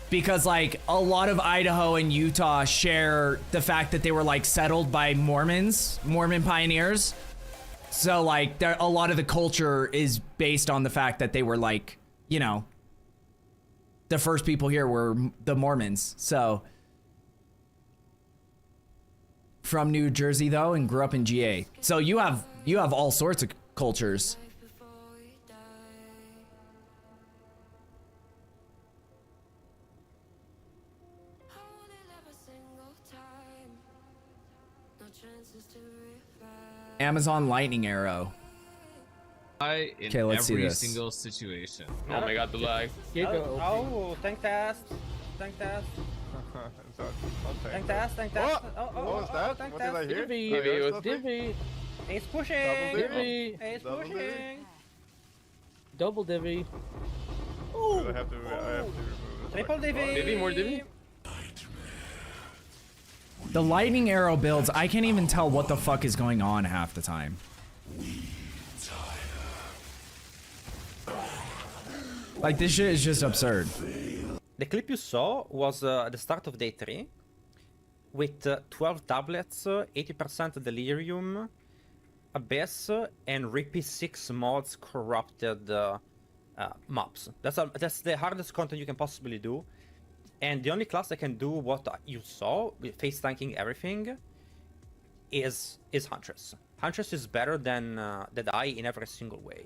because, like, a lot of Idaho and Utah share the fact that they were, like, settled by Mormon pioneers. So, like, a lot of the culture is based on the fact that they were, like, you know, the first people here were the Mormons. So, from New Jersey, though, and grew up in GA. So, you have all sorts of cultures. Amazon lightning arrow. In let's see every this. single situation. Oh my god, the lag. Oh, tank test. Tank test. Tank test, tank test. What was that? Tank What did I test. hear? Divvy. Ace pushing. Divvy. Ace pushing. Double divvy. I have to remove this. Triple divvy. Divvy, more divvy? The lightning arrow builds, I can't even tell what the fuck is going on half the time. Like, this shit is just absurd. The clip you saw was at the start of day 3 with 12 tablets, 80% delirium, abyss, and Rippy 6 mods corrupted mobs. That's the hardest content you can possibly do. And the only class that can do what you saw, with face tanking everything, is Huntress. Huntress is better than the Die in every single way.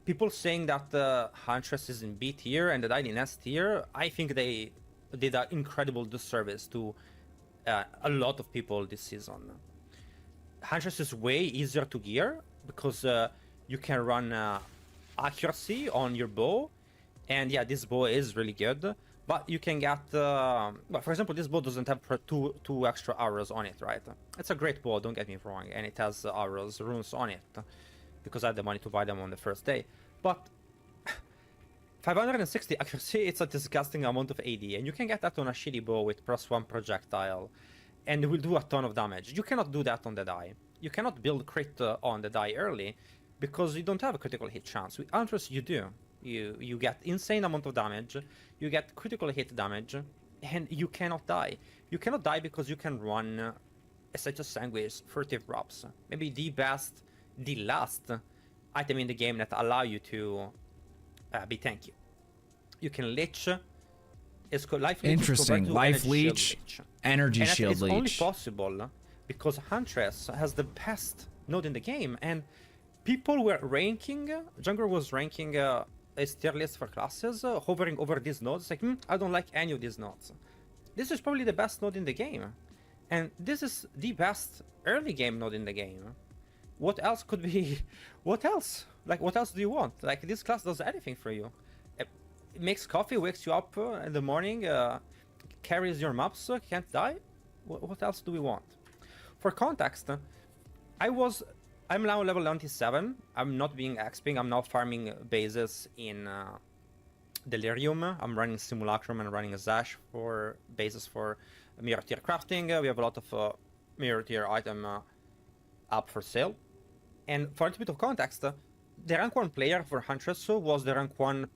People saying that Huntress is in B tier and the Die in S tier, I think they did an incredible disservice to a lot of people this season. Huntress is way easier to gear because you can run accuracy on your bow, and yeah, this bow is really good. But you can get, well, for example, this bow doesn't have two extra arrows on it, right? It's a great bow, don't get me wrong, and it has arrows, runes on it, because I had the money to buy them on the first day. But 560 accuracy, it's a disgusting amount of AD, and you can get that on a shitty bow with +1 projectile, and it will do a ton of damage. You cannot do that on the Die. You cannot build crit on the Die early, because you don't have a critical hit chance. With Huntress, you do. You get insane amount of damage, you get critical hit damage, and you cannot die. You cannot die because you can run Essential Sanguis, Furtive Drops. Maybe the last item in the game that allow you to be tanky. You can Leech. It's called Life Leech. Interesting. Life Leech, Energy Shield Leech. It's only possible because Huntress has the best node in the game, and people were ranking, Jungler was ranking a tier list for classes, hovering over these nodes, like, I don't like any of these nodes. This is probably the best node in the game. And this is the best early game node in the game. What else could be? What else? Like, what else do you want? Like, this class does anything for you. It makes coffee, wakes you up in the morning, carries your maps, can't die. What else do we want? For context, I'm now level 97. I'm not being XPing. I'm now farming bases in Delirium. I'm running Simulacrum and running a Zash for bases for mirror tier crafting. We have a lot of mirror tier item up for sale. And for a little bit of context, the rank 1 player for Huntress was the rank 1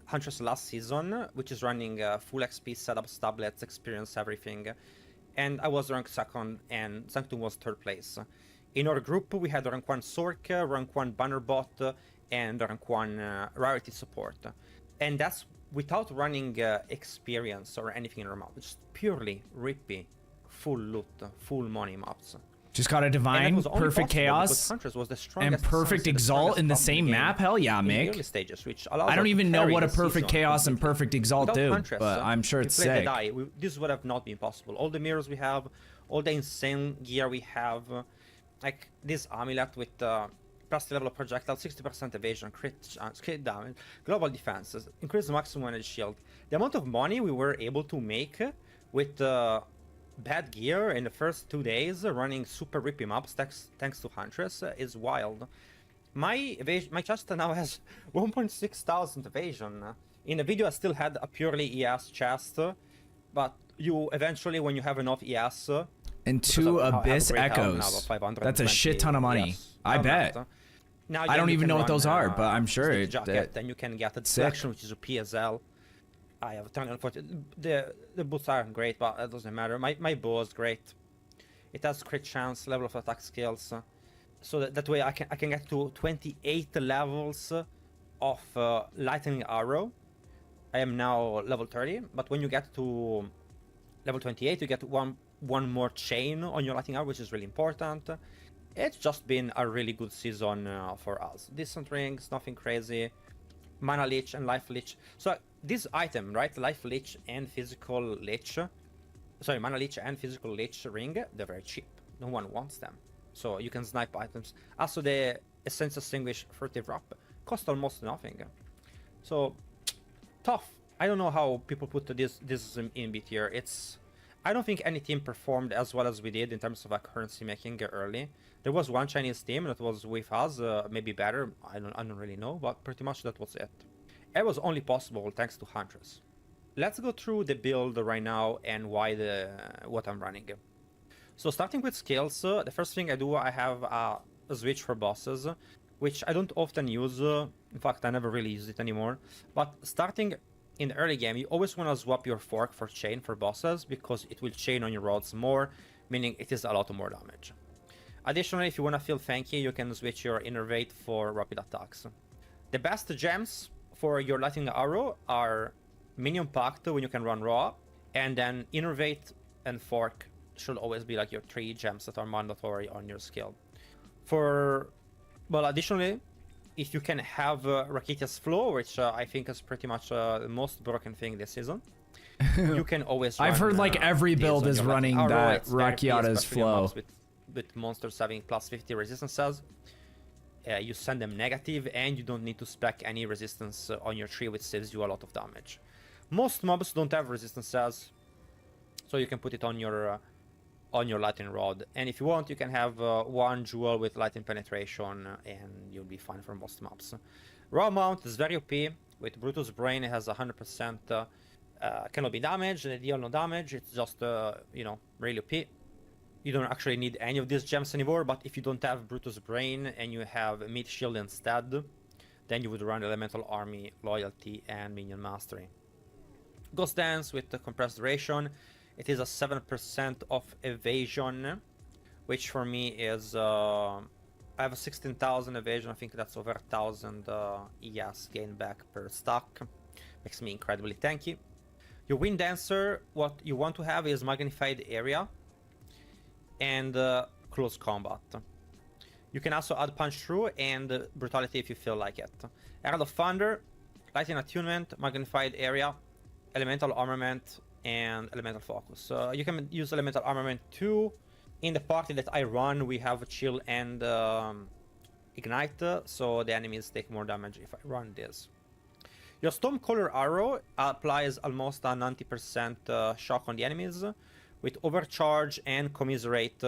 Huntress last season, which is running full XP setups, tablets, experience, everything. And I was rank 2nd, and Sanctum was 3rd place. In our group, we had rank 1 Sork, rank 1 Bannerbot, and rank 1 Rarity Support. And that's without running experience or anything in our map. Just purely rippy, full loot, full money maps. Just got a Divine, Perfect Chaos, and Perfect Exalt in the same map? Hell yeah, Mick. Stages, which I don't even know what a Perfect Chaos and Perfect Exalt do, but I'm sure it's sick. This would have not been possible. All the mirrors we have, all the insane gear we have, like this amulet with plus level of projectile, 60% evasion, crit chance, crit damage, global defenses, increase the maximum energy shield. The amount of money we were able to make with bad gear in the first 2 days running super rippy maps thanks to Huntress is wild. My chest now has 1.6 thousand evasion. In the video I still had a purely ES chest, but you eventually, when you have enough ES and 2 Abyss Echoes, that's a shit ton of money. I bet. Now I don't even know what those are, but I'm sure it's jacket, then you can get a selection, which is a PSL. I have 340. The boots aren't great, but it doesn't matter. My bow is great. It has crit chance, level of attack skills, so that way I can get to 28 levels of lightning arrow. I am now level 30, but when you get to level 28, you get one more chain on your lightning arrow, which is really important. It's just been a really good season for us. Decent rings, nothing crazy. Mana Leech and Life Leech. So this item, right, Life Leech and Physical Leech, sorry, Mana Leech and Physical Leech ring, they're very cheap. No one wants them. So you can snipe items. Also the Essence Extinguish Furtive Wrap cost almost nothing. So tough. I don't know how people put this in B tier. I don't think any team performed as well as we did in terms of currency making early. There was one Chinese team that was with us, maybe better, I don't really know, but pretty much that was it. It was only possible thanks to Huntress. Let's go through the build right now and what I'm running. So starting with skills, the first thing I do, I have a switch for bosses, which I don't often use. In fact, I never really use it anymore. But starting in the early game, you always want to swap your fork for chain for bosses because it will chain on your rods more, meaning it is a lot more damage. Additionally, if you want to feel fanky, you can switch your innervate for rapid attacks. The best gems for your lightning arrow are minion pact when you can run raw, and then innervate and fork should always be like your 3 gems that are mandatory on your skill. Additionally, if you can have Rakitia's Flow, which I think is pretty much the most broken thing this season, you can always run, I've heard like every build is running that Rakitia's Flow. With monsters having plus 50 resistances, you send them negative and you don't need to spec any resistance on your tree, which saves you a lot of damage. Most mobs don't have resistances, so you can put it on your lightning rod, and if you want you can have one jewel with lightning penetration and you'll be fine for most mobs. Raw mount is very OP. With Brutus Brain it has 100% cannot be damaged, and deal no damage. It's just really OP. You don't actually need any of these gems anymore, but if you don't have Brutus Brain and you have Meat Shield instead, then you would run Elemental Army, Loyalty, and Minion Mastery. Ghost Dance with the compressed duration. It is a 7% of evasion, which for me is... I have a 16,000 evasion, I think that's over 1,000 ES gain back per stack. Makes me incredibly tanky. Your Wind Dancer, what you want to have is Magnified Area and Close Combat. You can also add Punch Through and Brutality if you feel like it. Herald of Thunder, Lightning Attunement, Magnified Area, Elemental Armament, and elemental focus. You can use elemental armament too. In the party that I run, we have chill and ignite, so the enemies take more damage if I run this. Your Stormcaller arrow applies almost a 90% shock on the enemies, with overcharge and commiserate,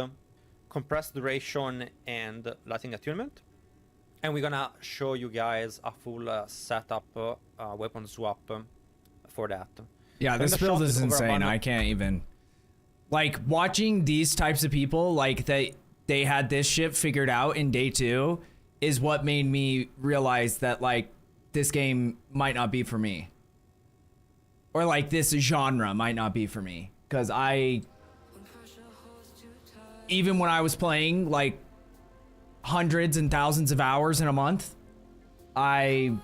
compressed duration, and lightning attunement. And we're gonna show you guys a full setup, weapon swap for that. Yeah, this build is insane. I can't even. Like, watching these types of people, like, they had this shit figured out in day 2 is what made me realize that, like, this game might not be for me. Or, like, this genre might not be for me. Because even when I was playing, like, hundreds and thousands of hours in a month, I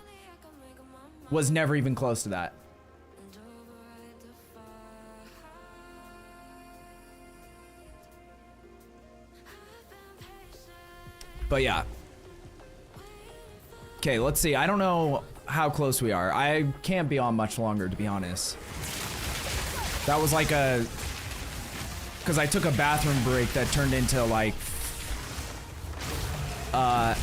was never even close to that. But yeah. Okay, let's see. I don't know how close we are. I can't be on much longer, to be honest. That was like a... Because I took a bathroom break that turned into like... I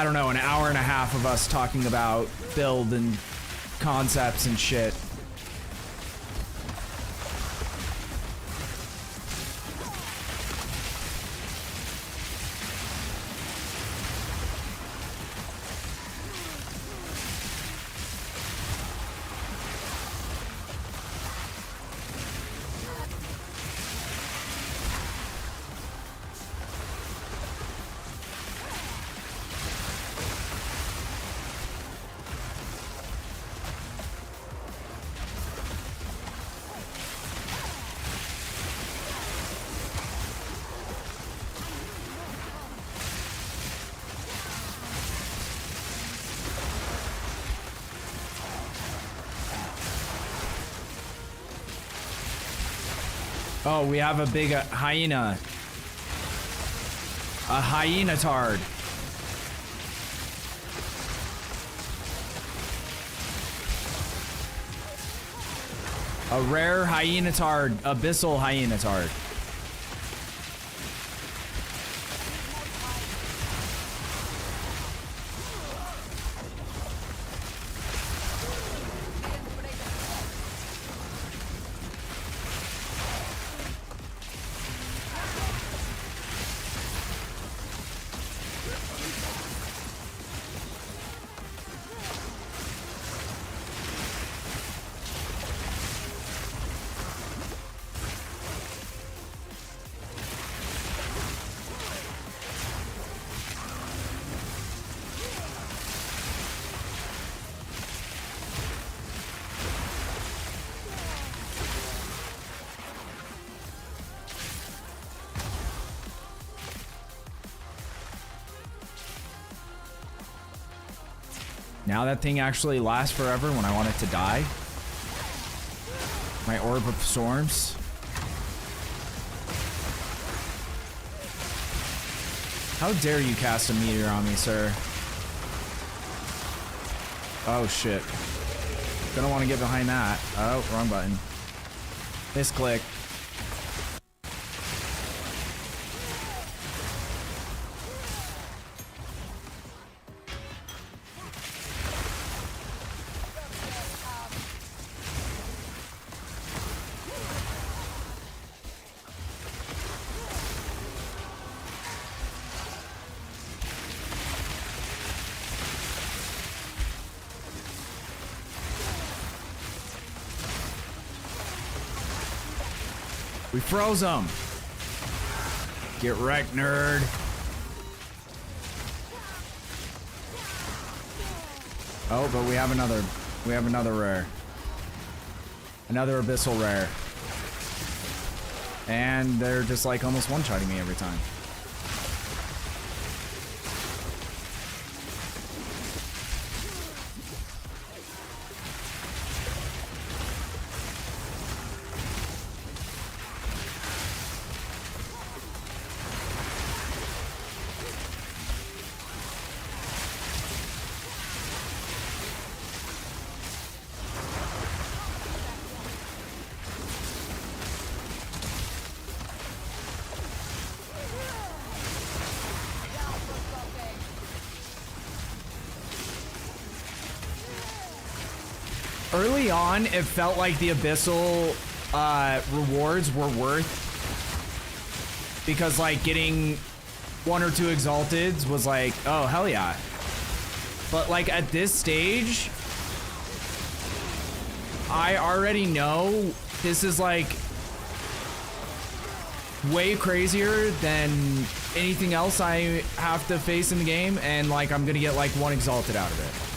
don't know, an hour and a half of us talking about build and concepts and shit. Oh, we have a big hyena. A hyena tard. A rare hyena tard, abyssal hyena tard. Now that thing actually lasts forever when I want it to die. My Orb of Storms. How dare you cast a meteor on me, sir? Oh shit. Gonna want to get behind that. Oh, wrong button. Misclick. We froze him. Get wrecked, nerd. Oh, but we have another rare. Another abyssal rare. And they're just like almost one-shotting me every time. Early on, it felt like the Abyssal rewards were worth, because like getting 1 or 2 Exalteds was like, oh, hell yeah. But like at this stage, I already know this is like way crazier than anything else I have to face in the game, and like I'm gonna get like 1 Exalted out of it.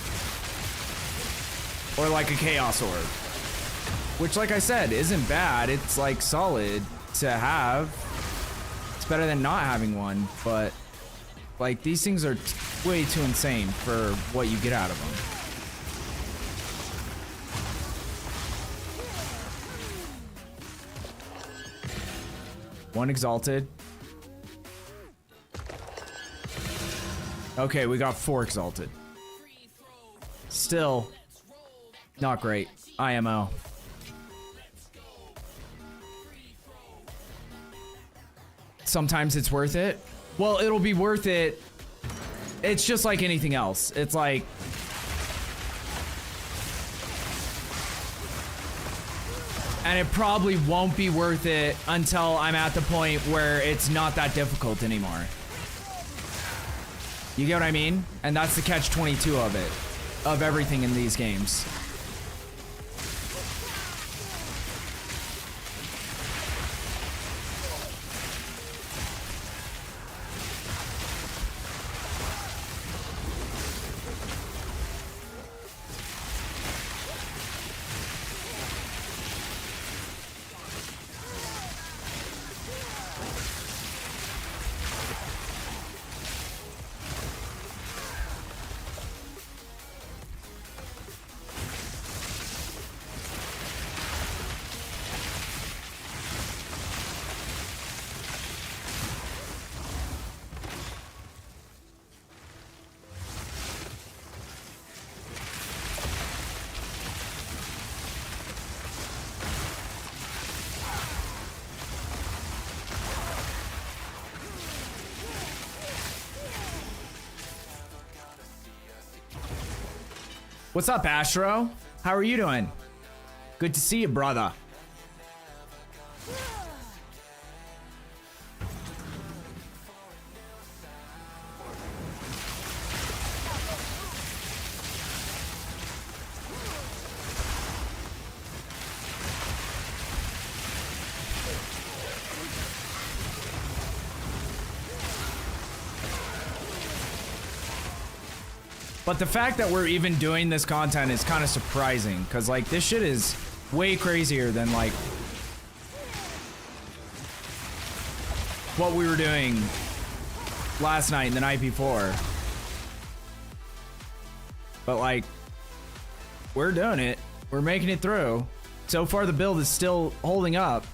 Or like a Chaos Orb. Which, like I said, isn't bad. It's like solid to have. It's better than not having one, but like these things are way too insane for what you get out of them. One Exalted. Okay, we got 4 Exalted. Still not great. IMO. Sometimes it's worth it. Well, it'll be worth it. It's just like anything else. It's like, and it probably won't be worth it until I'm at the point where it's not that difficult anymore. You get what I mean? And that's the catch-22 of it, of everything in these games. What's up, Astro? How are you doing? Good to see you, brother. But the fact that we're even doing this content is kind of surprising, because like this shit is way crazier than like what we were doing last night and the night before. But like, we're doing it. We're making it through. So far the build is still holding up.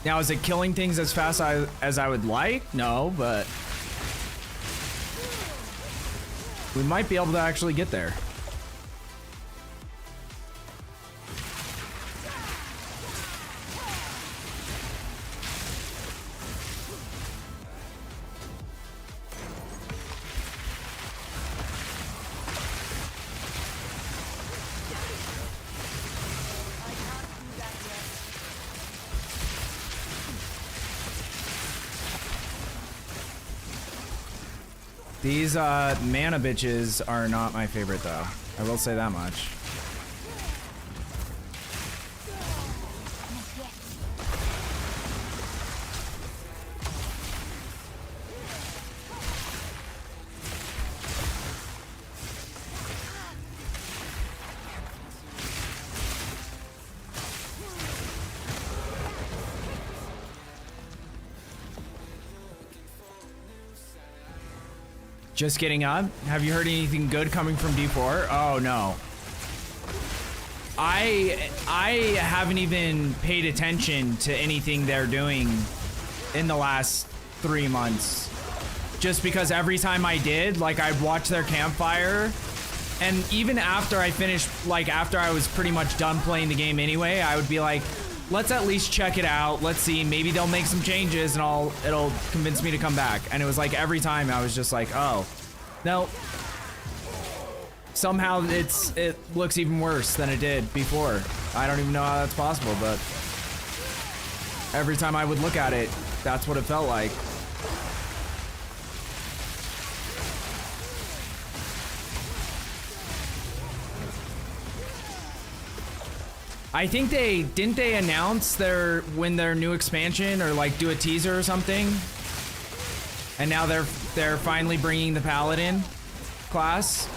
Now, is it killing things as fast as I would like? No, but we might be able to actually get there. These mana bitches are not my favorite though. I will say that much. Just getting up. Have you heard anything good coming from D4? Oh no. I haven't even paid attention to anything they're doing in the last 3 months. Just because every time I did, like I'd watch their campfire, and even after I finished, like after I was pretty much done playing the game anyway, I would be like, let's at least check it out. Let's see, maybe they'll make some changes and it'll convince me to come back. And it was like every time I was just like, oh, No. Somehow it looks even worse than it did before. I don't even know how that's possible, but every time I would look at it, that's what it felt like. I think didn't they announce their new expansion or like do a teaser or something? And now they're finally bringing the Paladin class.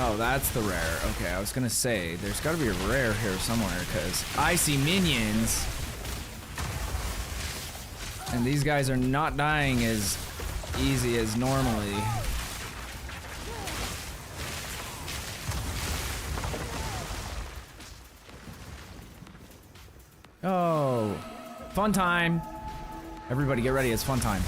Oh, that's the rare. Okay, I was gonna say there's got to be a rare here somewhere because I see minions. And these guys are not dying as easy as normally. Oh, fun time. Everybody get ready, it's fun time.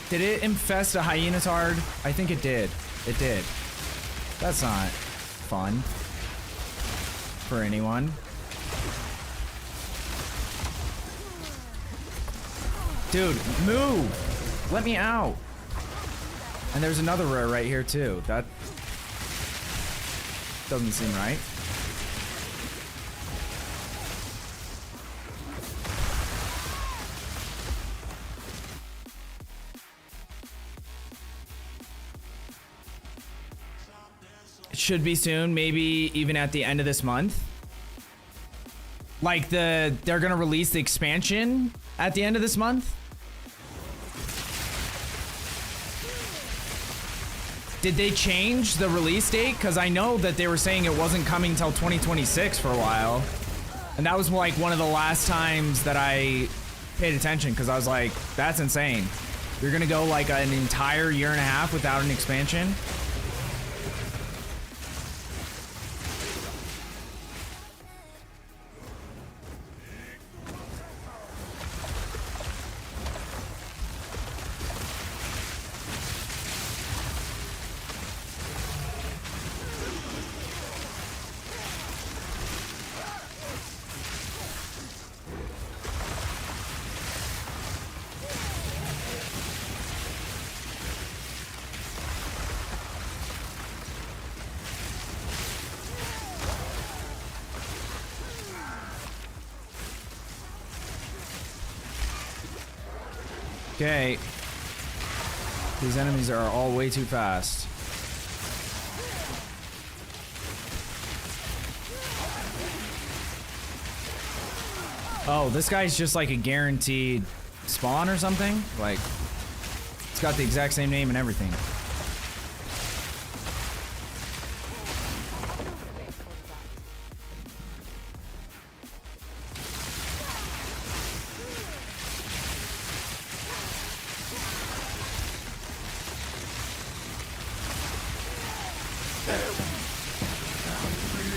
Did it infest a Hyenatard? I think it did. It did. That's not fun for anyone. Dude, move! Let me out! And there's another rare right here too. That doesn't seem right. Should be soon, maybe even at the end of this month. Like they're gonna release the expansion at the end of this month. Did they change the release date? Because I know that they were saying it wasn't coming until 2026 for a while. And that was like one of the last times that I paid attention because I was like, that's insane. You're gonna go like an entire year and a half without an expansion? Okay. These enemies are all way too fast. Oh, this guy's just like a guaranteed spawn or something? Like, it's got the exact same name and everything.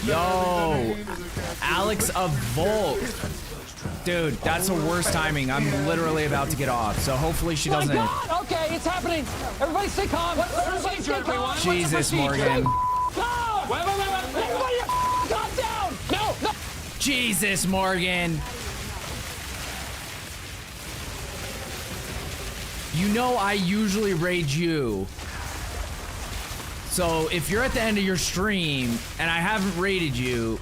Yo, Alex of Volt. Dude, that's the worst timing. I'm literally about to get off, so hopefully she doesn't. My God! Okay, it's happening. Everybody stay calm. Everybody stay calm. Jesus, Morgan. Wait. Everybody calm down. No. Jesus, Morgan. You know I usually rage you. So if you're at the end of your stream and I haven't raided you,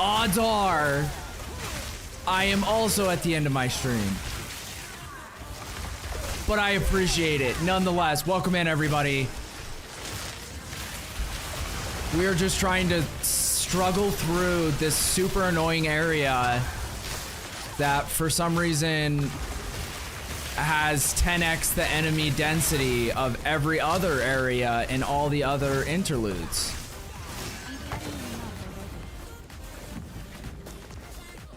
odds are I am also at the end of my stream. But I appreciate it nonetheless. Welcome in, everybody. We're just trying to struggle through this super annoying area that for some reason has 10x the enemy density of every other area in all the other interludes.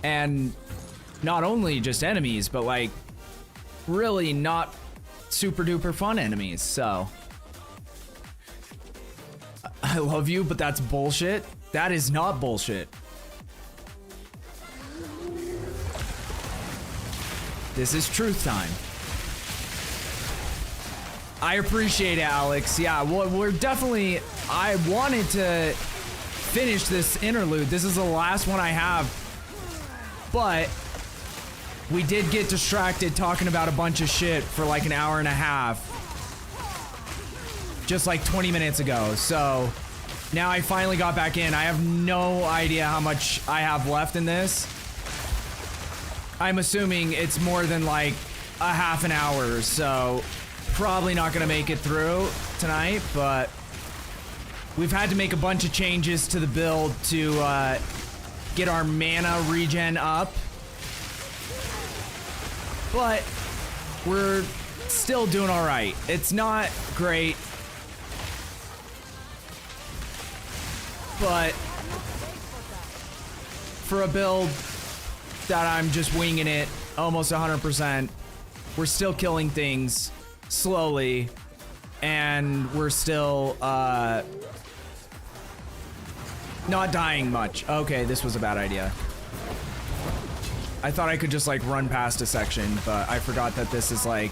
And not only just enemies, but like really not super duper fun enemies, so. I love you, but that's bullshit. That is not bullshit. This is truth time. I appreciate it, Alex. Yeah, we're definitely... I wanted to finish this interlude. This is the last one I have. But we did get distracted talking about a bunch of shit for like an hour and a half. Just like 20 minutes ago. So now I finally got back in. I have no idea how much I have left in this. I'm assuming it's more than like a half an hour, so probably not gonna make it through tonight, but we've had to make a bunch of changes to the build to get our mana regen up. But we're still doing all right. It's not great, but for a build that I'm just winging it almost 100%, we're still killing things slowly, and we're still not dying much. Okay, this was a bad idea. I thought I could just like run past a section, but I forgot that this is like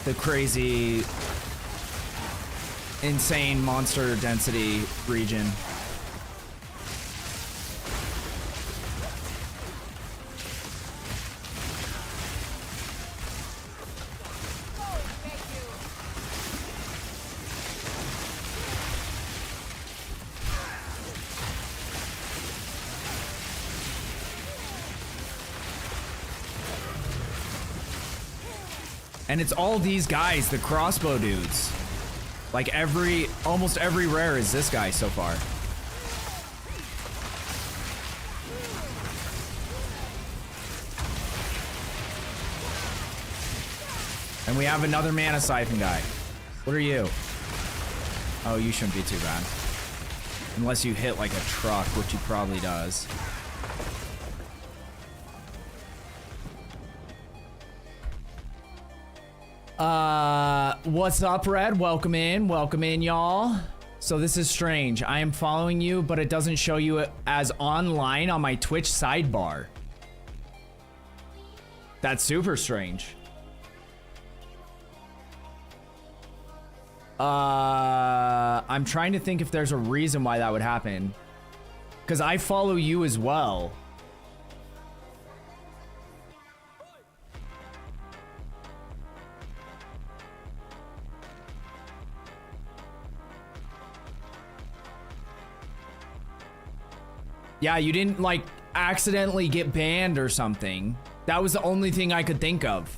the crazy insane monster density region. And it's all these guys, the crossbow dudes. Like almost every rare is this guy so far. And we have another mana siphon guy. What are you? Oh, you shouldn't be too bad. Unless you hit like a truck, which he probably does. What's up, Red? Welcome in, y'all. So this is strange. I am following you, but it doesn't show you as online on my Twitch sidebar. That's super strange. I'm trying to think if there's a reason why that would happen. Because I follow you as well. Yeah, you didn't, like, accidentally get banned or something. That was the only thing I could think of.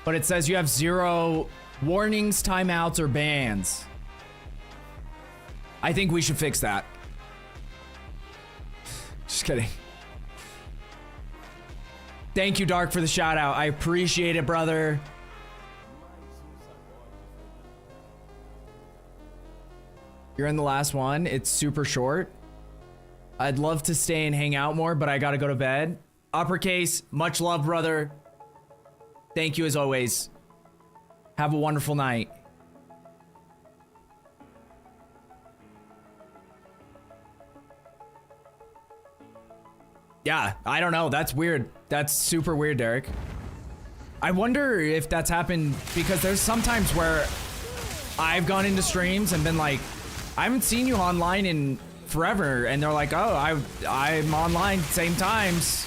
But it says you have 0 warnings, timeouts, or bans. I think we should fix that. Just kidding. Thank you, Dark, for the shout out. I appreciate it, brother. You're in the last one. It's super short. I'd love to stay and hang out more, but I gotta go to bed. Uppercase, much love, brother. Thank you as always. Have a wonderful night. Yeah, I don't know. That's weird. That's super weird, Derek. I wonder if that's happened because there's sometimes where I've gone into streams and been like, I haven't seen you online in forever, and they're like, oh, I'm online same times,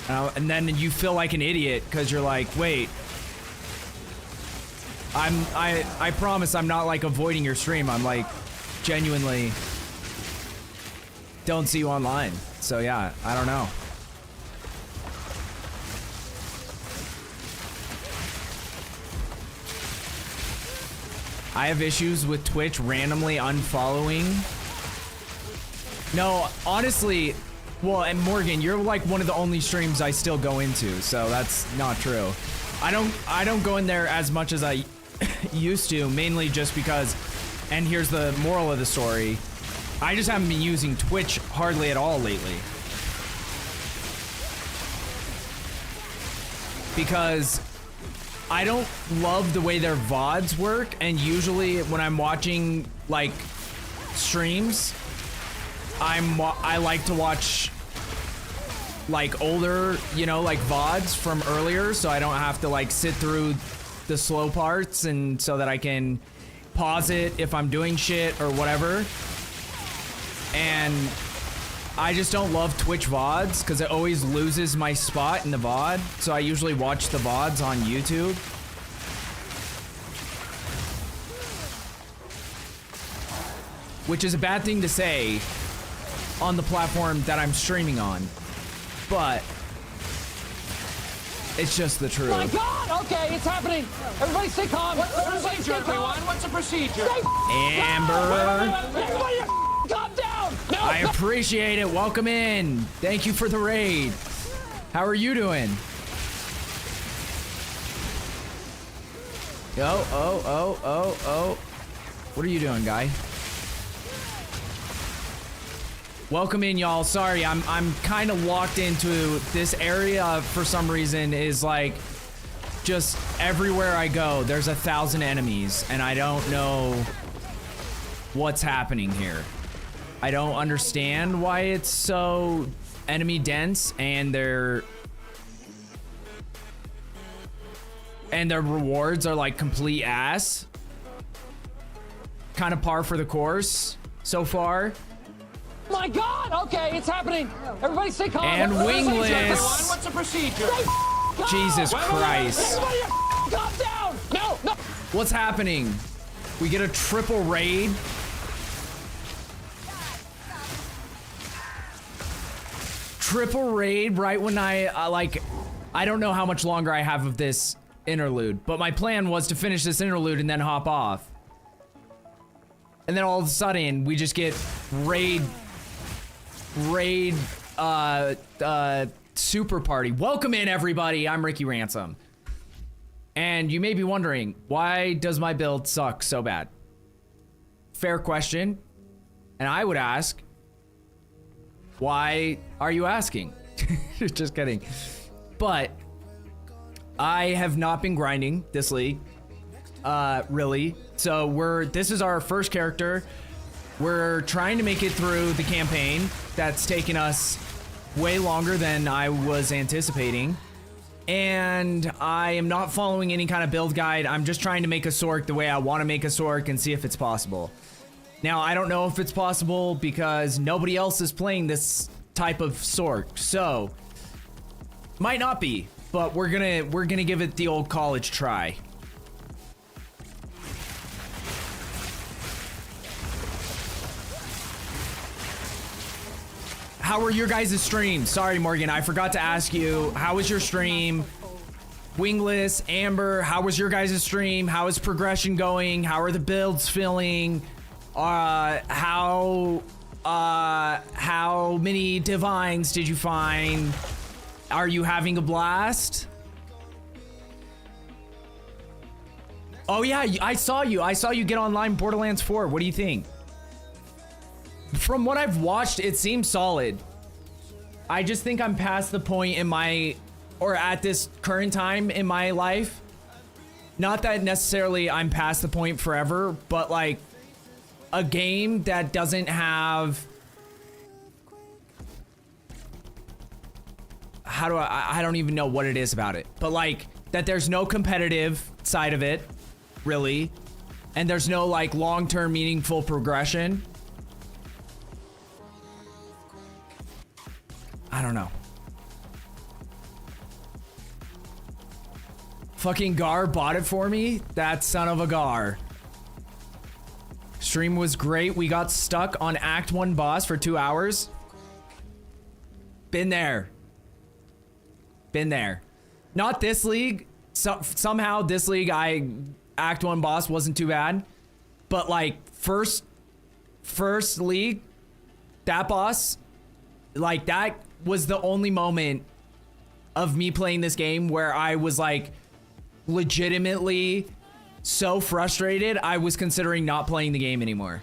and then you feel like an idiot because you're like, wait, I promise I'm not like avoiding your stream. I'm like genuinely don't see you online. So yeah, I don't know. I have issues with Twitch randomly unfollowing. No, honestly, well, and Morgan, you're like one of the only streams I still go into, so that's not true. I don't go in there as much as I used to, mainly just because, and here's the moral of the story, I just haven't been using Twitch hardly at all lately. because I don't love the way their VODs work, and usually when I'm watching like streams, I like to watch like older, you know, like VODs from earlier, so I don't have to like sit through the slow parts, and so that I can pause it if I'm doing shit or whatever. And I just don't love Twitch VODs because it always loses my spot in the VOD. So I usually watch the VODs on YouTube. Which is a bad thing to say on the platform that I'm streaming on. But it's just the truth. My God! Okay, it's happening. Everybody stay calm. What's the procedure, everyone? What's the procedure? Amber. Everybody calm down. No. I appreciate it. Welcome in. Thank you for the raid. How are you doing? Oh. What are you doing, guy? Welcome in, y'all. Sorry, I'm kind of locked into this area for some reason. Is like just everywhere I go, there's 1,000 enemies, and I don't know what's happening here. I don't understand why it's so enemy dense, and their rewards are like complete ass. Kind of par for the course so far. My God! Okay, it's happening. Everybody stay calm. And wingless. What's the procedure? Jesus Christ. Everybody calm down. No. What's happening? We get a triple raid. Triple raid right when I don't know how much longer I have of this interlude, but my plan was to finish this interlude and then hop off. And then all of a sudden, we just get raid super party. Welcome in, everybody. I'm Ricky Ransom. And you may be wondering, why does my build suck so bad? Fair question. And I would ask, why are you asking? Just kidding. But I have not been grinding this league, really. So this is our first character. We're trying to make it through the campaign. That's taken us way longer than I was anticipating. And I am not following any kind of build guide. I'm just trying to make a Sork the way I want to make a Sork and see if it's possible. Now, I don't know if it's possible because nobody else is playing this type of Sork. So, might not be, but we're gonna give it the old college try. How were your guys' streams? Sorry, Morgan, I forgot to ask you. How was your stream? Wingless, Amber, how was your guys' stream? How is progression going? How are the builds feeling? How many divines did you find? Are you having a blast? Oh yeah, I saw you. I saw you get online Borderlands 4. What do you think? From what I've watched, it seems solid. I just think I'm past the point in at this current time in my life. Not that necessarily I'm past the point forever, but like a game that doesn't have... I don't even know what it is about it, but like that there's no competitive side of it, really. And there's no like long-term meaningful progression. I don't know. Fucking Gar bought it for me? That son of a Gar. Stream was great. We got stuck on Act 1 boss for 2 hours. Been there. Been there. Not this league. Somehow this league, Act 1 boss wasn't too bad. But like first league, that boss, like that was the only moment of me playing this game where I was like legitimately so frustrated I was considering not playing the game anymore.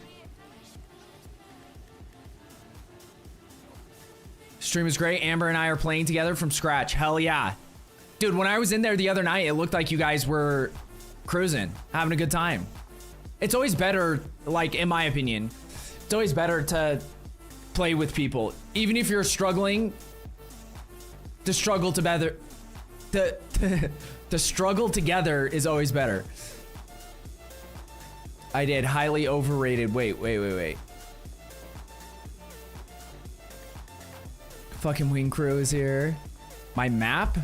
Stream is great. Amber and I are playing together from scratch. Hell yeah. Dude, when I was in there the other night, it looked like you guys were cruising, having a good time. It's always better, like, in my opinion, it's always better to play with people. Even if you're struggling, to struggle together, to struggle together is always better. I did. Highly overrated. Wait. Fucking Wing Crew is here. My map?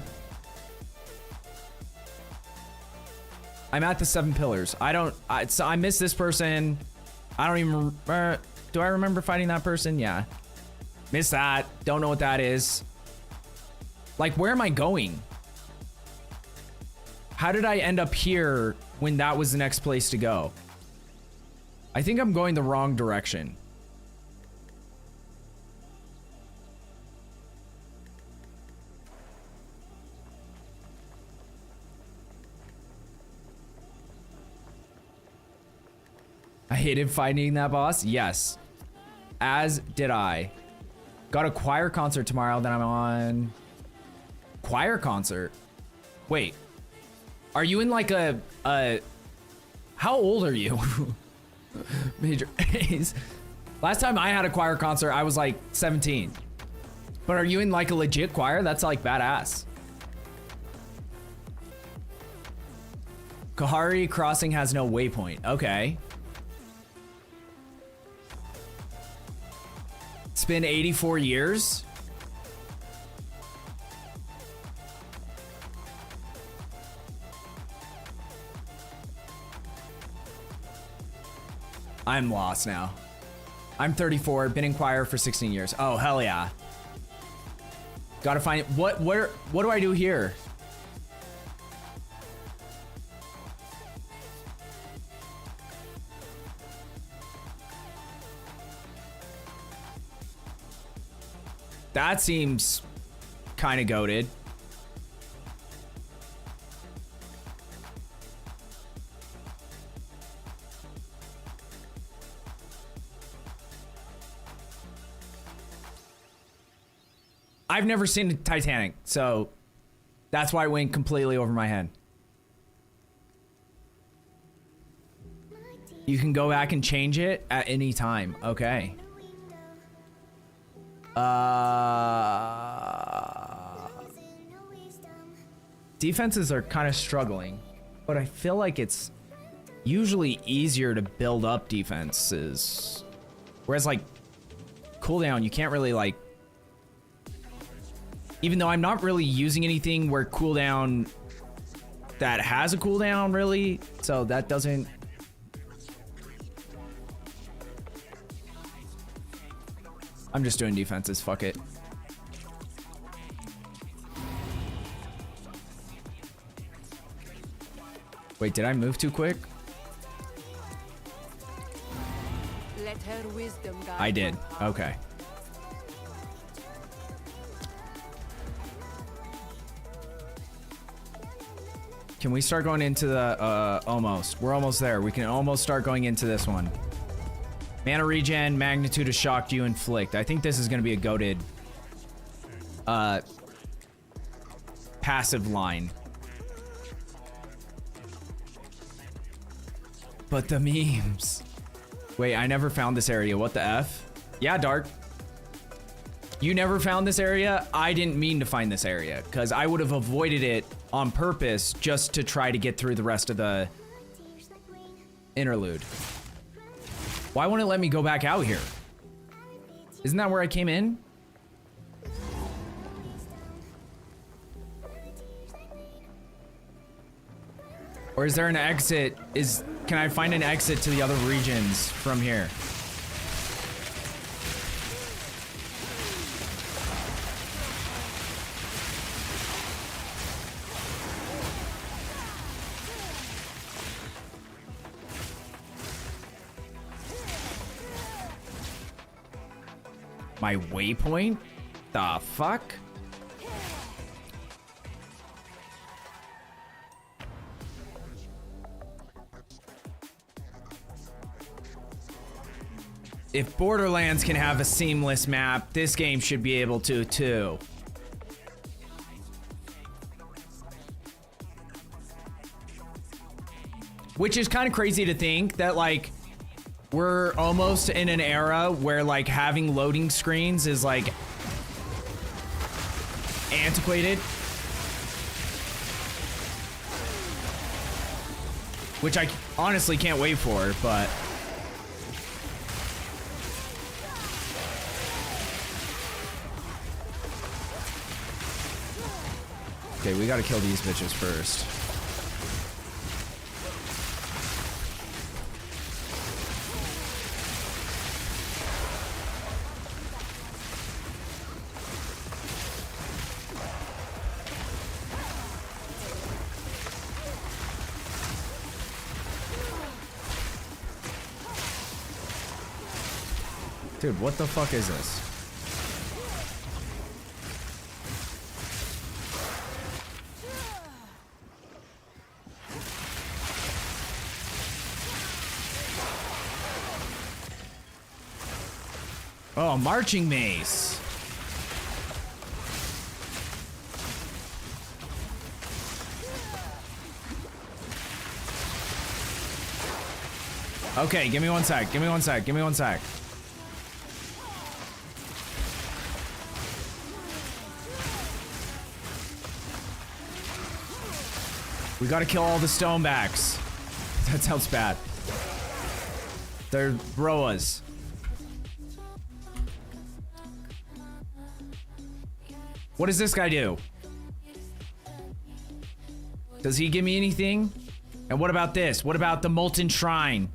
I'm at the 7 pillars. I miss this person. I don't even remember. Do I remember fighting that person? Yeah. Miss that. Don't know what that is. Like, where am I going? How did I end up here when that was the next place to go? I think I'm going the wrong direction. I hated fighting that boss. Yes. As did I. Got a choir concert tomorrow that I'm on. Choir concert? Wait. Are you in like a how old are you? Major A's. Last time I had a choir concert, I was like 17. But are you in like a legit choir? That's like badass. Kahari Crossing has no waypoint. Okay. It's been 84 years. I'm lost now. I'm 34, been in choir for 16 years. Oh, hell yeah. Gotta find it. What do I do here? That seems kind of goated. I've never seen Titanic, so that's why it went completely over my head. You can go back and change it at any time. Okay. Defenses are kind of struggling, but I feel like it's usually easier to build up defenses. Whereas like cooldown, you can't really like, even though I'm not really using anything where cooldown that has a cooldown really, so that doesn't. I'm just doing defenses, fuck it. Wait, did I move too quick? Let her wisdom guide. I did. Okay. Can we start going into the almost? We're almost there. We can almost start going into this one. Mana regen, magnitude of shock you inflict. I think this is going to be a goated passive line. But the memes. Wait, I never found this area. What the F? Yeah, Dark. You never found this area? I didn't mean to find this area because I would have avoided it on purpose just to try to get through the rest of the interlude. Why won't it let me go back out here? Isn't that where I came in? Or is there an exit? Can I find an exit to the other regions from here? My waypoint? The fuck? If Borderlands can have a seamless map, this game should be able to too. Which is kind of crazy to think that, like, we're almost in an era where, like, having loading screens is, like, antiquated. Which I honestly can't wait for, but... Okay, we gotta kill these bitches first. Dude, what the fuck is this? Oh, marching mace. Okay, give me one sec. Give me one sec. Give me one sec. We gotta kill all the stonebacks. That sounds bad. They're Roas. What does this guy do? Does he give me anything? And what about this? What about the Molten Shrine?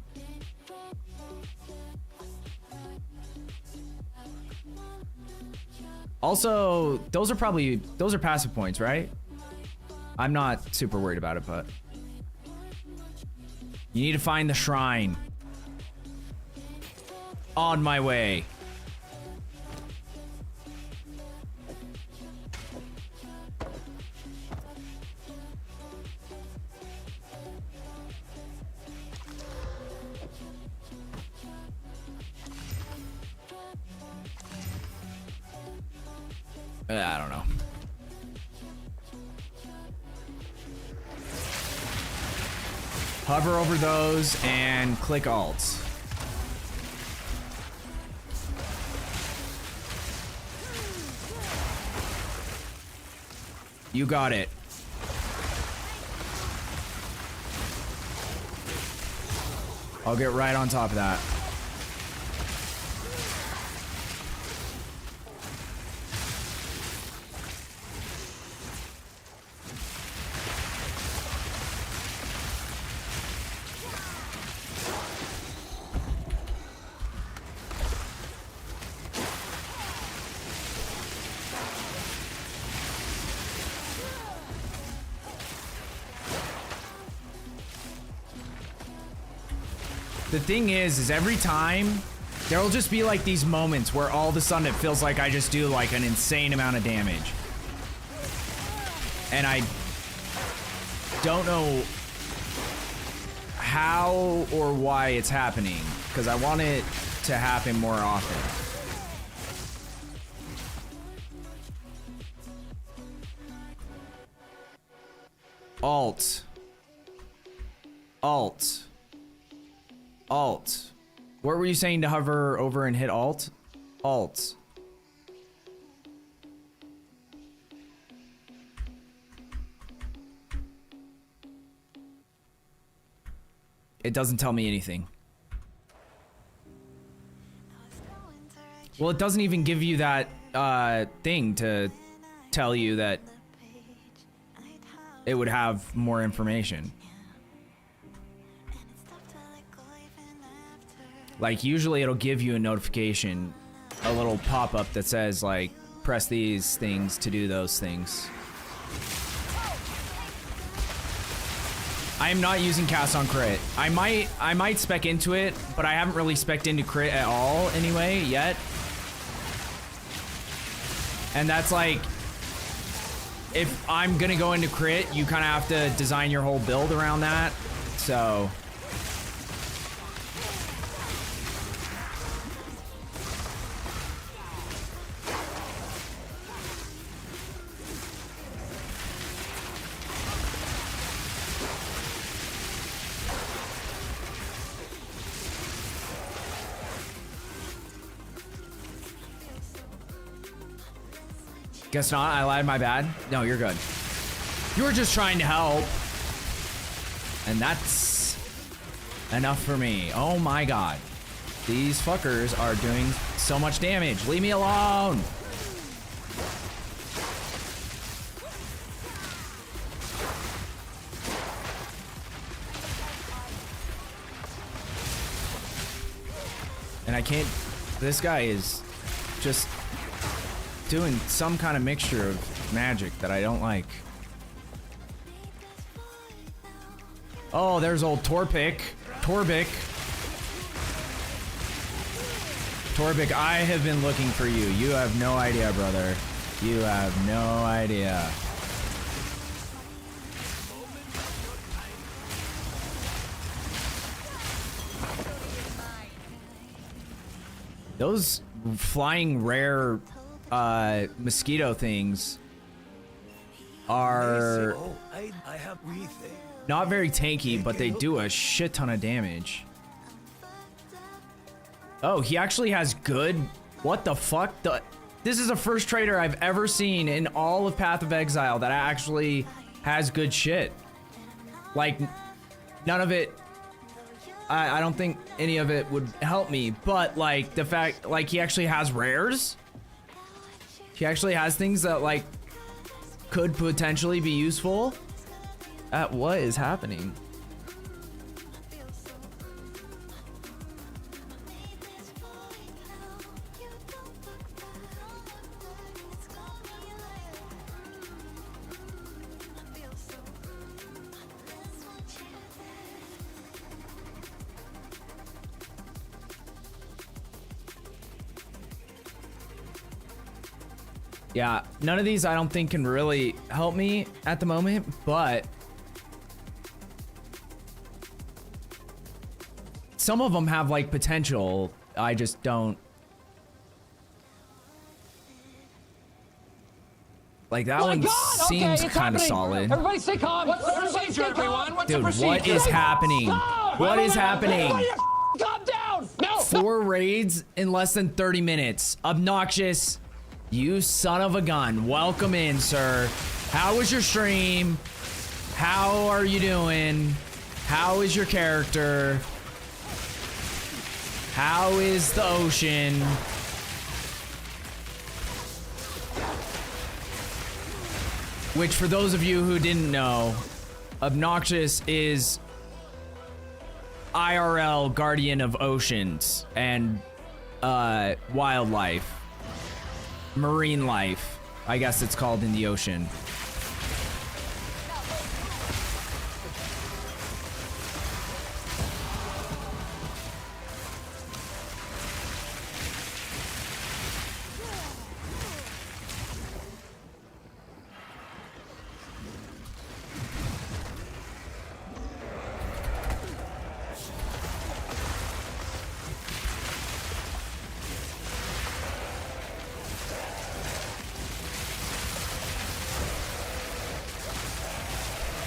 Also, those are passive points, right? I'm not super worried about it, but you need to find the shrine. On my way. I don't know. Hover over those and click Alt. You got it. I'll get right on top of that. The thing is every time there'll just be like these moments where all of a sudden it feels like I just do like an insane amount of damage. And I don't know how or why it's happening, because I want it to happen more often. Alt. Alt. Alt. What were you saying to hover over and hit Alt? Alt. It doesn't tell me anything. Well, it doesn't even give you that thing to tell you that it would have more information. Like, usually it'll give you a notification, a little pop-up that says, like, press these things to do those things. I am not using cast on crit. I might spec into it, but I haven't really spec'd into crit at all anyway, yet. And that's like, if I'm gonna go into crit, you kind of have to design your whole build around that, so... Guess not. I lied. My bad. No, you're good. You were just trying to help. And that's enough for me. Oh my god. These fuckers are doing so much damage. Leave me alone. And I can't... This guy is just doing some kind of mixture of magic that I don't like. Oh, there's old Torpik. Torvik, I have been looking for you. You have no idea, brother. You have no idea. Those flying rare mosquito things are not very tanky, but they do a shit ton of damage. Oh, he actually has good... What the fuck? This is the first trader I've ever seen in all of Path of Exile that actually has good shit. Like, none of it... I don't think any of it would help me, but like the fact, like he actually has rares. He actually has things that like could potentially be useful. What is happening? Yeah, none of these I don't think can really help me at the moment, but some of them have like potential. I just don't. Like that one seems kind of solid. Everybody stay calm. What's the procedure, everyone? What's Dude, the procedure? what is happening? What is happening? Calm down. No. 4 raids in less than 30 minutes. Obnoxious. You son of a gun. Welcome in, sir. How was your stream? How are you doing? How is your character? How is the ocean? Which, for those of you who didn't know, Obnoxious is IRL guardian of oceans and wildlife. Marine life, I guess it's called in the ocean.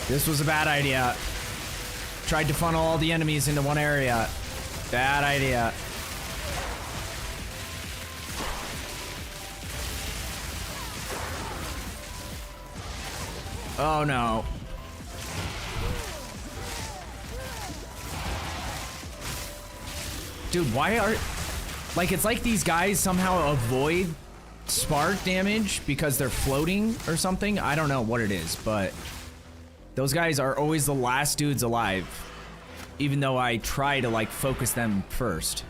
This was a bad idea. Tried to funnel all the enemies into one area. Bad idea. Oh no. Dude, why are... Like, it's like these guys somehow avoid spark damage because they're floating or something. I don't know what it is, but... Those guys are always the last dudes alive, even though I try to like focus them first.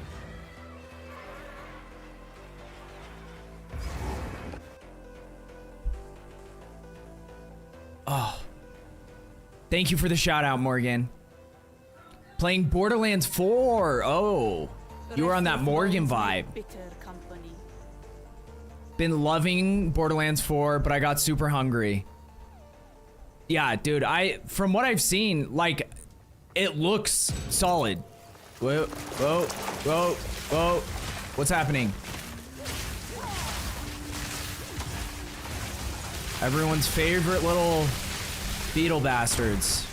Oh. Thank you for the shout out, Morgan. Playing Borderlands 4. Oh, you were on that Morgan vibe. Been loving Borderlands 4, but I got super hungry. Yeah, dude, from what I've seen, like, it looks solid. Whoa, whoa, whoa, whoa. What's happening? Everyone's favorite little beetle bastards.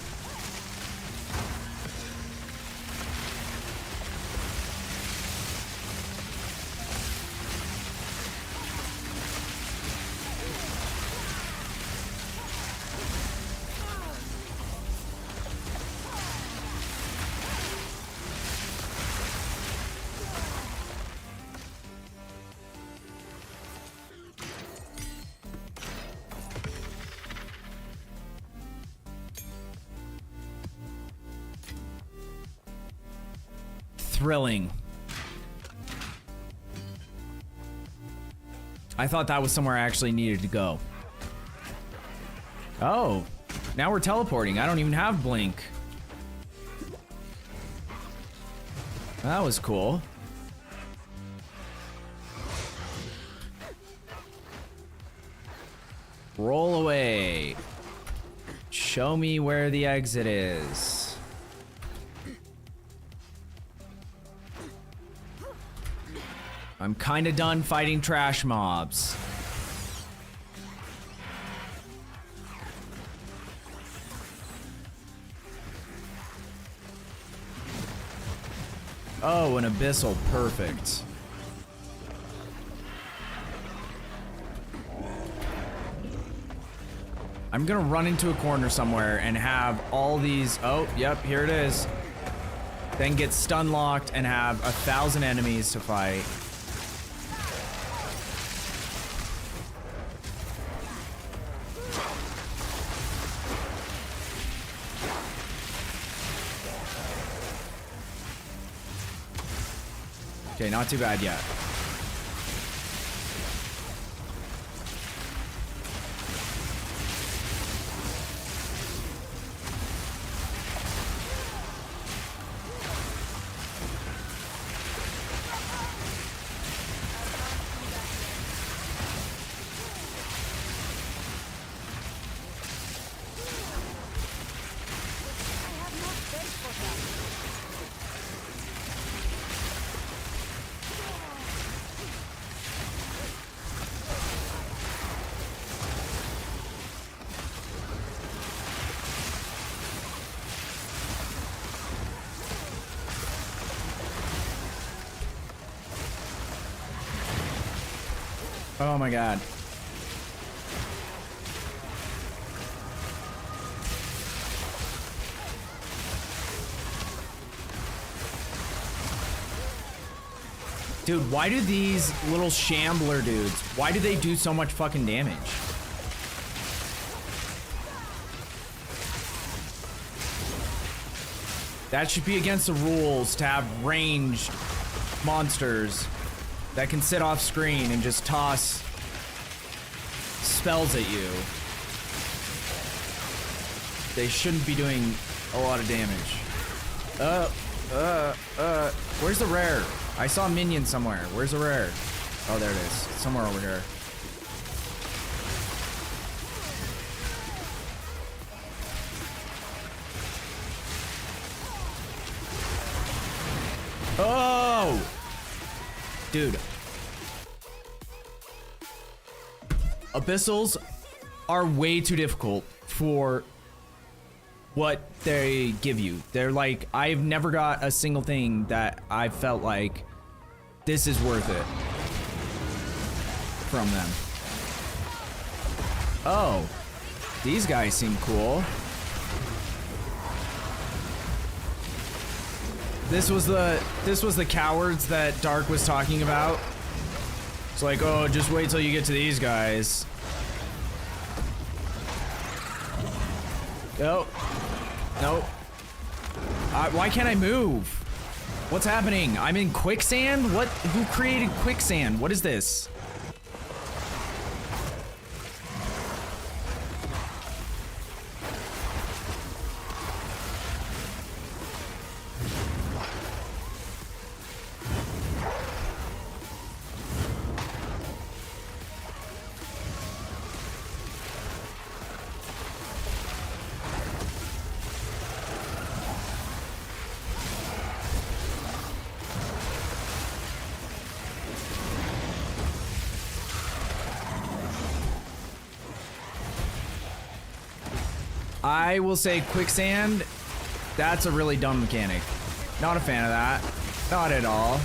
thrilling. I thought that was somewhere I actually needed to go. Oh, now we're teleporting. I don't even have blink. That was cool. Roll away. Show me where the exit is. I'm kind of done fighting trash mobs. Oh, an abyssal. Perfect. I'm gonna run into a corner somewhere and have all these. Oh, yep, here it is. Then get stun locked and have 1,000 enemies to fight. Okay, not too bad yet. Oh my god. Dude, why do these little shambler dudes, why do they do so much fucking damage? That should be against the rules to have ranged monsters that can sit off screen and just toss spells at you. They shouldn't be doing a lot of damage. Where's the rare? I saw a minion somewhere. Where's the rare? Oh, there it is. It's somewhere over here. Oh! Dude. Abyssals are way too difficult for what they give you. They're like, I've never got a single thing that I felt like this is worth it from them. Oh, these guys seem cool. This was the cowards that Dark was talking about. It's like, oh, just wait till you get to these guys. Oh. Nope. Why can't I move? What's happening? I'm in quicksand? What? Who created quicksand? What is this? I will say quicksand, that's a really dumb mechanic. Not a fan of that. Not at all.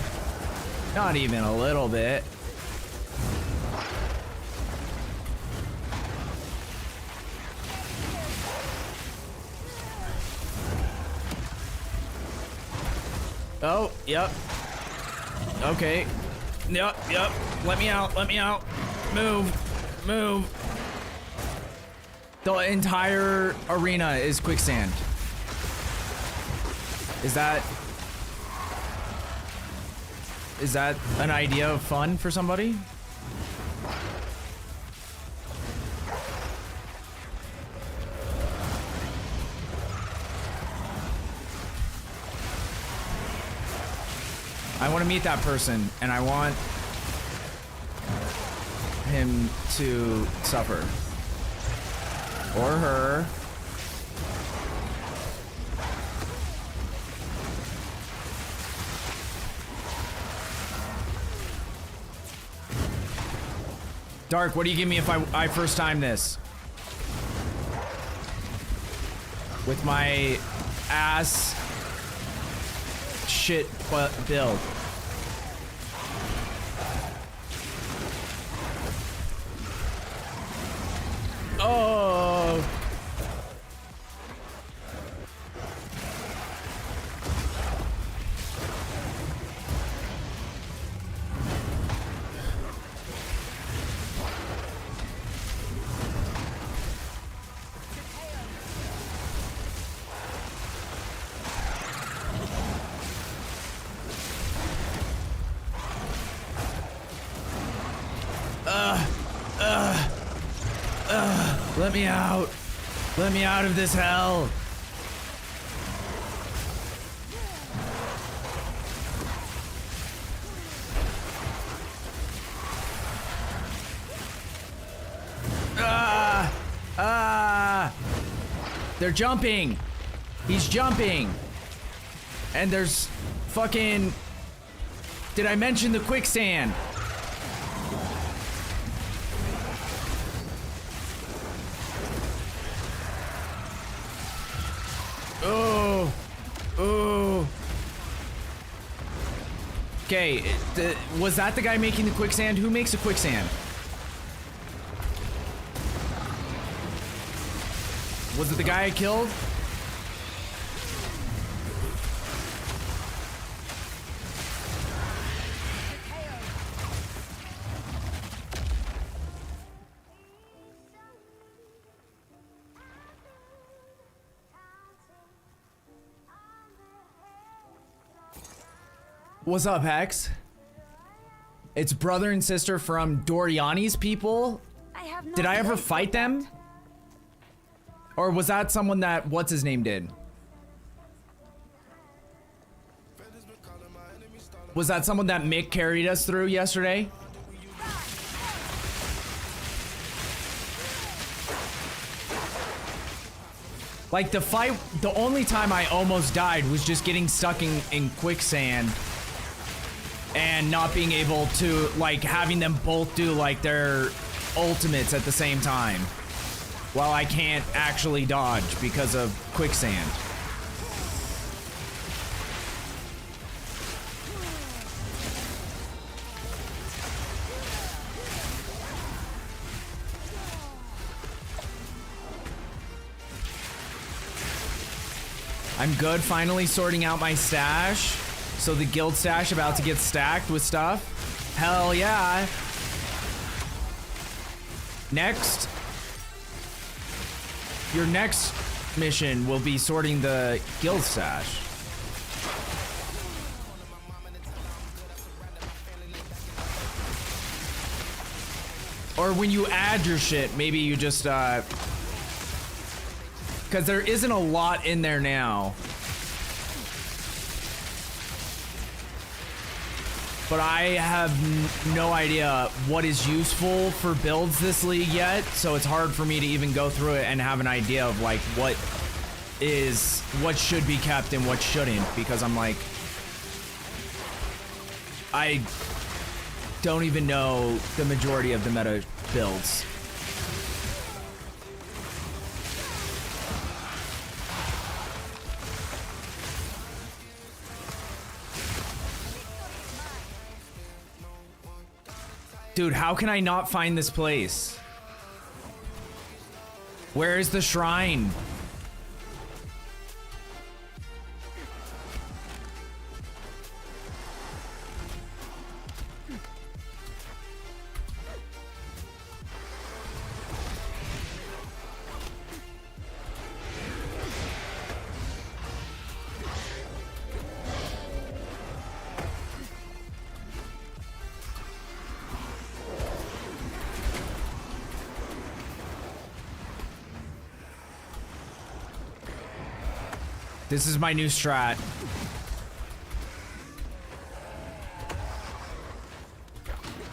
Not even a little bit. Oh, yep. Okay. Yep. Let me out. Move. The entire arena is quicksand. Is that... Is that an idea of fun for somebody? I want to meet that person, and I want him to suffer. Or her. Dark, what do you give me if I first time this? With my ass shit build. Oh. Let me out. Let me out of this hell. They're jumping. He's jumping. And there's fucking... Did I mention the quicksand? Oh. Oh. Okay, was that the guy making the quicksand? Who makes a quicksand? Was it the guy I killed? What's up, Hex? It's brother and sister from Doriani's people? Did I ever fight them? Or was that someone that what's his name did? Was that someone that Mick carried us through yesterday? Like the fight, the only time I almost died was just getting stuck in quicksand and not being able to, like, having them both do like their ultimates at the same time. While I can't actually dodge because of quicksand. I'm good, finally sorting out my stash. So the guild stash about to get stacked with stuff. Hell yeah. Next. Your next mission will be sorting the guild stash. Or when you add your shit, maybe you just, because there isn't a lot in there now. But I have no idea what is useful for builds this league yet, so it's hard for me to even go through it and have an idea of like what should be kept and what shouldn't, because I'm like, I don't even know the majority of the meta builds. Dude, how can I not find this place? Where is the shrine? This is my new strat.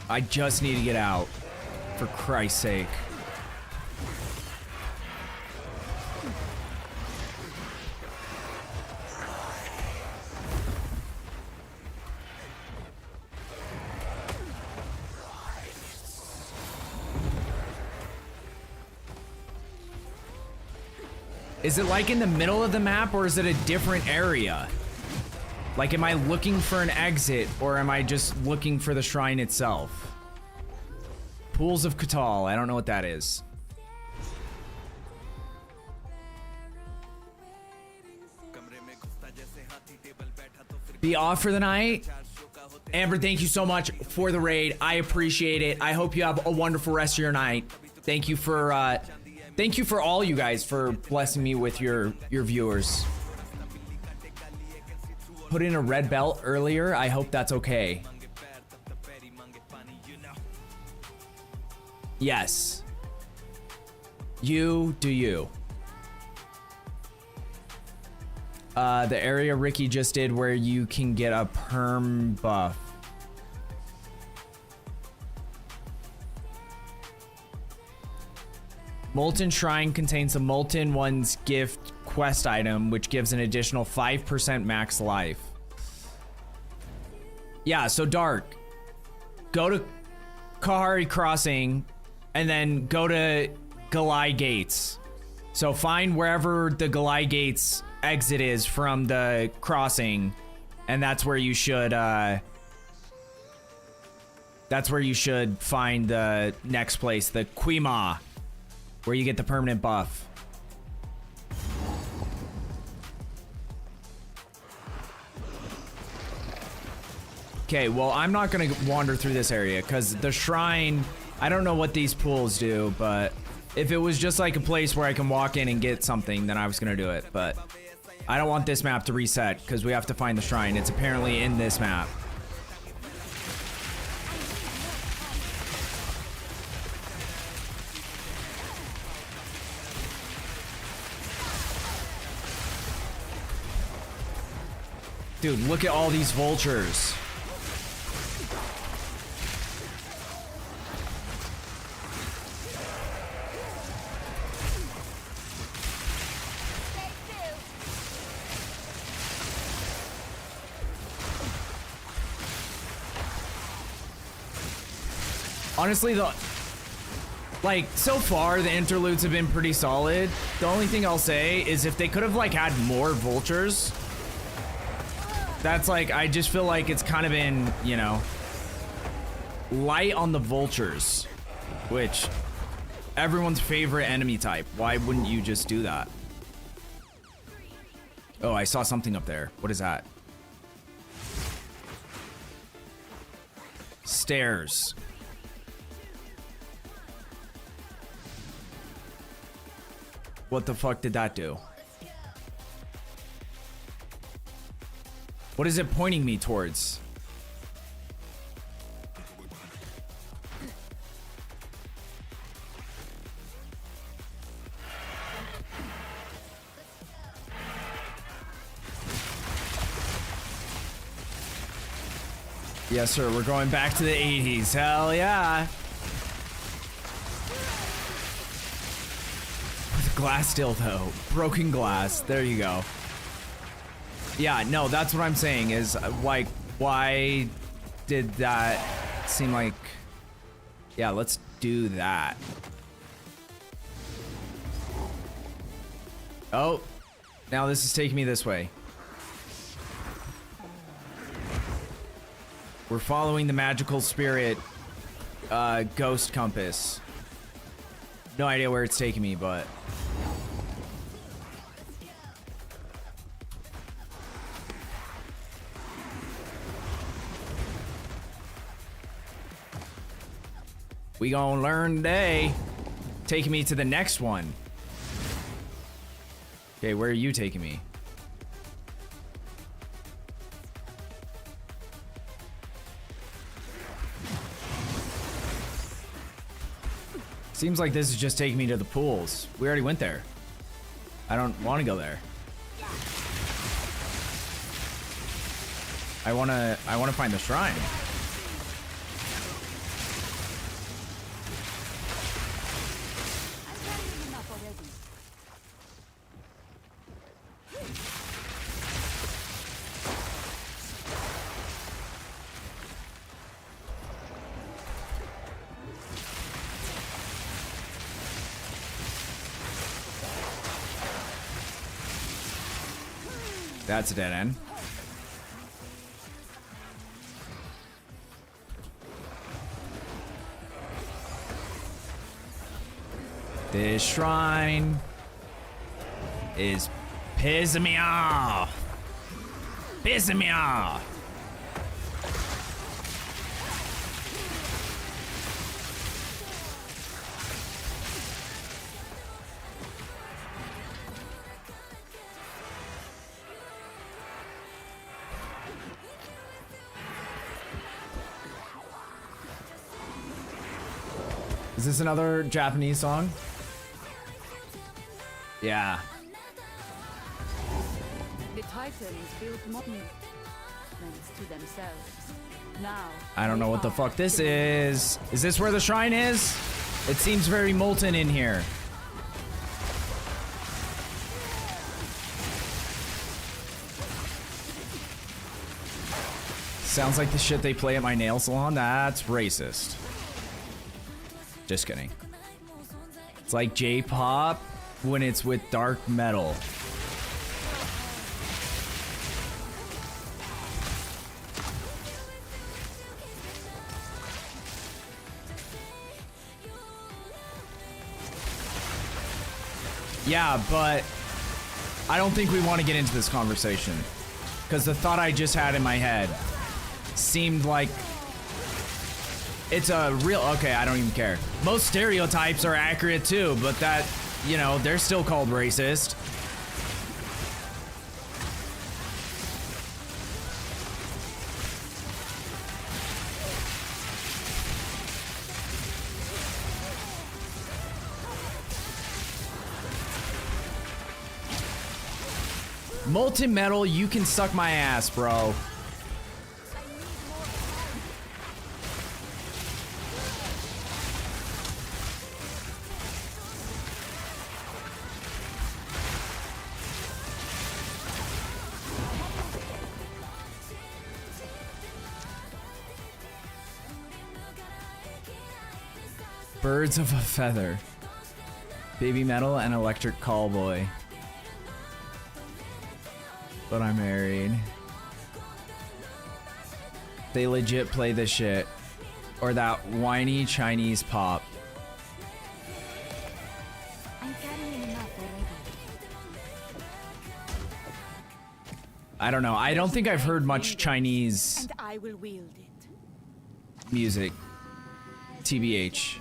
I just need to get out. For Christ's sake. Is it like in the middle of the map, or is it a different area? Like, am I looking for an exit, or am I just looking for the shrine itself? Pools of Catal, I don't know what that is. Be off for the night? Amber, thank you so much for the raid. I appreciate it. I hope you have a wonderful rest of your night. Thank you for all you guys for blessing me with your viewers. Put in a red belt earlier. I hope that's okay. Yes. You do you. The area Ricky just did where you can get a perm buff. Molten Shrine contains the Molten One's gift quest item, which gives an additional 5% max life. Yeah, so Dark. Go to Kahari Crossing and then go to Galai Gates. So find wherever the Galai Gates exit is from the crossing, and that's where you should find the next place, the Quima, where you get the permanent buff. Okay, well, I'm not gonna wander through this area because the shrine, I don't know what these pools do, but if it was just like a place where I can walk in and get something, then I was gonna do it, but I don't want this map to reset because we have to find the shrine. It's apparently in this map. Dude, look at all these vultures. Honestly, so far the interludes have been pretty solid. The only thing I'll say is if they could have like had more vultures, that's like, I just feel like it's kind of been, you know, light on the vultures, which everyone's favorite enemy type. Why wouldn't you just do that? Oh, I saw something up there. What is that? Stairs. What the fuck did that do? What is it pointing me towards? Yes, sir. We're going back to the 80s. Hell yeah. With glass dildo. Broken glass. There you go. Yeah, no, that's what I'm saying is, like, why did that seem like... Yeah, let's do that. Oh, now this is taking me this way. We're following the magical spirit ghost compass. No idea where it's taking me, but... We gonna learn today. Taking me to the next one. Okay, where are you taking me? Seems like this is just taking me to the pools. We already went there. I don't want to go there. I wanna find the shrine. That's a dead end. This shrine is pissing me off. Pissing me off. Is this another Japanese song? Yeah. The Titans built monuments to themselves. Now I don't know what the fuck this is. Is this where the shrine is? It seems very molten in here. Sounds like the shit they play at my nail salon. That's racist. Just kidding. It's like J-pop when it's with dark metal. Yeah, but I don't think we want to get into this conversation because the thought I just had in my head seemed like it's a real... Okay, I don't even care. Most stereotypes are accurate too, but that, you know, they're still called racist. Molten metal, you can suck my ass, bro. Birds of a feather. Baby metal and electric callboy. But I'm married. They legit play this shit. Or that whiny Chinese pop. I'm carrying enough already. I don't know. I don't think I've heard much Chinese And I will wield it. music. TBH.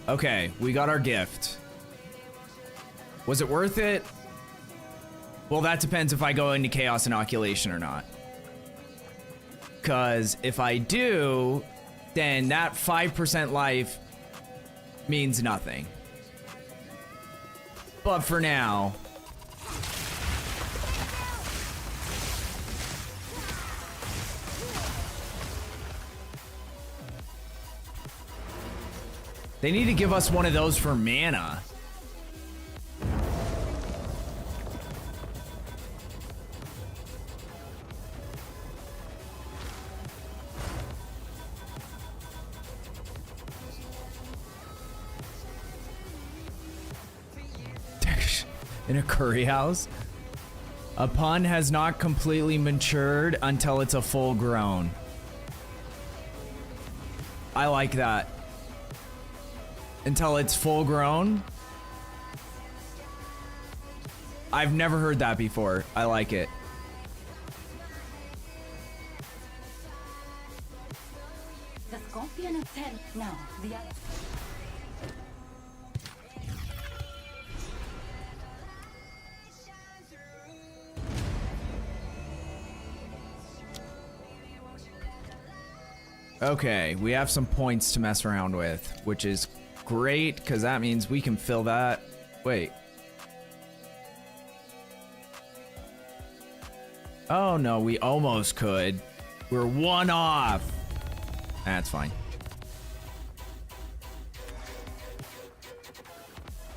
Okay, we got our gift. Was it worth it? Well, that depends if I go into Chaos Inoculation or not. Because if I do, then that 5% life means nothing. But for now... They need to give us one of those for mana. In a curry house? A pun has not completely matured until it's a full grown. I like that. Until it's full grown. I've never heard that before. I like it. The Scorpion of Terror. Now, the other. Okay, we have some points to mess around with, which is great, because that means we can fill that. Wait. Oh no, we almost could. We're one off. That's fine.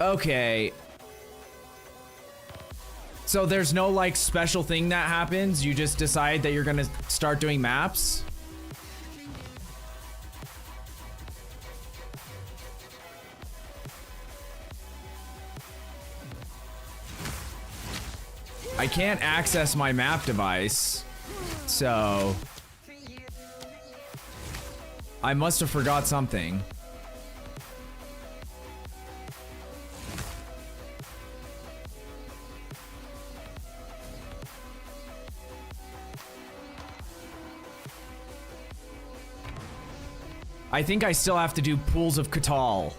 Okay. So there's no like special thing that happens. You just decide that you're gonna start doing maps. I can't access my map device, so I must have forgot something. I think I still have to do Pools of Cthulhu.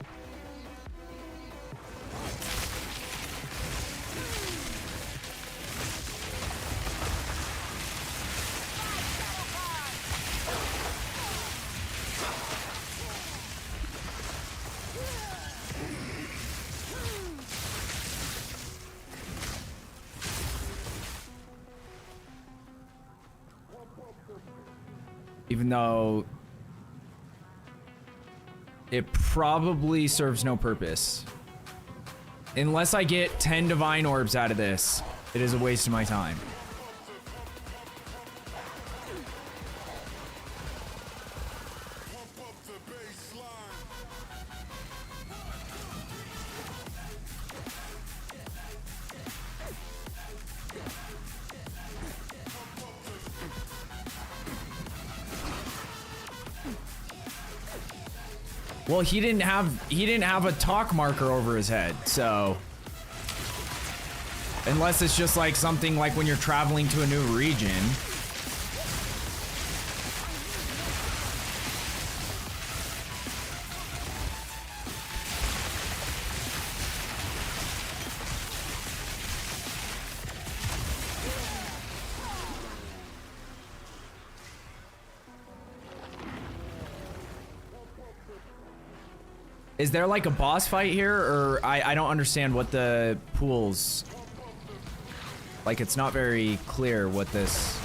Even though it probably serves no purpose. Unless I get 10 divine orbs out of this, it is a waste of my time. Well, he didn't have a talk marker over his head, so unless it's just like something like when you're traveling to a new region. Is there like a boss fight here, or I don't understand what the pools, like it's not very clear what this.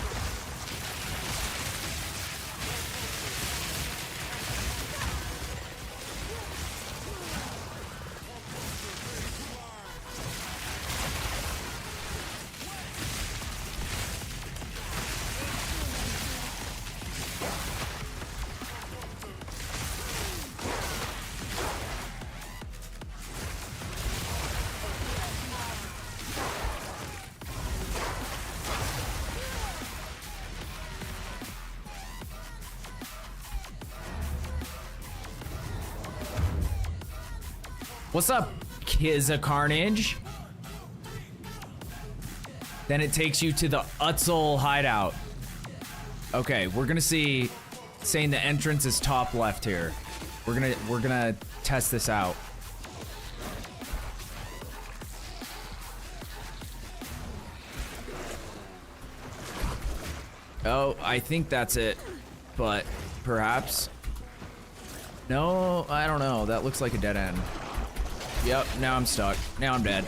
What's up, Kiza Carnage? Then it takes you to the Utzel hideout. Okay, we're gonna see, saying the entrance is top left here. We're gonna test this out. Oh, I think that's it, but perhaps. No, I don't know. That looks like a dead end. Yep, now I'm stuck. Now I'm dead.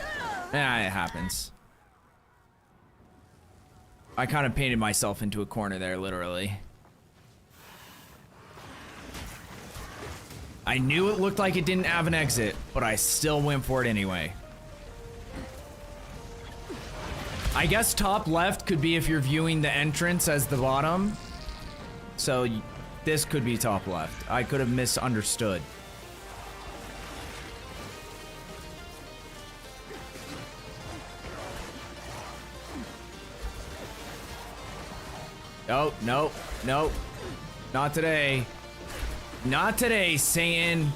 Nah, it happens. I kind of painted myself into a corner there, literally. I knew it looked like it didn't have an exit, but I still went for it anyway. I guess top left could be if you're viewing the entrance as the bottom. So this could be top left. I could have misunderstood. Oh, no, no, not today. Not today, Satan.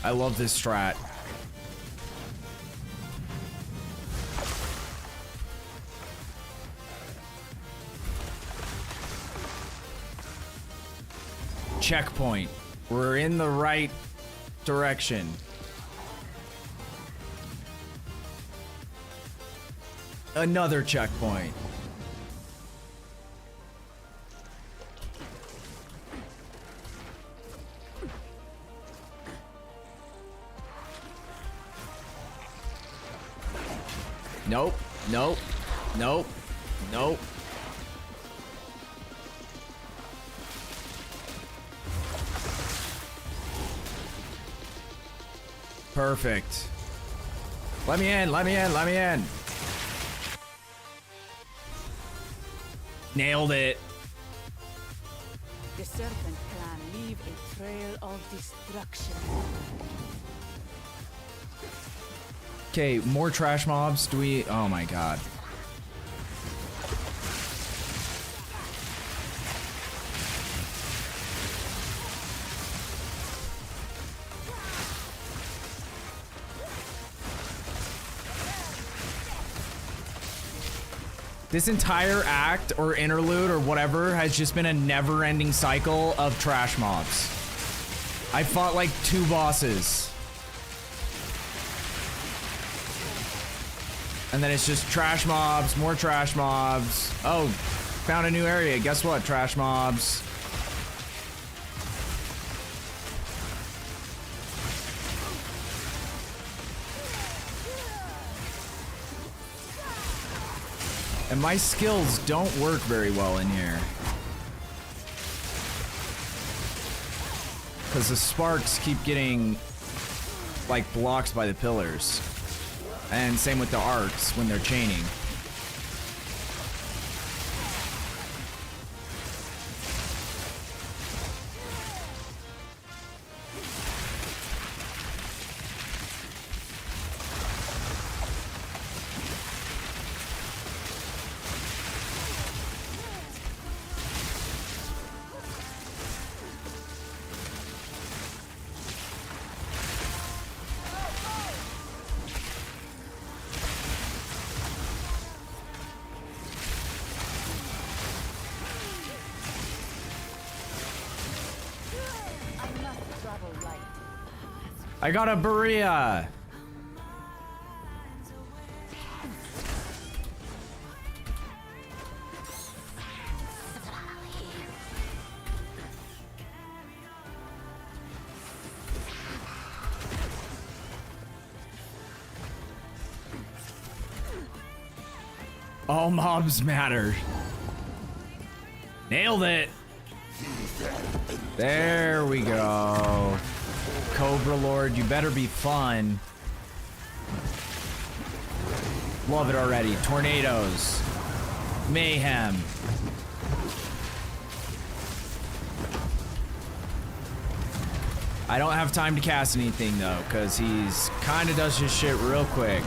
I love this strat. checkpoint. We're in the right direction. Another checkpoint. Nope, nope, nope, nope. Perfect. Let me in, let me in, let me in. Nailed it. The serpent can leave a trail of destruction. Okay, more trash mobs. Do we? Oh my god. This entire act or interlude or whatever has just been a never-ending cycle of trash mobs. I fought like 2 bosses. And then it's just trash mobs, more trash mobs. Oh, found a new area. Guess what? Trash mobs. And my skills don't work very well in here. Because the sparks keep getting, like, blocked by the pillars. And same with the arcs when they're chaining. I got a Berea. All mobs matter. Nailed it. There we go. Cobra Lord, you better be fun. Love it already. Tornadoes. Mayhem. I don't have time to cast anything though, because he's kind of does his shit real quick.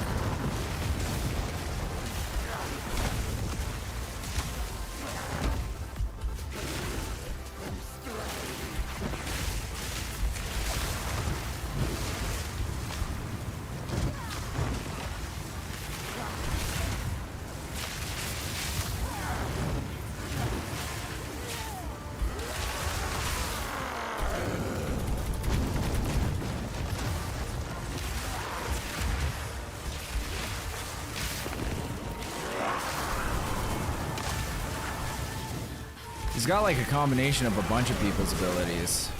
He's got like a combination of a bunch of people's abilities.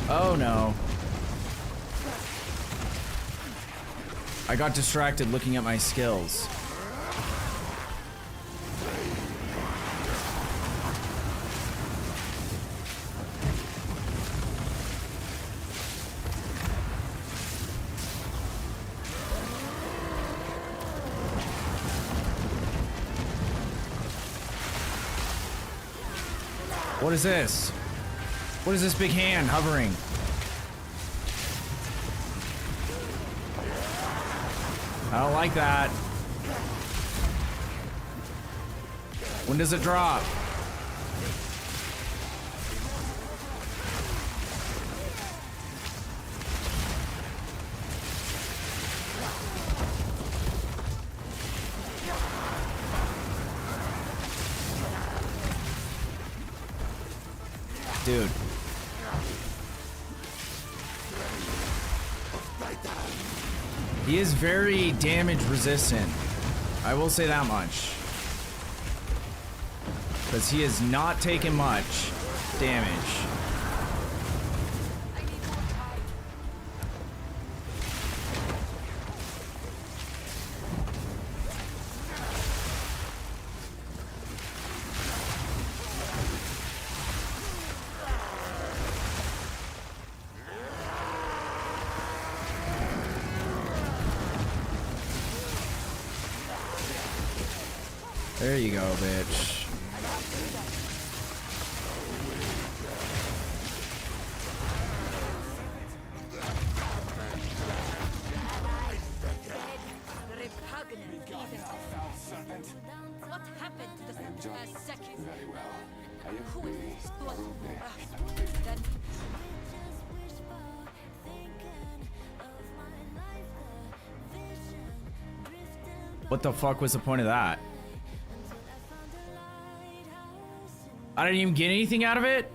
Oh no. I got distracted looking at my skills. What is this? What is this big hand hovering? I don't like that. When does it drop? Dude. He is very damage resistant. I will say that much. Because he is not taking much damage. There you go, bitch. What happened to the second? Very well. I agree. Then What the fuck was the point of that? I didn't even get anything out of it?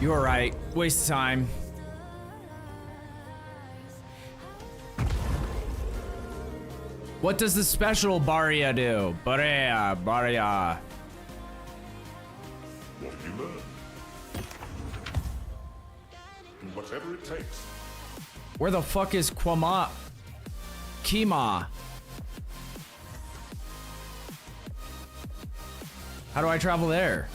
You were right. Waste of time. What does the special Barya do? Barya. What have you learned? Whatever it takes. Where the fuck is Kima? How do I travel there?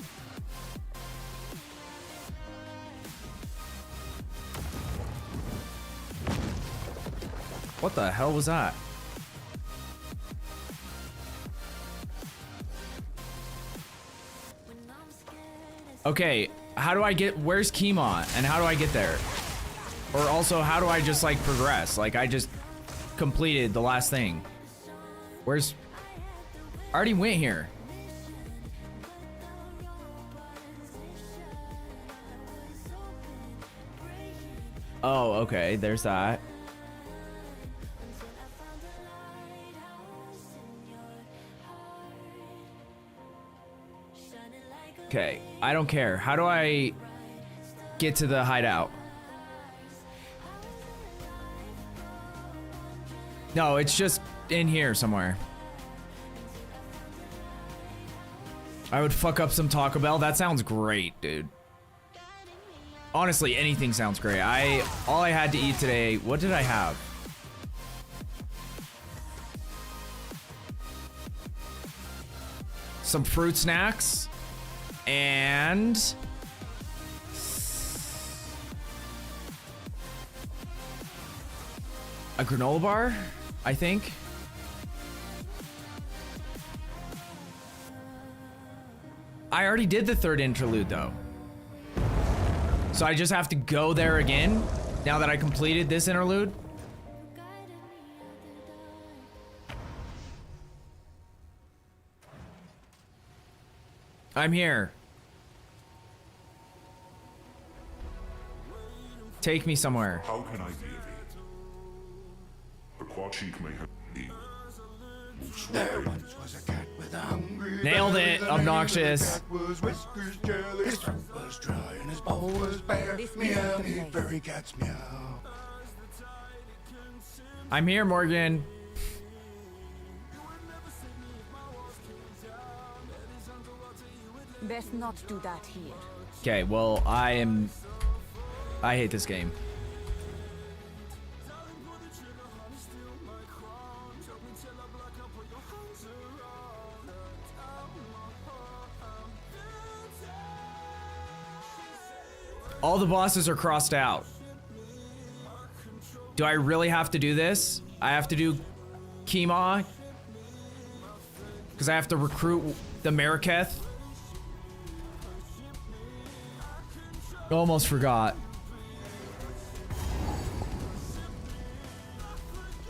What the hell was that? Okay, how do I get, where's Kima? And how do I get there? Or also, how do I just like progress? Like I just completed the last thing. Where's, I already went here. Oh, okay, there's that. Okay, I don't care. How do I get to the hideout? No, it's just in here somewhere. I would fuck up some Taco Bell. That sounds great, dude. Honestly, anything sounds great. All I had to eat today, what did I have? Some fruit snacks and a granola bar, I think. I already did the third interlude though. So I just have to go there again now that I completed this interlude. I'm here. Take me somewhere. How can I be of aid? The Quachik may have been. There once was a cat with a hungry Nailed it, belly. obnoxious. The cat was whiskers jelly. His throat was dry and his bowl was bare. Meow, meow, furry cats meow. I'm here, Morgan. Best not do that here. Okay, well, I hate this game. All the bosses are crossed out. Do I really have to do this? I have to do Kima? Because I have to recruit the Mariketh? Almost forgot.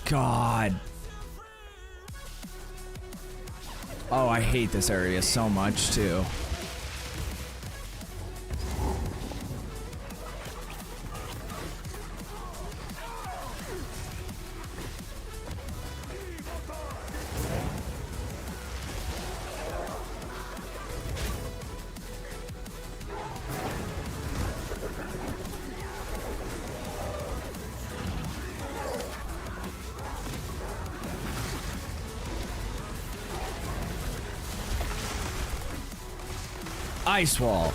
God. Oh, I hate this area so much too. Ice wall.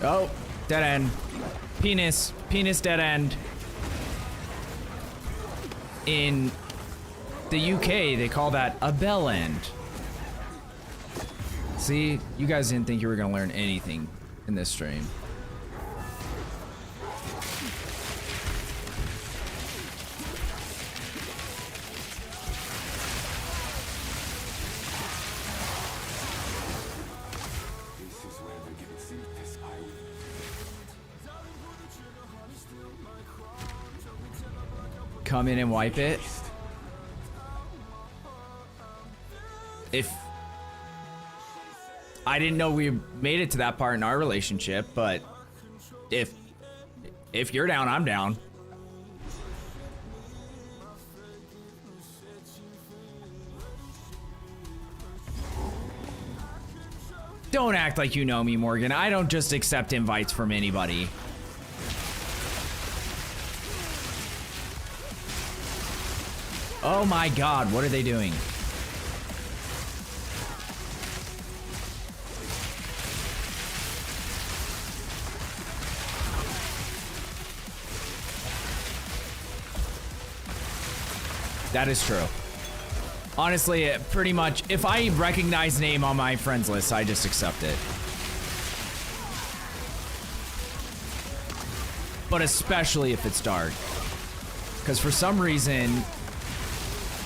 Oh, dead end. Penis dead end. In the UK, they call that a bell end. See, you guys didn't think you were gonna learn anything in this stream. Come in and wipe it. If I didn't know we made it to that part in our relationship, but if you're down, I'm down. Don't act like you know me, Morgan. I don't just accept invites from anybody. Oh my god, what are they doing? That is true. Honestly, pretty much, if I recognize name on my friends list, I just accept it. But especially if it's Dark. Because for some reason,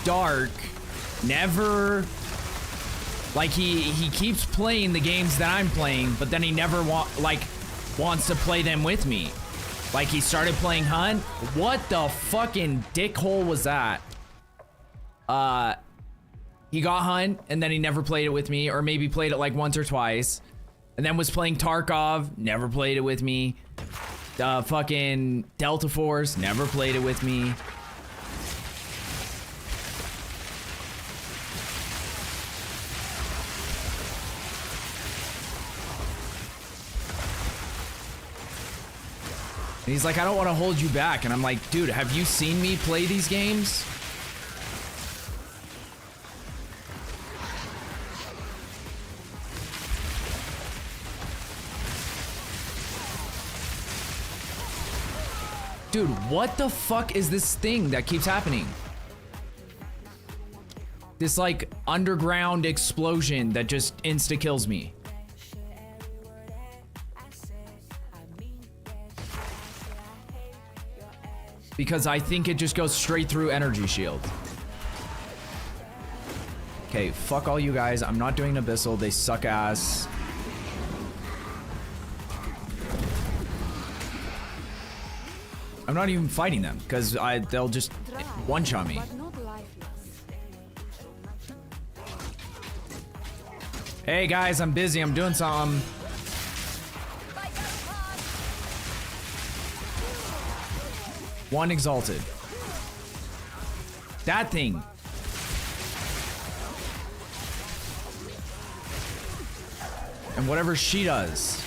Dark never, like, he keeps playing the games that I'm playing, but then he never wants to play them with me. Like, he started playing Hunt. What the fucking dickhole was that? He got Hunt, and then he never played it with me, or maybe played it like once or twice, and then was playing Tarkov, never played it with me. Fucking Delta Force, never played it with me. And he's like, I don't want to hold you back. And I'm like, dude, have you seen me play these games? Dude, what the fuck is this thing that keeps happening? This, like, underground explosion that just insta-kills me. Because I think it just goes straight through energy shield. Okay, fuck all you guys. I'm not doing Abyssal. They suck ass. I'm not even fighting them because they'll just one-shot me. Hey guys, I'm busy. I'm doing something. One exalted. That thing. And whatever she does.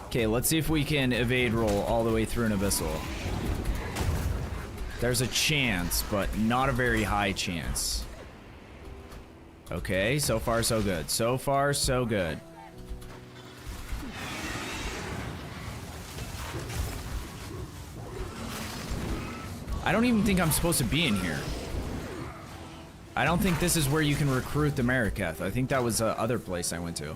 Okay, let's see if we can evade roll all the way through an abyssal. There's a chance, but not a very high chance. Okay, so far so good. So far so good. I don't even think I'm supposed to be in here. I don't think this is where you can recruit the Mariketh. I think that was the other place I went to.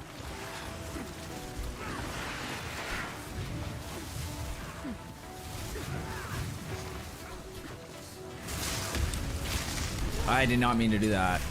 I did not mean to do that.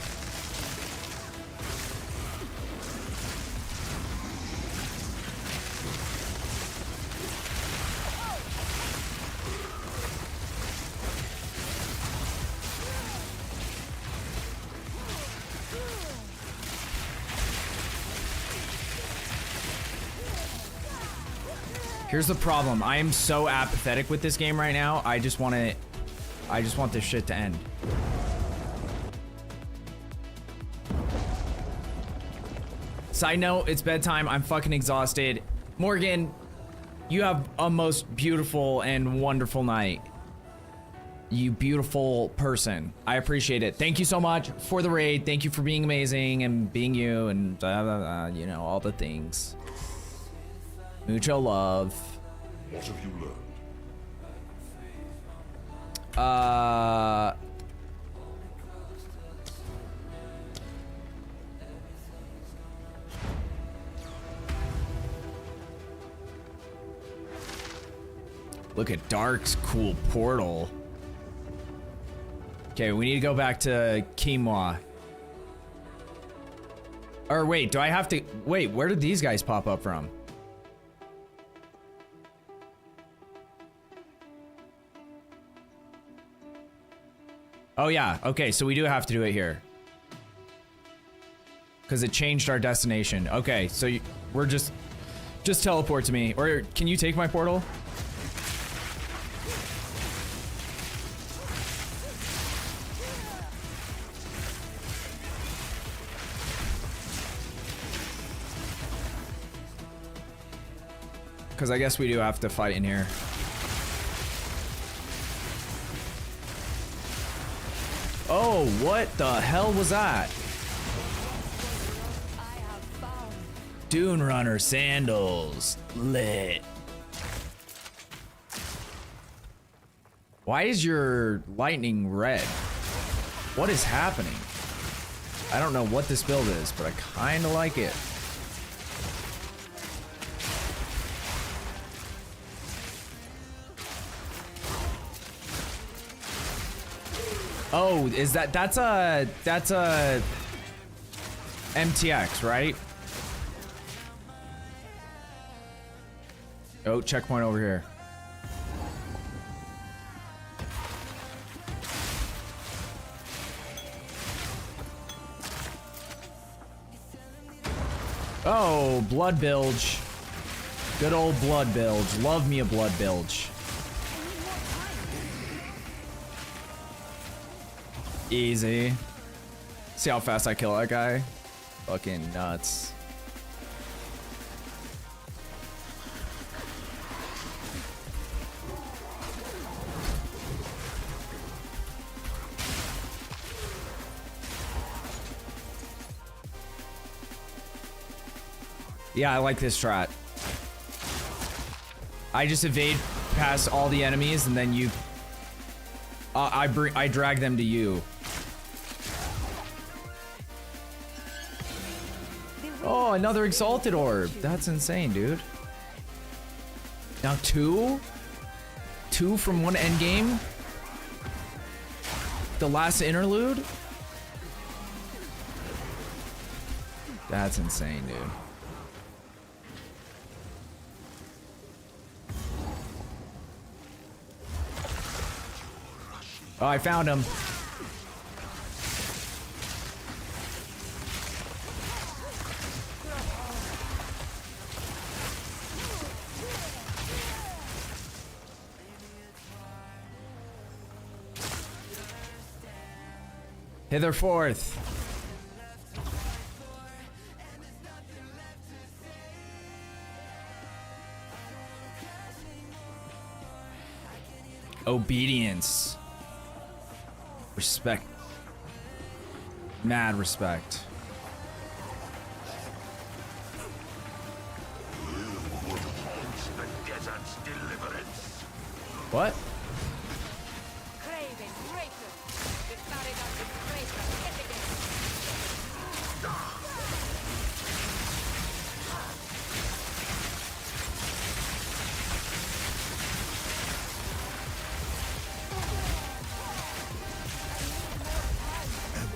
Here's the problem. I am so apathetic with this game right now. I just want this shit to end. Side note, it's bedtime. I'm fucking exhausted. Morgan, you have a most beautiful and wonderful night. You beautiful person. I appreciate it. Thank you so much for the raid. Thank you for being amazing and being you and you know, all the things. Mucho love. What have you learned? Look at Dark's cool portal. Okay, we need to go back to Quinoa. Or wait, do I have to... Wait, where did these guys pop up from? Oh yeah, okay, so we do have to do it here. Because it changed our destination. Okay, so we're just teleport to me. Or can you take my portal? Because I guess we do have to fight in here. Oh, what the hell was that? Dune Runner sandals. Lit. Why is your lightning red? What is happening? I don't know what this build is, but I kind of like it. Oh, is that's a MTX, right? Oh, checkpoint over here. Oh, blood bilge. Good old blood bilge. Love me a blood bilge. Easy. See how fast I kill that guy? Fucking nuts. Yeah, I like this strat. I just evade past all the enemies and then you... I drag them to you. Oh, another exalted orb. That's insane, dude. Now two? Two from one endgame? The last interlude? That's insane, dude. Oh, I found him. Hither forth. Obedience. Respect. Mad respect. What?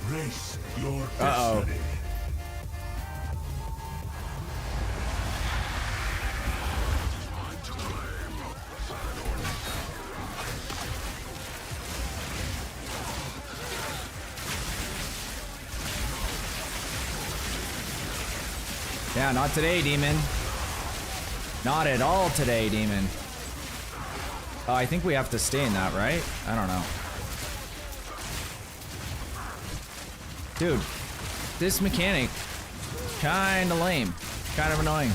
Embrace your Uh-oh. destiny. Yeah, not today, demon. Not at all today, demon. Oh, I think we have to stay in that, right? I don't know. Dude, this mechanic Kinda lame. Kind of annoying.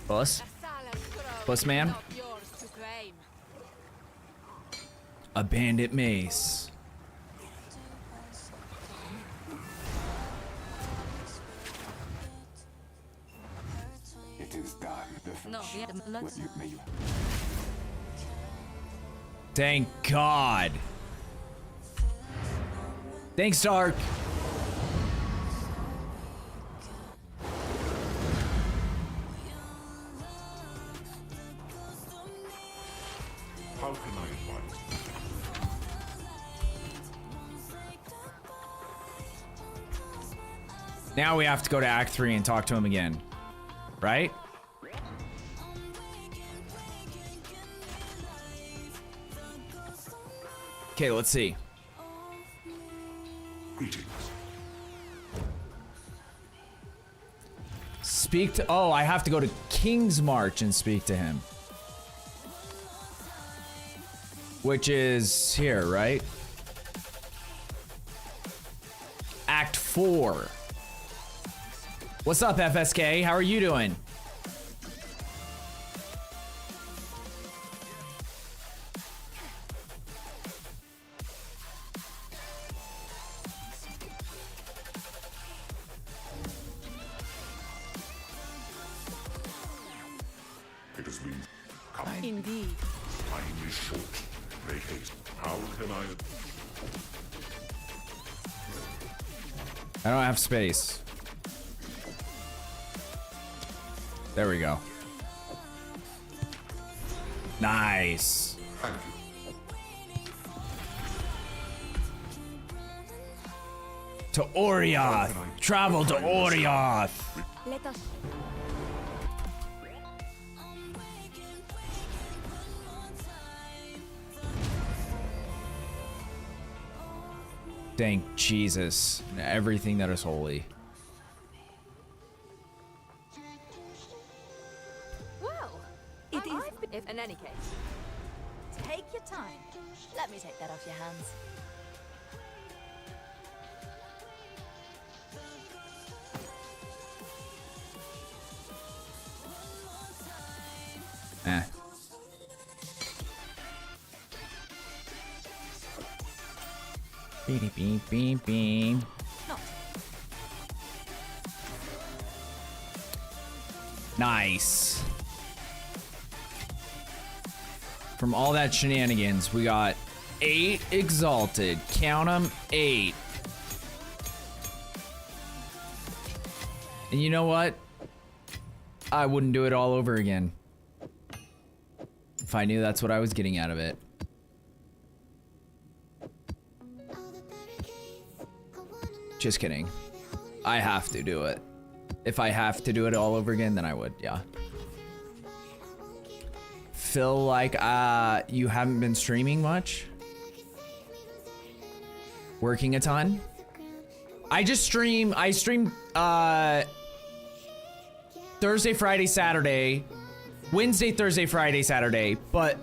Bus? Bus man? A bandit mace. It is done. No, let's... Thank God. Thanks, Dark. How can I advise? Now we have to go to Act 3 and talk to him again. Right? Okay, let's see. Greetings. Speak to... Oh, I have to go to King's March and speak to him. Which is here, right? Act 4. What's up, FSK? How are you doing? It has been Indeed. time is short. Make haste. How can I? I don't have space. There we go. Nice. Thank you. To Orioth. Travel to Orioth. Let us. Thank Jesus. Everything that is holy. Well, it is. If in any case, take your time. Let me take that off your hands. Eh. Beep, beep, beep, beep. Nice. From all that shenanigans, we got 8 exalted. Count them, 8. And you know what? I wouldn't do it all over again. If I knew that's what I was getting out of it. Just kidding. I have to do it. If I have to do it all over again, then I would, yeah. Feel like you haven't been streaming much? Working a ton? I stream Thursday, Friday, Saturday. Wednesday, Thursday, Friday, Saturday. But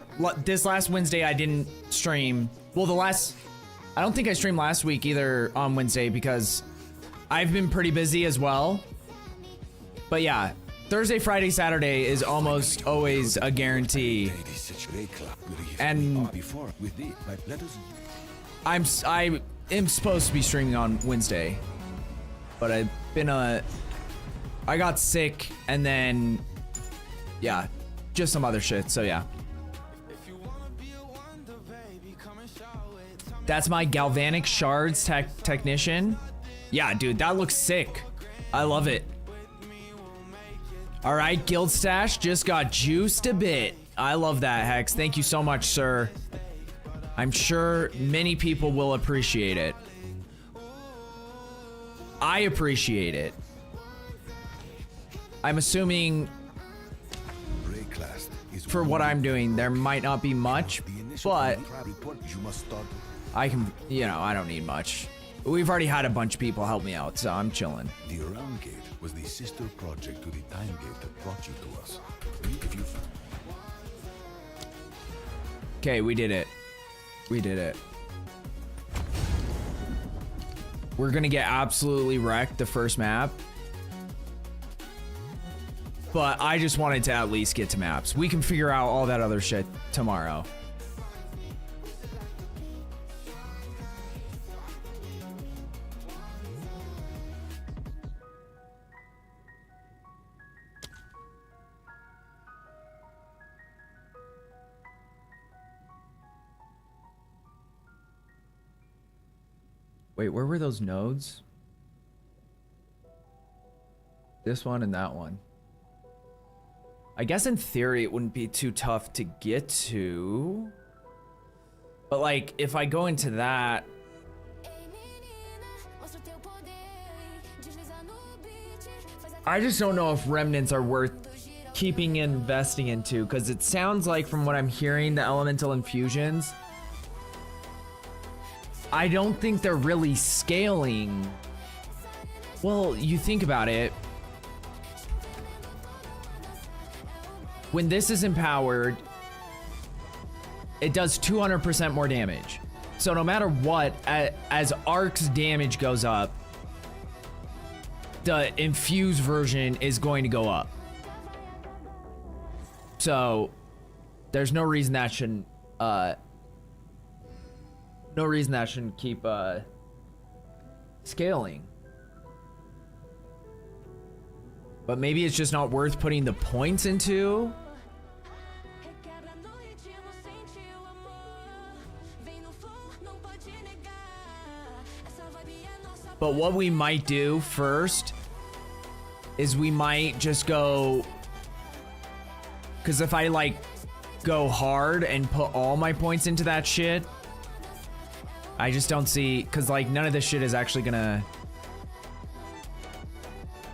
this last Wednesday I didn't stream. Well, I don't think I streamed last week either on Wednesday because I've been pretty busy as well. But yeah, Thursday, Friday, Saturday is almost always a guarantee. And I am supposed to be streaming on Wednesday, but I got sick and then, yeah, just some other shit. So yeah. That's my galvanic shards technician. Yeah, dude, that looks sick. I love it. All right, Guild Stash just got juiced a bit. I love that, Hex. Thank you so much, sir. I'm sure many people will appreciate it. I appreciate it. I'm assuming for what I'm doing, there might not be much, but I can, I don't need much. We've already had a bunch of people help me out, so I'm chilling. The Around Gate was the sister project to the Time Gate that brought you to us. Okay, we did it. We did it. we're gonna get absolutely wrecked the first map. But I just wanted to at least get to maps. We can figure out all that other shit tomorrow. Wait, where were those nodes? This one and that one. I guess in theory it wouldn't be too tough to get to. But like, if I go into that... I just don't know if remnants are worth keeping investing into, because it sounds like from what I'm hearing, the elemental infusions, I don't think they're really scaling. Well, you think about it. When this is empowered, it does 200% more damage. So no matter what, as Ark's damage goes up, the infused version is going to go up. So there's no reason that shouldn't keep scaling. But maybe it's just not worth putting the points into. But what we might do first is we might just go, because if I like go hard and put all my points into that shit, I just don't see, because like none of this shit is actually gonna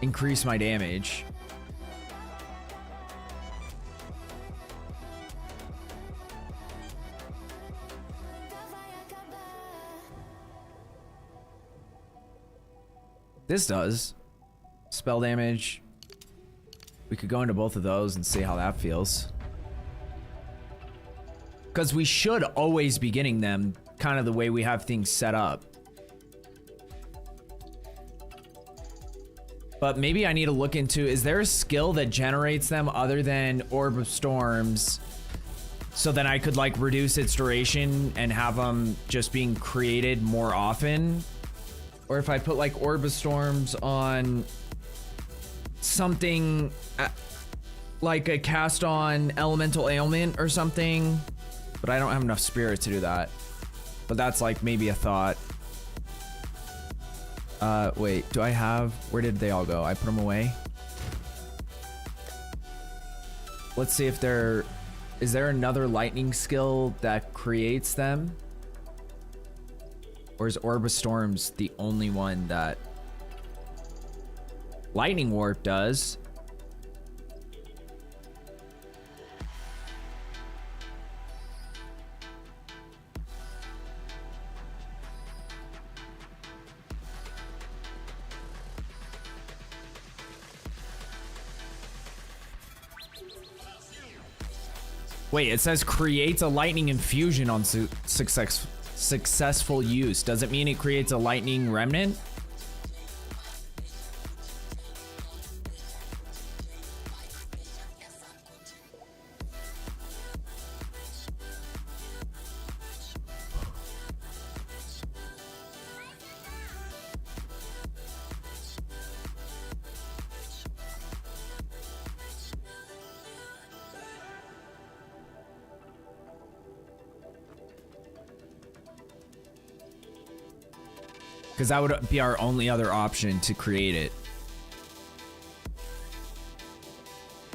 increase my damage. This does spell damage. We could go into both of those and see how that feels, because we should always be getting them kind of the way we have things set up. But maybe I need to look into, is there a skill that generates them other than Orb of Storms, so then I could like reduce its duration and have them just being created more often? Or if I put like Orb of Storms on something like a cast on Elemental Ailment or something, but I don't have enough spirit to do that. But that's like maybe a thought. Wait, do I have, where did they all go? I put them away. Let's see if is there another lightning skill that creates them? Or is Orb of Storms the only one that Lightning Warp does? Wait, it says creates a lightning infusion on successful use. Does it mean it creates a lightning remnant? Because that would be our only other option to create it.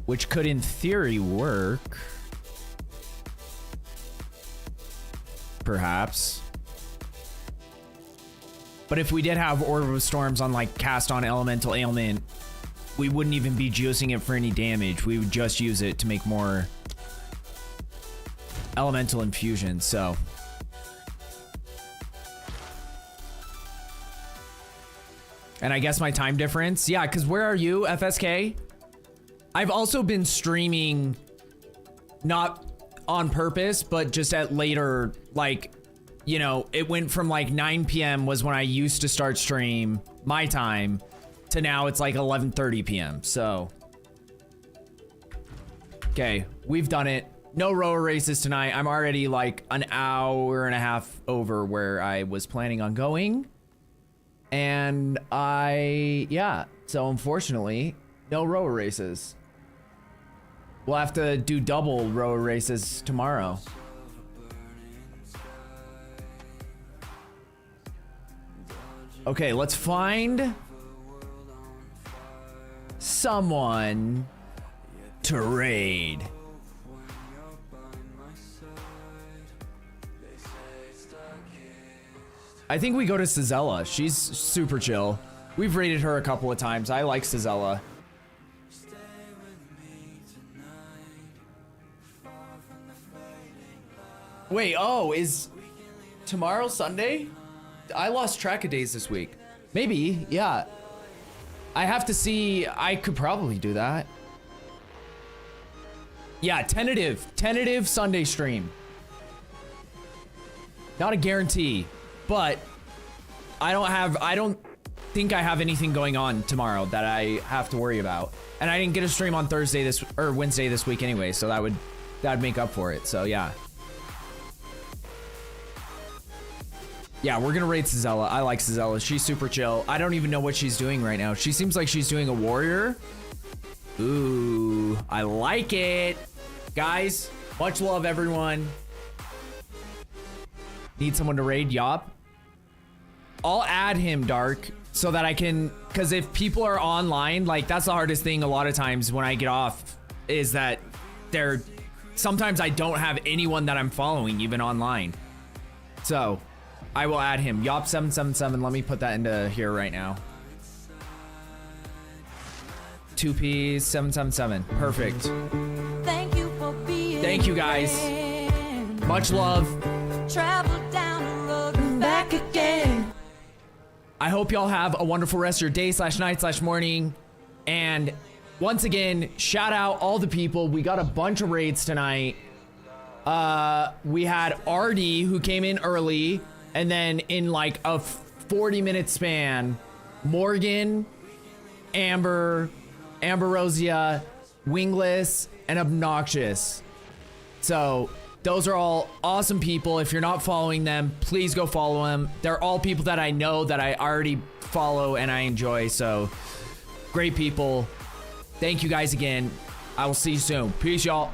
Which could, in theory, work. Perhaps. But if we did have Orb of Storms on, like, cast on Elemental Ailment, we wouldn't even be juicing it for any damage. We would just use it to make more Elemental Infusions, so... And I guess my time difference. Yeah, because where are you, FSK? I've also been streaming, not on purpose, but just at later, like, you know, it went from like 9 p.m. was when I used to start stream, my time, to now it's like 11:30 p.m. So, okay, we've done it. No rower races tonight. I'm already like an hour and a half over where I was planning on going. And yeah, so unfortunately, no rower races. We'll have to do double rower races tomorrow. Okay, let's find someone to raid. I think we go to Cizella. She's super chill. We've raided her a couple of times. I like Cizella. Wait, oh, is tomorrow Sunday? I lost track of days this week. Maybe, yeah. I have to see. I could probably do that. Yeah, tentative Sunday stream. Not a guarantee, but I don't think I have anything going on tomorrow that I have to worry about. And I didn't get a stream on Wednesday this week anyway, so that'd make up for it. So yeah. Yeah, we're gonna raid Cizella. I like Cizella. She's super chill. I don't even know what she's doing right now. She seems like she's doing a warrior. Ooh, I like it. Guys, much love, everyone. Need someone to raid Yop? I'll add him, Dark, so that I can, because if people are online, like that's the hardest thing a lot of times when I get off, is that sometimes I don't have anyone that I'm following even online. So I will add him. Yop777. Let me put that into here right now. 2P 777. Perfect. Thank you for being. Thank you guys. Much love. Travel down the road and back again. I hope y'all have a wonderful rest of your day / night / morning. And once again, shout out all the people. We got a bunch of raids tonight. We had Artie who came in early, and then in like a 40-minute span, Morgan, Ambrosia, Wingless, and Obnoxious. So those are all awesome people. If you're not following them, please go follow them. They're all people that I know that I already follow and I enjoy. So great people. Thank you guys again. I will see you soon. Peace, y'all.